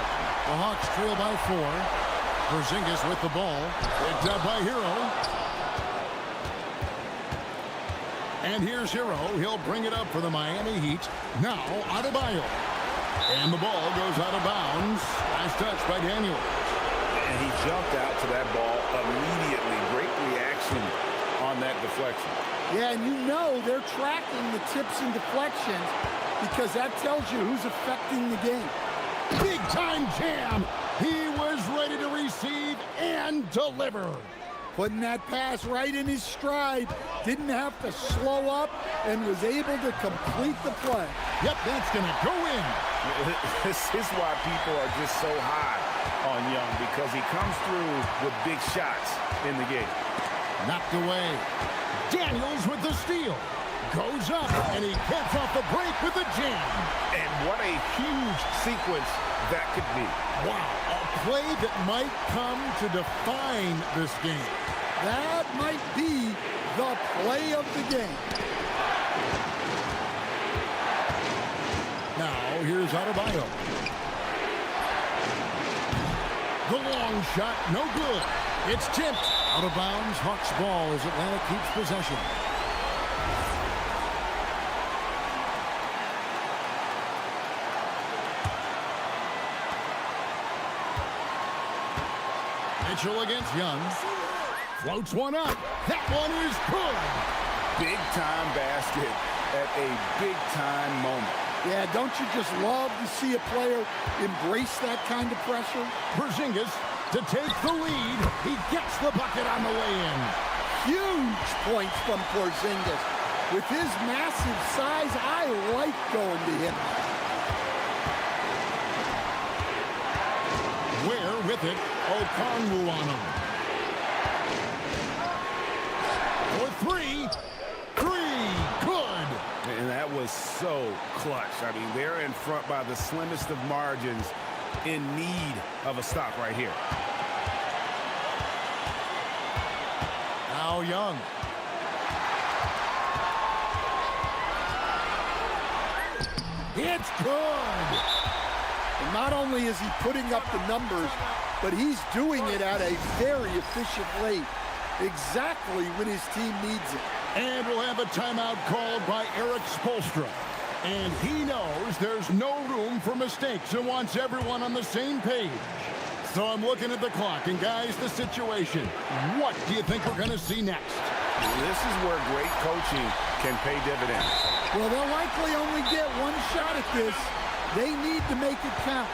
The Hawks trail by 4. Porzingis with the ball. Picked up by Hero. And here's Hero. He'll bring it up for the Miami Heat. Now Adebayo. And the ball goes out of bounds. Last touch by Daniels. And he jumped out to that ball immediately. Great reaction on that deflection. Yeah, and you know they're tracking the tips and deflections because that tells you who's affecting the game. Big time jam. He was ready to receive and deliver. Putting that pass right in his stride. Didn't have to slow up and was able to complete the play. Yep, that's going to go in. This is why people are just so high on Young, because he comes through with big shots in the game. Knocked away. Daniels with the steal. Goes up, and he gets off the break with a jam. And what a huge sequence that could be. Wow, a play that might come to define this game. That might be the play of the game. Now, here's Adebayo. The long shot, no good. It's tipped. Out of bounds, Hawks ball as Atlanta keeps possession. Mitchell against Young. Floats one up. That one is good. Big time basket at a big time moment. Yeah, don't you just love to see a player embrace that kind of pressure? Porzingis to take the lead. He gets the bucket on the way in. Huge points from Porzingis. With his massive size, I like going to him. Where with it, Okongwu on him. For three. Good. And that was so clutch. I mean, they're in front by the slimmest of margins, in need of a stop right here. Now Young. It's good. And not only is he putting up the numbers, but he's doing it at a very efficient rate, exactly when his team needs it. And we'll have a timeout called by Eric Spoelstra. And he knows there's no room for mistakes and wants everyone on the same page. So I'm looking at the clock, and guys, the situation. What do you think we're going to see next? This is where great coaching can pay dividends. Well, they'll likely only get one shot at this. They need to make it count.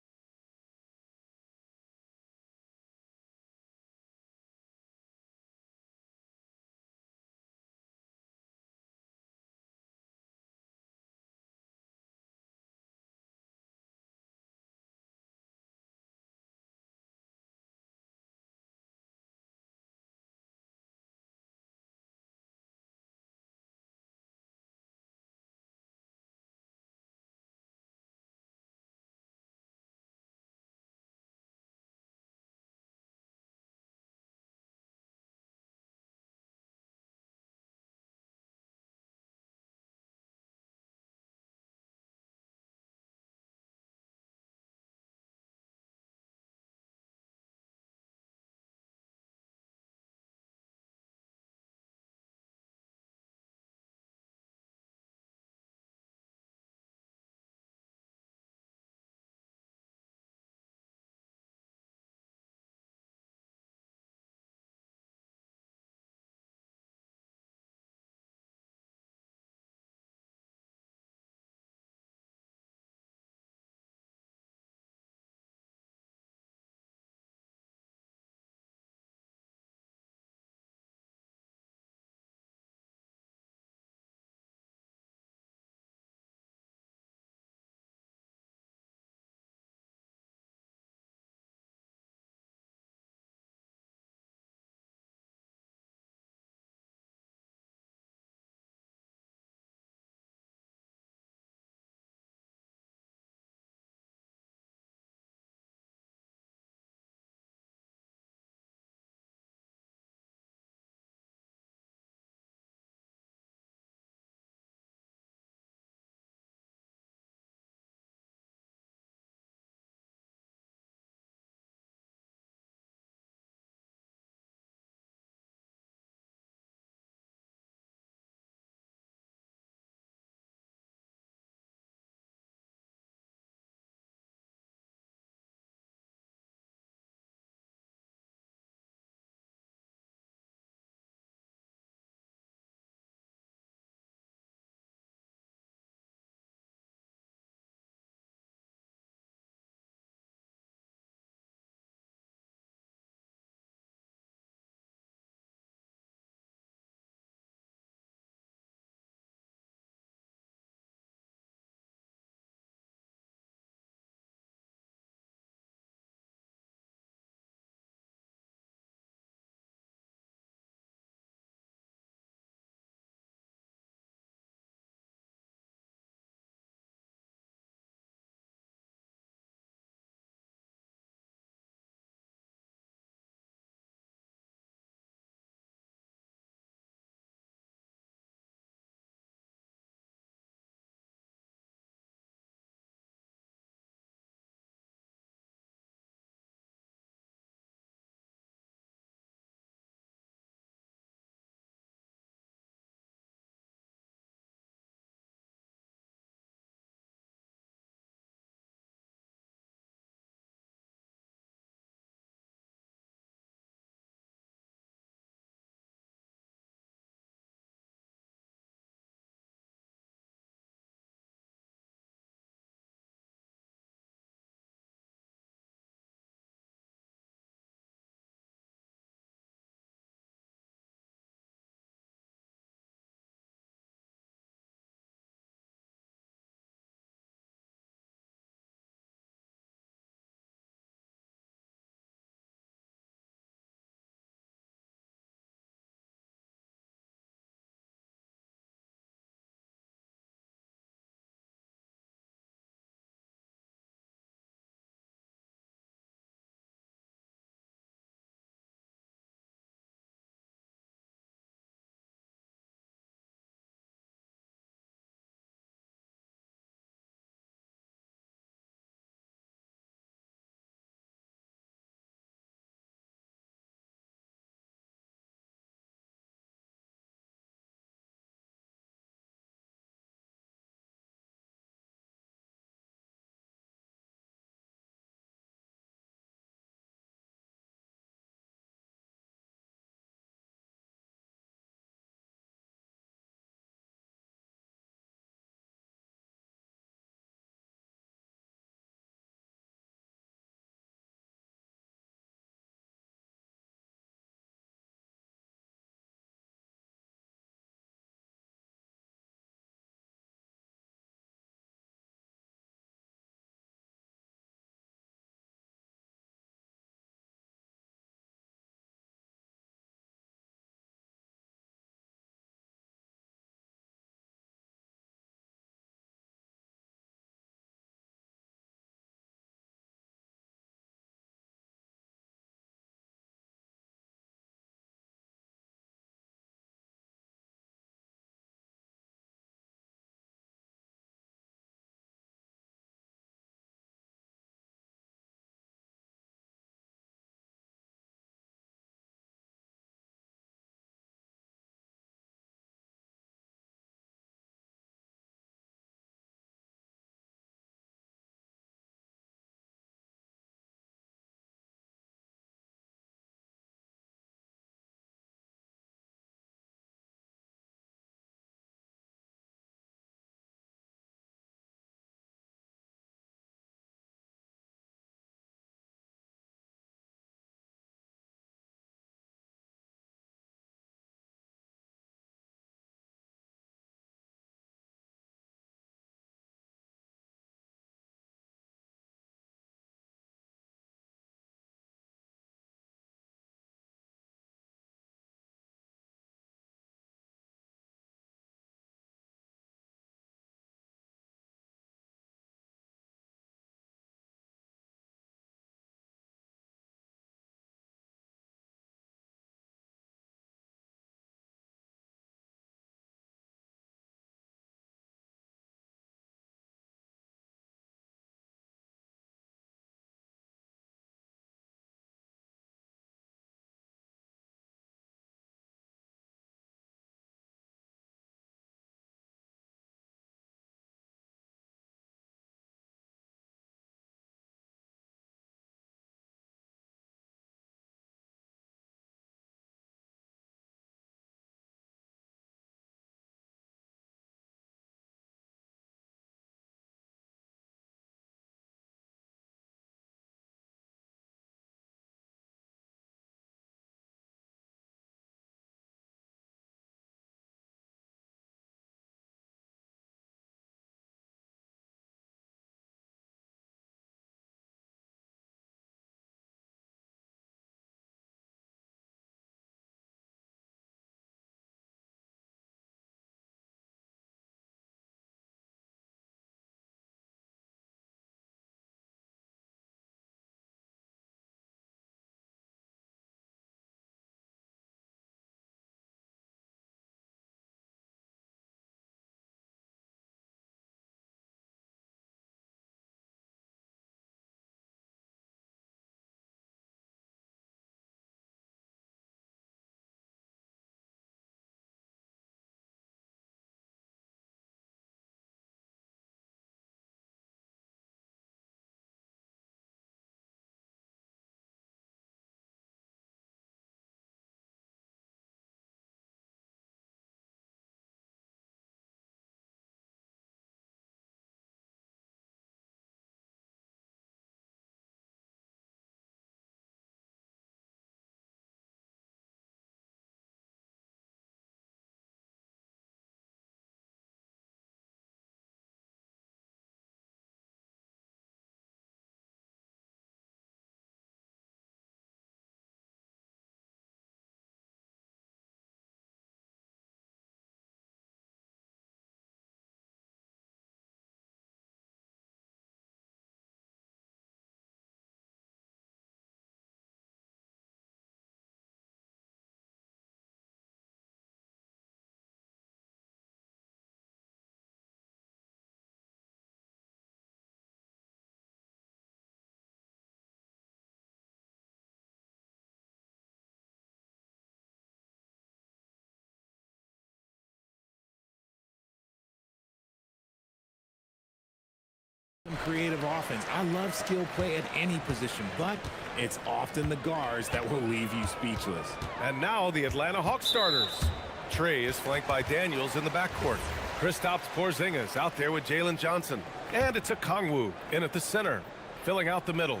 Creative offense. I love skill play at any position, but it's often the guards that will leave you speechless. And now the Atlanta Hawks starters. Trey is flanked by Daniels in the backcourt. Kristaps Porzingis out there with Jalen Johnson. And it's a Kongwu in at the center, filling out the middle.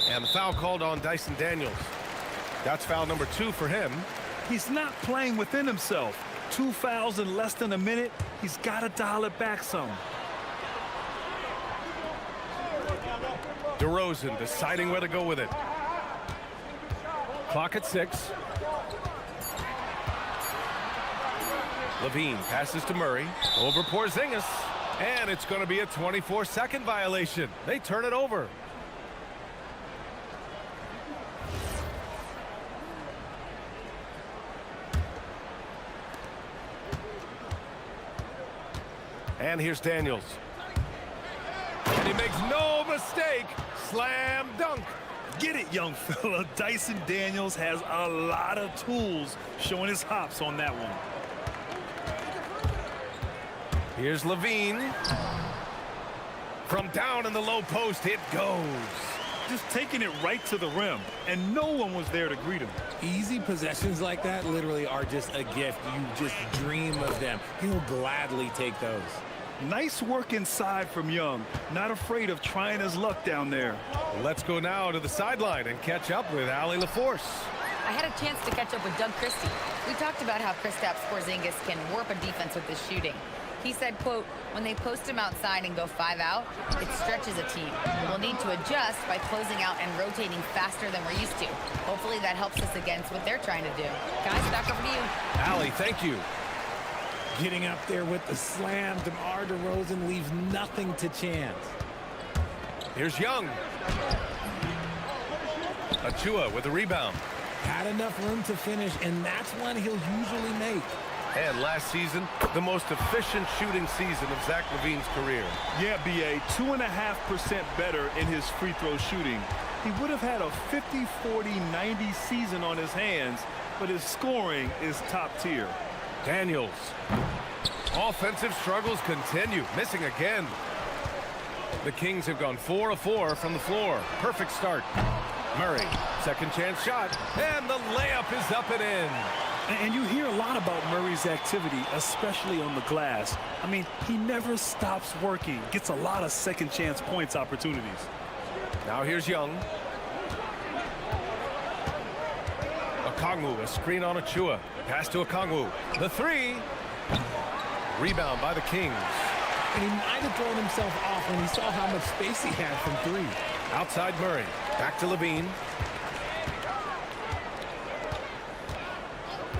And the foul called on Dyson Daniels. That's foul number 2 for him. He's not playing within himself. 2 fouls in less than a minute. He's got to dial it back some. DeRozan deciding where to go with it. Clock at 6. Levine passes to Murray. Over Porzingis. And it's going to be a 24-second violation. They turn it over. And here's Daniels. And he makes no mistake. Slam dunk. Get it, young fella. Dyson Daniels has a lot of tools, showing his hops on that one. Here's Levine. From down in the low post, it goes. Just taking it right to the rim, and no one was there to greet him. Easy possessions like that literally are just a gift. You just dream of them. He'll gladly take those. Nice work inside from Young. Not afraid of trying his luck down there. Let's go now to the sideline and catch up with Allie LaForce. I had a chance to catch up with Doug Christie. We talked about how Kristaps Porzingis can warp a defense with his shooting. He said, quote, when they post him outside and go 5 out, it stretches a team. We'll need to adjust by closing out and rotating faster than we're used to. Hopefully that helps us against what they're trying to do. Guys, back over to you. Allie, thank you. Getting up there with the slam, DeMar DeRozan leaves nothing to chance. Here's Young. Achua with the rebound. Had enough room to finish, and that's one he'll usually make. And last season, the most efficient shooting season of Zach LaVine's career. Yeah, BA, 2.5% better in his free throw shooting. He would have had a 50-40-90 season on his hands, but his scoring is top tier. Daniels. Offensive struggles continue, missing again. The Kings have gone 4 of 4 from the floor. Perfect start. Murray, second chance shot, and the layup is up and in. And you hear a lot about Murray's activity, especially on the glass. I mean, he never stops working, gets a lot of second chance points opportunities. Now here's Young. Okongwu, a screen on Achua. Pass to Okongwu. The 3. Rebound by the Kings. And he might have thrown himself off when he saw how much space he had from 3. Outside Murray. Back to Levine.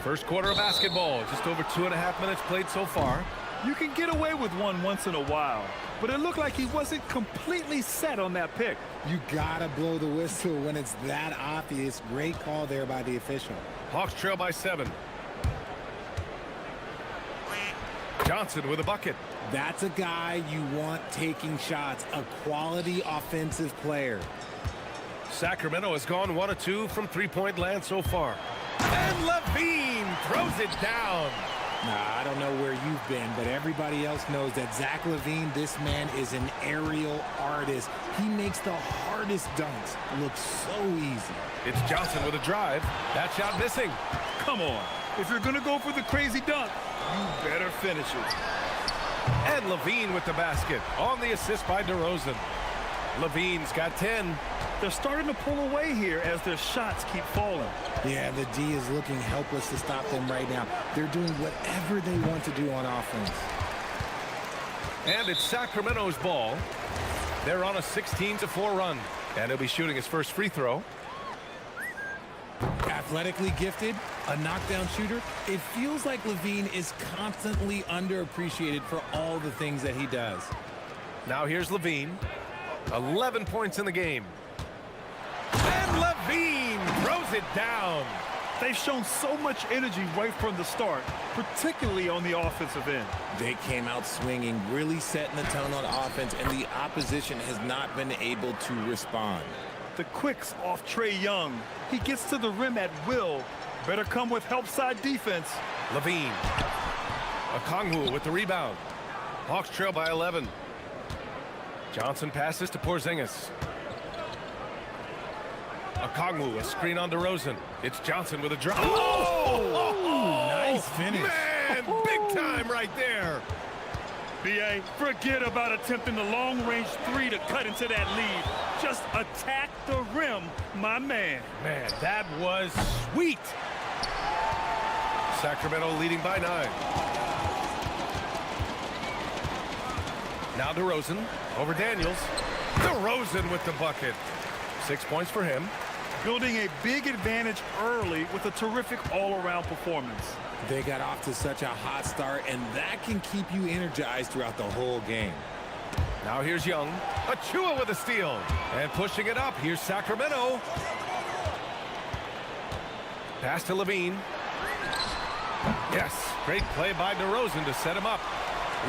First quarter of basketball. Just over 2.5 minutes played so far. You can get away with one once in a while, but it looked like he wasn't completely set on that pick. You gotta blow the whistle when it's that obvious. Great call there by the official. Hawks trail by 7. Johnson with a bucket. That's a guy you want taking shots, a quality offensive player. Sacramento has gone 1 of 2 from three-point land so far. And Levine throws it down. Nah, I don't know where you've been, but everybody else knows that Zach LaVine, this man is an aerial artist. He makes the hardest dunks look so easy. It's Johnson with a drive. That shot missing. Come on. If you're going to go for the crazy dunk, you better finish it. And Levine with the basket on the assist by DeRozan. Levine's got 10. They're starting to pull away here as their shots keep falling. Yeah, the D is looking helpless to stop them right now. They're doing whatever they want to do on offense. And it's Sacramento's ball. They're on a 16-4 run. And he'll be shooting his first free throw. Athletically gifted, a knockdown shooter. It feels like Levine is constantly underappreciated for all the things that he does. Now here's Levine. 11 points in the game. And Levine throws it down. They've shown so much energy right from the start, particularly on the offensive end. They came out swinging, really setting the tone on offense, and the opposition has not been able to respond. The quicks off Trae Young. He gets to the rim at will. Better come with help side defense. Levine. Okongwu with the rebound. Hawks trail by 11. Johnson passes to Porzingis. Okongwu, a screen on DeRozan. It's Johnson with a drop. Oh! Nice finish. Man, big time right there. BA, forget about attempting the long-range three to cut into that lead. Just attack the rim, my man. Man, that was sweet. Sacramento leading by 9. Now DeRozan over Daniels. DeRozan with the bucket. 6 points for him. Building a big advantage early with a terrific all-around performance. They got off to such a hot start, and that can keep you energized throughout the whole game. Now here's Young. Achua with a steal. And pushing it up, here's Sacramento. Pass to Levine. Yes, great play by DeRozan to set him up.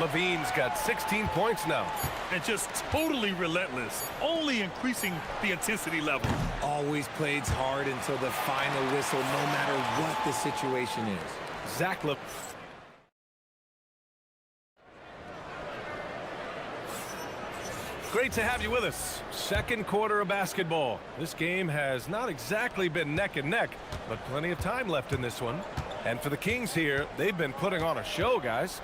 Levine's got 16 points now. And just totally relentless, only increasing the intensity level. Always plays hard until the final whistle, no matter what the situation is. Zach Levine. Great to have you with us. Second quarter of basketball. This game has not exactly been neck and neck, but plenty of time left in this one. And for the Kings here, they've been putting on a show, guys.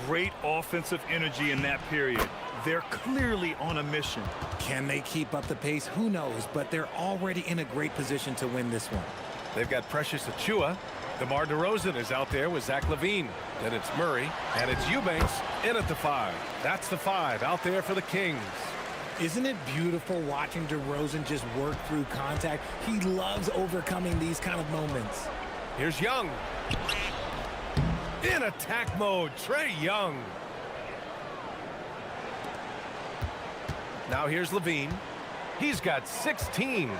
Great offensive energy in that period. They're clearly on a mission. Can they keep up the pace? Who knows, but they're already in a great position to win this one. They've got Precious Achua. DeMar DeRozan is out there with Zach Levine. Then it's Murray, and it's Eubanks in at the 5. That's the 5 out there for the Kings. Isn't it beautiful watching DeRozan just work through contact? He loves overcoming these kind of moments. Here's Young. In attack mode, Trae Young. Now here's Levine. He's got 16.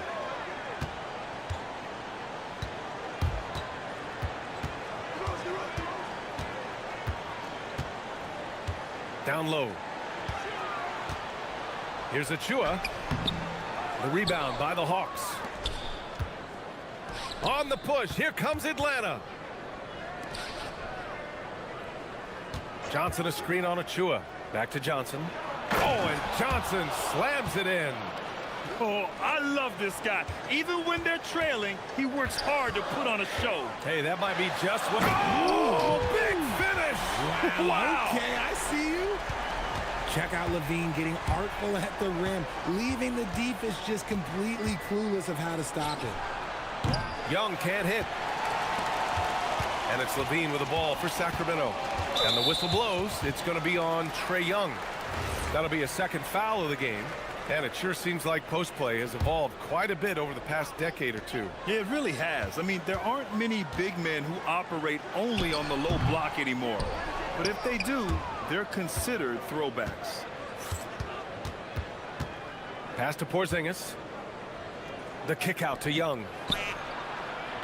Down low. Here's Achua. The rebound by the Hawks. On the push, here comes Atlanta. Johnson a screen on Achua. Back to Johnson. Oh, and Johnson slams it in. Oh, I love this guy. Even when they're trailing, he works hard to put on a show. Hey, that might be just what... Oh, big finish! Wow. Okay, I see you. Check out Levine getting artful at the rim, leaving the defense just completely clueless of how to stop it. Young can't hit. And it's Levine with the ball for Sacramento. And the whistle blows. It's going to be on Trae Young. That'll be a second foul of the game. And it sure seems like post play has evolved quite a bit over the past decade or two. Yeah, it really has. I mean, there aren't many big men who operate only on the low block anymore. But if they do, they're considered throwbacks. Pass to Porzingis. The kick out to Young.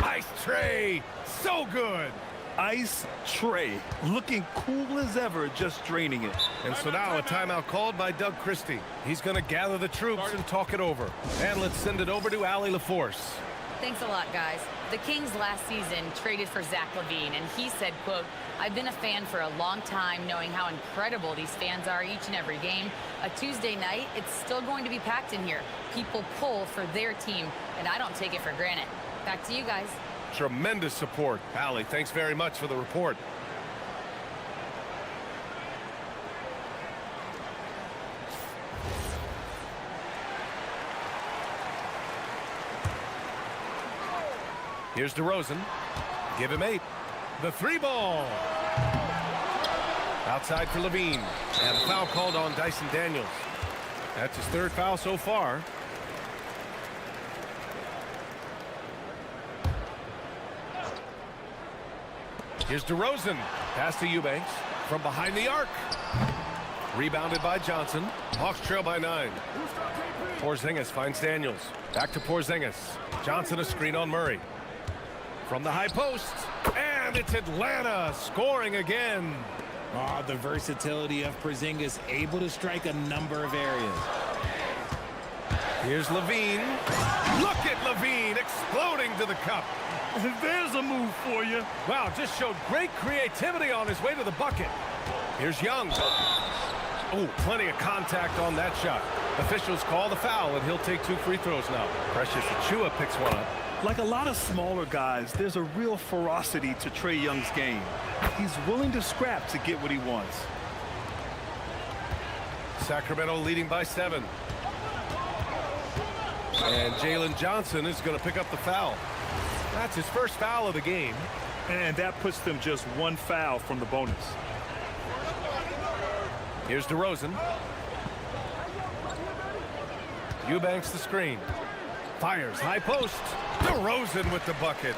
Ice Trae. So good. Ice Trae, looking cool as ever, just draining it. And so now a timeout called by Doug Christie. He's going to gather the troops and talk it over. And let's send it over to Allie LaForce. Thanks a lot, guys. The Kings last season traded for Zach Levine, and he said, quote, "I've been a fan for a long time, knowing how incredible these fans are each and every game. A Tuesday night, it's still going to be packed in here. People pull for their team, and I don't take it for granted." Back to you guys. Tremendous support. Allie, thanks very much for the report. Here's DeRozan. Give him 8. The 3 ball. Outside for Levine. And a foul called on Dyson Daniels. That's his 3rd foul so far. Here's DeRozan. Pass to Eubanks. From behind the arc. Rebounded by Johnson. Hawks trail by 9. Porzingis finds Daniels. Back to Porzingis. Johnson a screen on Murray. From the high post. And it's Atlanta scoring again. Oh, the versatility of Porzingis, able to strike a number of areas. Here's Levine. Look at Levine exploding to the cup. There's a move for you. Wow, just showed great creativity on his way to the bucket. Here's Young. Oh, plenty of contact on that shot. Officials call the foul, and he'll take 2 free throws now. Precious Achiuwa picks one up. Like a lot of smaller guys, there's a real ferocity to Trae Young's game. He's willing to scrap to get what he wants. Sacramento leading by 7. And Jalen Johnson is going to pick up the foul. That's his first foul of the game. And that puts them just 1 foul from the bonus. Here's DeRozan. Eubanks the screen. Fires high post. DeRozan with the bucket.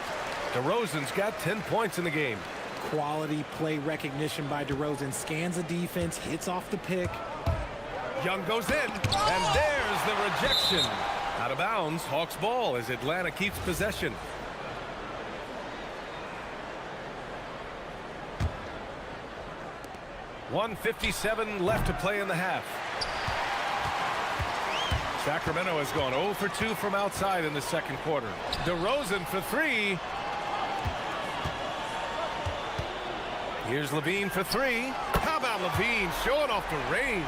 DeRozan's got 10 points in the game. Quality play recognition by DeRozan. Scans the defense, hits off the pick. Young goes in, and there's the rejection. Out of bounds, Hawks ball as Atlanta keeps possession. .157 left to play in the half. Sacramento has gone 0 for 2 from outside in the second quarter. DeRozan for 3. Here's Levine for 3. How about Levine showing off the range?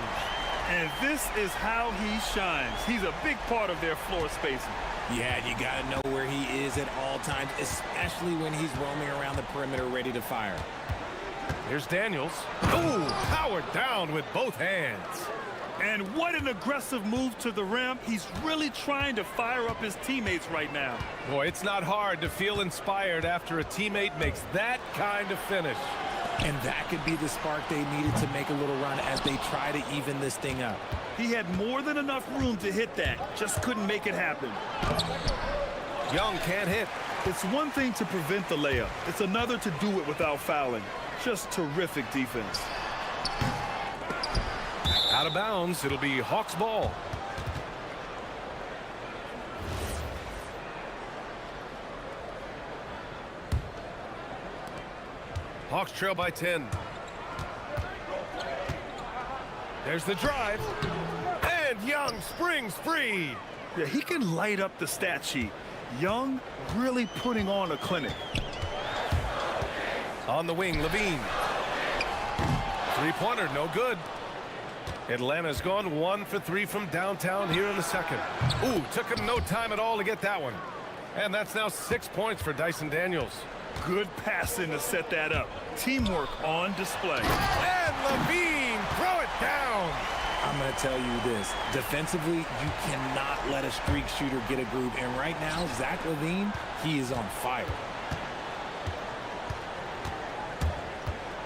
And this is how he shines. He's a big part of their floor spacing. Yeah, you got to know where he is at all times, especially when he's roaming around the perimeter ready to fire. Here's Daniels. Ooh, powered down with both hands. And what an aggressive move to the rim. He's really trying to fire up his teammates right now. Boy, it's not hard to feel inspired after a teammate makes that kind of finish. And that could be the spark they needed to make a little run as they try to even this thing up. He had more than enough room to hit that. Just couldn't make it happen. Young can't hit. It's one thing to prevent the layup. It's another to do it without fouling. Just terrific defense. Out of bounds, it'll be Hawks ball. Hawks trail by 10. There's the drive. And Young springs free. Yeah, he can light up the stat sheet. Young really putting on a clinic. On the wing, Levine. Three-pointer, no good. Atlanta's gone 1 for 3 from downtown here in the second. Ooh, took him no time at all to get that one. And that's now 6 points for Dyson Daniels. Good passing to set that up. Teamwork on display. And Levine, throw it down. I'm going to tell you this. Defensively, you cannot let a streak shooter get a groove. And right now, Zach LaVine, he is on fire.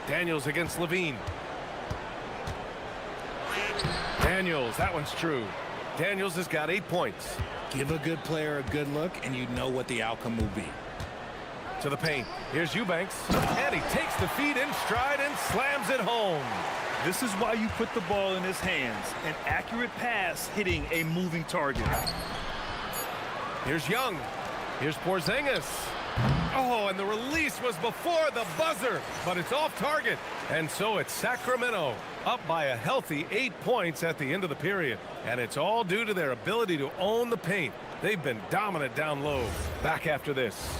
Daniels against Levine. Daniels, that one's true. Daniels has got 8 points. Give a good player a good look, and you know what the outcome will be. To the paint. Here's Eubanks. And he takes the feed in stride and slams it home. This is why you put the ball in his hands. An accurate pass hitting a moving target. Here's Young. Here's Porzingis. Oh, and the release was before the buzzer, but it's off target. And so it's Sacramento up by a healthy 8 points at the end of the period. And it's all due to their ability to own the paint. They've been dominant down low. Back after this.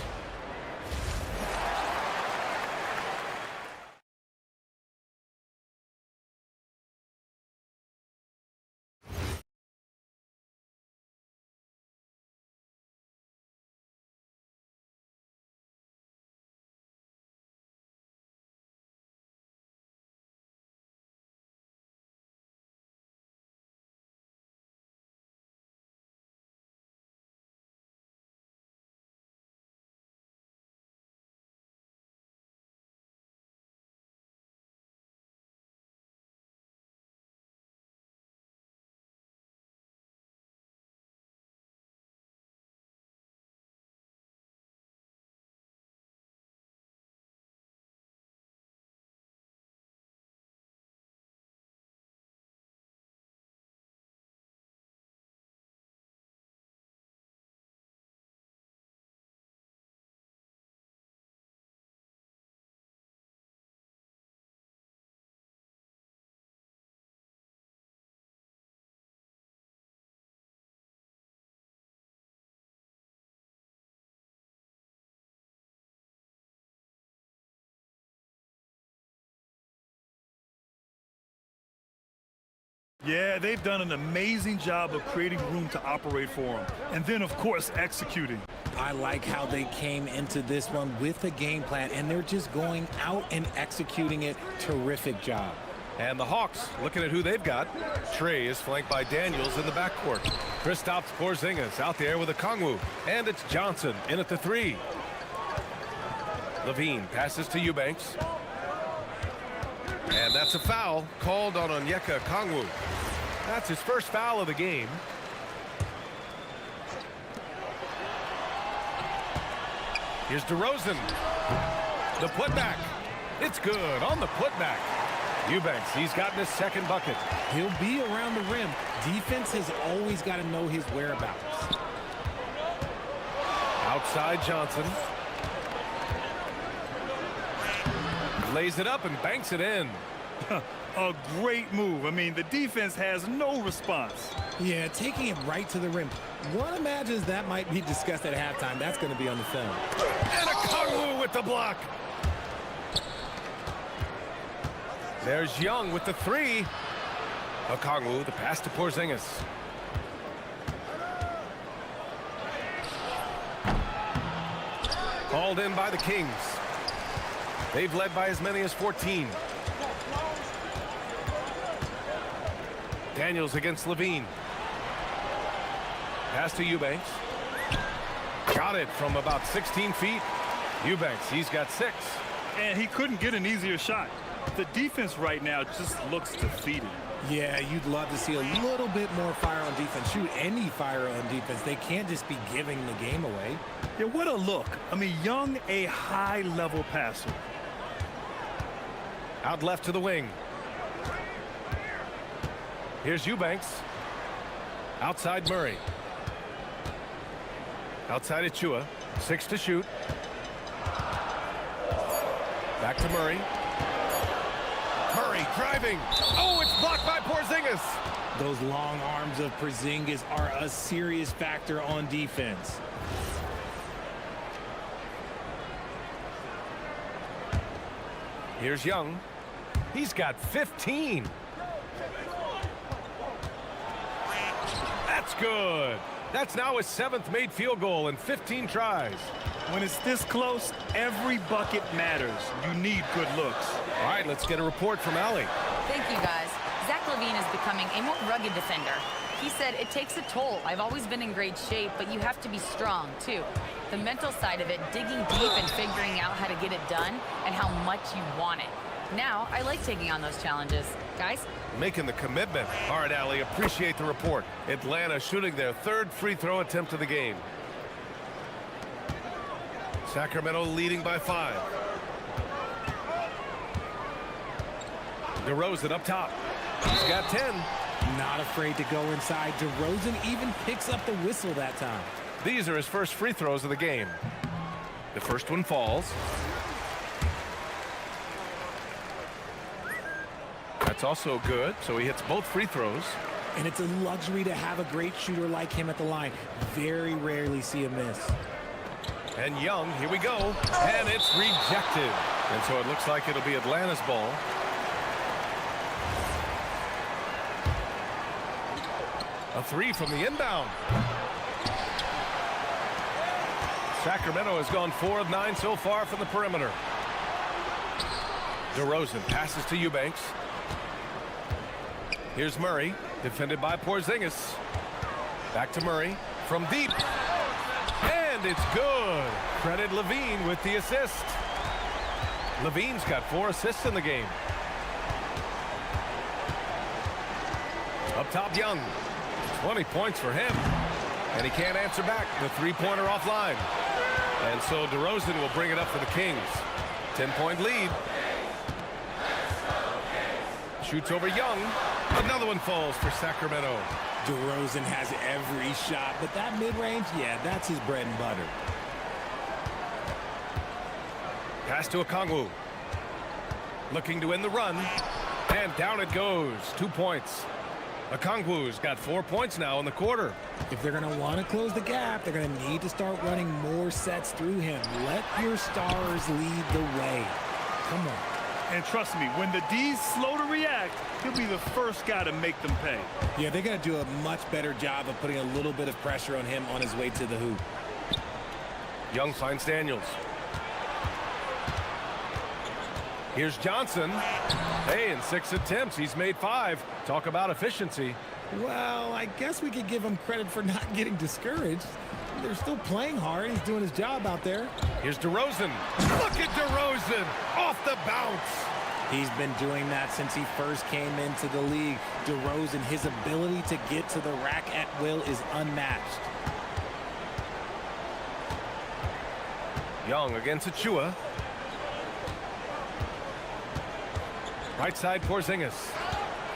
Yeah, they've done an amazing job of creating room to operate for him. And then, of course, executing. I like how they came into this one with a game plan, and they're just going out and executing it. Terrific job. And the Hawks, looking at who they've got. Trey is flanked by Daniels in the backcourt. Kristaps Porzingis out there with a Kongwu. And it's Johnson in at the 3. Levine passes to Eubanks. And that's a foul called on Onyeka Kongwu. That's his first foul of the game. Here's DeRozan. The putback. It's good on the putback. Eubanks, he's gotten his second bucket. He'll be around the rim. Defense has always got to know his whereabouts. Outside Johnson. Lays it up and banks it in. A great move. I mean, the defense has no response. Yeah, taking it right to the rim. One imagines that might be discussed at halftime. That's going to be on the film. And a Kongwu with the block. There's Young with the 3. Okongwu, the pass to Porzingis. Called in by the Kings. They've led by as many as 14. Daniels against Levine. Pass to Eubanks. Got it from about 16 feet. Eubanks, he's got 6. And he couldn't get an easier shot. The defense right now just looks defeated. Yeah, you'd love to see a little bit more fire on defense. Shoot, any fire on defense. They can't just be giving the game away. Yeah, what a look. I mean, Young, a high-level passer. Out left to the wing. Here's Eubanks. Outside Murray. Outside Achua. 6 to shoot. Back to Murray. Murray driving. Oh, it's blocked by Porzingis. Those long arms of Porzingis are a serious factor on defense. Here's Young. He's got 15. That's good. That's now his 7th made field goal in 15 tries. When it's this close, every bucket matters. You need good looks. All right, let's get a report from Allie. Thank you, guys. Zach LaVine is becoming a more rugged defender. He said, it takes a toll. I've always been in great shape, but you have to be strong, too. The mental side of it, digging deep and figuring out how to get it done and how much you want it. Now, I like taking on those challenges. Guys? Making the commitment. All right, Allie, appreciate the report. Atlanta shooting their 3rd free throw attempt of the game. Sacramento leading by 5. DeRozan up top. He's got 10. Not afraid to go inside. DeRozan even picks up the whistle that time. These are his first free throws of the game. The first one falls. That's also good, so he hits both free throws. And it's a luxury to have a great shooter like him at the line. Very rarely see a miss. And Young, here we go. And it's rejected. And so it looks like it'll be Atlanta's ball. A 3 from the inbound. Sacramento has gone 4 of 9 so far from the perimeter. DeRozan passes to Eubanks. Here's Murray, defended by Porzingis. Back to Murray from deep. And it's good. Credit Levine with the assist. Levine's got 4 assists in the game. Up top, Young. 20 points for him. And he can't answer back. The 3-pointer offline. And so DeRozan will bring it up for the Kings. 10-point lead. Shoots over Young. Another one falls for Sacramento. DeRozan has every shot, but that mid-range, yeah, that's his bread and butter. Pass to Okongwu. Looking to end the run. And down it goes. 2 points. Okongwu's got 4 points now in the quarter. If they're going to want to close the gap, they're going to need to start running more sets through him. Let your stars lead the way. Come on. And trust me, when the D's slow to react, he'll be the first guy to make them pay. Yeah, they got to do a much better job of putting a little bit of pressure on him on his way to the hoop. Young finds Daniels. Here's Johnson. Hey, in 6 attempts, he's made 5. Talk about efficiency. Well, I guess we could give him credit for not getting discouraged. They're still playing hard. He's doing his job out there. Here's DeRozan. Look at DeRozan off the bounce. He's been doing that since he first came into the league. DeRozan, his ability to get to the rack at will is unmatched. Young against Achua. Right side, Porzingis.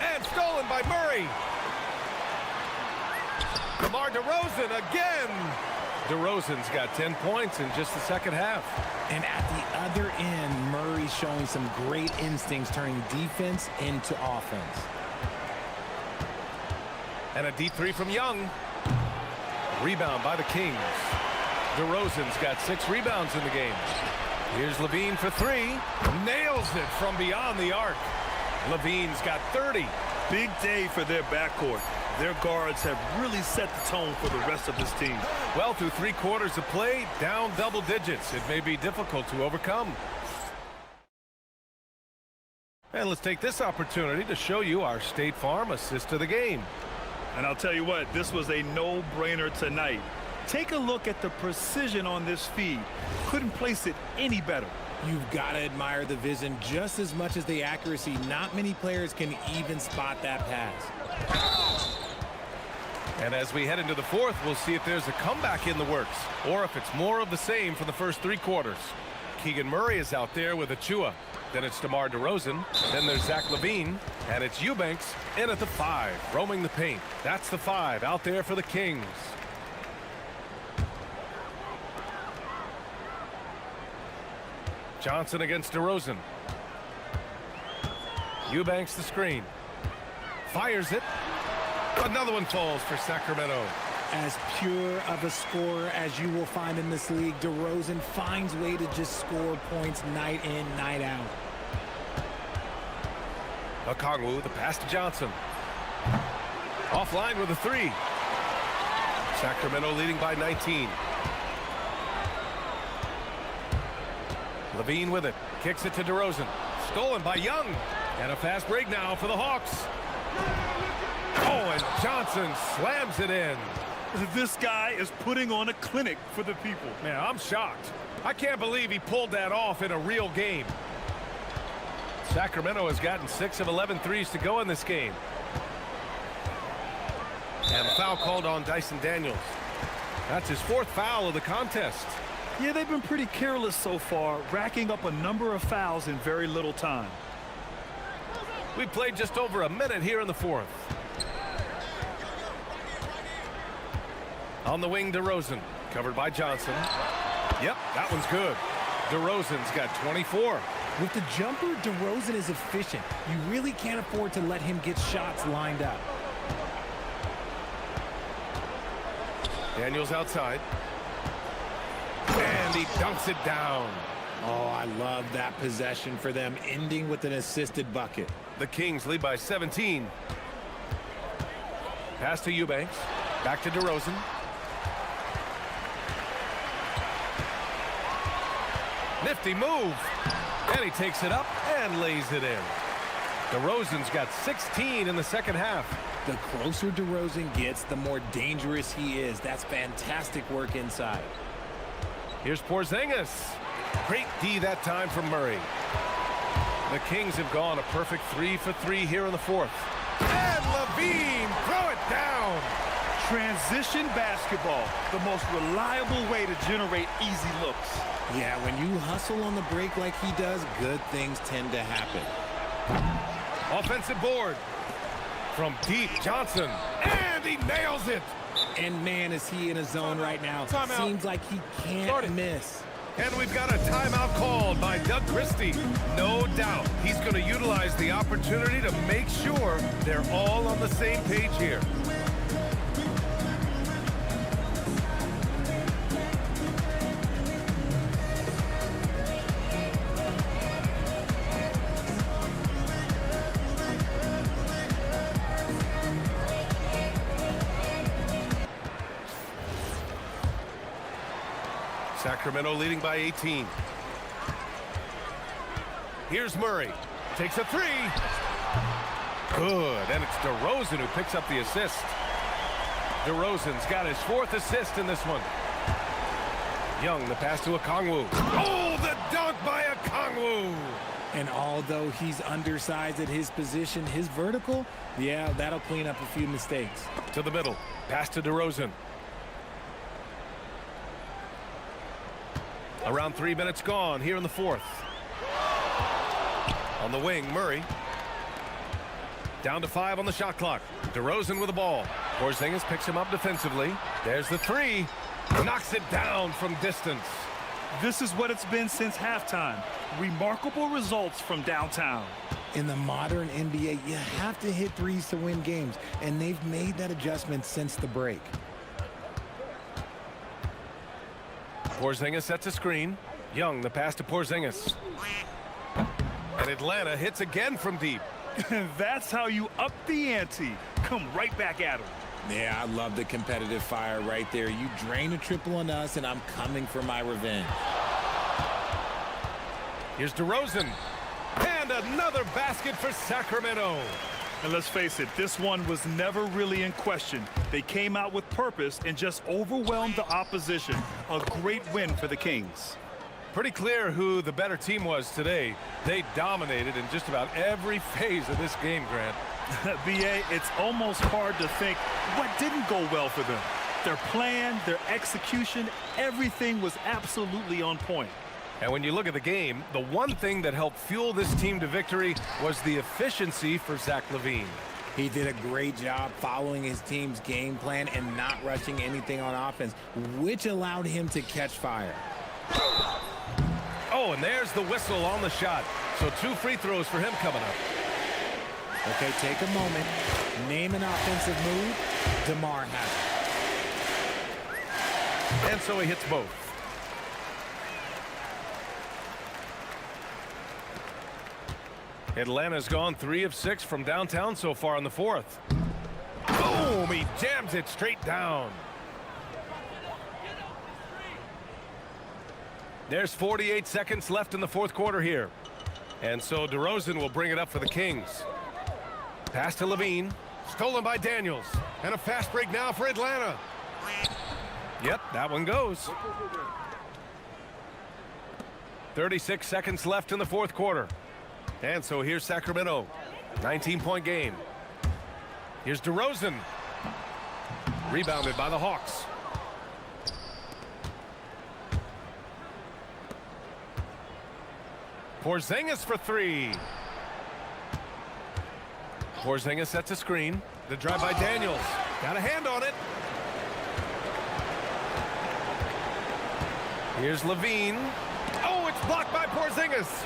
And stolen by Murray. DeMar DeRozan again. DeRozan's got 10 points in just the second half. And at the other end, Murray's showing some great instincts, turning defense into offense. And a deep 3 from Young. Rebound by the Kings. DeRozan's got 6 rebounds in the game. Here's Levine for 3. Nails it from beyond the arc. Levine's got 30. Big day for their backcourt. Their guards have really set the tone for the rest of this team. Well, through 3 quarters of play, down double digits. It may be difficult to overcome. And let's take this opportunity to show you our State Farm assist of the game. And I'll tell you what, this was a no-brainer tonight. Take a look at the precision on this feed. Couldn't place it any better. You've got to admire the vision just as much as the accuracy. Not many players can even spot that pass. And as we head into the 4th, we'll see if there's a comeback in the works or if it's more of the same for the first 3 quarters. Keegan Murray is out there with Achua. Then it's DeMar DeRozan. Then there's Zach Levine. And it's Eubanks in at the 5, roaming the paint. That's the 5 out there for the Kings. Johnson against DeRozan. Eubanks the screen. Fires it. Another one falls for Sacramento. As pure of a scorer as you will find in this league, DeRozan finds a way to just score points night in, night out. Okongwu, the pass to Johnson. Offline with a 3. Sacramento leading by 19. Levine with it. Kicks it to DeRozan. Stolen by Young. And a fast break now for the Hawks. Oh, and Johnson slams it in. This guy is putting on a clinic for the people. Man, I'm shocked. I can't believe he pulled that off in a real game. Sacramento has gotten 6 of 11 threes to go in this game. And the foul called on Dyson Daniels. That's his 4th foul of the contest. Yeah, they've been pretty careless so far, racking up a number of fouls in very little time. We played just over a minute here in the 4th. On the wing, DeRozan, covered by Johnson. Yep, that one's good. DeRozan's got 24. With the jumper, DeRozan is efficient. You really can't afford to let him get shots lined up. Daniels outside. And he dunks it down. Oh, I love that possession for them, ending with an assisted bucket. The Kings lead by 17. Pass to Eubanks. Back to DeRozan. Nifty move. And he takes it up and lays it in. DeRozan's got 16 in the second half. The closer DeRozan gets, the more dangerous he is. That's fantastic work inside. Here's Porzingis. Great D that time from Murray. The Kings have gone a perfect 3 for 3 here in the 4th. And Levine, throw it down. Transition basketball, the most reliable way to generate easy looks. Yeah, when you hustle on the break like he does, good things tend to happen. Offensive board. From deep, Johnson. And he nails it. And man, is he in a zone right now. Timeout. Seems like he can't miss. And we've got a timeout called by Doug Christie. No doubt he's going to utilize the opportunity to make sure they're all on the same page here. Sacramento leading by 18. Here's Murray. Takes a three. Good. And it's DeRozan who picks up the assist. DeRozan's got his 4th assist in this one. Young, the pass to Okongwu. Oh, the dunk by Okongwu! And although he's undersized at his position, his vertical, yeah, that'll clean up a few mistakes. To the middle. Pass to DeRozan. Around 3 minutes gone here in the 4th. On the wing, Murray. Down to 5 on the shot clock. DeRozan with the ball. Porzingis picks him up defensively. There's the three. Knocks it down from distance. This is what it's been since halftime. Remarkable results from downtown. In the modern NBA, you have to hit threes to win games, and they've made that adjustment since the break. Porzingis sets a screen. Young, the pass to Porzingis. And Atlanta hits again from deep. That's how you up the ante. Come right back at him. Yeah, I love the competitive fire right there. You drain a triple on us, and I'm coming for my revenge. Here's DeRozan. And another basket for Sacramento. And let's face it, this one was never really in question. They came out with purpose and just overwhelmed the opposition. A great win for the Kings. Pretty clear who the better team was today. They dominated in just about every phase of this game, Grant. B.A., it's almost hard to think what didn't go well for them. Their plan, their execution, everything was absolutely on point. And when you look at the game, the one thing that helped fuel this team to victory was the efficiency for Zach LaVine. He did a great job following his team's game plan and not rushing anything on offense, which allowed him to catch fire. Oh, and there's the whistle on the shot. So 2 free throws for him coming up. Okay, take a moment. Name an offensive move. DeMar has it. And so he hits both. Atlanta's gone 3 of 6 from downtown so far in the 4th. Boom! He jams it straight down. There's 48 seconds left in the 4th quarter here. And so DeRozan will bring it up for the Kings. Pass to LaVine. Stolen by Daniels. And a fast break now for Atlanta. Yep, that one goes. 36 seconds left in the 4th quarter. And so here's Sacramento. 19-point game. Here's DeRozan. Rebounded by the Hawks. Porzingis for 3. Porzingis sets a screen. The drive by Daniels. Got a hand on it. Here's LaVine. Oh, it's blocked by Porzingis.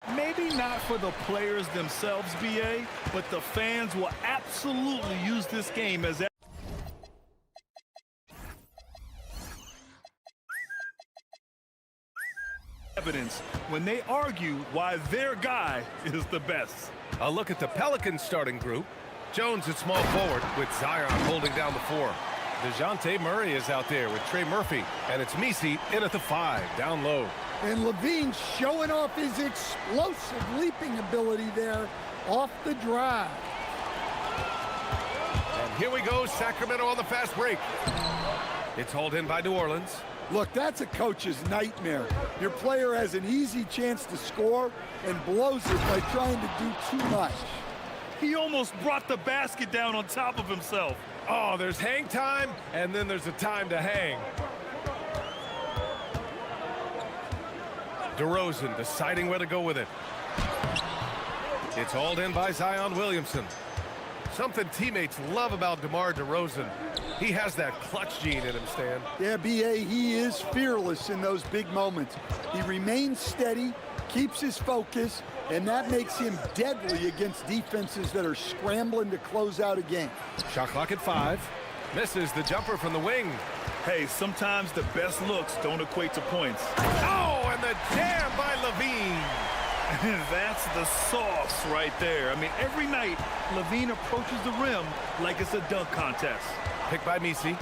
Maybe not for the players themselves, BA, but the fans will absolutely use this game as evidence when they argue why their guy is the best. A look at the Pelicans starting group. Jones at small forward with Zion holding down the 4. DeJounte Murray is out there with Trey Murphy, and it's Misi in at the 5, down low. And Levine showing off his explosive leaping ability there off the drive. And here we go, Sacramento on the fast break. It's hauled in by New Orleans. Look, that's a coach's nightmare. Your player has an easy chance to score and blows it by trying to do too much. He almost brought the basket down on top of himself. Oh, there's hang time, and then there's a time to hang. DeRozan deciding where to go with it. It's hauled in by Zion Williamson. Something teammates love about DeMar DeRozan. He has that clutch gene in him, Stan. Yeah, B.A., he is fearless in those big moments. He remains steady, keeps his focus, and that makes him deadly against defenses that are scrambling to close out a game. Shot clock at 5. Misses the jumper from the wing. Hey, sometimes the best looks don't equate to points. Oh, and the jam by Levine. That's the sauce right there. I mean, every night, Levine approaches the rim like it's a dunk contest. Picked by Misi.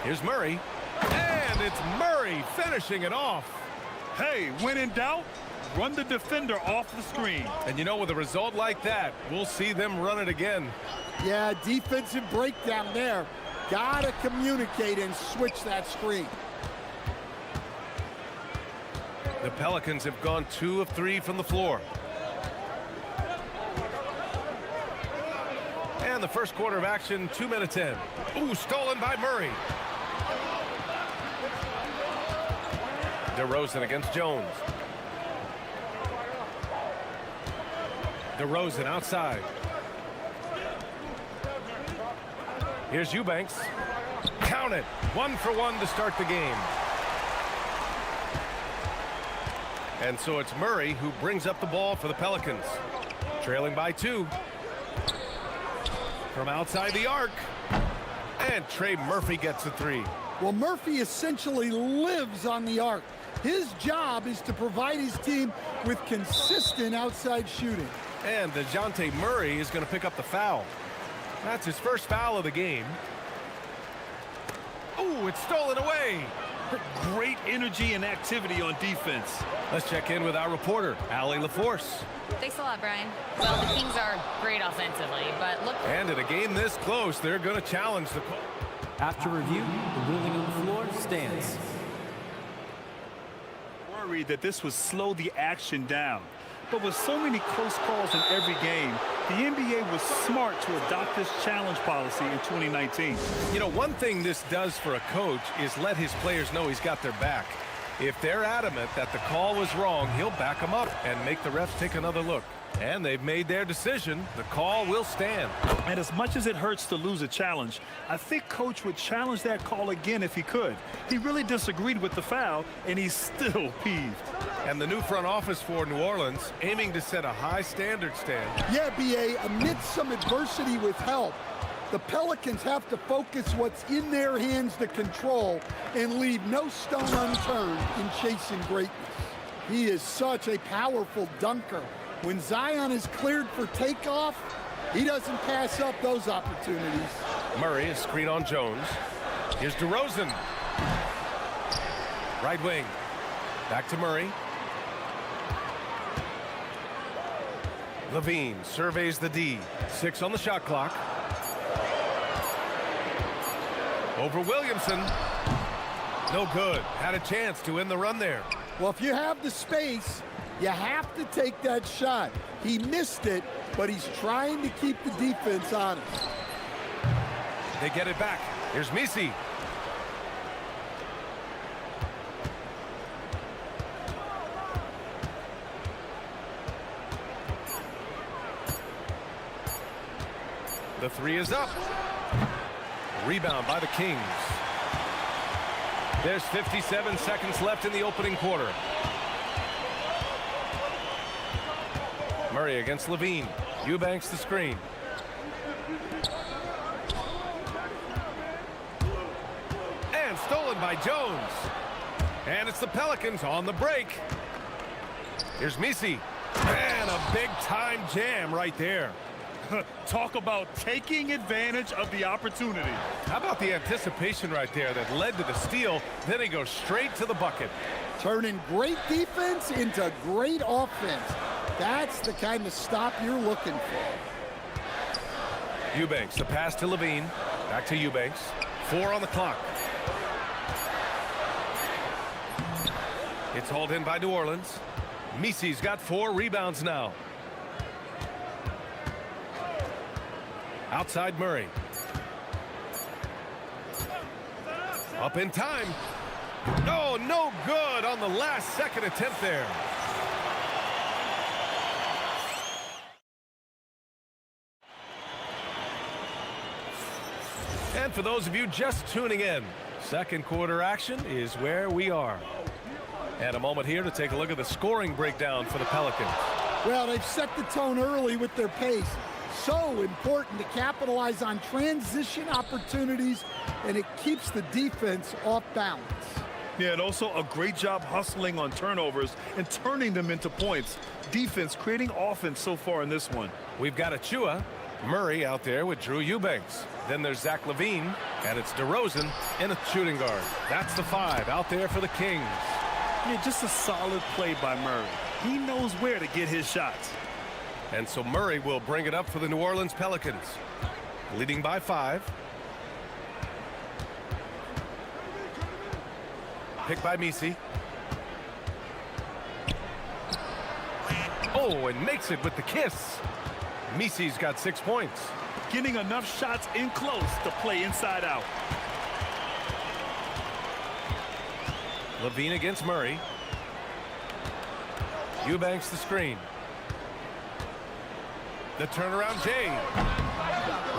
Here's Murray. And it's Murray finishing it off. Hey, when in doubt, run the defender off the screen. And you know, with a result like that, we'll see them run it again. Yeah, defensive breakdown there. Gotta communicate and switch that screen. The Pelicans have gone 2 of 3 from the floor. And the first quarter of action, 2 minutes in. Ooh, stolen by Murray. DeRozan against Jones. DeRozan outside. Here's Eubanks. Count it. 1 for 1 to start the game. And so it's Murray who brings up the ball for the Pelicans. Trailing by 2. From outside the arc. And Trey Murphy gets a 3. Well, Murphy essentially lives on the arc. His job is to provide his team with consistent outside shooting. And DeJounte Murray is going to pick up the foul. That's his first foul of the game. Ooh, it's stolen away. Great energy and activity on defense. Let's check in with our reporter, Allie LaForce. Thanks a lot, Brian. Well, the Kings are great offensively, but look... And in a game this close, they're going to challenge the call. After review, the ruling on the floor stands. Worried that this would slow the action down. But with so many close calls in every game, the NBA was smart to adopt this challenge policy in 2019. You know, one thing this does for a coach is let his players know he's got their back. If they're adamant that the call was wrong, he'll back them up and make the refs take another look. And they've made their decision. The call will stand. And as much as it hurts to lose a challenge, I think Coach would challenge that call again if he could. He really disagreed with the foul, and he's still peeved. And the new front office for New Orleans aiming to set a high standard, Stan. Yeah, B.A., amidst some adversity with help, the Pelicans have to focus what's in their hands to control and leave no stone unturned in chasing greatness. He is such a powerful dunker. When Zion is cleared for takeoff, he doesn't pass up those opportunities. Murray is screen on Jones. Here's DeRozan. Right wing. Back to Murray. Levine surveys the D. 6 on the shot clock. Over Williamson. No good. Had a chance to end the run there. Well, if you have the space, you have to take that shot. He missed it, but he's trying to keep the defense honest. They get it back. Here's Misi. The 3 is up. Rebound by the Kings. There's 57 seconds left in the opening quarter. Murray against Levine. Eubanks the screen. And stolen by Jones. And it's the Pelicans on the break. Here's Misi. And a big-time jam right there. Talk about taking advantage of the opportunity. How about the anticipation right there that led to the steal? Then he goes straight to the bucket. Turning great defense into great offense. That's the kind of stop you're looking for. Eubanks, the pass to Levine. Back to Eubanks. 4 on the clock. It's hauled in by New Orleans. Misi's got 4 rebounds now. Outside Murray. Up in time. Oh, no good on the last second attempt there. And for those of you just tuning in, second quarter action is where we are. And a moment here to take a look at the scoring breakdown for the Pelicans. Well, they've set the tone early with their pace. So important to capitalize on transition opportunities, and it keeps the defense off balance. Yeah, and also a great job hustling on turnovers and turning them into points. Defense creating offense so far in this one. We've got Achua, Murray out there with Drew Eubanks. Then there's Zach Levine, and it's DeRozan in a shooting guard. That's the 5 out there for the Kings. Yeah, just a solid play by Murray. He knows where to get his shots. And so Murray will bring it up for the New Orleans Pelicans. Leading by 5. Picked by Misi. Oh, and makes it with the kiss. Misi's got 6 points. Getting enough shots in close to play inside out. Levine against Murray. Eubanks the screen. The turnaround Jay.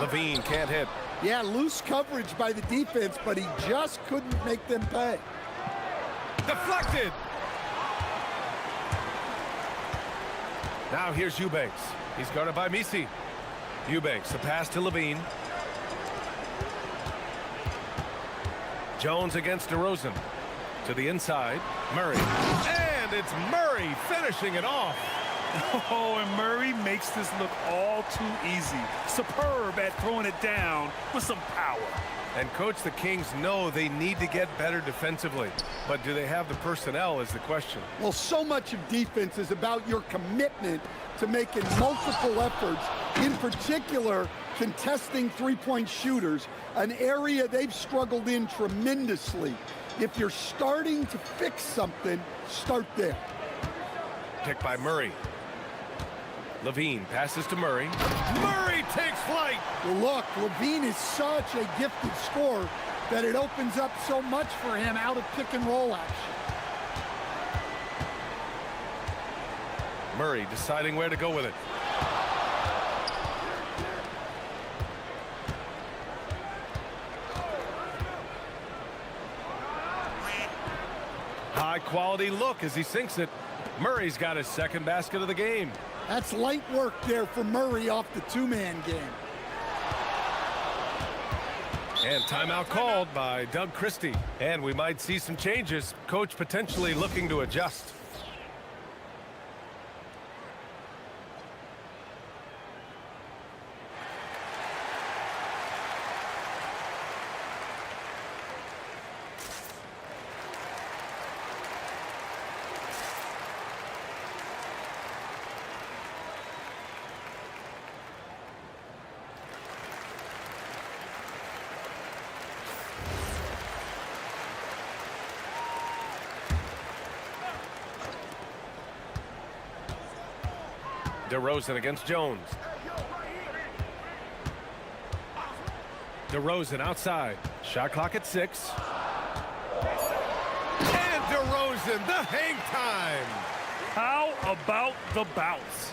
Levine can't hit. Yeah, loose coverage by the defense, but he just couldn't make them pay. Deflected. Now here's Eubanks. He's guarded by Misi. Eubanks, the pass to Levine. Jones against DeRozan. To the inside, Murray. And it's Murray finishing it off. Oh, and Murray makes this look all too easy. Superb at throwing it down with some power. And, Coach, the Kings know they need to get better defensively. But do they have the personnel is the question. Well, so much of defense is about your commitment to making multiple efforts, in particular, contesting three-point shooters, an area they've struggled in tremendously. If you're starting to fix something, start there. Picked by Murray. Levine passes to Murray. Murray takes flight. Well, look, Levine is such a gifted scorer that it opens up so much for him out of pick and roll action. Murray deciding where to go with it. High quality look as he sinks it. Murray's got his second basket of the game. That's light work there for Murray off the two-man game. And timeout called by Doug Christie. And we might see some changes. Coach potentially looking to adjust. DeRozan against Jones. DeRozan outside. Shot clock at 6. And DeRozan, the hang time. How about the bounce?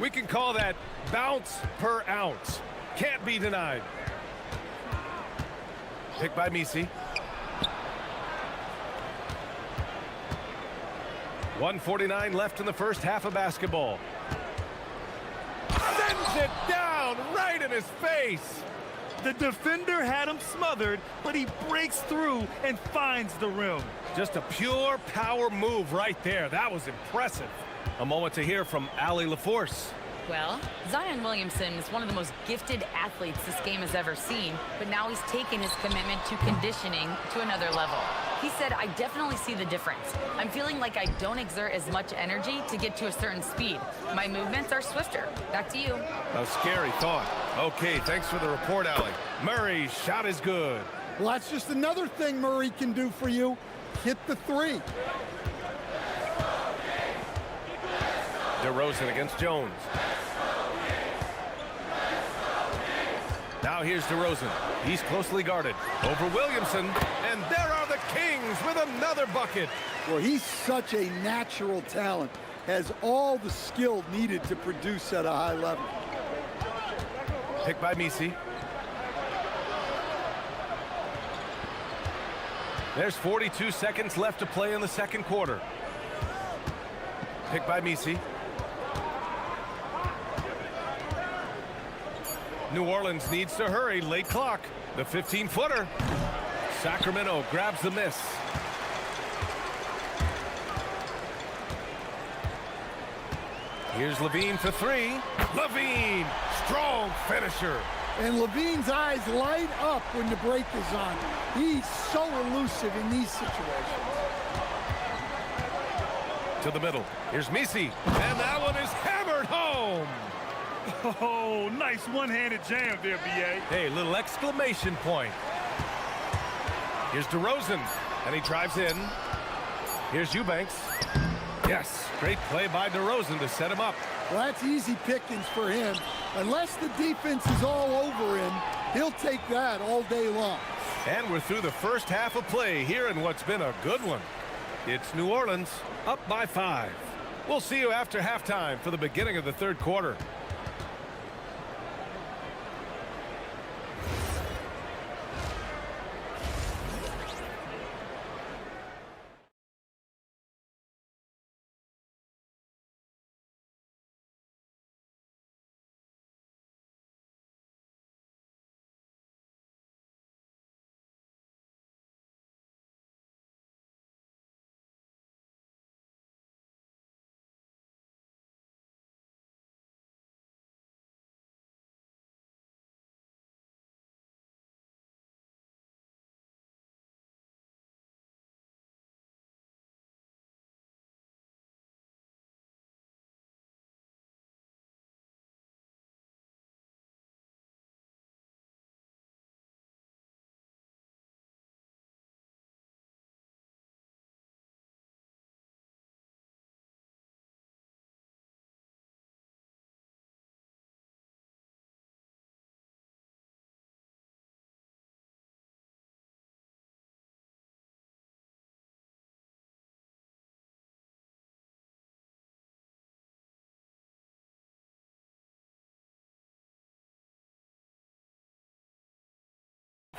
We can call that bounce per ounce. Can't be denied. Picked by Misi. 1:49 left in the first half of basketball. it down right in his face. The defender had him smothered, but he breaks through and finds the rim. Just a pure power move right there. That was impressive. A moment to hear from Allie LaForce. Well, Zion Williamson is one of the most gifted athletes this game has ever seen, but now he's taken his commitment to conditioning to another level. He said, I definitely see the difference. I'm feeling like I don't exert as much energy to get to a certain speed. My movements are swifter. Back to you. A scary thought. Okay, thanks for the report, Allie. Murray's shot is good. Well, that's just another thing Murray can do for you. Hit the three. DeRozan against Jones. Now here's DeRozan. He's closely guarded. Over Williamson. And there are the Kings with another bucket. Well, he's such a natural talent. Has all the skill needed to produce at a high level. Picked by Misi. There's 42 seconds left to play in the second quarter. Picked by Misi. New Orleans needs to hurry. Late clock. The 15-footer. Sacramento grabs the miss. Here's Levine for three. Levine, strong finisher. And Levine's eyes light up when the break is on. He's so elusive in these situations. To the middle. Here's Misi. And that one is hammered home. Oh, nice one-handed jam there, B.A. Hey, little exclamation point. Here's DeRozan, and he drives in. Here's Eubanks. Yes, great play by DeRozan to set him up. Well, that's easy pickings for him. Unless the defense is all over him, he'll take that all day long. And we're through the first half of play here in what's been a good one. It's New Orleans up by 5. We'll see you after halftime for the beginning of the third quarter.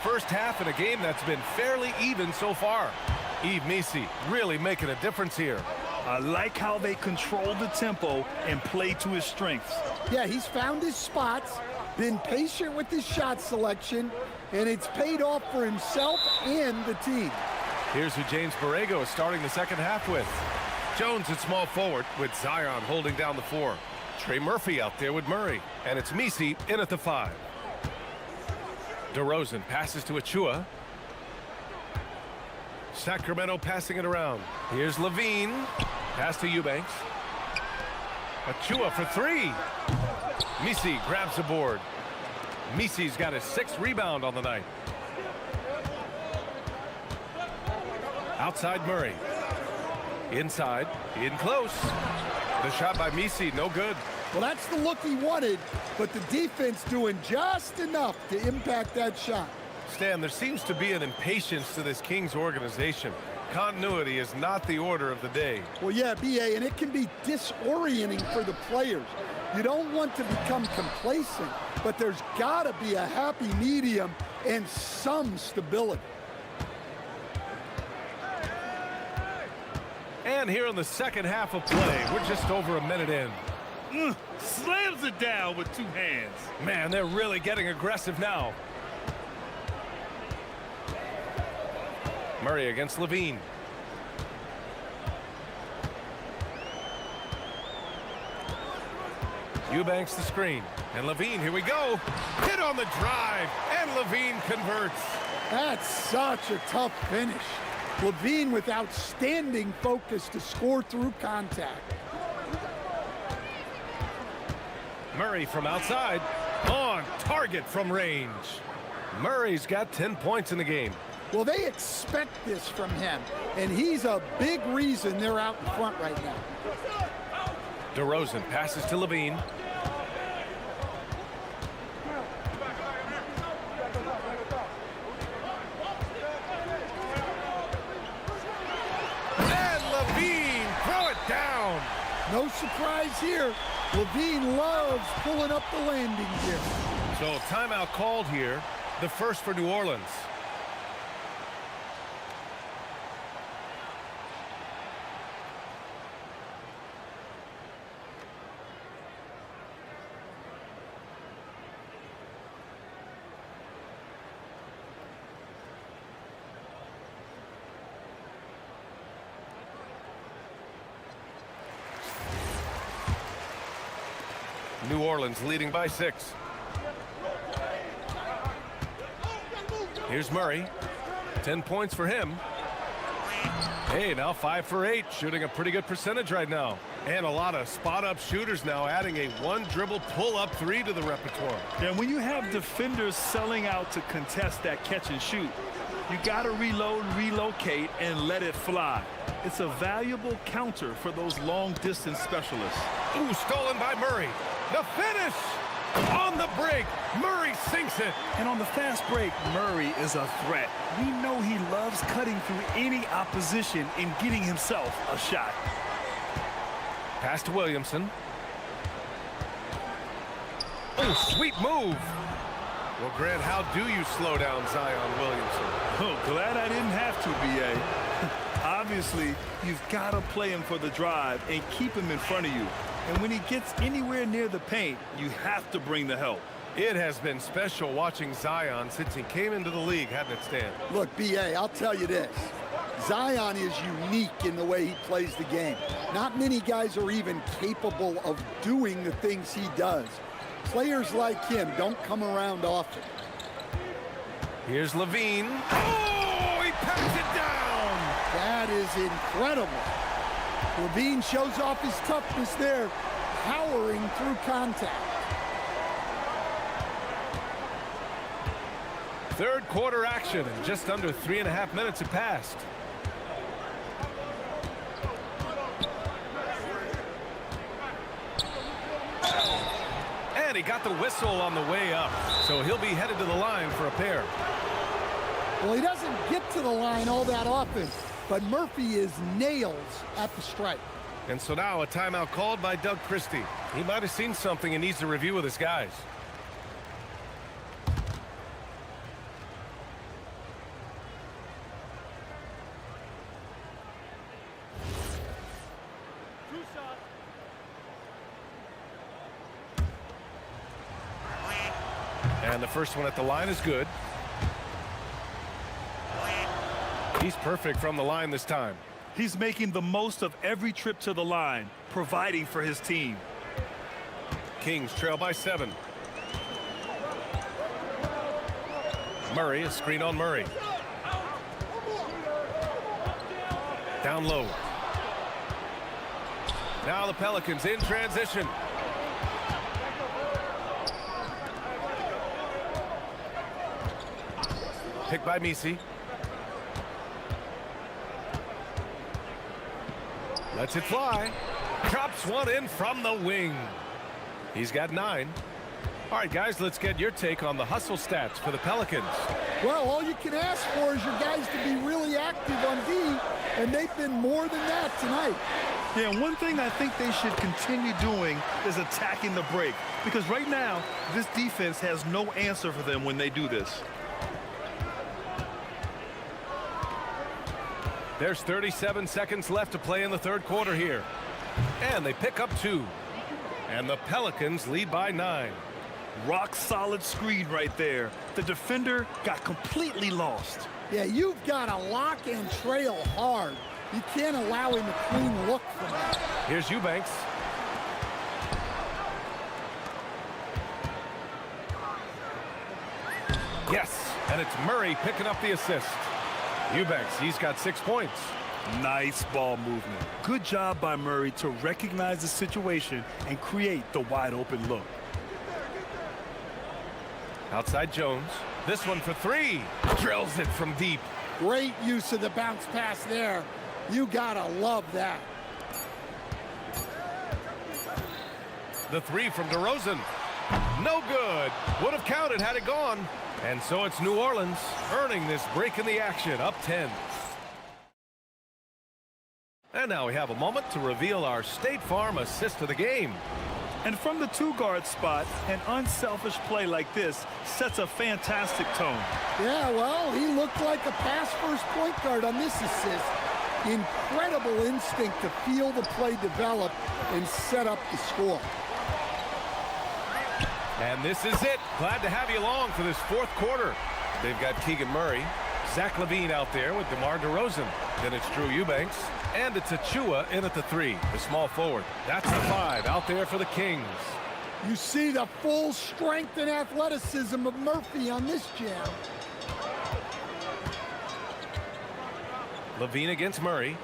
First half in a game that's been fairly even so far. Yves Misi really making a difference here. I like how they control the tempo and play to his strengths. Yeah, he's found his spots, been patient with his shot selection, and it's paid off for himself and the team. Here's who James Borrego is starting the second half with. Jones at small forward with Zion holding down the 4. Trey Murphy out there with Murray. And it's Misi in at the 5. DeRozan passes to Achua. Sacramento passing it around. Here's Levine. Pass to Eubanks. Achua for 3. Misi grabs the board. Misi's got his 6th rebound on the night. Outside Murray. Inside. In close. The shot by Misi, no good. Well, that's the look he wanted, but the defense doing just enough to impact that shot. Stan, there seems to be an impatience to this Kings organization. Continuity is not the order of the day. Well, yeah, B.A., and it can be disorienting for the players. You don't want to become complacent, but there's got to be a happy medium and some stability. And here in the second half of play, we're just over a minute in. Slams it down with 2 hands. Man, they're really getting aggressive now. Murray against Levine. Eubanks the screen. And Levine, here we go. Hit on the drive. And Levine converts. That's such a tough finish. Levine with outstanding focus to score through contact. Murray from outside. On target from range. Murray's got 10 points in the game. Well, they expect this from him, and he's a big reason they're out in front right now. DeRozan passes to Levine. And Levine, throw it down. No surprise here. Levine loves pulling up the landing gear. So timeout called here, the first for New Orleans. New Orleans leading by 6. Here's Murray. 10 points for him. Hey, now 5 for 8, shooting a pretty good percentage right now. And a lot of spot-up shooters now, adding a one-dribble pull-up 3 to the repertoire. And when you have defenders selling out to contest that catch and shoot, you got to reload, relocate, and let it fly. It's a valuable counter for those long-distance specialists. Ooh, stolen by Murray. The finish on the break. Murray sinks it. And on the fast break, Murray is a threat. We know he loves cutting through any opposition and getting himself a shot. Pass to Williamson. Oh, sweet move. Well, Grant, how do you slow down Zion Williamson? Oh, glad I didn't have to, B.A. Obviously, you've got to play him for the drive and keep him in front of you. And when he gets anywhere near the paint, you have to bring the help. It has been special watching Zion since he came into the league, hasn't it, Stan? Look, B.A., I'll tell you this. Zion is unique in the way he plays the game. Not many guys are even capable of doing the things he does. Players like him don't come around often. Here's Levine. Oh, he packs it down. That is incredible. Levine shows off his toughness there, powering through contact. Third quarter action, and just under 3.5 minutes have passed. And he got the whistle on the way up, so he'll be headed to the line for a pair. Well, he doesn't get to the line all that often, but Murphy is nails at the stripe. And so now a timeout called by Doug Christie. He might have seen something and needs to review with his guys. And the first one at the line is good. He's perfect from the line this time. He's making the most of every trip to the line, providing for his team. Kings trail by 7. Murray, a screen on Murray. Down low. Now the Pelicans in transition. Picked by Misi. Lets it fly. Drops one in from the wing. He's got 9. All right, guys, let's get your take on the hustle stats for the Pelicans. Well, all you can ask for is your guys to be really active on D, and they've been more than that tonight. Yeah, one thing I think they should continue doing is attacking the break, because right now, this defense has no answer for them when they do this. There's 37 seconds left to play in the third quarter here. And they pick up 2. And the Pelicans lead by 9. Rock solid screen right there. The defender got completely lost. Yeah, you've got to lock and trail hard. You can't allow him a clean look from that. Here's Eubanks. Yes, and it's Murray picking up the assist. Eubanks, he's got 6 points. Nice ball movement. Good job by Murray to recognize the situation and create the wide open look. Outside Jones. This one for 3. Drills it from deep. Great use of the bounce pass there. You gotta love that. The 3 from DeRozan. No good. Would have counted had it gone. And so it's New Orleans earning this break in the action, up 10. And now we have a moment to reveal our State Farm assist of the game. And from the 2-guard spot, an unselfish play like this sets a fantastic tone. Yeah, well, he looked like a pass-first point guard on this assist. Incredible instinct to feel the play develop and set up the score. And this is it. Glad to have you along for this 4th quarter. They've got Keegan Murray, Zach LaVine out there with DeMar DeRozan. Then it's Drew Eubanks. And it's Achua in at the 3, the small forward. That's the 5 out there for the Kings. You see the full strength and athleticism of Murphy on this jam. LaVine against Murray.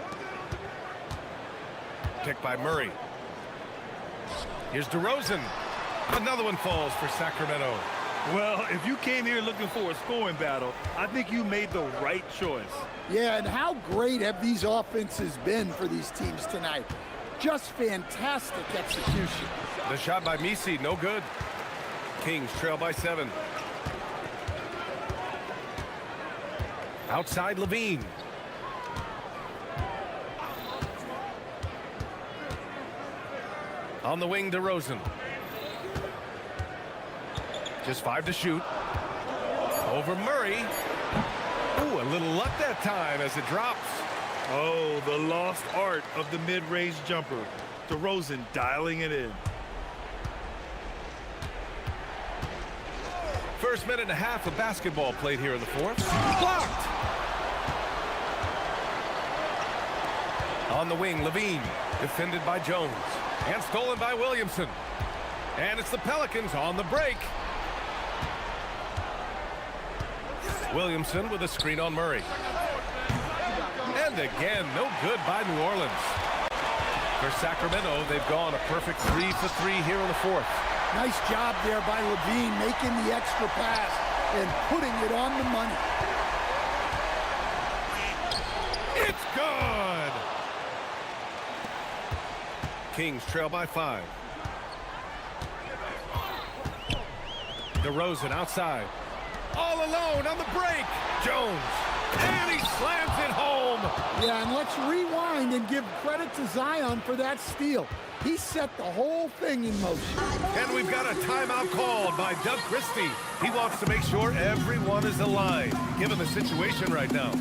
Picked by Murray. Here's DeRozan. Another one falls for Sacramento. Well, if you came here looking for a scoring battle, I think you made the right choice. Yeah, and how great have these offenses been for these teams tonight? Just fantastic execution. The shot by Misi, no good. Kings trail by 7. Outside LaVine. On the wing, DeRozan. Just 5 to shoot. Over Murray. Ooh, a little luck that time as it drops. Oh, the lost art of the mid-range jumper. DeRozan dialing it in. First minute and a half of basketball played here in the 4th. Blocked! On the wing, LaVine. Defended by Jones. And stolen by Williamson. And it's the Pelicans on the break. Williamson with a screen on Murray. And again, no good by New Orleans. For Sacramento, they've gone a perfect 3 for 3 here in the 4th. Nice job there by LaVine making the extra pass and putting it on the money. It's good! Kings trail by 5. DeRozan outside. All alone on the break. Jones. And he slams it home. Yeah, and let's rewind and give credit to Zion for that steal. He set the whole thing in motion. And we've got a timeout called by Doug Christie. He wants to make sure everyone is aligned, given the situation right now.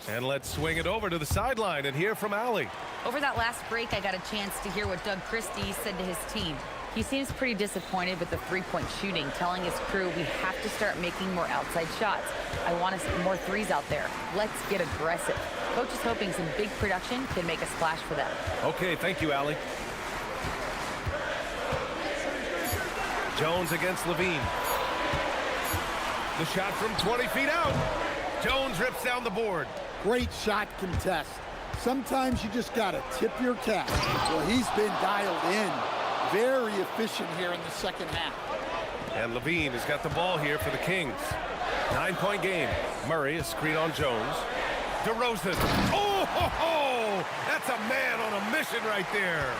And let's swing it over to the sideline and hear from Allie. Over that last break, I got a chance to hear what Doug Christie said to his team. He seems pretty disappointed with the 3-point shooting, telling his crew we have to start making more outside shots. I want to see more 3s out there. Let's get aggressive. Coach is hoping some big production can make a splash for them. Okay, thank you, Allie. Jones against LaVine. The shot from 20 feet out. Jones rips down the board. Great shot contest. Sometimes you just got to tip your cap. Well, he's been dialed in. Very efficient here in the second half. And LaVine has got the ball here for the Kings. 9-point game. Murray, a screen on Jones. DeRozan. Oh, ho, ho! That's a man on a mission right there.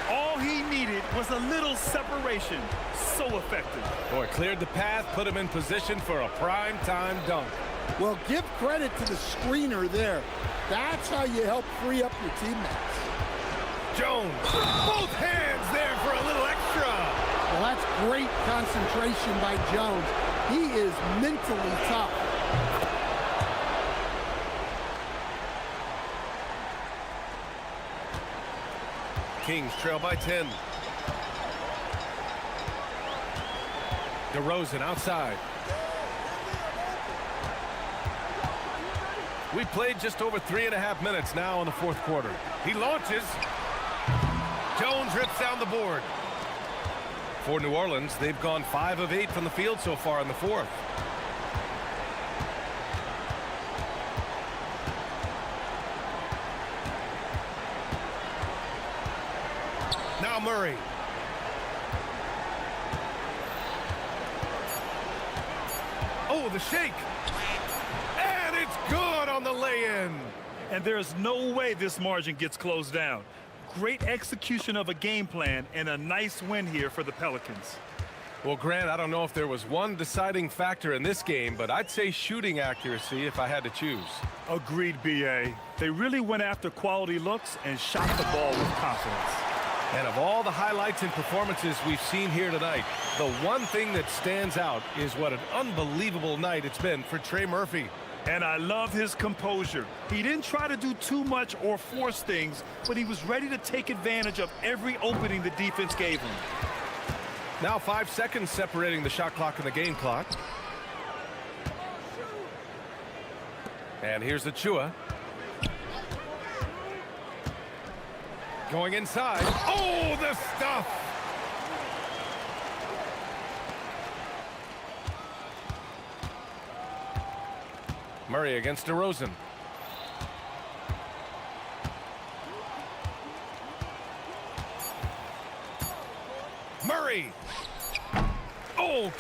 All he needed was a little separation. So effective. Boy, cleared the path, put him in position for a prime-time dunk. Well, give credit to the screener there. That's how you help free up your teammates. Jones, both hands there for a little extra. Well, that's great concentration by Jones. He is mentally tough. Kings trail by 10. DeRozan outside. We played just over 3.5 minutes now in the fourth quarter. He launches. Jones rips down the board. For New Orleans, they've gone 5 of 8 from the field so far in the fourth. Now Murray. Oh, the shake. And it's good on the lay-in. And there's no way this margin gets closed down. Great execution of a game plan and a nice win here for the Pelicans. Well, Grant, I don't know if there was one deciding factor in this game, but I'd say shooting accuracy if I had to choose. Agreed, B.A. They really went after quality looks and shot the ball with confidence. And of all the highlights and performances we've seen here tonight, the one thing that stands out is what an unbelievable night it's been for Trey Murphy. And I love his composure. He didn't try to do too much or force things, but he was ready to take advantage of every opening the defense gave him. Now 5 seconds separating the shot clock and the game clock. And here's the Chua. Going inside. Oh, the stuff! Murray against DeRozan. Murray! Oh!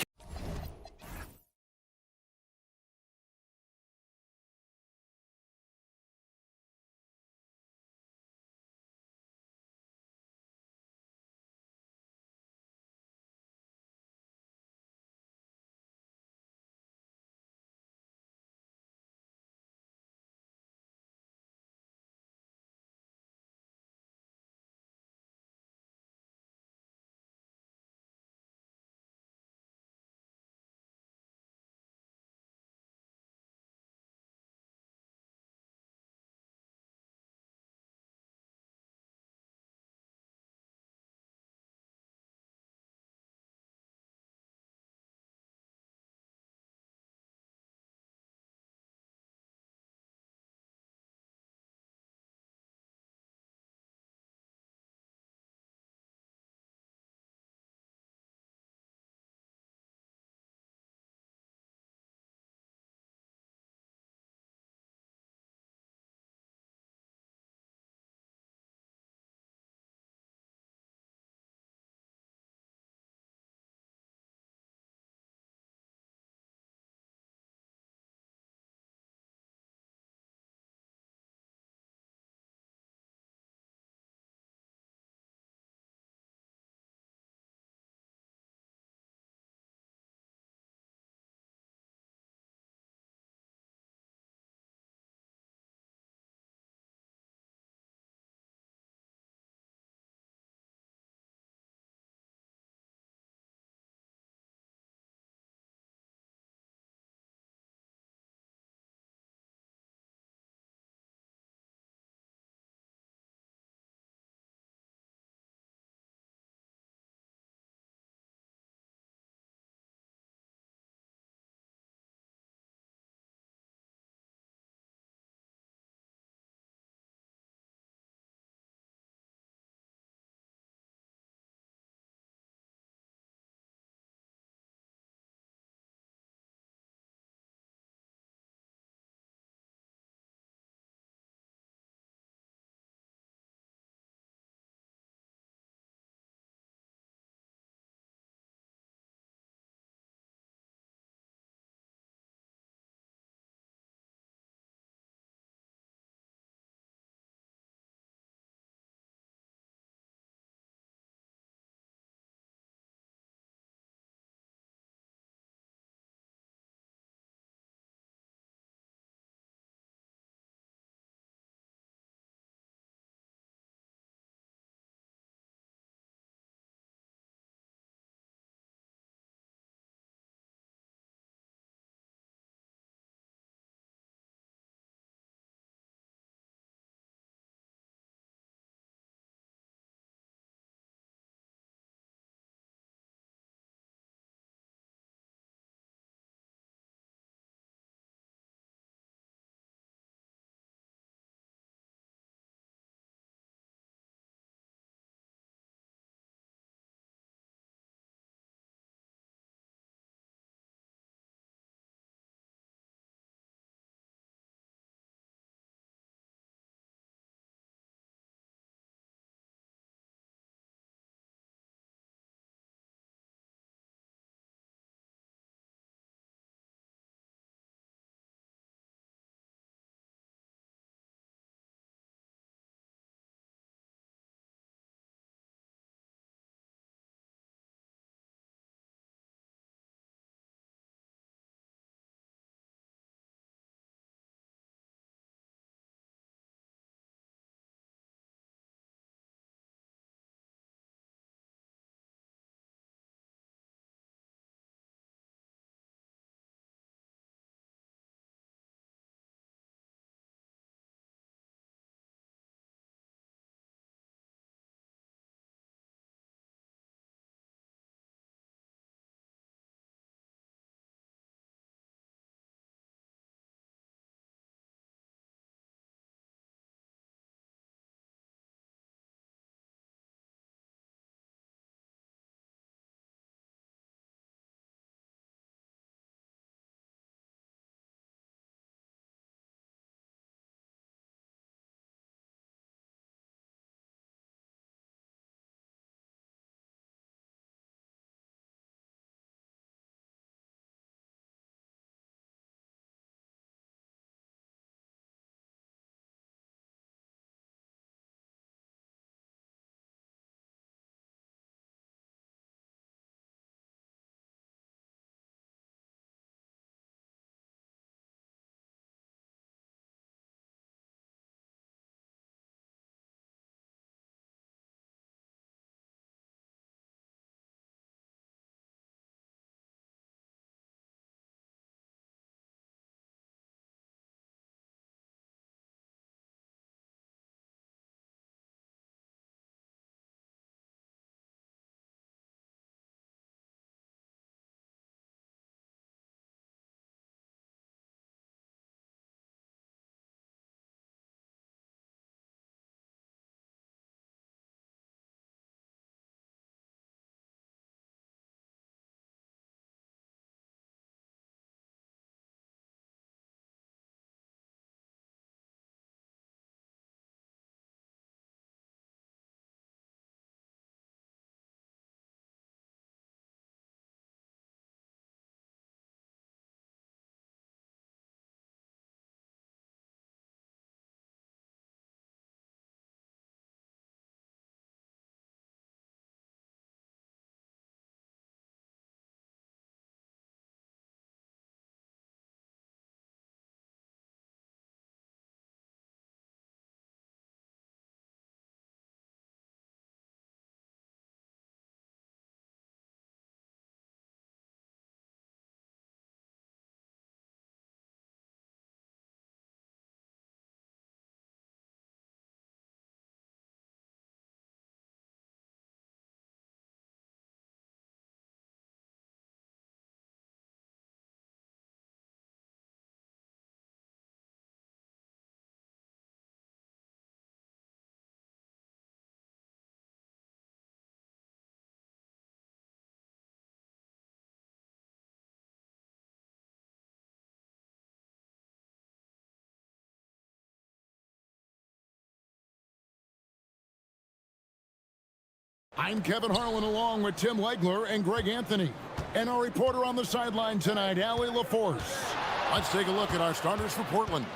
I'm Kevin Harlan along with Tim Legler and Greg Anthony. And our reporter on the sideline tonight, Allie LaForce. Let's take a look at our starters for Portland.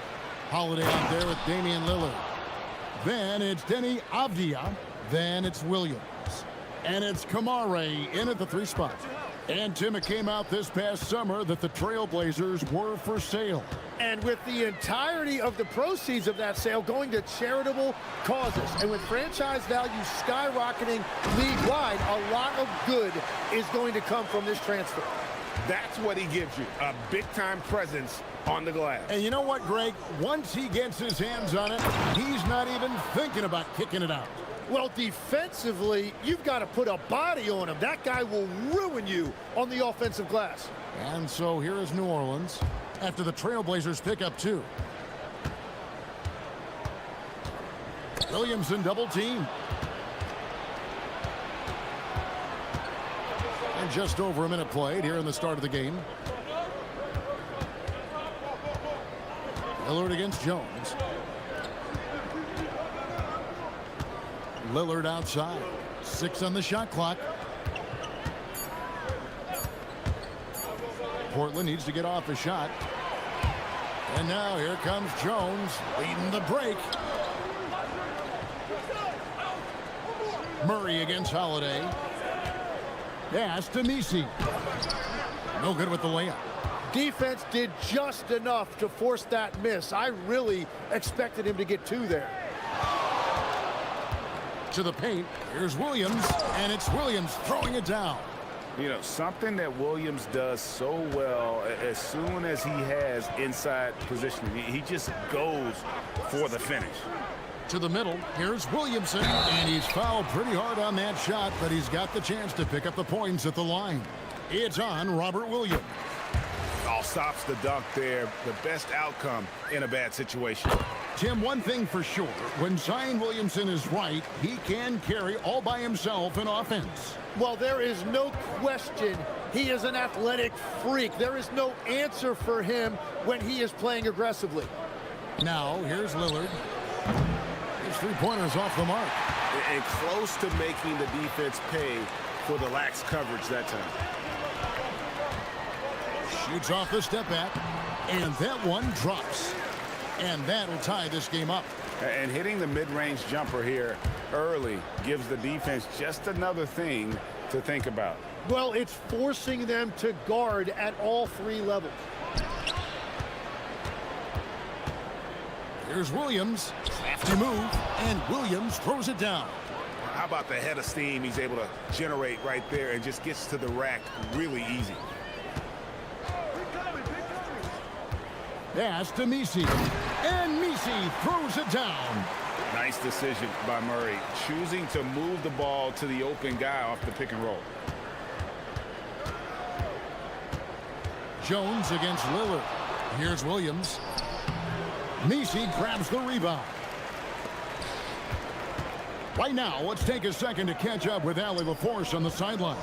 Holiday out there with Damian Lillard. Then it's Denny Avdia. Then it's Williams. And it's Kamare in at the 3 spot. And Tim, it came out this past summer that the Trailblazers were for sale. And with the entirety of the proceeds of that sale going to charitable causes, and with franchise value skyrocketing league-wide, a lot of good is going to come from this transfer. That's what he gives you, a big-time presence on the glass. And you know what, Greg? Once he gets his hands on it, he's not even thinking about kicking it out. Well, defensively, you've got to put a body on him. That guy will ruin you on the offensive glass. And so here is New Orleans after the Trailblazers pick up 2. Williamson double team. And just over a minute played here in the start of the game. Lillard against Jones. Lillard outside. 6 on the shot clock. Portland needs to get off a shot. And now here comes Jones leading the break. Murray against Holiday. Pass to Misi. No good with the layup. Defense did just enough to force that miss. I really expected him to get 2 there. To the paint. Here's Williams, and it's Williams throwing it down. You know, something that Williams does so well, as soon as he has inside positioning, he just goes for the finish. To the middle. Here's Williamson, and he's fouled pretty hard on that shot, but he's got the chance to pick up the points at the line. It's on Robert Williams. All stops the dunk there. The best outcome in a bad situation. Tim, one thing for sure, when Zion Williamson is right, he can carry all by himself in offense. Well, there is no question he is an athletic freak. There is no answer for him when he is playing aggressively. Now, here's Lillard. His 3-pointers off the mark. And close to making the defense pay for the lax coverage that time. Shoots off the step back, and that one drops. And that'll tie this game up. And hitting the mid-range jumper here early gives the defense just another thing to think about. Well, it's forcing them to guard at all 3 levels. Here's Williams. Crafty move, and Williams throws it down. How about the head of steam he's able to generate right there and just gets to the rack really easy. Pass to Misi, and Misi throws it down. Nice decision by Murray, choosing to move the ball to the open guy off the pick and roll. Jones against Lillard. Here's Williams. Misi grabs the rebound. Right now, let's take a second to catch up with Allie LaForce on the sidelines.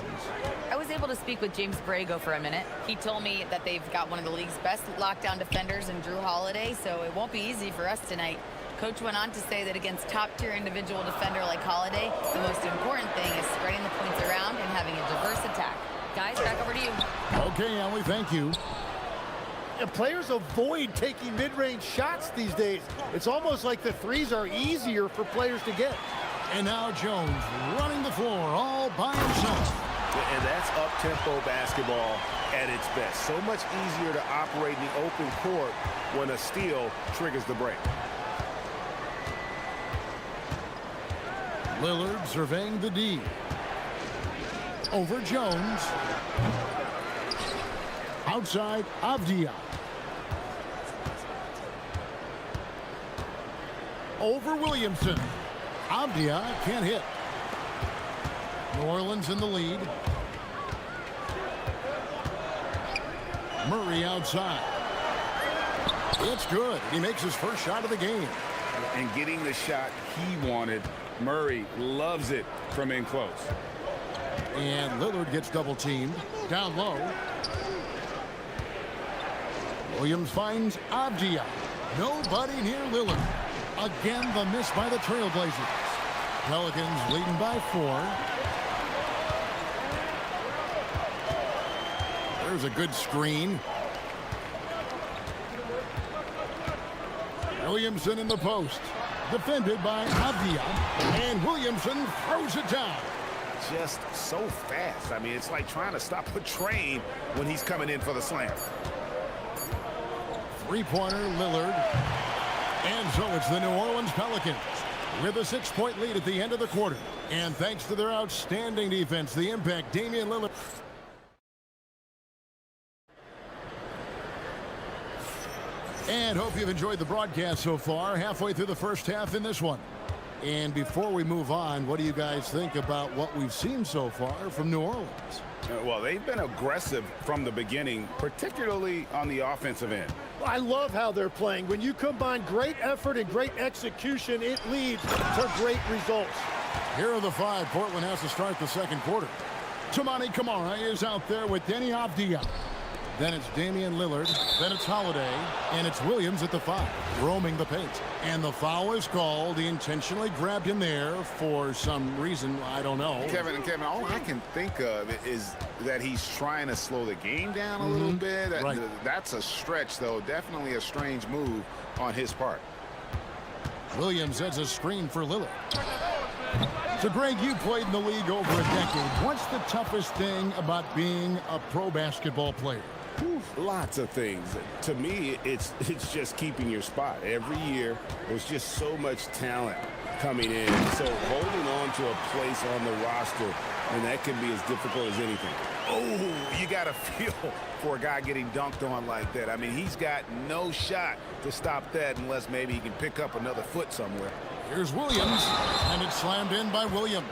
I was able to speak with James Borrego for a minute. He told me that they've got one of the league's best lockdown defenders in Drew Holiday, so it won't be easy for us tonight. Coach went on to say that against top-tier individual defender like Holiday, the most important thing is spreading the points around and having a diverse attack. Guys, back over to you. Okay, Allie, thank you. And players avoid taking mid-range shots these days. It's almost like the 3s are easier for players to get. And now Jones running the floor all by himself. And that's up-tempo basketball at its best. So much easier to operate in the open court when a steal triggers the break. Lillard surveying the D. Over Jones. Outside Avdia. Over Williamson. Avdia can't hit. New Orleans in the lead. Murray outside. It's good. He makes his first shot of the game. And getting the shot he wanted, Murray loves it from in close. And Lillard gets double teamed. Down low. Williams finds Avdia. Nobody near Lillard. Again, the miss by the Trailblazers. Pelicans leading by 4. There's a good screen. Williamson in the post. Defended by Avdia. And Williamson throws it down. Just so fast. I mean, it's like trying to stop a train when he's coming in for the slam. Three-pointer, Lillard. And so it's the New Orleans Pelicans with a 6-point lead at the end of the quarter. And thanks to their outstanding defense, the impact, Damian Lillard. And hope you've enjoyed the broadcast so far. Halfway through the first half in this one. And before we move on, what do you guys think about what we've seen so far from New Orleans? Well, they've been aggressive from the beginning, particularly on the offensive end. I love how they're playing. When you combine great effort and great execution, it leads to great results. Here are the five. Portland has to start the second quarter. Toumani Camara is out there with Denny Avdia. Then it's Damian Lillard. Then it's Holiday. And it's Williams at the 5, roaming the paint. And the foul is called. He intentionally grabbed him there for some reason. I don't know. Kevin, all I can think of is that he's trying to slow the game down a little bit. Right. That's a stretch, though. Definitely a strange move on his part. Williams has a screen for Lillard. So, Greg, you played in the league over a decade. What's the toughest thing about being a pro basketball player? Lots of things. To me, it's just keeping your spot. Every year, there's just so much talent coming in. So holding on to a place on the roster, and that can be as difficult as anything. Oh, you got to feel for a guy getting dunked on like that. I mean, he's got no shot to stop that unless maybe he can pick up another foot somewhere. Here's Williams, and it's slammed in by Williams.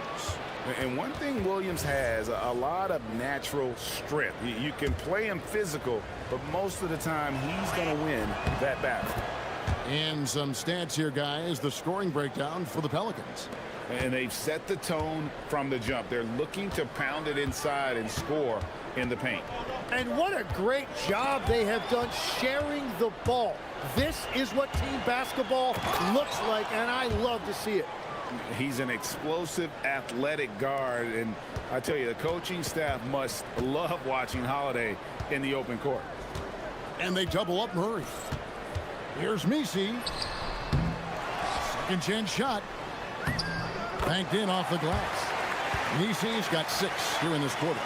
And one thing Williams has, a lot of natural strength. You can play him physical, but most of the time he's going to win that battle. And some stats here, guys. The scoring breakdown for the Pelicans. And they've set the tone from the jump. They're looking to pound it inside and score in the paint. And what a great job they have done sharing the ball. This is what team basketball looks like, and I love to see it. He's an explosive, athletic guard, and I tell you, the coaching staff must love watching Holiday in the open court. And they double up Murray. Here's Misi. Second chance shot. Banked in off the glass. Misi's got 6 here in this quarter.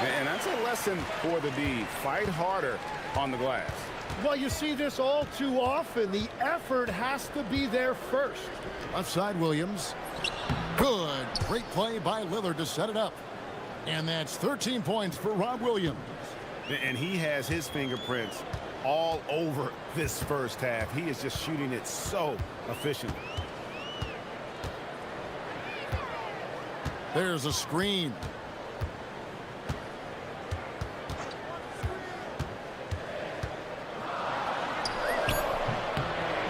And that's a lesson for the D. Fight harder on the glass. Well, you see this all too often. The effort has to be there first. Left side, Williams. Good. Great play by Lillard to set it up. And that's 13 points for Rob Williams. And he has his fingerprints all over this first half. He is just shooting it so efficiently. There's a screen.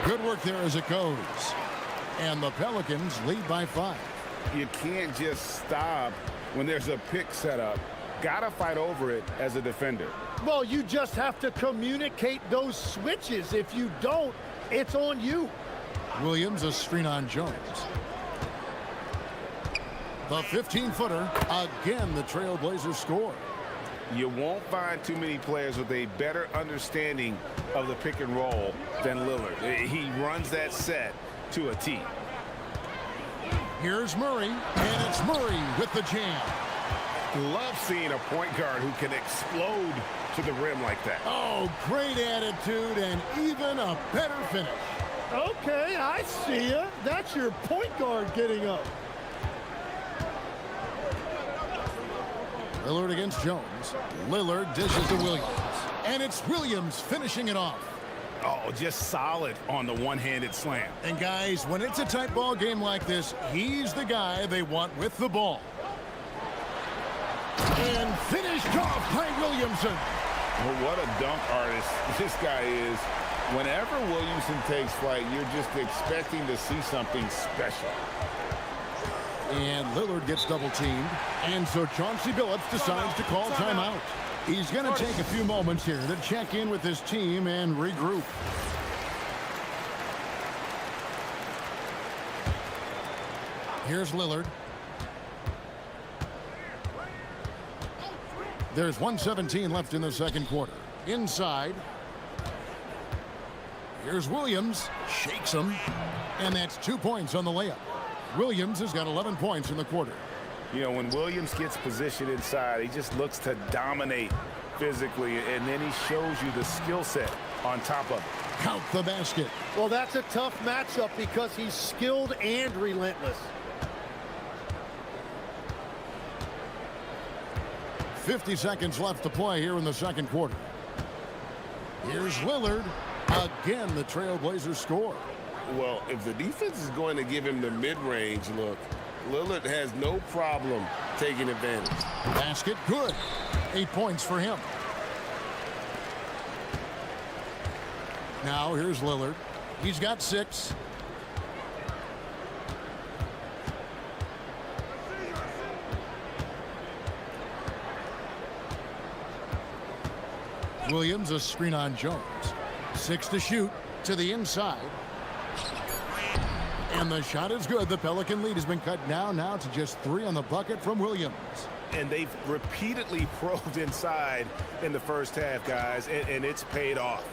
Good work there as it goes. And the Pelicans lead by 5. You can't just stop when there's a pick set up. Gotta fight over it as a defender. Well, you just have to communicate those switches. If you don't, it's on you. Williams, a screen on Jones. The 15-footer. Again, the Trailblazers score. You won't find too many players with a better understanding of the pick and roll than Lillard. He runs that set to a T. Here's Murray, and it's Murray with the jam. Love seeing a point guard who can explode to the rim like that. Oh, great attitude and even a better finish. Okay, I see ya. That's your point guard getting up. Lillard against Jones. Lillard dishes to Williams. And it's Williams finishing it off. Oh, just solid on the one-handed slam. And guys, when it's a tight ball game like this, he's the guy they want with the ball. And finished off by Williamson. Well, what a dunk artist this guy is. Whenever Williamson takes flight, you're just expecting to see something special. And Lillard gets double-teamed. And so Chauncey Billups decides to call timeout. He's going to take a few moments here to check in with his team and regroup. Here's Lillard. There's 1:17 left in the second quarter. Inside. Here's Williams. Shakes him. And that's 2 points on the layup. Williams has got 11 points in the quarter. You know, when Williams gets positioned inside, he just looks to dominate physically, and then he shows you the skill set on top of it. Count the basket. Well, that's a tough matchup because he's skilled and relentless. 50 seconds left to play here in the second quarter. Here's Lillard. Again, the Trailblazers score. Well, if the defense is going to give him the mid-range look, Lillard has no problem taking advantage. Basket good. 8 points for him. Now here's Lillard. He's got 6. Williams, a screen on Jones. 6 to shoot to the inside. And the shot is good. The Pelican lead has been cut down now to just 3 on the bucket from Williams. And they've repeatedly probed inside in the first half, guys, and it's paid off.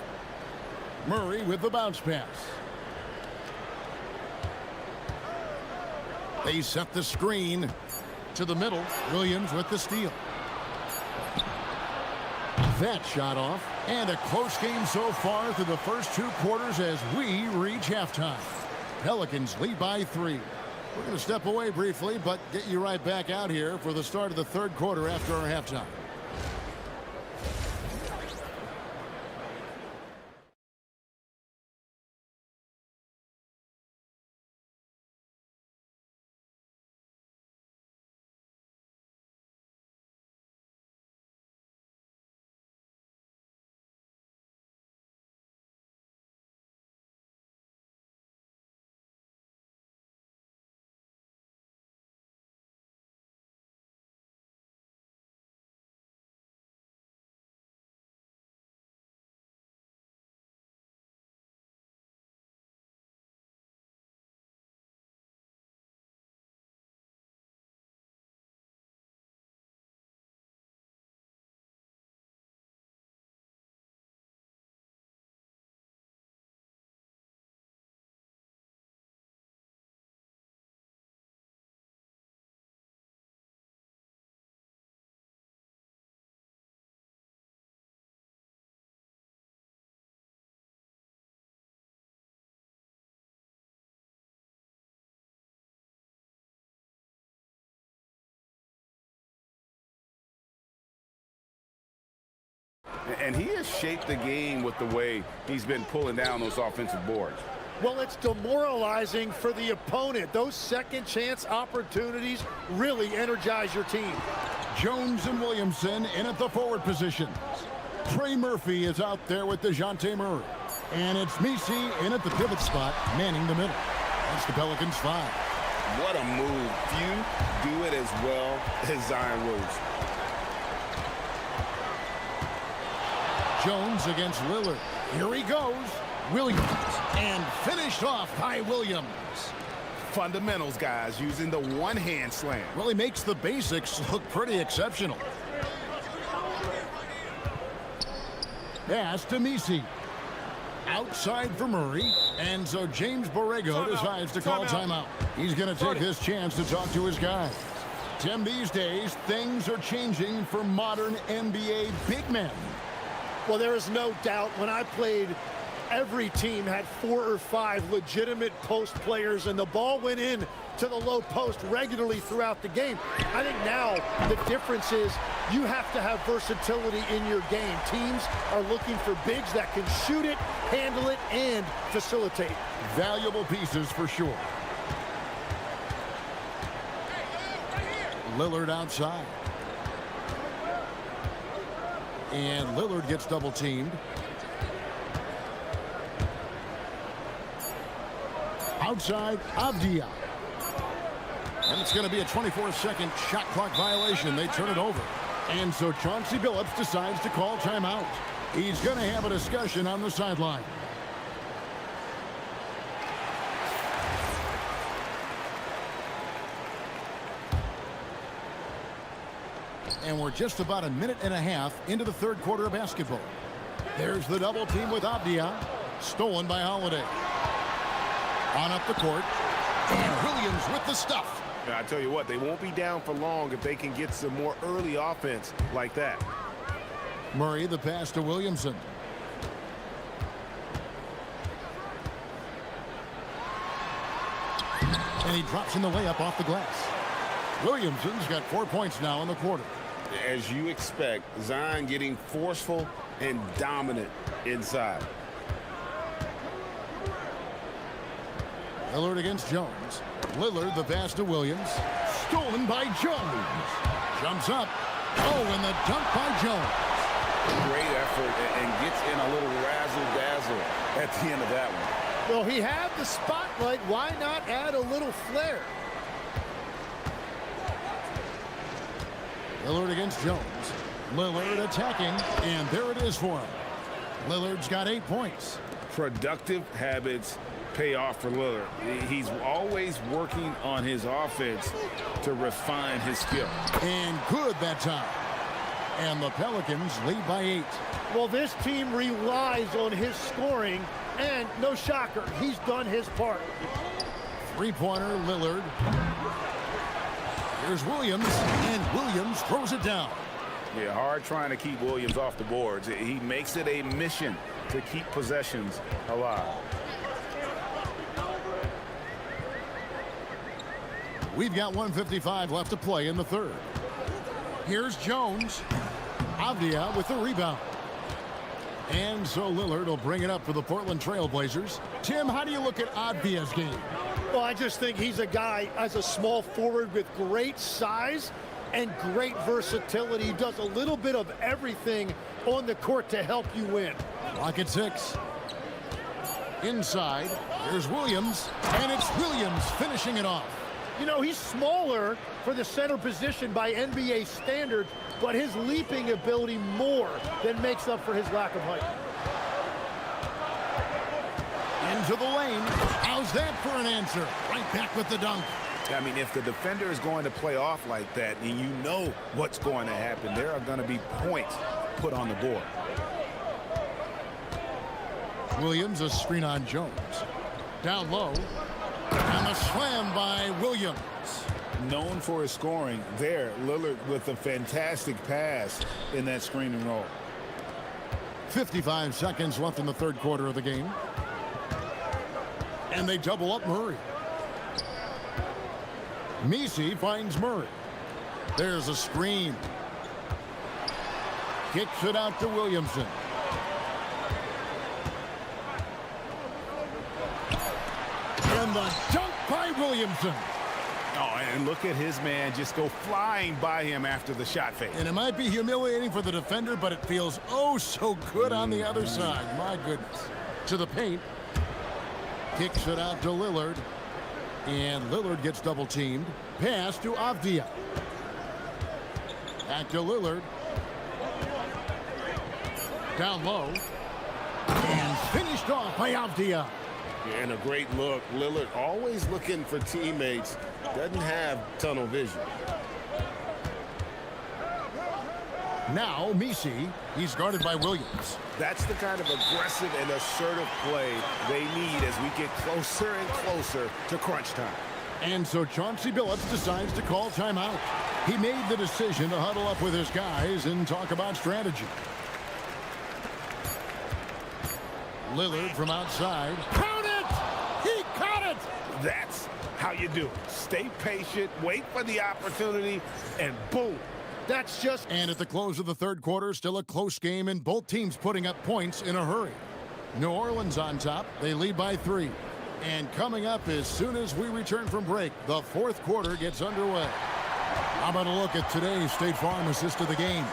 Murray with the bounce pass. They set the screen to the middle. Williams with the steal. That shot off. And a close game so far through the first 2 quarters as we reach halftime. Pelicans lead by 3. We're going to step away briefly, but get you right back out here for the start of the third quarter after our halftime. And he has shaped the game with the way he's been pulling down those offensive boards. Well, it's demoralizing for the opponent. Those second chance opportunities really energize your team. Jones and Williamson in at the forward positions. Trey Murphy is out there with DeJounte Murray. And it's Misi in at the pivot spot, manning the middle. That's the Pelicans 5. What a move. Few do it as well as Zion Williamson. Jones against Lillard. Here he goes. Williams. And finished off by Williams. Fundamentals, guys, using the one-hand slam. Well, he makes the basics look pretty exceptional. Pass to Misi. Outside for Murray. And so James Borrego decides to call timeout. He's going to take this chance to talk to his guys. Tim, these days, things are changing for modern NBA big men. Well, there is no doubt when I played, every team had 4 or 5 legitimate post players, and the ball went in to the low post regularly throughout the game. I think now the difference is you have to have versatility in your game. Teams are looking for bigs that can shoot it, handle it, and facilitate. Valuable pieces for sure. Lillard outside. And Lillard gets double teamed. Outside, Avdia. And it's going to be a 24-second shot clock violation. They turn it over. And so Chauncey Billups decides to call timeout. He's going to have a discussion on the sideline. And we're just about a minute and a half into the third quarter of basketball. There's the double team with Abdia. Stolen by Holiday. On up the court. And Williams with the stuff. I tell you what, they won't be down for long if they can get some more early offense like that. Murray, the pass to Williamson. And he drops in the layup off the glass. Williamson's got 4 points now in the quarter. As you expect, Zion getting forceful and dominant inside. Lillard against Jones. Lillard, the pass to Williams. Stolen by Jones. Jumps up. Oh, and the dunk by Jones. Great effort and gets in a little razzle-dazzle at the end of that one. Well, he had the spotlight. Why not add a little flair? Lillard against Jones. Lillard attacking, and there it is for him. Lillard's got 8 points. Productive habits pay off for Lillard. He's always working on his offense to refine his skill. And good that time. And the Pelicans lead by 8. Well, this team relies on his scoring, and no shocker, he's done his part. Three-pointer, Lillard. Here's Williams, and Williams throws it down. Yeah, hard trying to keep Williams off the boards. He makes it a mission to keep possessions alive. We've got 1:55 left to play in the third. Here's Jones. Avdia with the rebound. And so Lillard will bring it up for the Portland Trail Blazers. Tim, how do you look at Avdia's game? Well, I just think he's a guy as a small forward with great size and great versatility. He does a little bit of everything on the court to help you win. Clock at 6. Inside, here's Williams, and it's Williams finishing it off. You know, he's smaller for the center position by NBA standards, but his leaping ability more than makes up for his lack of height. Into the lane. How's that for an answer? Right back with the dunk. I mean, if the defender is going to play off like that, and you know what's going to happen, there are going to be points put on the board. Williams, a screen on Jones. Down low. And the slam by Williams. Known for his scoring there, Lillard with a fantastic pass in that screen and roll. 55 seconds left in the third quarter of the game. And they double up Murray. Misi finds Murray. There's a screen. Kicks it out to Williamson. And the dunk by Williamson. Oh, and look at his man just go flying by him after the shot fake. And it might be humiliating for the defender, but it feels oh so good on the other side. My goodness. To the paint. Kicks it out to Lillard. And Lillard gets double teamed. Pass to Avdia. Back to Lillard. Down low. And finished off by Avdia. And a great look. Lillard always looking for teammates. Doesn't have tunnel vision. Now Misi. He's guarded by Williams. That's the kind of aggressive and assertive play they need as we get closer and closer to crunch time. And so Chauncey Billups decides to call timeout. He made the decision to huddle up with his guys and talk about strategy. Lillard from outside. Count it! He caught it! That's how you do it. Stay patient, wait for the opportunity, and boom. That's just... And at the close of the third quarter, still a close game, and both teams putting up points in a hurry. New Orleans on top. They lead by 3. And coming up as soon as we return from break, the fourth quarter gets underway. How about a look at today's State Farm assist of the game?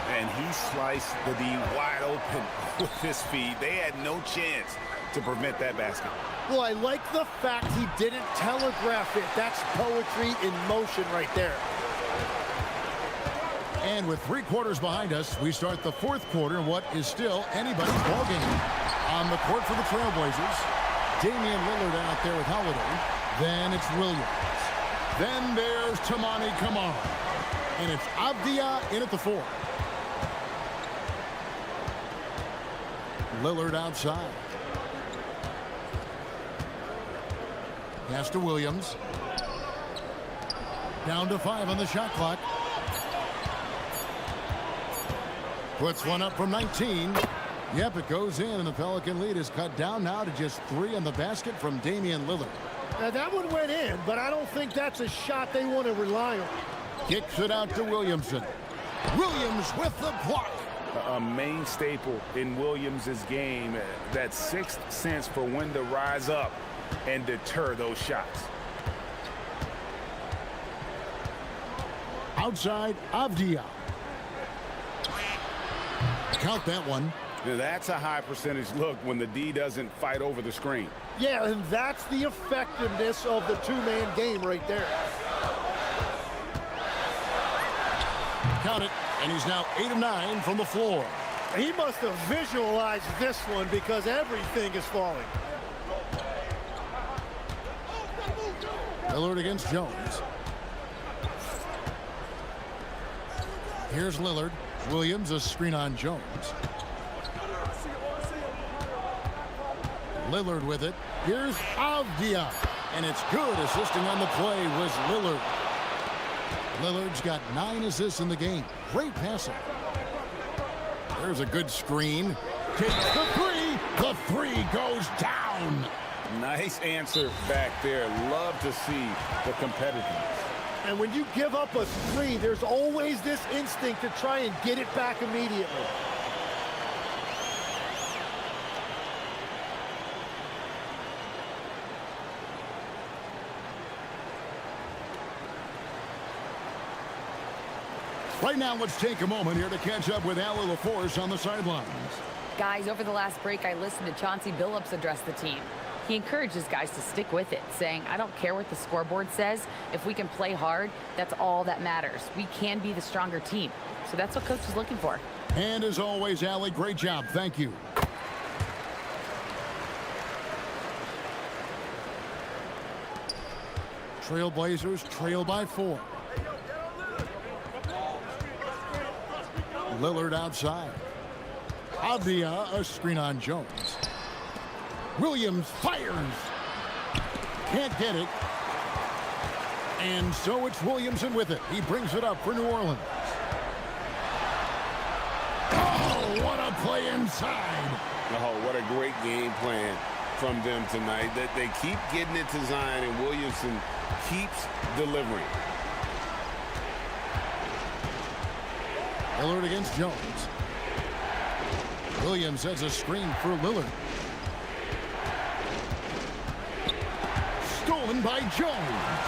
And he sliced the D wide open with his feet. They had no chance to prevent that basket. Well, I like the fact he didn't telegraph it. That's poetry in motion right there. And with 3 quarters behind us, we start the fourth quarter in what is still anybody's ballgame. On the court for the Trailblazers, Damian Lillard out there with Holiday. Then it's Williams. Then there's Toumani Camara. And it's Avdia in at the 4. Lillard outside. Pass to Williams. Down to 5 on the shot clock. Puts one up from 19. Yep, it goes in, and the Pelican lead is cut down now to just 3 on the basket from Damian Lillard. Now, that one went in, but I don't think that's a shot they want to rely on. Kicks it out to Williamson. Williams with the block. A main staple in Williams' game, that sixth sense for when to rise up and deter those shots. Outside, Avdia. Count that one. Now, that's a high percentage look when the D doesn't fight over the screen. Yeah, and that's the effectiveness of the two-man game right there. Count it, and he's now 8 of 9 from the floor. He must have visualized this one because everything is falling. Lillard against Jones. Here's Lillard. Williams, a screen on Jones. Lillard with it. Here's Avdia. And it's good. Assisting on the play was Lillard. Lillard's got 9 assists in the game. Great passing. There's a good screen. Takes the 3. The 3 goes down. Nice answer back there. Love to see the competitiveness. And when you give up a screen, there's always this instinct to try and get it back immediately. Right now, let's take a moment here to catch up with Allie LaForce on the sidelines. Guys, over the last break, I listened to Chauncey Billups address the team. He encourages guys to stick with it, saying, I don't care what the scoreboard says. If we can play hard, that's all that matters. We can be the stronger team. So that's what Coach is looking for. And as always, Allie, great job. Thank you. Trailblazers trail by 4. Lillard outside. Avdia, a screen on Jones. Williams fires. Can't get it. And so it's Williamson with it. He brings it up for New Orleans. Oh, what a play inside. Oh, what a great game plan from them tonight. That they keep getting it to Zion, and Williamson keeps delivering. Lillard against Jones. Williams has a screen for Lillard. Stolen by Jones.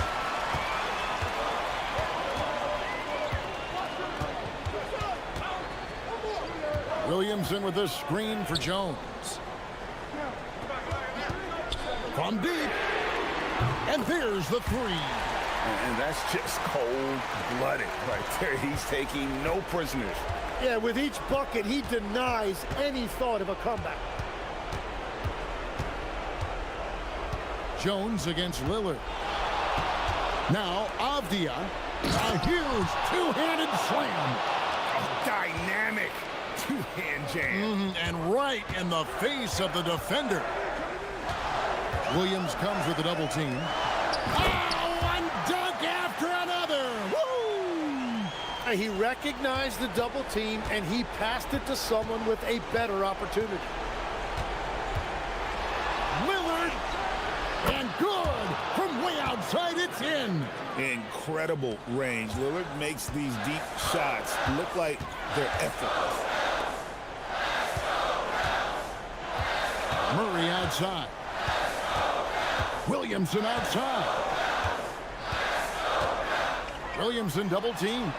Williamson with a screen for Jones. From deep. And there's the 3. And that's just cold-blooded right there. He's taking no prisoners. Yeah, with each bucket, he denies any thought of a comeback. Jones against Lillard. Now Avdia. A huge two-handed slam. Dynamic two-hand jam. And right in the face of the defender. Williams comes with a double team. Oh, one dunk after another. Woo! He recognized the double team, and he passed it to someone with a better opportunity. Lillard, and good. From way outside, it's in. Incredible range. Lillard makes these deep shots look like they're effortless. Murray outside. Williamson outside. Williamson double team.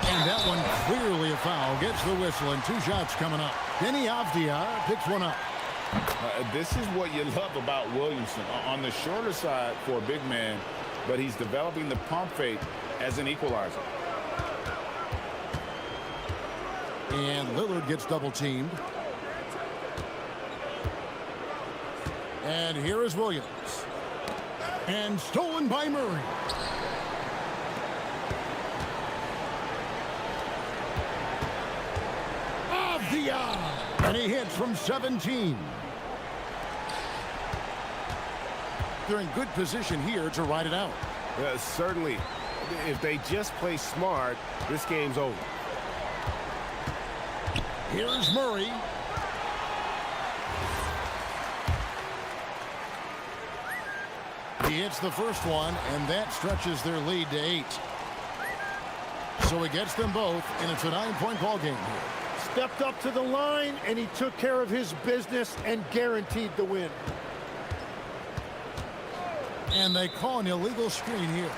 And that one clearly a foul. Gets the whistle, and 2 shots coming up. Denny Avdia picks one up. This is what you love about Williamson. On the shorter side for a big man, but he's developing the pump fake as an equalizer. And Lillard gets double teamed. And here is Williams. And stolen by Murray. Dion. And he hits from 17. They're in good position here to ride it out. Certainly, if they just play smart, this game's over. Here's Murray. He hits the first one, and that stretches their lead to 8. So he gets them both, and it's a 9-point ball game here. Stepped up to the line, and he took care of his business and guaranteed the win. And they call an illegal screen here.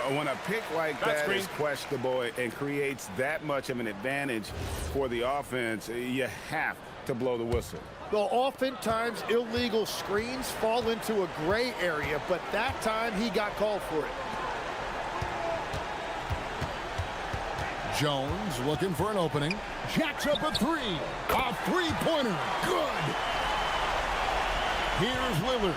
When a pick like that is questionable and creates that much of an advantage for the offense, you have to blow the whistle. Well, oftentimes illegal screens fall into a gray area, but that time he got called for it. Jones looking for an opening. Jacks up a 3. A three-pointer. Good. Here's Lillard.